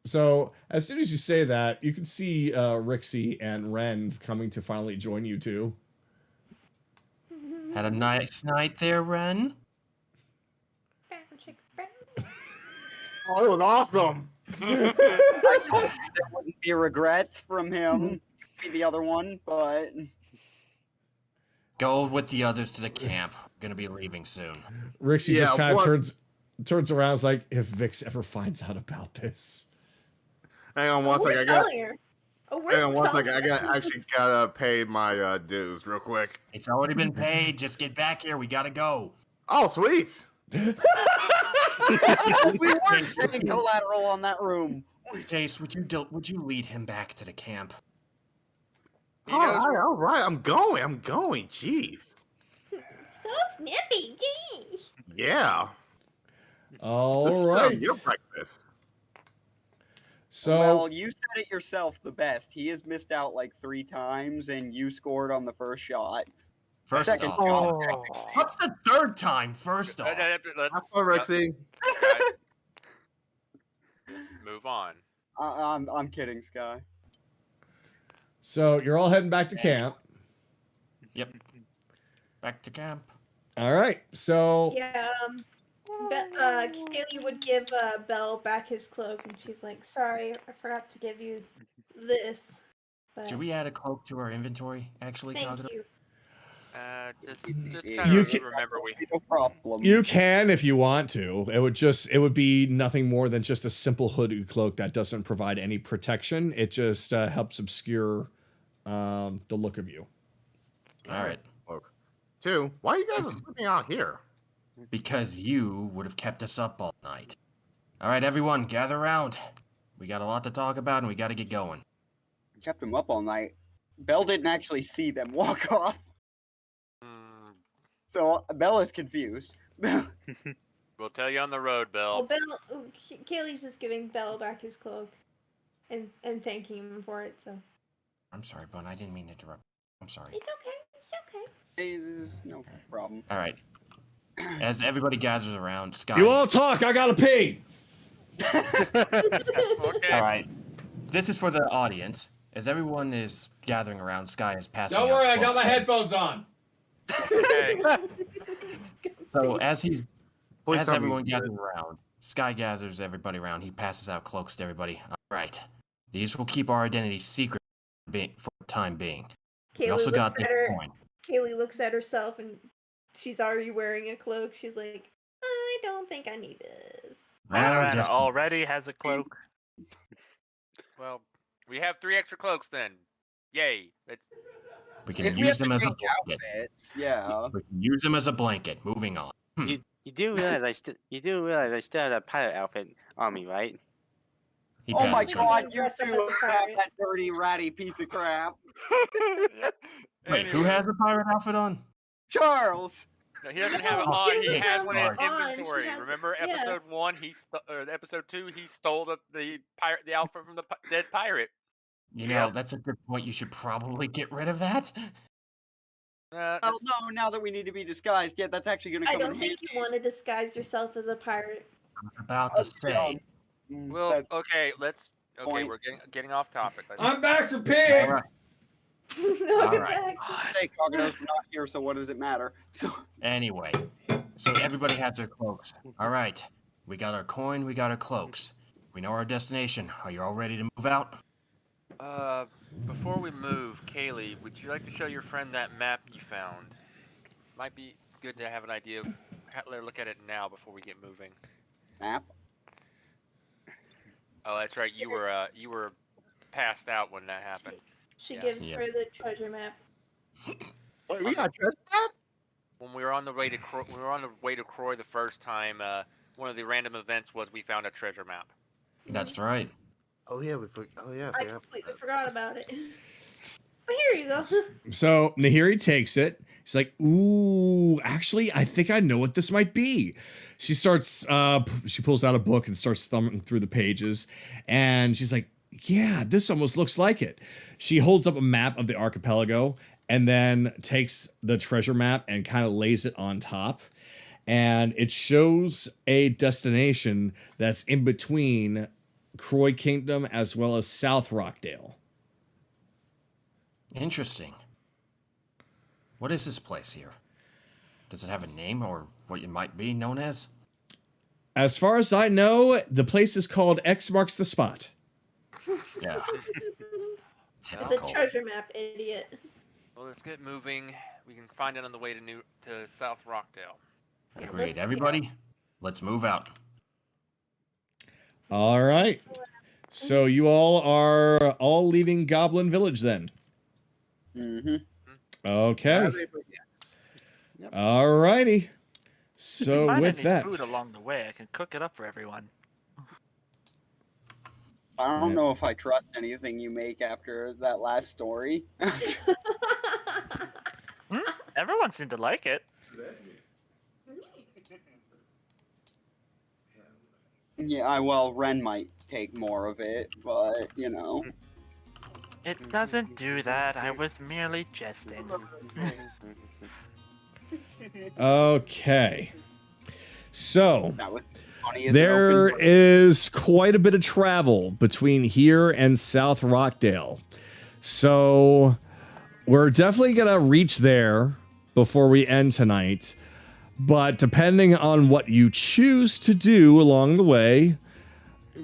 So as soon as you say that, you can see Rhyxie and Ren coming to finally join you two. Had a nice night there, Ren? Oh, it was awesome. I told you there wouldn't be regrets from him. Be the other one, but Go with the others to the camp. We're gonna be leaving soon. Rhyxie just kind of turns around, is like, if Vhyx ever finds out about this. Hang on one second. Hang on one second. I actually gotta pay my dues real quick. It's already been paid. Just get back here. We gotta go. Oh, sweet. we weren't taking collateral on that room. Chase, would you lead him back to the camp? All right. I'm going. Jeez. So snippy, geez. Yeah. All right. Your breakfast. So well, you said it yourself the best. He has missed out like 3 times, and you scored on the first shot. Second shot. What's the third time? First off. Rhyxie. Move on. I'm kidding, Sky. So you're all heading back to camp. Yep. Back to camp. All right. So Yeah, Kaylee would give Belle back his cloak, and she's like, "Sorry, I forgot to give you this." But Should we add a cloak to our inventory? Actually, thank Kagato? you. Just trying You to can- remember No problem. you can if you want to. It would be nothing more than just a simple hooded cloak that doesn't provide any protection. It just helps obscure the look of you. All right. Look. 2, why you guys are sleeping out here? Because you would have kept us up all night. All right, everyone, gather around. We got a lot to talk about, and we got to get going. Kept him up all night. Belle didn't actually see them walk off, so Belle is confused. We'll tell you on the road, Bill. Well, Kaylee's just giving Belle back his cloak, and thanking him for it. So I'm sorry, Bun. I didn't mean to interrupt. I'm sorry. it's okay. It's okay. There's no problem. All right. As everybody gathers around, Sky. You all talk. I gotta pee. Okay. All right. This is for the audience. As everyone is gathering around, Sky is passing. Don't out worry, I got cloaks. my headphones on. Okay. So as he's Please As tell me everyone you gathers around, Sky gathers everybody around. He passes out cloaks to everybody. All right. These will keep our identity secret for the time being. We Kaylee also looks got at this her. coin. Kaylee looks at herself and she's already wearing a cloak. She's like, I don't think I need this. Well, Miranda just- already has a cloak. Well, we have 3 extra cloaks then. Yay! It's, we can If we use have them as to a change blanket. outfits, yeah. We can use them as a blanket. Moving on. You do realize I still have a pirate outfit on me, right? He Oh my passes out. god, you Dress up two as a have pirate. that dirty, ratty piece of crap. Wait, who has a pirate outfit on? Charles! No, he doesn't have it No, on. she He doesn't has have one in it his on. She inventory. has- Remember yeah. episode 1? Or episode 2. He stole the outfit from the dead pirate. You know, that's a good point. You should probably get rid of that. Oh no, now that we need to be disguised, yeah, that's actually gonna I come in don't think handy. you want to disguise yourself as a pirate. I'm about to say. Well, That- okay, let's. Okay, Point. we're getting off topic. Let's, I'm back for pig. All right. Welcome right. back. Say Kagato's not here, so what does it matter? So Anyway, so everybody has their cloaks. All right. We got our coin. We got our cloaks. We know our destination. Are you all ready to move out? before we move, Kaylee, would you like to show your friend that map you found? Might be good to have an idea of let her look at it now before we get moving. map. Oh, that's right. You were passed out when that happened. She Yeah. gives Yeah. her the treasure map. Wait, we got treasure. When we were on the way to Croy the first time, one of the random events was we found a treasure map. That's right. Oh yeah, oh yeah. I forgot completely about forgot about it. But here you go. So Nahiri takes it. She's like, "Ooh, actually, I think I know what this might be." She starts. She pulls out a book and starts thumbing through the pages, and she's like, "Yeah, this almost looks like it." She holds up a map of the archipelago and then takes the treasure map and kind of lays it on top, and it shows a destination that's in between Croy Kingdom as well as South Rockdale. Interesting. What is this place here? Does it have a name or what it might be known as? As far as I know, the place is called X Marks the Spot. Yeah. It's a Typical. treasure map, idiot. Well, let's get moving. We can find it on the way to South Rockdale. Agreed. Everybody, let's move out. All right. So you all are all leaving Goblin Village then. Mm-hmm. Okay. All righty. So Find with any that, food along the way, I can cook it up for everyone. I don't know if I trust anything you make after that last story. Everyone seemed to like it. Yeah, well, Ren might take more of it, but, you know. It doesn't do that. I was merely jesting. okay. So That was funny as there an open is quite a bit of travel between here and South Rockdale. So we're definitely going to reach there before we end tonight. But depending on what you choose to do along the way,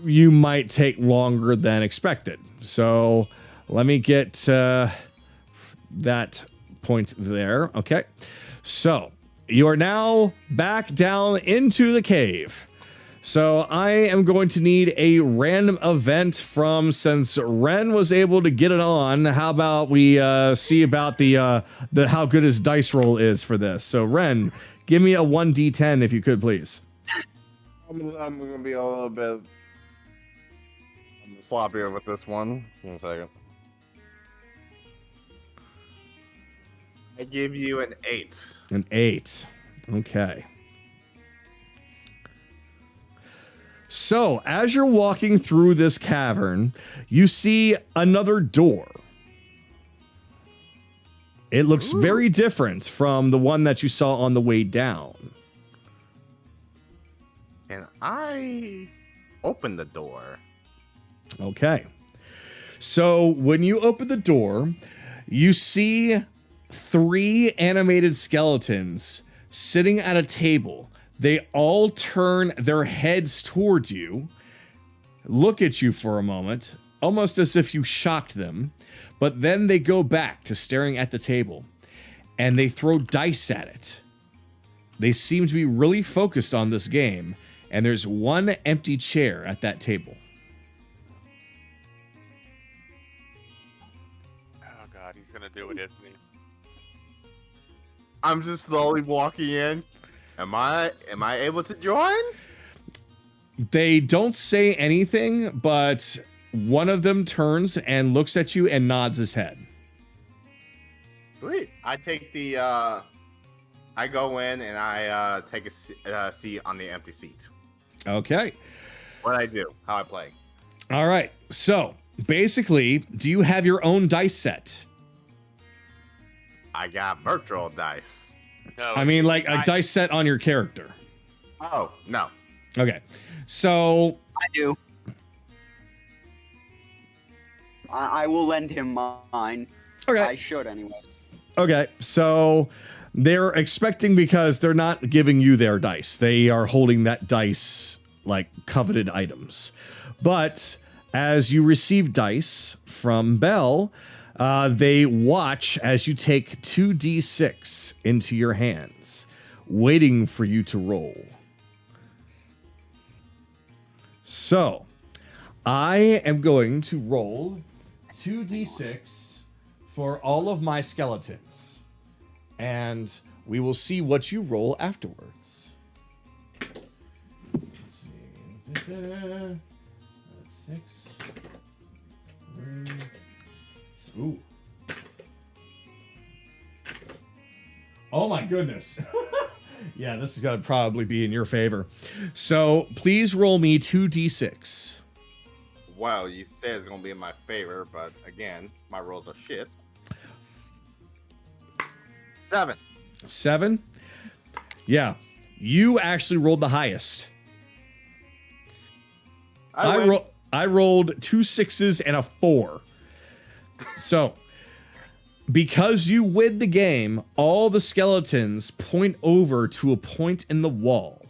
you might take longer than expected. So let me get that point there. Okay. So you are now back down into the cave. So I am going to need a random event from, since Ren was able to get it on. How about we see about the how good his dice roll is for this. So Ren, give me a 1d10 if you could, please. I'm gonna be a little bit sloppier with this one. Give me a second. I give you an 8. An 8. Okay. So, as you're walking through this cavern, you see another door. It looks very different from the one that you saw on the way down. And I open the door. Okay. So, when you open the door, you see 3 animated skeletons sitting at a table. They all turn their heads towards you, look at you for a moment, almost as if you shocked them, but then they go back to staring at the table, and they throw dice at it. They seem to be really focused on this game, and there's one empty chair at that table. Oh god, he's gonna do it, isn't he? I'm just slowly walking in. Am I able to join? They don't say anything, but one of them turns and looks at you and nods his head. Sweet. I take the I go in and I take a seat on the empty seat. Okay. What I do, how I play. All right. So, basically, do you have your own dice set? I got virtual dice. No, I mean, like a dice set on your character. Oh, no. Okay. So, I do. I will lend him mine. Okay. I should, anyways. okay. So, they're expecting because they're not giving you their dice. They are holding that dice like coveted items. But as you receive dice from Belle, they watch as you take 2d6 into your hands, waiting for you to roll. So, I am going to roll 2d6 for all of my skeletons, and we will see what you roll afterwards. Let's see. That's 6. 3. Ooh. Oh my goodness. Yeah, this is going to probably be in your favor. So please roll me 2d6. Well, you say it's going to be in my favor, but again, my rolls are shit. 7. 7? Yeah, you actually rolled the highest. I rolled 2 6s and a 4. So, because you win the game, all the skeletons point over to a point in the wall.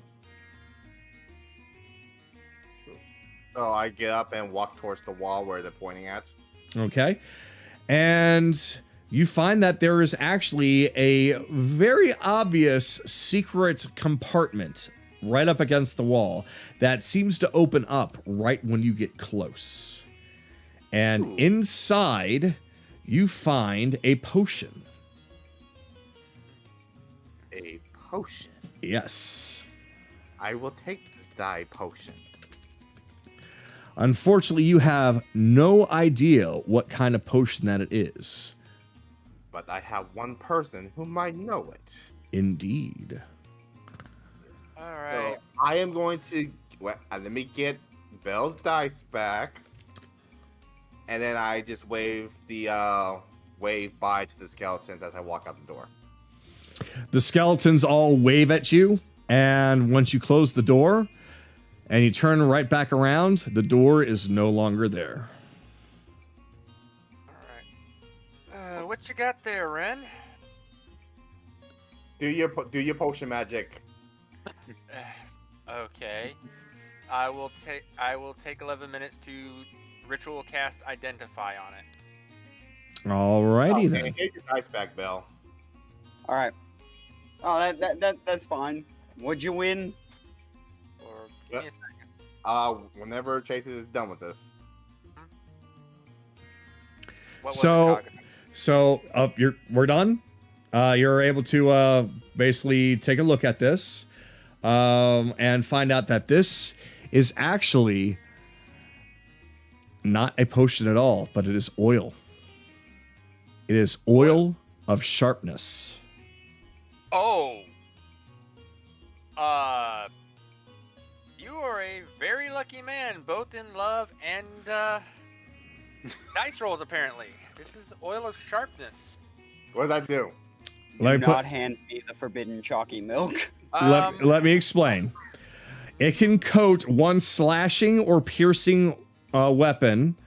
So I get up and walk towards the wall where they're pointing at. Okay. And you find that there is actually a very obvious secret compartment right up against the wall that seems to open up right when you get close. And inside, you find a potion. A potion? Yes. I will take this dye potion. Unfortunately, you have no idea what kind of potion that it is. But I have one person who might know it. Indeed. Alright. So I am going to... Well, let me get Belle's dice back. And then I just wave bye to the skeletons as I walk out the door. The skeletons all wave at you, and once you close the door and you turn right back around, the door is no longer there. Alright. What you got there, Ren? Do your potion magic. Okay. I will take 11 minutes to ritual cast Identify on it. Alrighty then. Take your dice back, Belle. All right. Oh, that's fine. Would you win? Or give me a second. Whenever Chase is done with this. What was So, it, so we're done. You're able to basically take a look at this and find out that this is actually not a potion at all, but it is oil. It is oil of sharpness. Oh. You are a very lucky man, both in love and dice rolls. Apparently, this is oil of sharpness. What did I do? Let Do me not hand me the forbidden chalky milk. let me explain. It can coat one slashing or piercing weapon,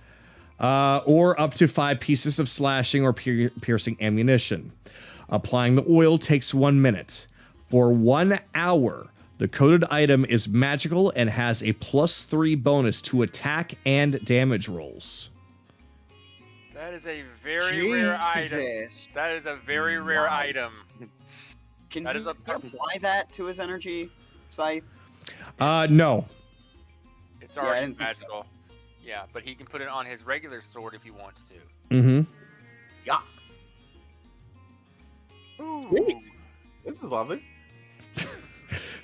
or up to 5 pieces of slashing or piercing ammunition. Applying the oil takes 1 minute. For 1 hour, The coded item is magical and has a +3 bonus to attack and damage rolls. That is a very rare item. Jesus. That is a very rare item. Can That he is a- apply that to his energy scythe? No. It's I already didn't think so. magical. Yeah, but he can put it on his regular sword if he wants to. Mm-hmm. Yeah. Sweet. This is lovely.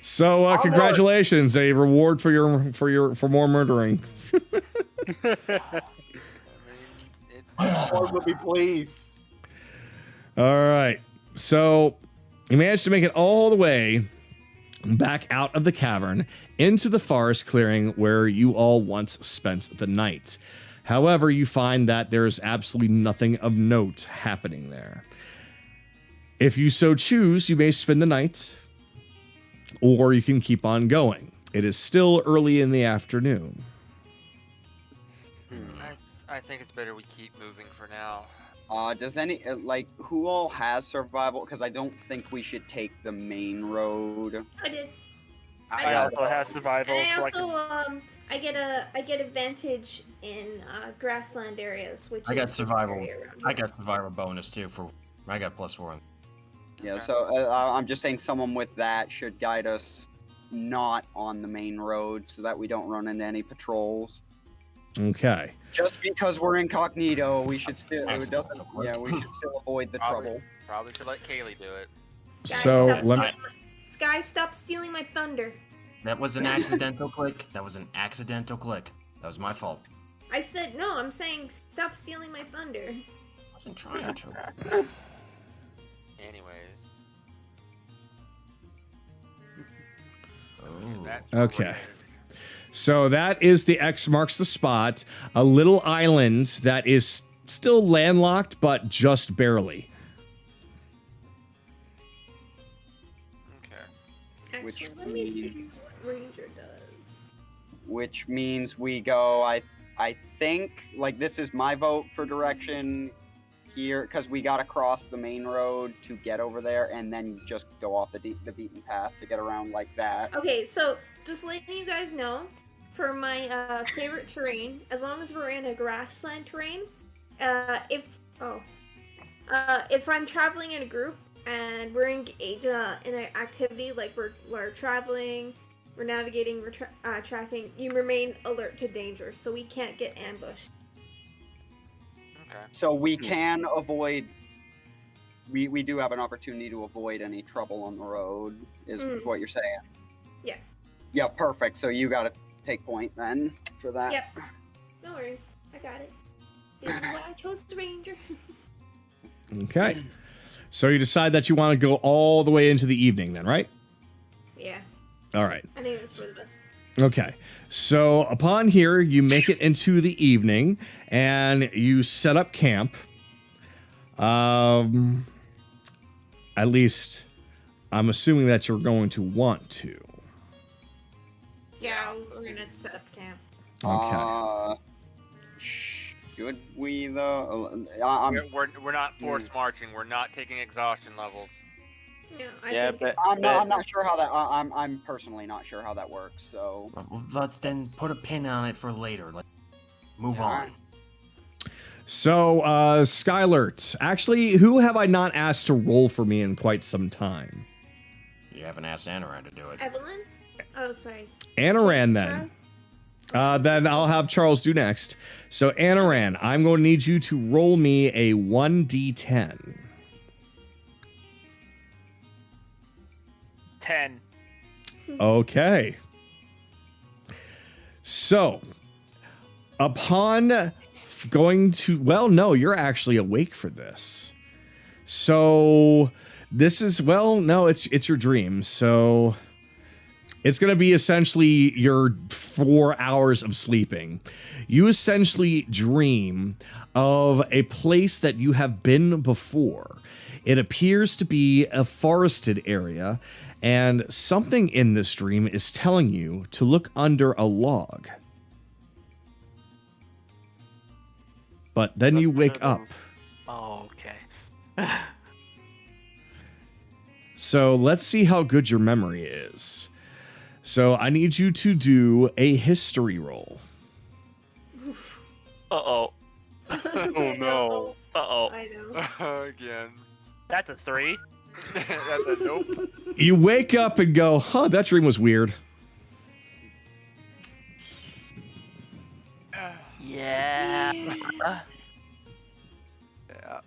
So, congratulations, a reward for more murdering. I mean, Lord will be pleased. All right. So, you managed to make it all the way back out of the cavern into the forest clearing where you all once spent the night. However, you find that there's absolutely nothing of note happening there. If you so choose, you may spend the night, or you can keep on going. It is still early in the afternoon. I think it's better we keep moving for now. Does any who all has survival? Because I don't think we should take the main road. I did. I also have survival. And I so also I get advantage in grassland areas, which I got is survival. area around I here. got survival bonus too for. I got +4. Yeah, Okay. so I'm just saying someone with that should guide us not on the main road so that we don't run into any patrols. Okay. Just because we're incognito, we should still we should still avoid the Probably. trouble. Probably should let Kaylee do it. So, Sky, stop stealing my thunder. That was an accidental click. That was an accidental click. That was my fault. I said no. I'm saying stop stealing my thunder. I wasn't trying to. Anyways. Oh. That's where we're Okay. headed. So that is the X marks the spot, a little island that is still landlocked, but just barely. Okay. Which Actually, let me see means- what Ranger does. Which means we go. I think this is my vote for direction here because we got to cross the main road to get over there and then just go off the beaten path to get around like that. Okay, so just letting you guys know, for my favorite terrain, as long as we're in a grassland terrain, if I'm traveling in a group and we're engaged in an activity like we're traveling, we're navigating, we're tracking, you remain alert to danger, so we can't get ambushed. Okay. So we can avoid. We do have an opportunity to avoid any trouble on the road. Is what you're saying? Yeah. Yeah, perfect. So you got to take point then for that. Yep. No worries, I got it. This is why I chose the Ranger. Okay. So you decide that you want to go all the way into the evening then, right? Yeah, All right. I think that's for the best. Okay. So upon here, you make it into the evening and you set up camp. At least I'm assuming that you're going to want to. Yeah, we're gonna set up camp. Okay. Should we though? I'm We're not force marching. We're not taking exhaustion levels. No, Yeah, think but I'm not sure how that. I'm personally not sure how that works. So Well, let's then put a pin on it for later. Let's move on. So, Skylert, actually, who have I not asked to roll for me in quite some time? You haven't asked Anaran to do it. Evelyn? Oh, sorry. Anaran, then. Then I'll have Charles do next. So, Anaran, I'm going to need you to roll me a 1d10. 10. Okay. So, upon going to, well, no, you're actually awake for this. So, this is, well, no, it's your dream. So, it's going to be essentially your 4 hours of sleeping. You essentially dream of a place that you have been before. It appears to be a forested area, and something in this dream is telling you to look under a log. But then you wake up. Oh, okay. So let's see how good your memory is. So I need you to do a history roll. Uh-oh. Oh no. Uh-oh. I know. Again. That's a 3. That's a nope. You wake up and go, huh, that dream was weird. Yeah. Yeah.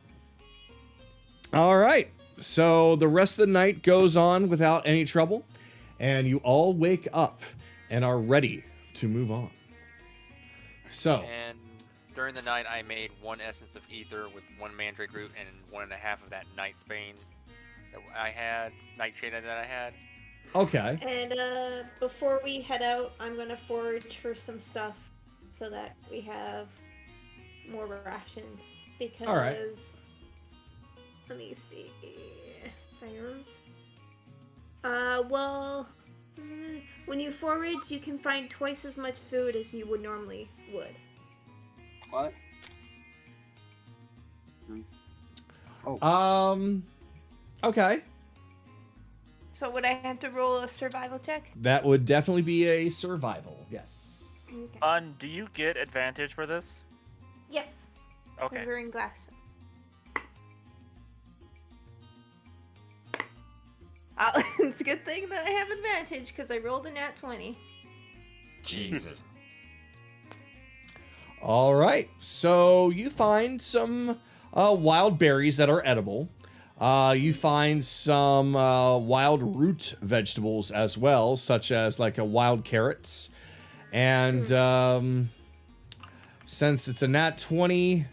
All right. So the rest of the night goes on without any trouble, and you all wake up and are ready to move on. So, And during the night, I made 1 essence of ether with 1 mandrake root and 1.5 of that nightbane that I had, nightshade that I had. okay. And before we head out, I'm gonna forage for some stuff so that we have more rations. Because All right. let me see. When you forage, you can find twice as much food as you would normally would. What? Okay. So would I have to roll a survival check? That would definitely be a survival. Yes. Okay. Do you get advantage for this? Yes. Because Okay. we're in glass. It's a good thing that I have advantage because I rolled a nat 20. Jesus. All right. So you find some wild berries that are edible. You find some wild root vegetables as well, such as like a wild carrots. And since it's a nat 20,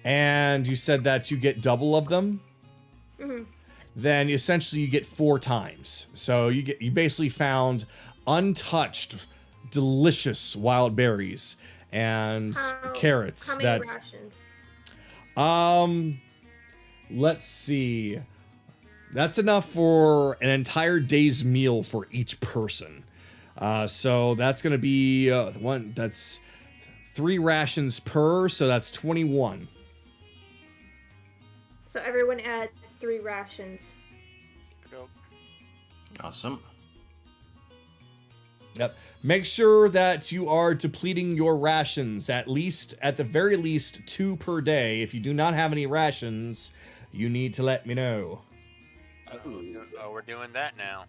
and you said that you get double of them, then essentially you get 4 times. So you basically found untouched, delicious wild berries and carrots. How many rations? Let's see. That's enough for an entire day's meal for each person. So that's going to be that's 3 rations per, so that's 21. So everyone add 3 rations. Awesome. Yep. Make sure that you are depleting your rations at the very least 2 per day. If you do not have any rations, you need to let me know. Oh, we're doing that now.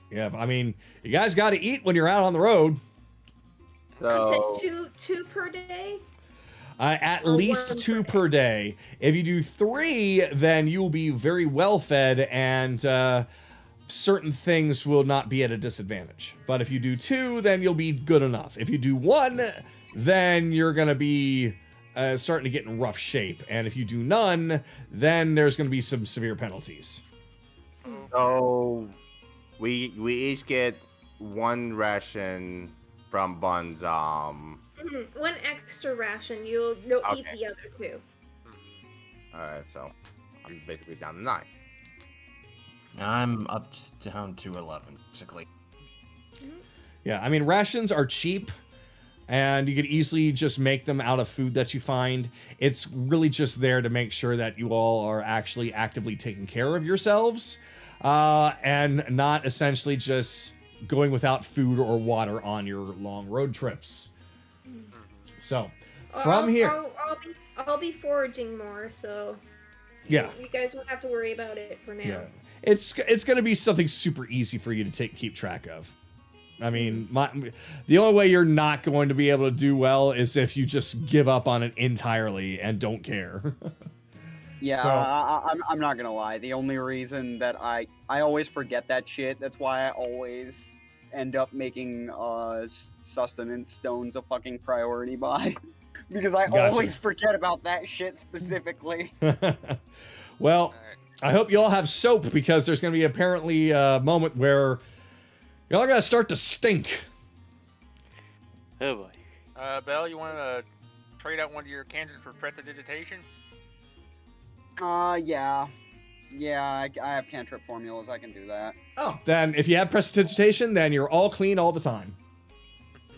Yeah, I mean, you guys got to eat when you're out on the road. I said two per day? At Or least 1 2 per per day. If you do 3, then you will be very well fed, and certain things will not be at a disadvantage. But if you do 2, then you'll be good enough. If you do 1, then you're going to be starting to get in rough shape. And if you do none, then there's going to be some severe penalties. So we each get 1 from Bun's 1 extra ration. You'll eat Okay. the other 2. Alright, so I'm basically down to 9. I'm down to 11, basically. Yeah, I mean, rations are cheap, and you could easily just make them out of food that you find. It's really just there to make sure that you all are actually actively taking care of yourselves, and not essentially just going without food or water on your long road trips. So, from here... I'll be foraging more, so Yeah. you guys won't have to worry about it for now. Yeah. It's going to be something super easy for you to keep track of. I mean, the only way you're not going to be able to do well is if you just give up on it entirely and don't care. Yeah, So- I'm not gonna lie. The only reason that I always forget that shit. That's why I always end up making sustenance stones a fucking priority buy. Because I Gotcha. always forget about that shit specifically. Well, I hope you all have soap, because there's going to be apparently a moment where y'all got to start to stink. Oh boy. Belle, you want to trade out one of your candidates for prestidigitation? Yeah. Yeah, I have cantrip formulas. I can do that. Oh, then if you have prestidigitation, then you're all clean all the time.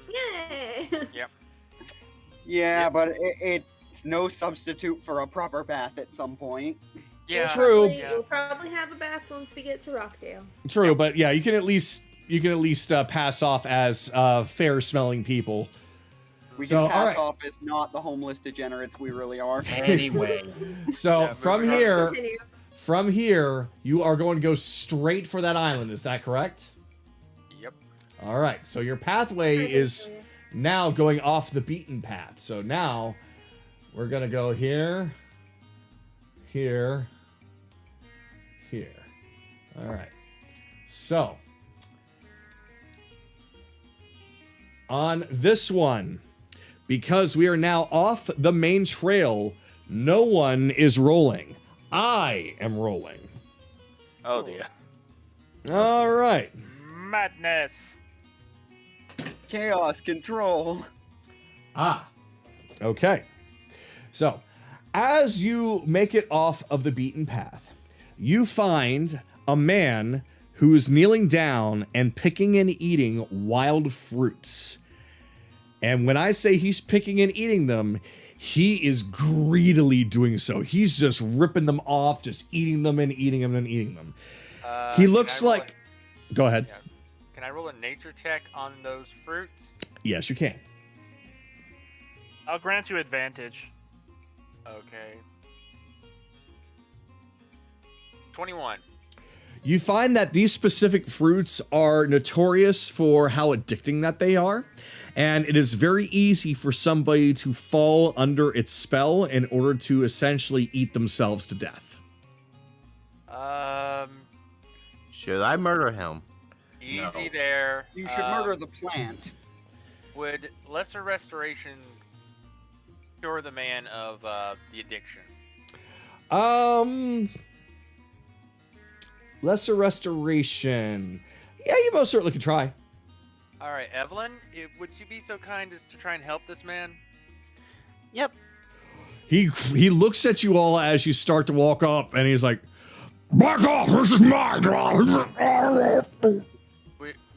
Yay! Yep. Yeah, but it's no substitute for a proper bath at some point. Yeah. True. We'll probably have a bath once we get to Rockdale. True, but yeah, you can at least pass off as fair smelling people. We So, can pass alright. off as not the homeless degenerates we really are. Anyway, So Yeah, from moving on. here, Continue. you are going to go straight for that island. Is that correct? Yep. All right. So your pathway is now going off the beaten path. So now we're gonna go here, here, here. All right. So on this one, because we are now off the main trail, no one is rolling. I am rolling. Oh dear. All right. Madness. Chaos control. Okay. So, as you make it off of the beaten path, you find a man who is kneeling down and picking and eating wild fruits. And when I say he's picking and eating them, he is greedily doing so. He's just ripping them off, just eating them and eating them and eating them. He looks like... Go ahead. Yeah. Can I roll a nature check on those fruits? Yes, you can. I'll grant you advantage. Okay. 21. You find that these specific fruits are notorious for how addicting that they are, and it is very easy for somebody to fall under its spell in order to essentially eat themselves to death. Should I murder him? Easy there. You should murder the plant. Would lesser restoration cure the man of the addiction? Lesser restoration. Yeah, you most certainly could try. All right, Evelyn, would you be so kind as to try and help this man? Yep. He looks at you all as you start to walk up, and he's like, "Back off! This is my job.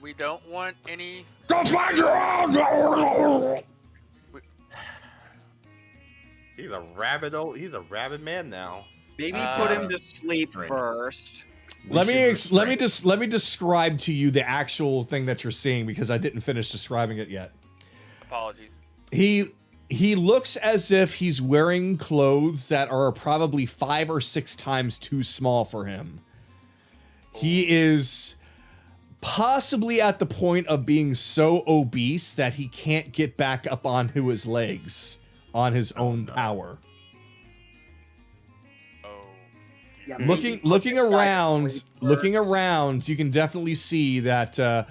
We don't want any. Go find your own." He's a rabid man now. Maybe put him to sleep first. Let me describe to you the actual thing that you're seeing, because I didn't finish describing it yet. Apologies. He looks as if he's wearing clothes that are probably 5 or 6 times too small for him. He is possibly at the point of being so obese that he can't get back up onto his legs on his own power. Yeah, Looking around, you can definitely see that a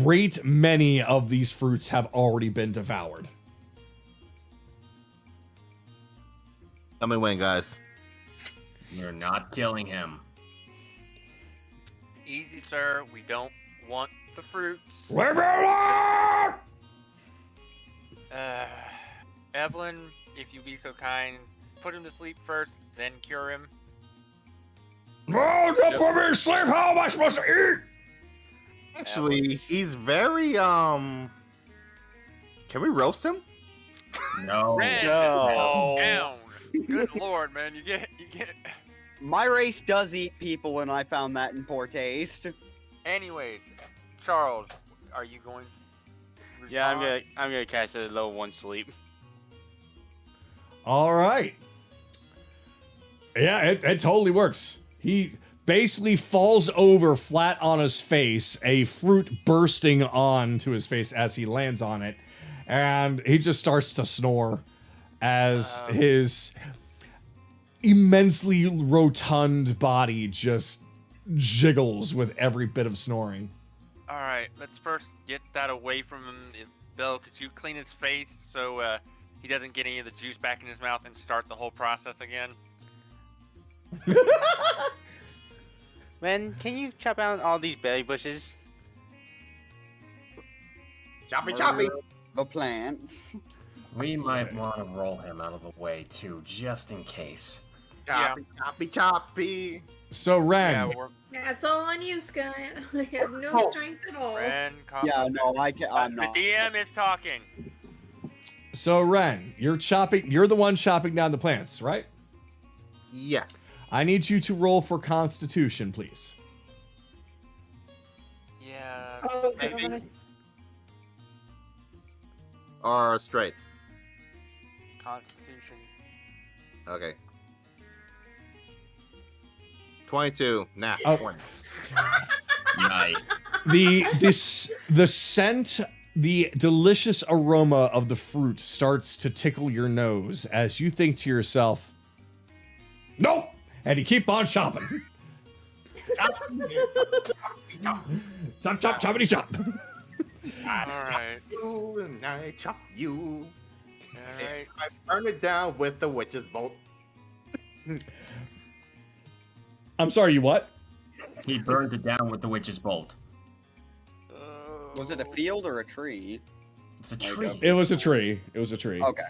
great many of these fruits have already been devoured. Let me win, guys. you're not killing him. Easy, sir. We don't want the fruits. Leave me alone! Evelyn, if you be so kind, put him to sleep first, then cure him. No, don't put me to sleep. How am I supposed to eat? Actually, he's very Can we roast him? No. Ren, No. down. Good lord, man, you get. My race does eat people, and I found that in poor taste. Anyways, Charles, are you going? To Yeah, respond? I'm gonna cast a level 1 sleep. All right. Yeah, it totally works. He basically falls over flat on his face, a fruit bursting onto his face as he lands on it, and he just starts to snore as his immensely rotund body just jiggles with every bit of snoring. All right, let's first get that away from him. Bill, could you clean his face so he doesn't get any of the juice back in his mouth and start the whole process again? Man, can you chop out all these berry bushes? Choppy. The plants. We might want to roll him out of the way too, just in case. Choppy. So, Ren, That's all on you, Sky. I have no strength at all. Ren, Yeah, no, I'm the not. DM is talking. Ren, you're the one chopping down the plants, right? Yes. I need you to roll for Constitution, please. Yeah. Oh, Maybe. God. Or straight. Constitution. Okay. 22. Nah, Oh. 20. Nice. The scent, the delicious aroma of the fruit starts to tickle your nose as you think to yourself, nope, and you keep on chopping. Chop, chop, choppity chop. Alright. You and I chop you. Alright. I burn it down with the witch's bolt. I'm sorry, you what? He burned it down with the witch's bolt. Was it a field or a tree? It's a tree. It was a tree. It was a tree. Okay.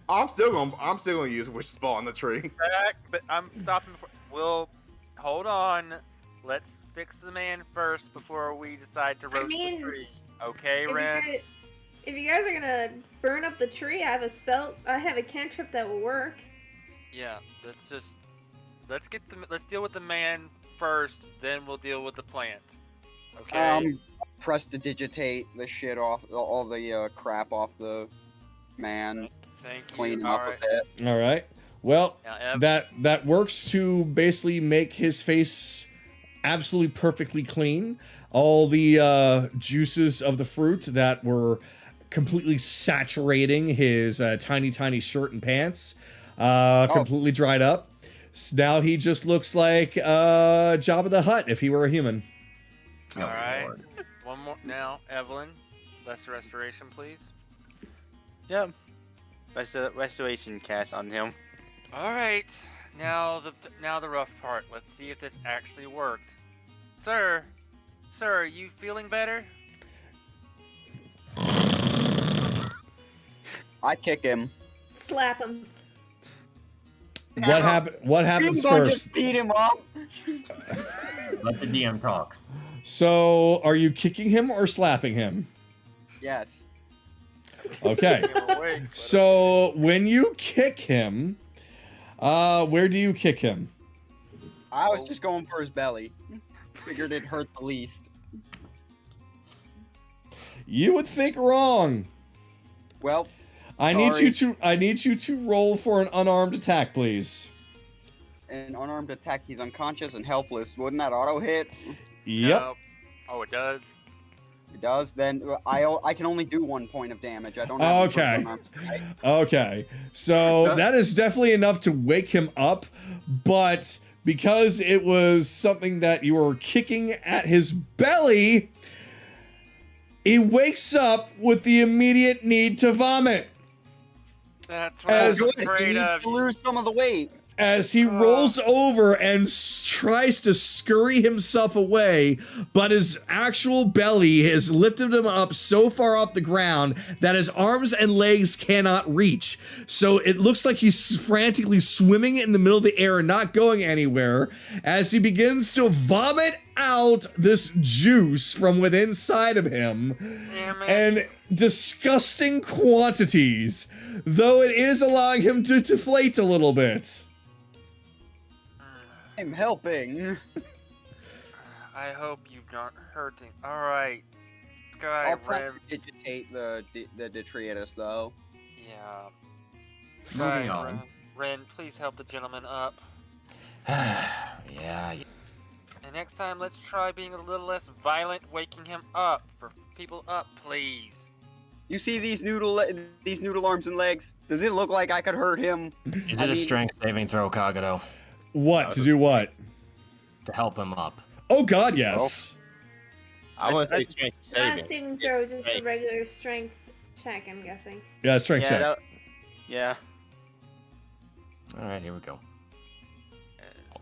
I'm still gonna use witch's bolt on the tree. Back, but I'm stopping before. We'll hold on. Let's fix the man first before we decide to roast mean, the tree. Okay, If Ren? if you guys are gonna burn up the tree, I have a cantrip that will work. Yeah, let's deal with the man first, then we'll deal with the plant. Okay. Press to digitate the shit off, all the crap off the man. Thank you. Clean him All up right. a bit. All right. Well, Now, Ev- that works to basically make his face absolutely perfectly clean. All the juices of the fruit that were completely saturating his tiny shirt and pants completely dried up. So now he just looks like Jabba the Hutt if he were a human. Oh, All right. Lord. One more now, Evelyn. Less restoration, please. Yep. Restoration cast on him. All right. Now the rough part. Let's see if this actually worked. Sir, are you feeling better? I kick him. Slap him. What happens Don't first? just beat him up. Let the DM talk. So, are you kicking him or slapping him? Yes. Okay. So, when you kick him, where do you kick him? I was just going for his belly. Figured it hurt the least. You would think wrong. Well, I need you to roll for an unarmed attack, please. an unarmed attack, he's unconscious and helpless. Wouldn't that auto hit? Yep. No. Oh, it does. It does. Then I can only do 1 point of damage. I don't have Okay. unarmed attack. Okay. So that is definitely enough to wake him up, but because it was something that you were kicking at his belly, he wakes up with the immediate need to vomit. That's what I was Good. He afraid needs of. to lose some of the weight. As he rolls over and tries to scurry himself away, but his actual belly has lifted him up so far off the ground that his arms and legs cannot reach. So it looks like he's frantically swimming in the middle of the air and not going anywhere as he begins to vomit out this juice from within inside of him. Damn it. And disgusting quantities, though it is allowing him to deflate a little bit. I'm helping. I hope you're not hurting. All right, Sky I'll Ren. digitate the detritus though. Yeah. Moving Sky on. Ren, please help the gentleman up. Yeah. And next time, let's try being a little less violent, waking him up. For people up, please. You see these noodle arms and legs? Does it look like I could hurt him? Is it a strength saving throw, Kagato? What? To do what? To help him up. Oh god, yes. I want to say strength Not a saving. saving throw, just a regular strength check, I'm guessing. Yeah, strength check. Yeah. Alright, here we go.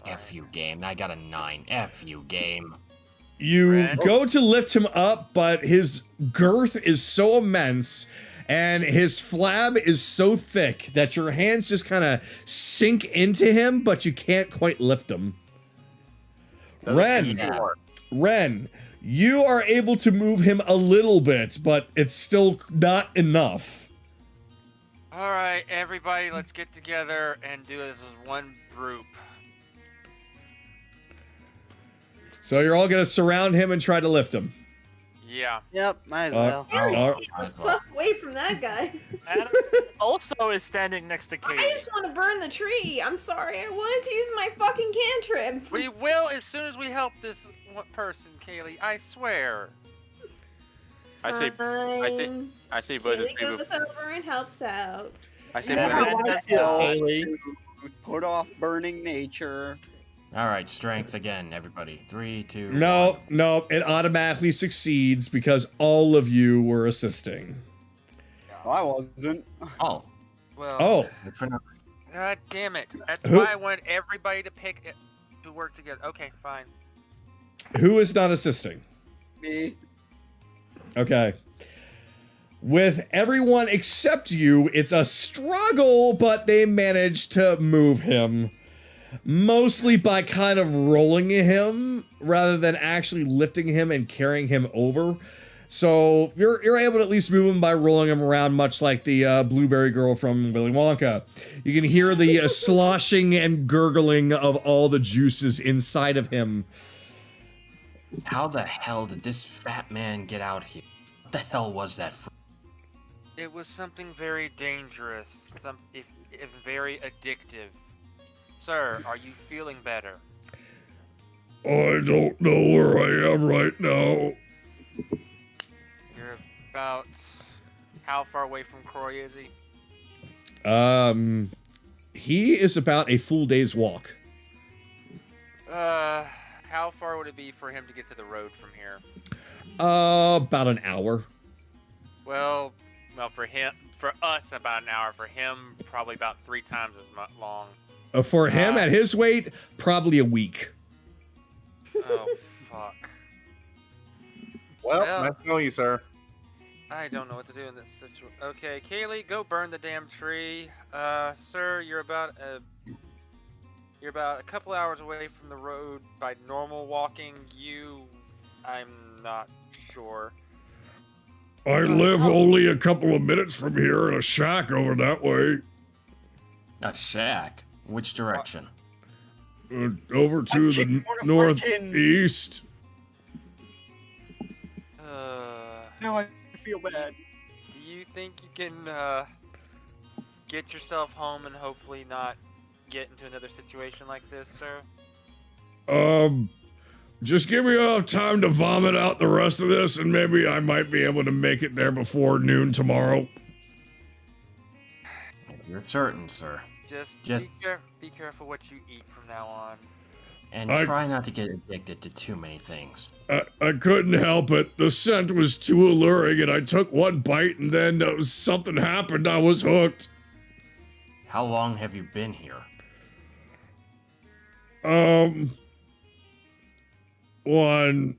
F you, game. I got a 9. F you, game. You Ren? go to lift him up, but his girth is so immense and his flab is so thick that your hands just kind of sink into him, but you can't quite lift him. Ren, you are able to move him a little bit, but it's still not enough. All right, everybody, let's get together and do this as one group. So you're all gonna surround him and try to lift him. Yeah. Yep, might as well. Really all stay the fuck away from that guy. Adam also is standing next to I Katie. just want to burn the tree. I'm sorry. I wanted to use my fucking cantrip. We will as soon as we help this person, Kaylee. I swear. I say Fine. Blizzard Kaylee goes over and helps out. I say Yeah. Blizzard. Put off burning nature. All right, strength again, everybody. 3, 2. No, it automatically succeeds because all of you were assisting. I wasn't. Oh, Well. Oh, good for nothing. God damn it! That's Who- why I wanted everybody to pick it, to work together. Okay, fine. who is not assisting? Me. Okay. With everyone except you, it's a struggle, but they managed to move him. Mostly by kind of rolling him rather than actually lifting him and carrying him over. So you're able to at least move him by rolling him around, much like the blueberry girl from Willy Wonka. You can hear the sloshing and gurgling of all the juices inside of him. How the hell did this fat man get out here? What the hell was that? It was something very dangerous, if very addictive. Sir, are you feeling better? I don't know where I am right now. You're about how far away from Croy is he? He is about a full day's walk. How far would it be for him to get to the road from here? About an hour. Well, for us about an hour. For him, probably about 3 times as long. For him, at his weight, probably a week. Oh, fuck. Well, Well- nice knowing you, sir. I don't know what to do in this situation. Okay, Kaylee, go burn the damn tree. Sir, you're about a couple hours away from the road by normal walking. I'm not sure. I live only a couple of minutes from here in a shack over that way. A shack. Which direction? Over to the northeast. Now I feel bad. Do you think you can get yourself home and hopefully not get into another situation like this, sir? Just give me enough time to vomit out the rest of this, and maybe I might be able to make it there before noon tomorrow. You're certain, sir. Just be careful what you eat from now on. And try not to get addicted to too many things. I couldn't help it. The scent was too alluring, and I took one bite, and then something happened. I was hooked. How long have you been here? 1,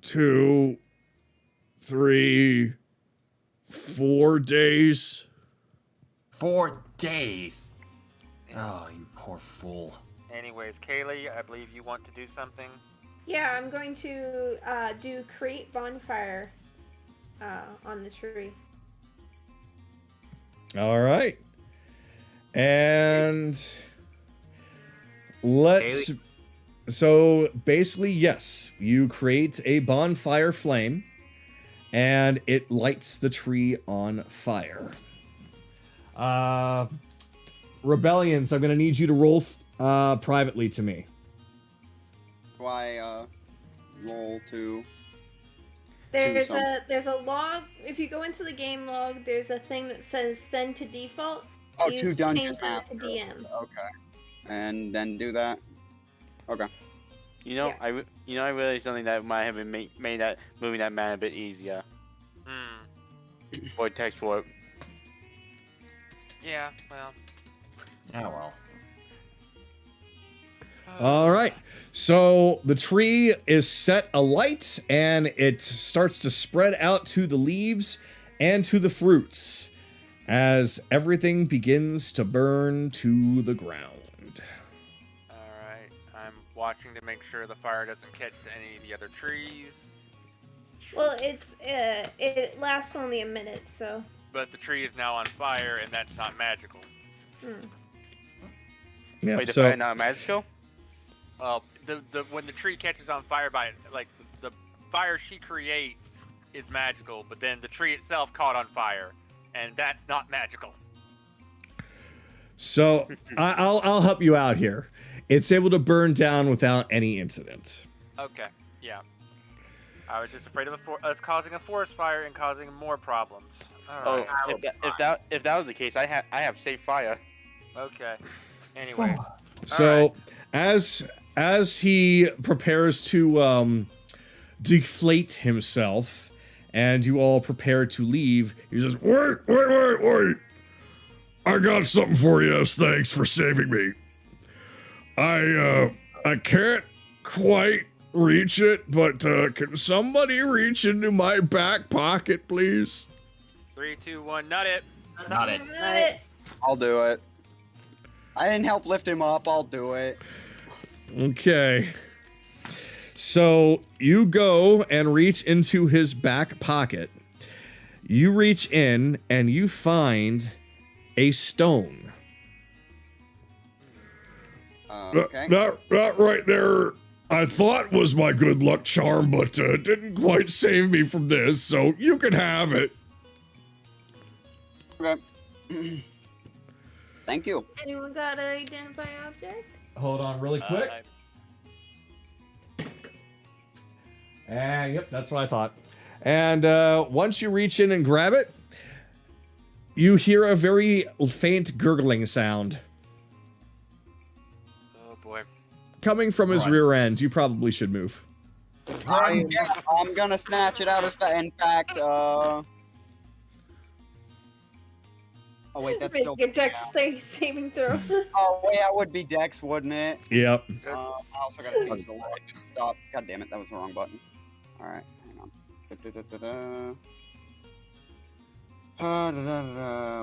2, 3, 4 days. 4 days. Oh, you poor fool. Anyways, Kaylee, I believe you want to do something. Yeah, I'm going to create bonfire on the tree. All right. And let's... So basically, yes, you create a bonfire flame, and it lights the tree on fire. Rebellions, I'm going to need you to roll privately to me. Do I roll to? There's a log. If you go into the game log, there's a thing that says send to default. Oh, You to dungeon change that master. to DM. Okay. And then do that. Okay. You know, I realized something that might have been made that moving that man a bit easier. For text warp. Yeah, well. Oh, well. All right. So the tree is set alight, and it starts to spread out to the leaves and to the fruits as everything begins to burn to the ground. Alright, I'm watching to make sure the fire doesn't catch to any of the other trees. Well, it lasts only a minute, so. But the tree is now on fire, and that's not magical. Yeah, Wait, the so fire not magical? when the tree catches on fire by like the fire she creates is magical, but then the tree itself caught on fire, and that's not magical. So I'll help you out here. It's able to burn down without any incident. Okay, yeah. I was just afraid of us causing a forest fire and causing more problems. All right. If that was the case, I have safe fire. Okay. Anyways. So as he prepares to deflate himself, and you all prepare to leave, he says, "Wait! I got something for you as thanks for saving me. I can't quite reach it, but can somebody reach into my back pocket, please?" 3, 2, 1, nut it. Not it. I'll do it. I didn't help lift him up. I'll do it. Okay. So you go and reach into his back pocket. You reach in and you find a stone. Okay. That right there, I thought was my good luck charm, but didn't quite save me from this, so you can have it. Okay. Thank you. Anyone got an identify object? Hold on really quick. And yep, that's what I thought. And once you reach in and grab it, you hear a very faint gurgling sound. Oh boy. Coming from his rear end. You probably should move. I'm gonna snatch it out of that. In fact, oh wait, that's still. Make a dex saving throw. Oh wait, that would be Dex, wouldn't it? Yep. I also gotta change the light. Stop. God damn it, that was the wrong button. All right, hang on.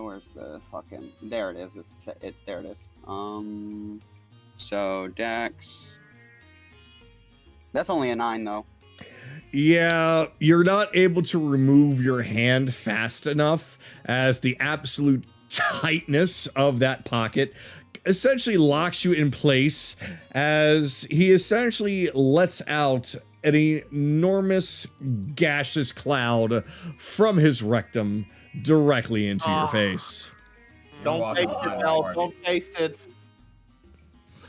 Where's the fucking? There it is. There it is. So Dex. That's only a 9 though. Yeah, you're not able to remove your hand fast enough, as the absolute tightness of that pocket essentially locks you in place, as he essentially lets out an enormous gaseous cloud from his rectum directly into your face. Don't taste it, Mel. Don't taste it.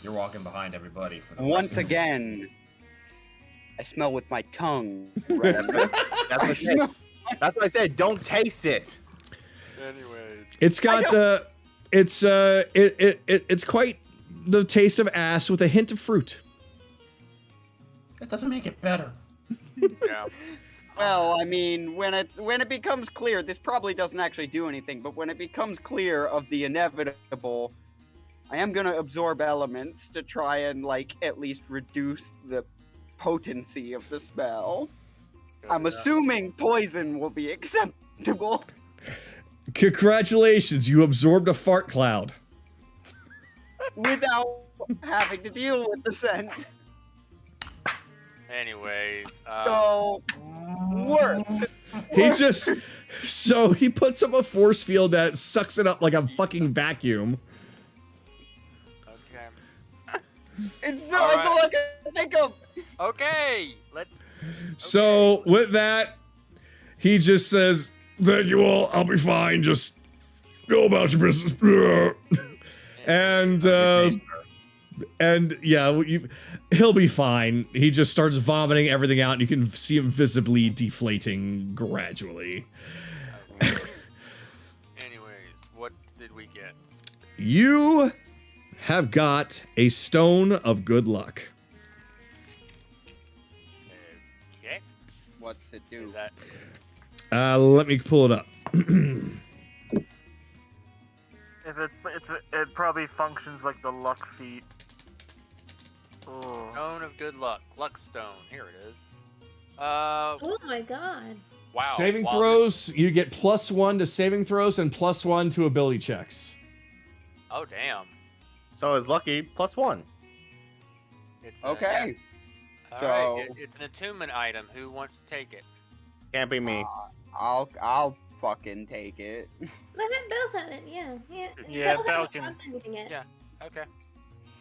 You're walking behind everybody for the Once again, I smell with my tongue. That's what I said. Don't taste it. Anyways. It's got it's quite the taste of ass with a hint of fruit. That doesn't make it better. Yeah. Well, I mean, when it becomes clear, this probably doesn't actually do anything, but when it becomes clear of the inevitable, I am gonna absorb elements to try and, like, at least reduce the potency of the spell. I'm assuming poison will be acceptable. Congratulations, you absorbed a fart cloud. Without having to deal with the scent. Anyways, So, worth. He puts up a force field that sucks it up like a fucking vacuum. okay. It's all I can think of. Okay, let's. So with that, he just says, "Thank you all. I'll be fine. Just go about your business." and yeah, he'll be fine. He just starts vomiting everything out, and you can see him visibly deflating gradually. Anyways, what did we get? You have got a stone of good luck. Okay. What's it do? Is that Let me pull it up. It probably functions like the luck feat. Oh. Stone of Good Luck, Luck Stone. Here it is. Oh my god. Wow. Saving throws, you get +1 to saving throws and +1 to ability checks. Oh damn. So is lucky +1. It's Okay. All So- right. It's an attunement item. Who wants to take it? Can't be me. I'll fucking take it. Bill had it, yeah. Yeah, Bill Belle has can- anything it. Yeah. Okay.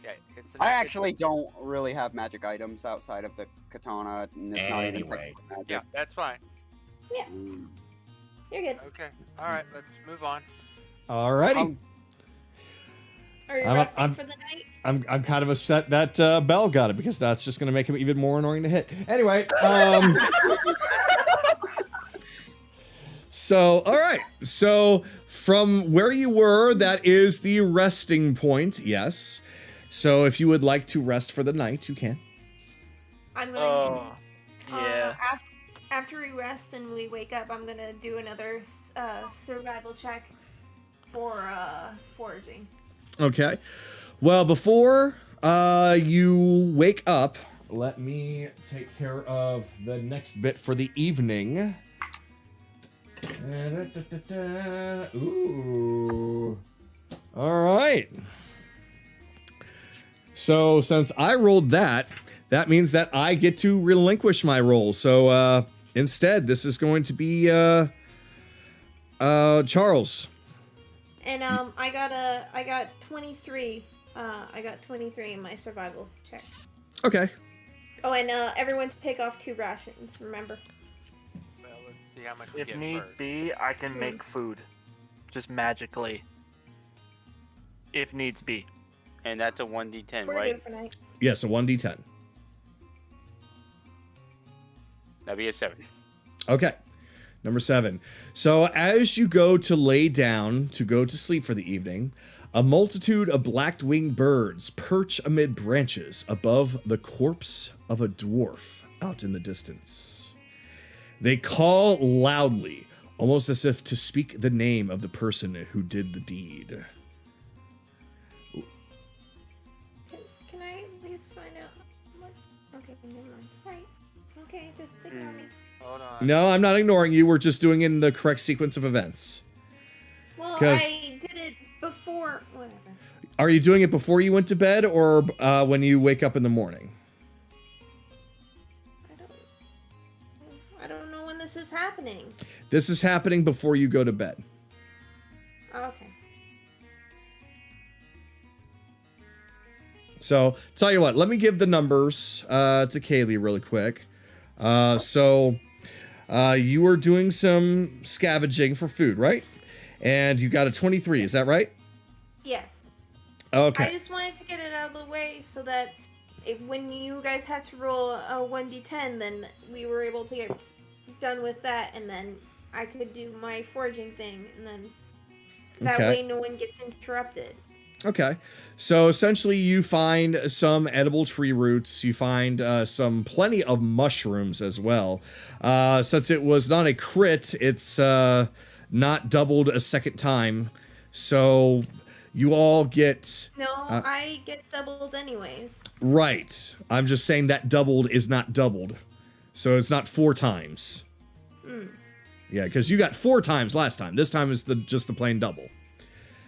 Yeah, it's I actually don't really have magic items outside of the katana. And it's not even Anyway. magic. Yeah, that's fine. Mm. You're good. Okay. All right, let's move on. Alrighty. Are you I'm- resting I'm- for the night? I'm kind of upset that Bell got it because that's just going to make him even more annoying to hit. Anyway, so all right. So from where you were, that is the resting point. Yes. So if you would like to rest for the night, you can. I'm going Oh, to. yeah. After we rest and we wake up, I'm gonna do another survival check for foraging. Okay. Well, before you wake up, let me take care of the next bit for the evening. Ooh. All right. So since I rolled that, that means that I get to relinquish my roll. So instead, this is going to be Charles. And I got 23. I got 23 in my survival check. Okay. Oh, and everyone to take off 2 rations. Remember. Well, let's see how much we If get need first. be, I can make food. Just magically. If needs be. And that's a 1d10, We're right? good for night. Yes, a 1d10. That'd be a 7. Okay. Number 7. So as you go to lay down to go to sleep for the evening, a multitude of black-winged birds perch amid branches above the corpse of a dwarf out in the distance. They call loudly, almost as if to speak the name of the person who did the deed. Can I at least find out what? Okay, never mind. Right. Okay, just ignore me. Hold on. No, I'm not ignoring you. We're just doing it in the correct sequence of events. Well, 'Cause- I did it before. Whatever. Are you doing it before you went to bed or when you wake up in the morning? I don't know when this is happening. This is happening before you go to bed. Okay. So, tell you what, let me give the numbers to Kaylee really quick. You were doing some scavenging for food, right? And you got a 23, is that right? Yes. Okay. I just wanted to get it out of the way so that when you guys had to roll a 1d10, then we were able to get done with that, and then I could do my foraging thing, and then that Okay. way no one gets interrupted. Okay. So essentially you find some edible tree roots. You find plenty of mushrooms as well. Since it was not a crit, it's not doubled a second time. So you all get... No, I get doubled anyways. Right. I'm just saying that doubled is not doubled. So it's not 4 times. Yeah, because you got 4 times last time. This time is just the plain double.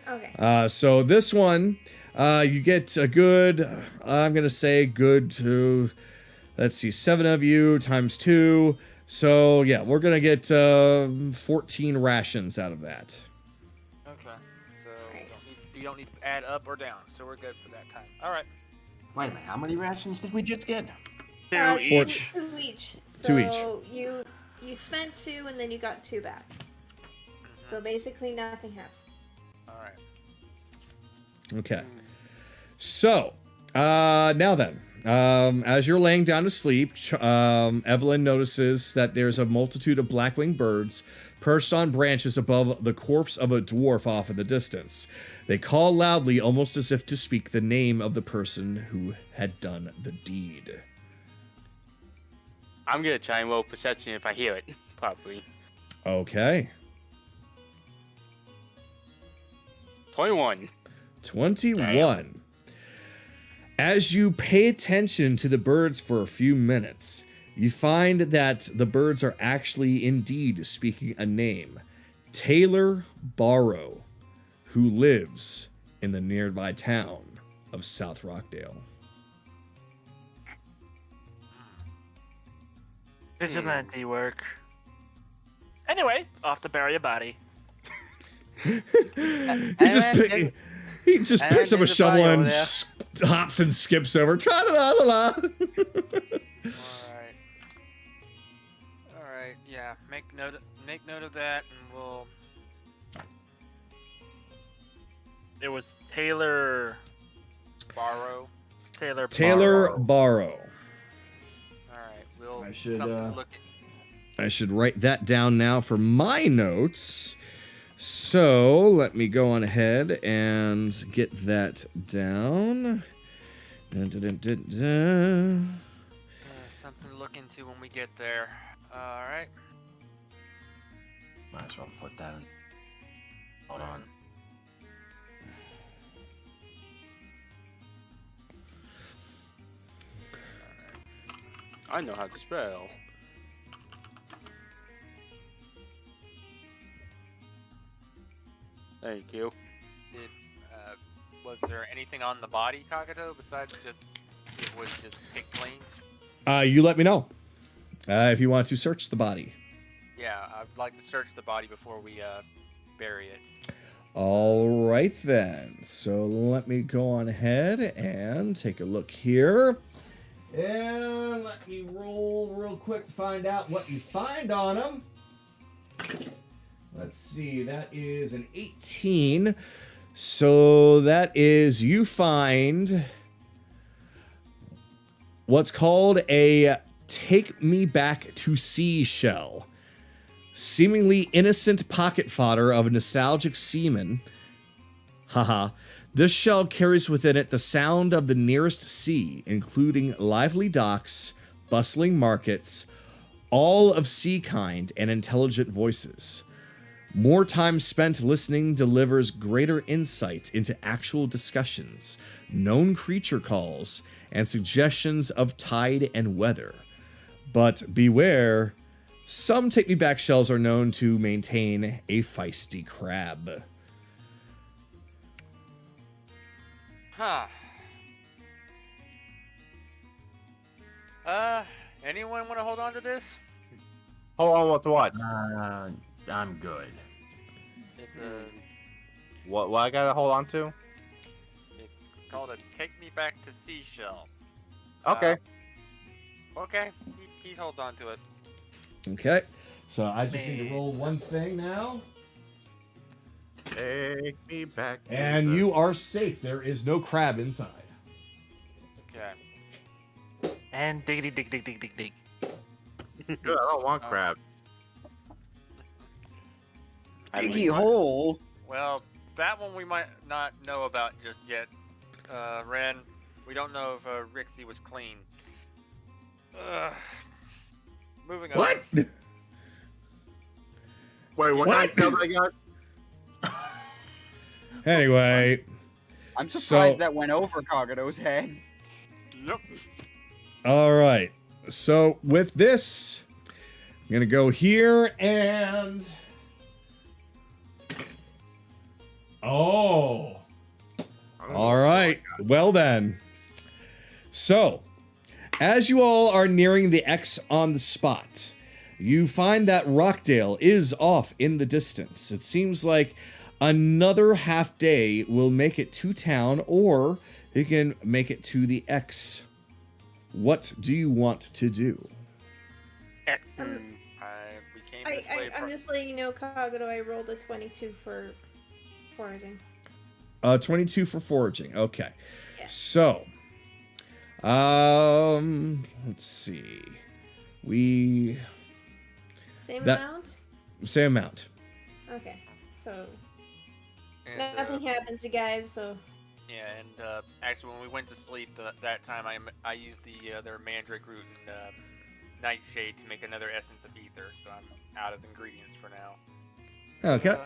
Okay. So this one, you get a good, I'm going to say good to, let's see, 7 of you times 2. So yeah, we're going to get 14 rations out of that. Okay. So you don't need to add up or down, so we're good for that time. All right. Wait a minute, how many rations did we just get? 2 each. 2 each. 2 each. So you spent 2 and then you got 2 back. So basically nothing happened. All right. Okay. So, now then, as you're laying down to sleep, Evelyn notices that there's a multitude of black-winged birds perched on branches above the corpse of a dwarf off in the distance. They call loudly, almost as if to speak the name of the person who had done the deed. I'm gonna try and roll perception if I hear it properly. Okay. 21. 21. As you pay attention to the birds for a few minutes, you find that the birds are actually indeed speaking a name. Taylor Barrow, who lives in the nearby town of South Rockdale. Vigilante work. Anyway, off to bury a body. He He just And picks up a there's a shovel body and over there. hops and skips over. Tra-la-la-la-la. All right. Yeah. Make note of that, and we'll. It was Taylor Borrow. Taylor Barrow. All right. We'll. I should, something to look at. I should write that down now for my notes. So let me go on ahead and get that down. Dun, dun, dun, dun, dun. Something to look into when we get there. All right. Might as well put that in. Hold on. I know how to spell. Thank you. Did was there anything on the body, Kagato, besides just it was just picked clean? You let me know if you want to search the body. Yeah, I'd like to search the body before we bury it. All right, then. So let me go on ahead and take a look here. And let me roll real quick to find out what you find on him. Let's see. That is an 18. So that is you find what's called a Take Me Back to Sea shell. Seemingly innocent pocket fodder of a nostalgic seaman. Haha. This shell carries within it the sound of the nearest sea, including lively docks, bustling markets, all of sea kind, and intelligent voices. More time spent listening delivers greater insight into actual discussions, known creature calls, and suggestions of tide and weather. But beware, some Take Me Back shells are known to maintain a feisty crab. Huh. Anyone want to hold on to this? Hold on with what? I'm good. It's a. What I gotta hold on to? It's called a Take Me Back to Seashell. Okay. Okay. He holds on to it. Okay, so I just need to roll one thing now. Take me back. And you are safe. There is no crab inside. Okay. and diggity dig dig dig dig dig. Good, I don't want crabs. Piggy hole. Well, that one we might not know about just yet. Ren, we don't know if Rhyxie was clean. Moving on. What? Wait, what kind of crab I got? Anyway. I'm surprised that went over Kagato's head. Yep. All right. So with this, I'm going to go here and... Oh. All right. Well then. So, as you all are nearing the X on the spot, you find that Rockdale is off in the distance. It seems like another half day will make it to town, or you can make it to the X. What do you want to do? I'm just letting you know, Kagato, I rolled a 22 for foraging. 22 for foraging. Okay. Yeah. So, let's see. Same amount? Same amount. Okay. So And, nothing happens to guys, so Yeah, and actually, when we went to sleep that time, I used their mandrake root and nightshade to make another essence of ether, so I'm out of ingredients for now. Okay.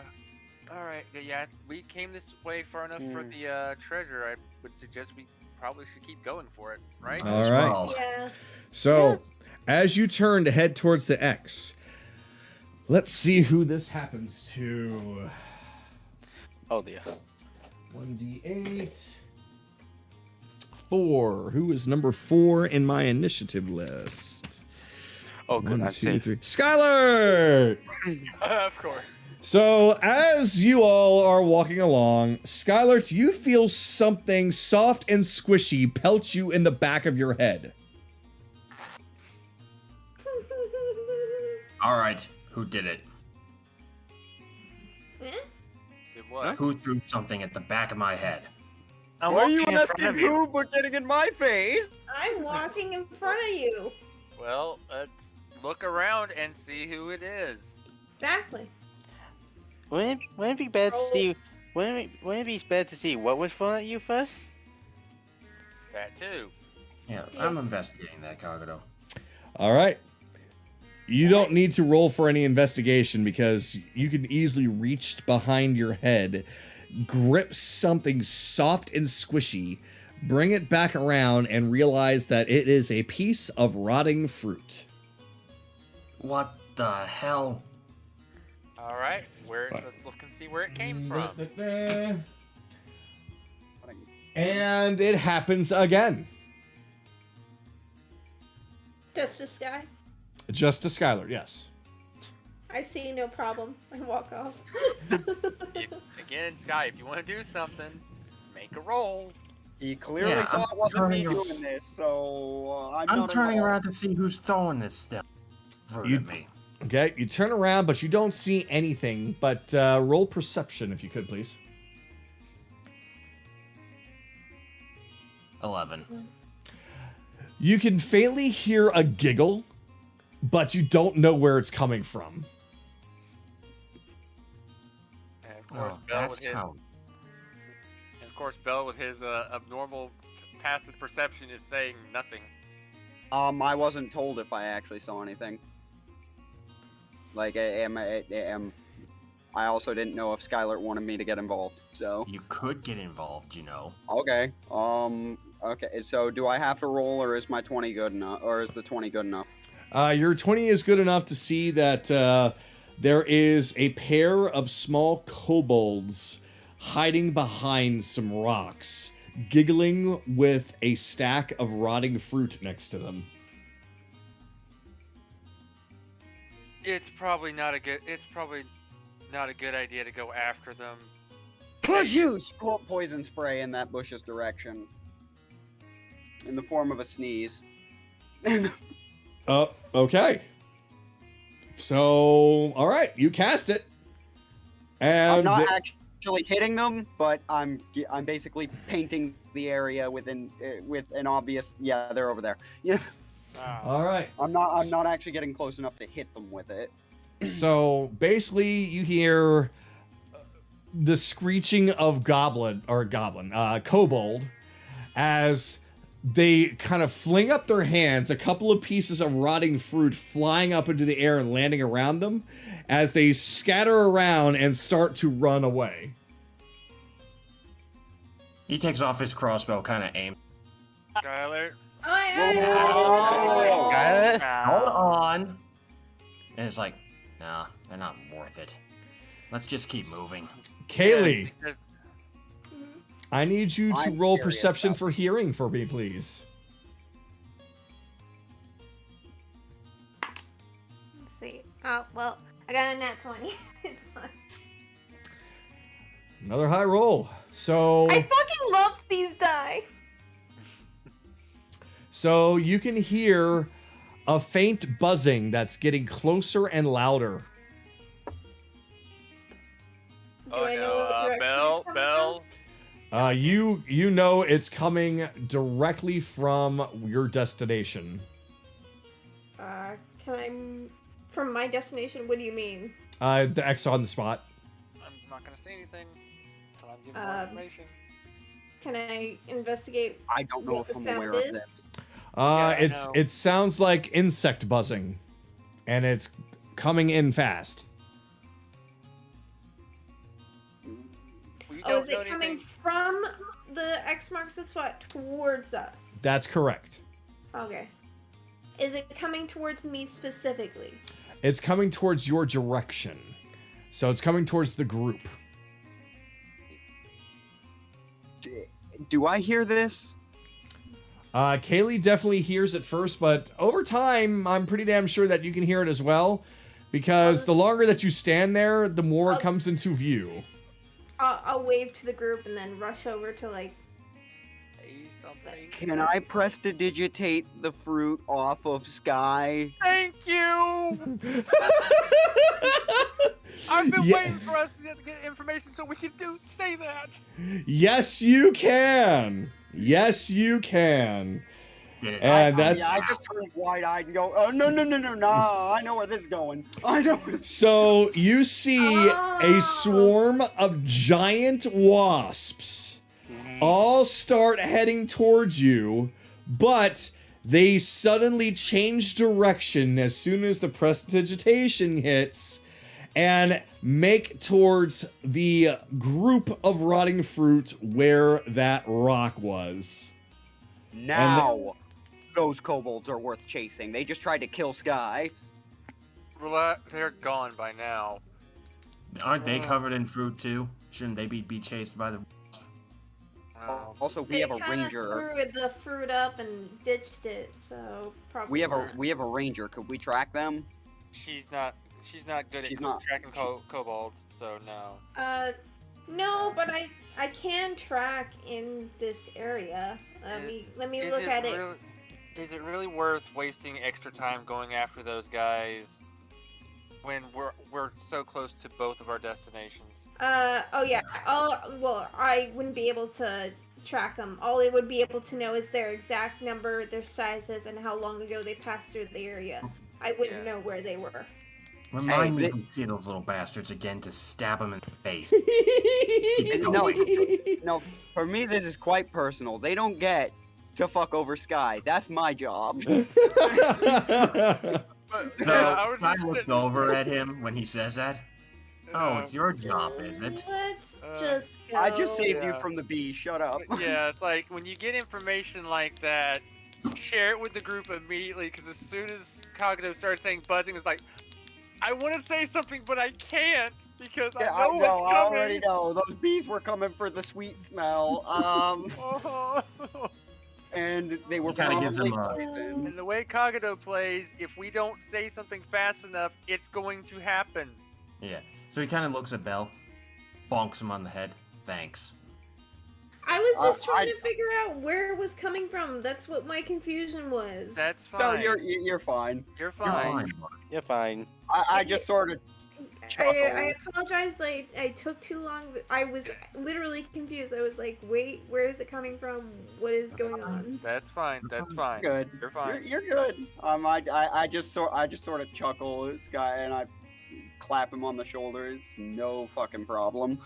All right. Yeah, we came this way far enough for the treasure. I would suggest we probably should keep going for it, right? All right. yeah. So, as you turn to head towards the X, let's see who this happens to. Oh dear. 1d8. 4. Who is number 4 in my initiative list? Oh, good. 1, I'm 2, safe. 3. Skylar! Of course. So, as you all are walking along, Skylert, you feel something soft and squishy pelt you in the back of your head. All right, who did it? Did what? Who threw something at the back of my head? I'm Why are you walking in front asking of you. who but getting in my face? I'm walking in front of you. Well, let's look around and see who it is. Exactly. Wouldn't it be bad to see? Wouldn't it be bad to see what was thrown at you first? That too. Yeah, I'm investigating that, Kagato. All right. You don't need to roll for any investigation because you can easily reach behind your head, grip something soft and squishy, bring it back around, and realize that it is a piece of rotting fruit. What the hell? All right, let's look and see where it came from. And it happens again. Just a sky. Just to Skylar, yes. I see no problem. I walk off. Again, Sky, if you want to do something, make a roll. He clearly Yeah, saw I'm it wasn't me turning doing this, so I'm not turning involved. around to see who's throwing this stuff fruit You- at me. Okay, you turn around, but you don't see anything. But roll perception, if you could, please. 11. You can faintly hear a giggle, but you don't know where it's coming from. And of course, Oh, Bell that's with his, how. and of course, Bell with his abnormal passive perception is saying nothing. I wasn't told if I actually saw anything. Like, I also didn't know if Skylar wanted me to get involved, so. You could get involved, you know. Okay, okay, so do I have to roll, or is my 20 good enough, or is the 20 good enough? Your 20 is good enough to see that there is a pair of small kobolds hiding behind some rocks, giggling with a stack of rotting fruit next to them. It's probably not a good idea to go after them. Could you squirt poison spray in that bush's direction? In the form of a sneeze. Okay. So, all right, you cast it. And I'm not actually hitting them, but I'm basically painting the area with an obvious. Yeah, they're over there. Yeah. all right. I'm not actually getting close enough to hit them with it. So basically, you hear the screeching of kobold, as they kind of fling up their hands, a couple of pieces of rotting fruit flying up into the air and landing around them, as they scatter around and start to run away. He takes off his crossbow, kind of aims. Skylar, Got it? Hold on. And it's like, nah, they're not worth it. Let's just keep moving. Kaylee, because I need you to I'm roll serious perception about for hearing for me, please. Let's see. Oh, well, I got a nat 20. It's fine. Another high roll. So I fucking love these die. So you can hear a faint buzzing that's getting closer and louder. Do I know what direction Bell, it's coming Bell. You know it's coming directly from your destination. from? Can I... From my destination, what do you mean? The X on the spot. I'm not gonna say anything until I'm given more information. Can I investigate I don't know what if the I'm sound aware is? of this. I know. It sounds like insect buzzing, and it's coming in fast. We Oh, don't is know it coming anything. from the X marks the spot towards us? That's correct. Okay. Is it coming towards me specifically? It's coming towards your direction. So it's coming towards the group. Do I hear this? Kaylee definitely hears it first, but over time, I'm pretty damn sure that you can hear it as well. because the longer that you stand there, the more it comes into view. I'll wave to the group and then rush over to like. Can I prestidigitate the fruit off of Sky? Thank you! I've been waiting for us to get information so we can say that. Yes, you can. Yes, you can. And that's. I just turned wide-eyed and go, oh, no, I know where this is going. I know. So you see a swarm of giant wasps all start heading towards you, but they suddenly change direction as soon as the prestidigitation hits and make towards the group of rotting fruit where that rock was. Now, those kobolds are worth chasing. They just tried to kill Sky. They're gone by now. Aren't they covered in fruit too? Shouldn't they be chased by the... Also, we have a ranger. They threw the fruit up and ditched it, so probably. We have a ranger. Could we track them? She's not good at tracking kobolds, so no. No, but I can track in this area. Let me look at it. Is it really worth wasting extra time going after those guys when we're so close to both of our destinations? Oh yeah. Well, I wouldn't be able to track them. All I would be able to know is their exact number, their sizes, and how long ago they passed through the area. I wouldn't know where they were. Remind me if you see those little bastards again to stab them in the face. No, for me this is quite personal. They don't get to fuck over Sky. That's my job. So I looked over at him when he says that. Oh, it's your job, is it? Let's just go. I just saved you from the bee. Shut up. Yeah, it's like when you get information like that, share it with the group immediately, because as soon as Kagato started saying buzzing, it's like, I want to say something, but I can't, because I know what's coming. I already know. Those bees were coming for the sweet smell. And they were probably poison. And the way Kagato plays, if we don't say something fast enough, it's going to happen. Yeah. So he kind of looks at Belle, bonks him on the head. Thanks. I was just trying to figure out where it was coming from. That's what my confusion was. That's fine. No, you're fine. You're fine. You're fine. I just sort of. I apologize. I took too long. I was literally confused. I was like, wait, where is it coming from? What is going on? That's fine. That's fine. Good. You're fine. You're good. I just sort of chuckle at this guy and I clap him on the shoulders. No fucking problem.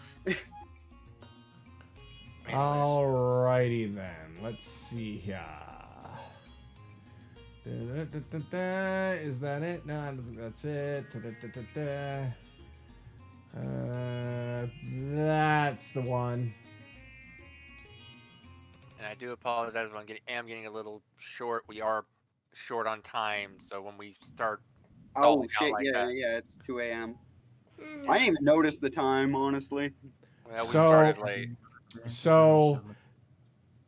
Alrighty then. Let's see here. Is that it? No, I don't think that's it. That's the one. And I do apologize when I am getting a little short. We are short on time, so when we start. Oh shit! Yeah. It's 2 a.m. I didn't even notice the time, honestly. Well, we started late. So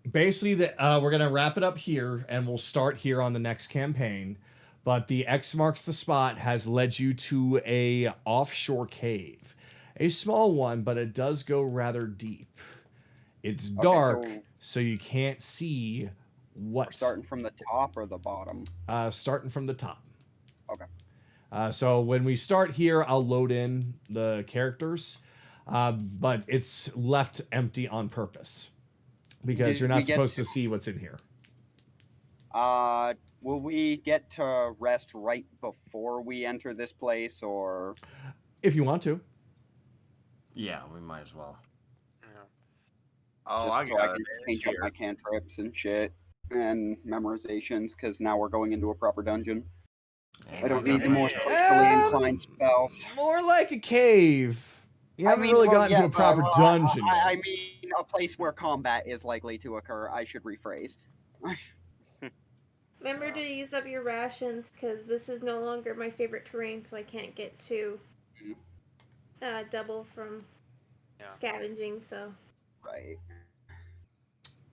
basically, we're gonna wrap it up here, and we'll start here on the next campaign. But the X marks the spot has led you to a offshore cave, a small one, but it does go rather deep. It's dark, so you can't see what. Starting from the top or the bottom? Starting from the top. Okay. So when we start here, I'll load in the characters, but it's left empty on purpose because you're not supposed to see what's in here. Will we get to rest right before we enter this place, or? If you want to. Yeah, we might as well. Oh, I can change up my cantrips and shit and memorizations, because now we're going into a proper dungeon. I don't need the more socially inclined spells. More like a cave. You haven't really gotten to a proper dungeon yet. I mean, a place where combat is likely to occur. I should rephrase. Remember to use up your rations, because this is no longer my favorite terrain, so I can't get to double from scavenging. So. Right.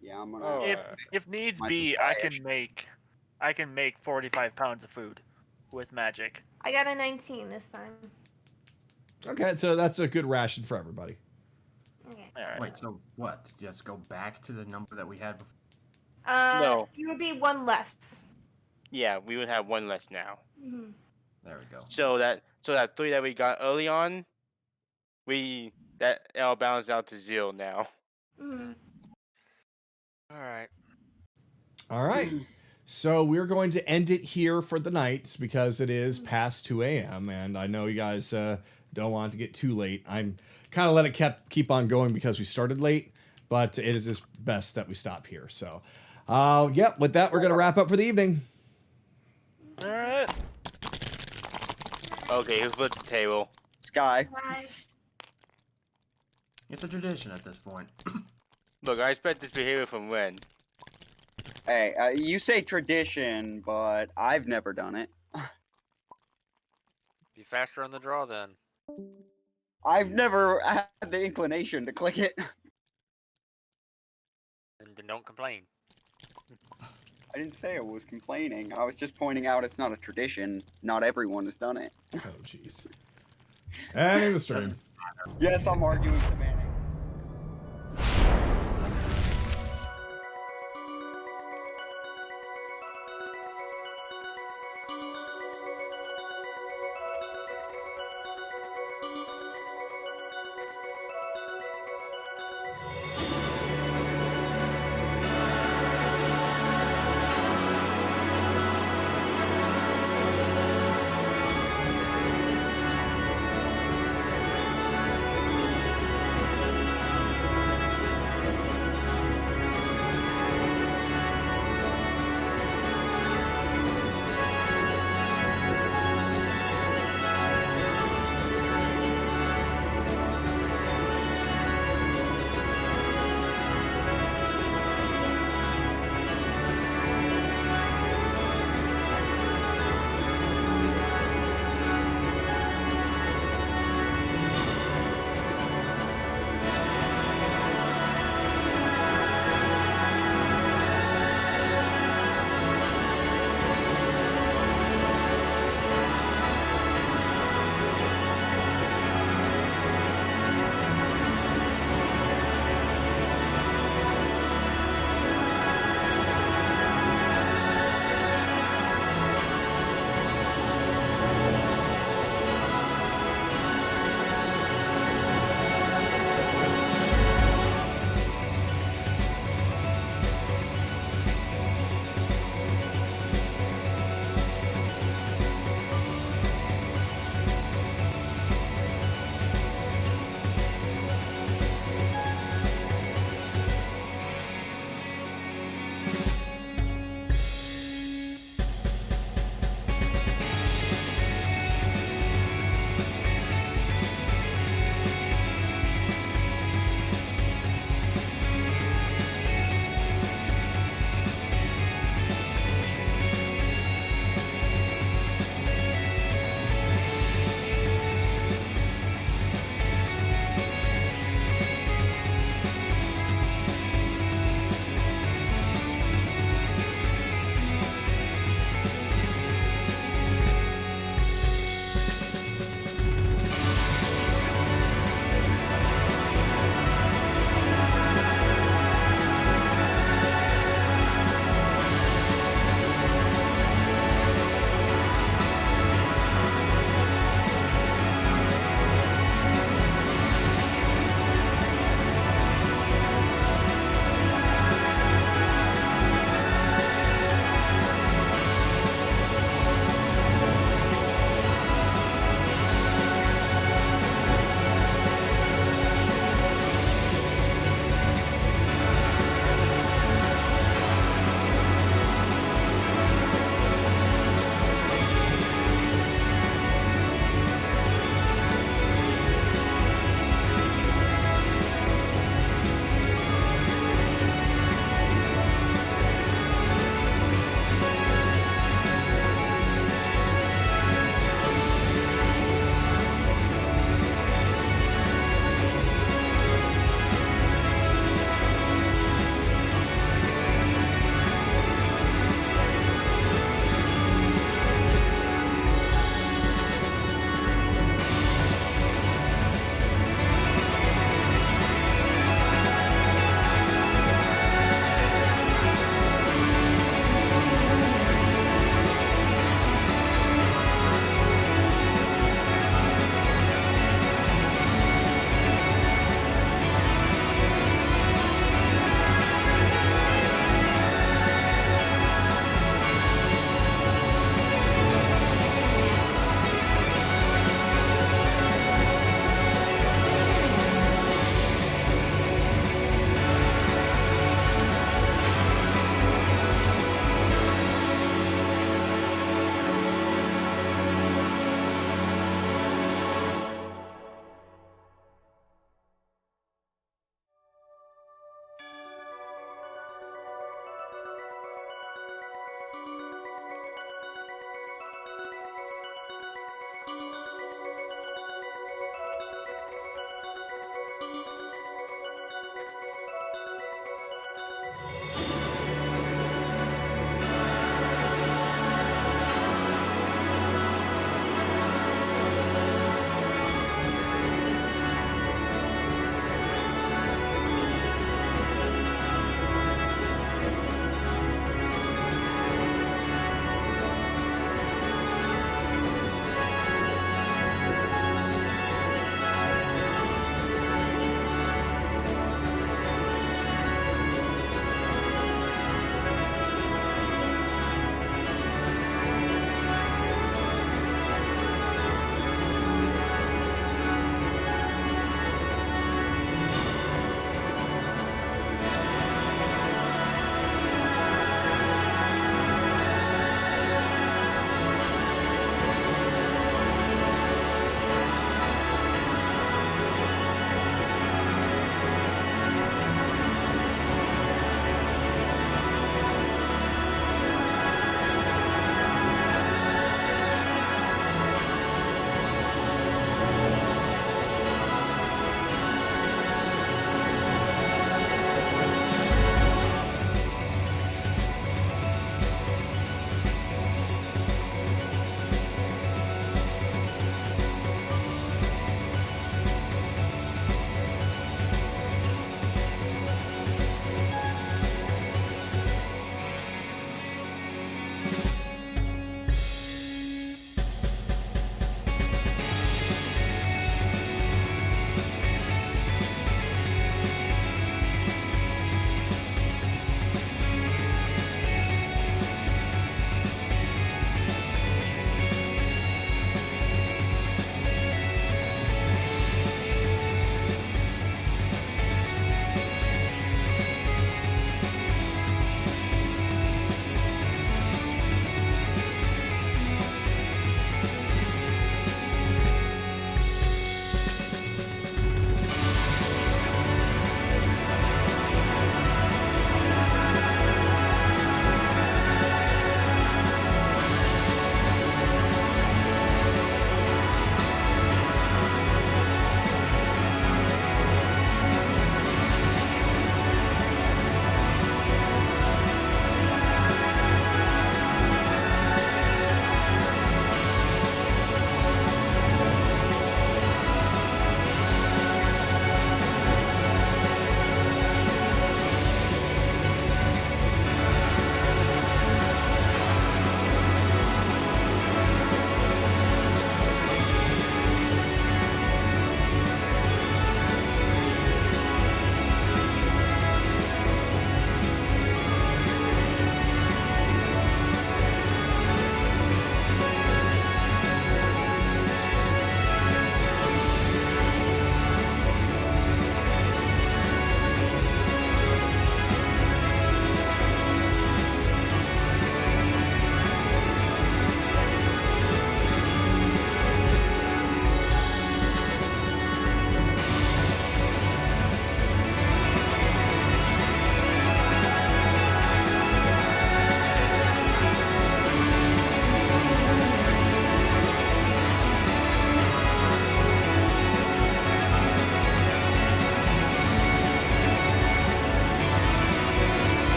Yeah, I'm gonna. If needs be, I can make 45 pounds of food. with magic. I got a 19 this time. Okay, so that's a good ration for everybody. Okay. All right. Wait, so what? Just go back to the number that we had before? No. You would be one less. Yeah, we would have one less now. Mm-hmm. There we go. So that 3 that we got early on, that all balanced out to 0 now. Mm-hmm. All right. All right. So we're going to end it here for the night because it is past 2 a.m. and I know you guys don't want it to get too late. I'm kind of let it keep on going because we started late, but it is just best that we stop here. So, yeah, with that, we're going to wrap up for the evening. All right. Okay, who flipped the table? Sky. Bye. It's a tradition at this point. Look, I expect this behavior from when? Hey, you say tradition, but I've never done it. Be faster on the draw then. I've never had the inclination to click it. And then don't complain. I didn't say I was complaining. I was just pointing out it's not a tradition. Not everyone has done it. Oh, jeez. Ending the stream. Yes, I'm arguing with the man.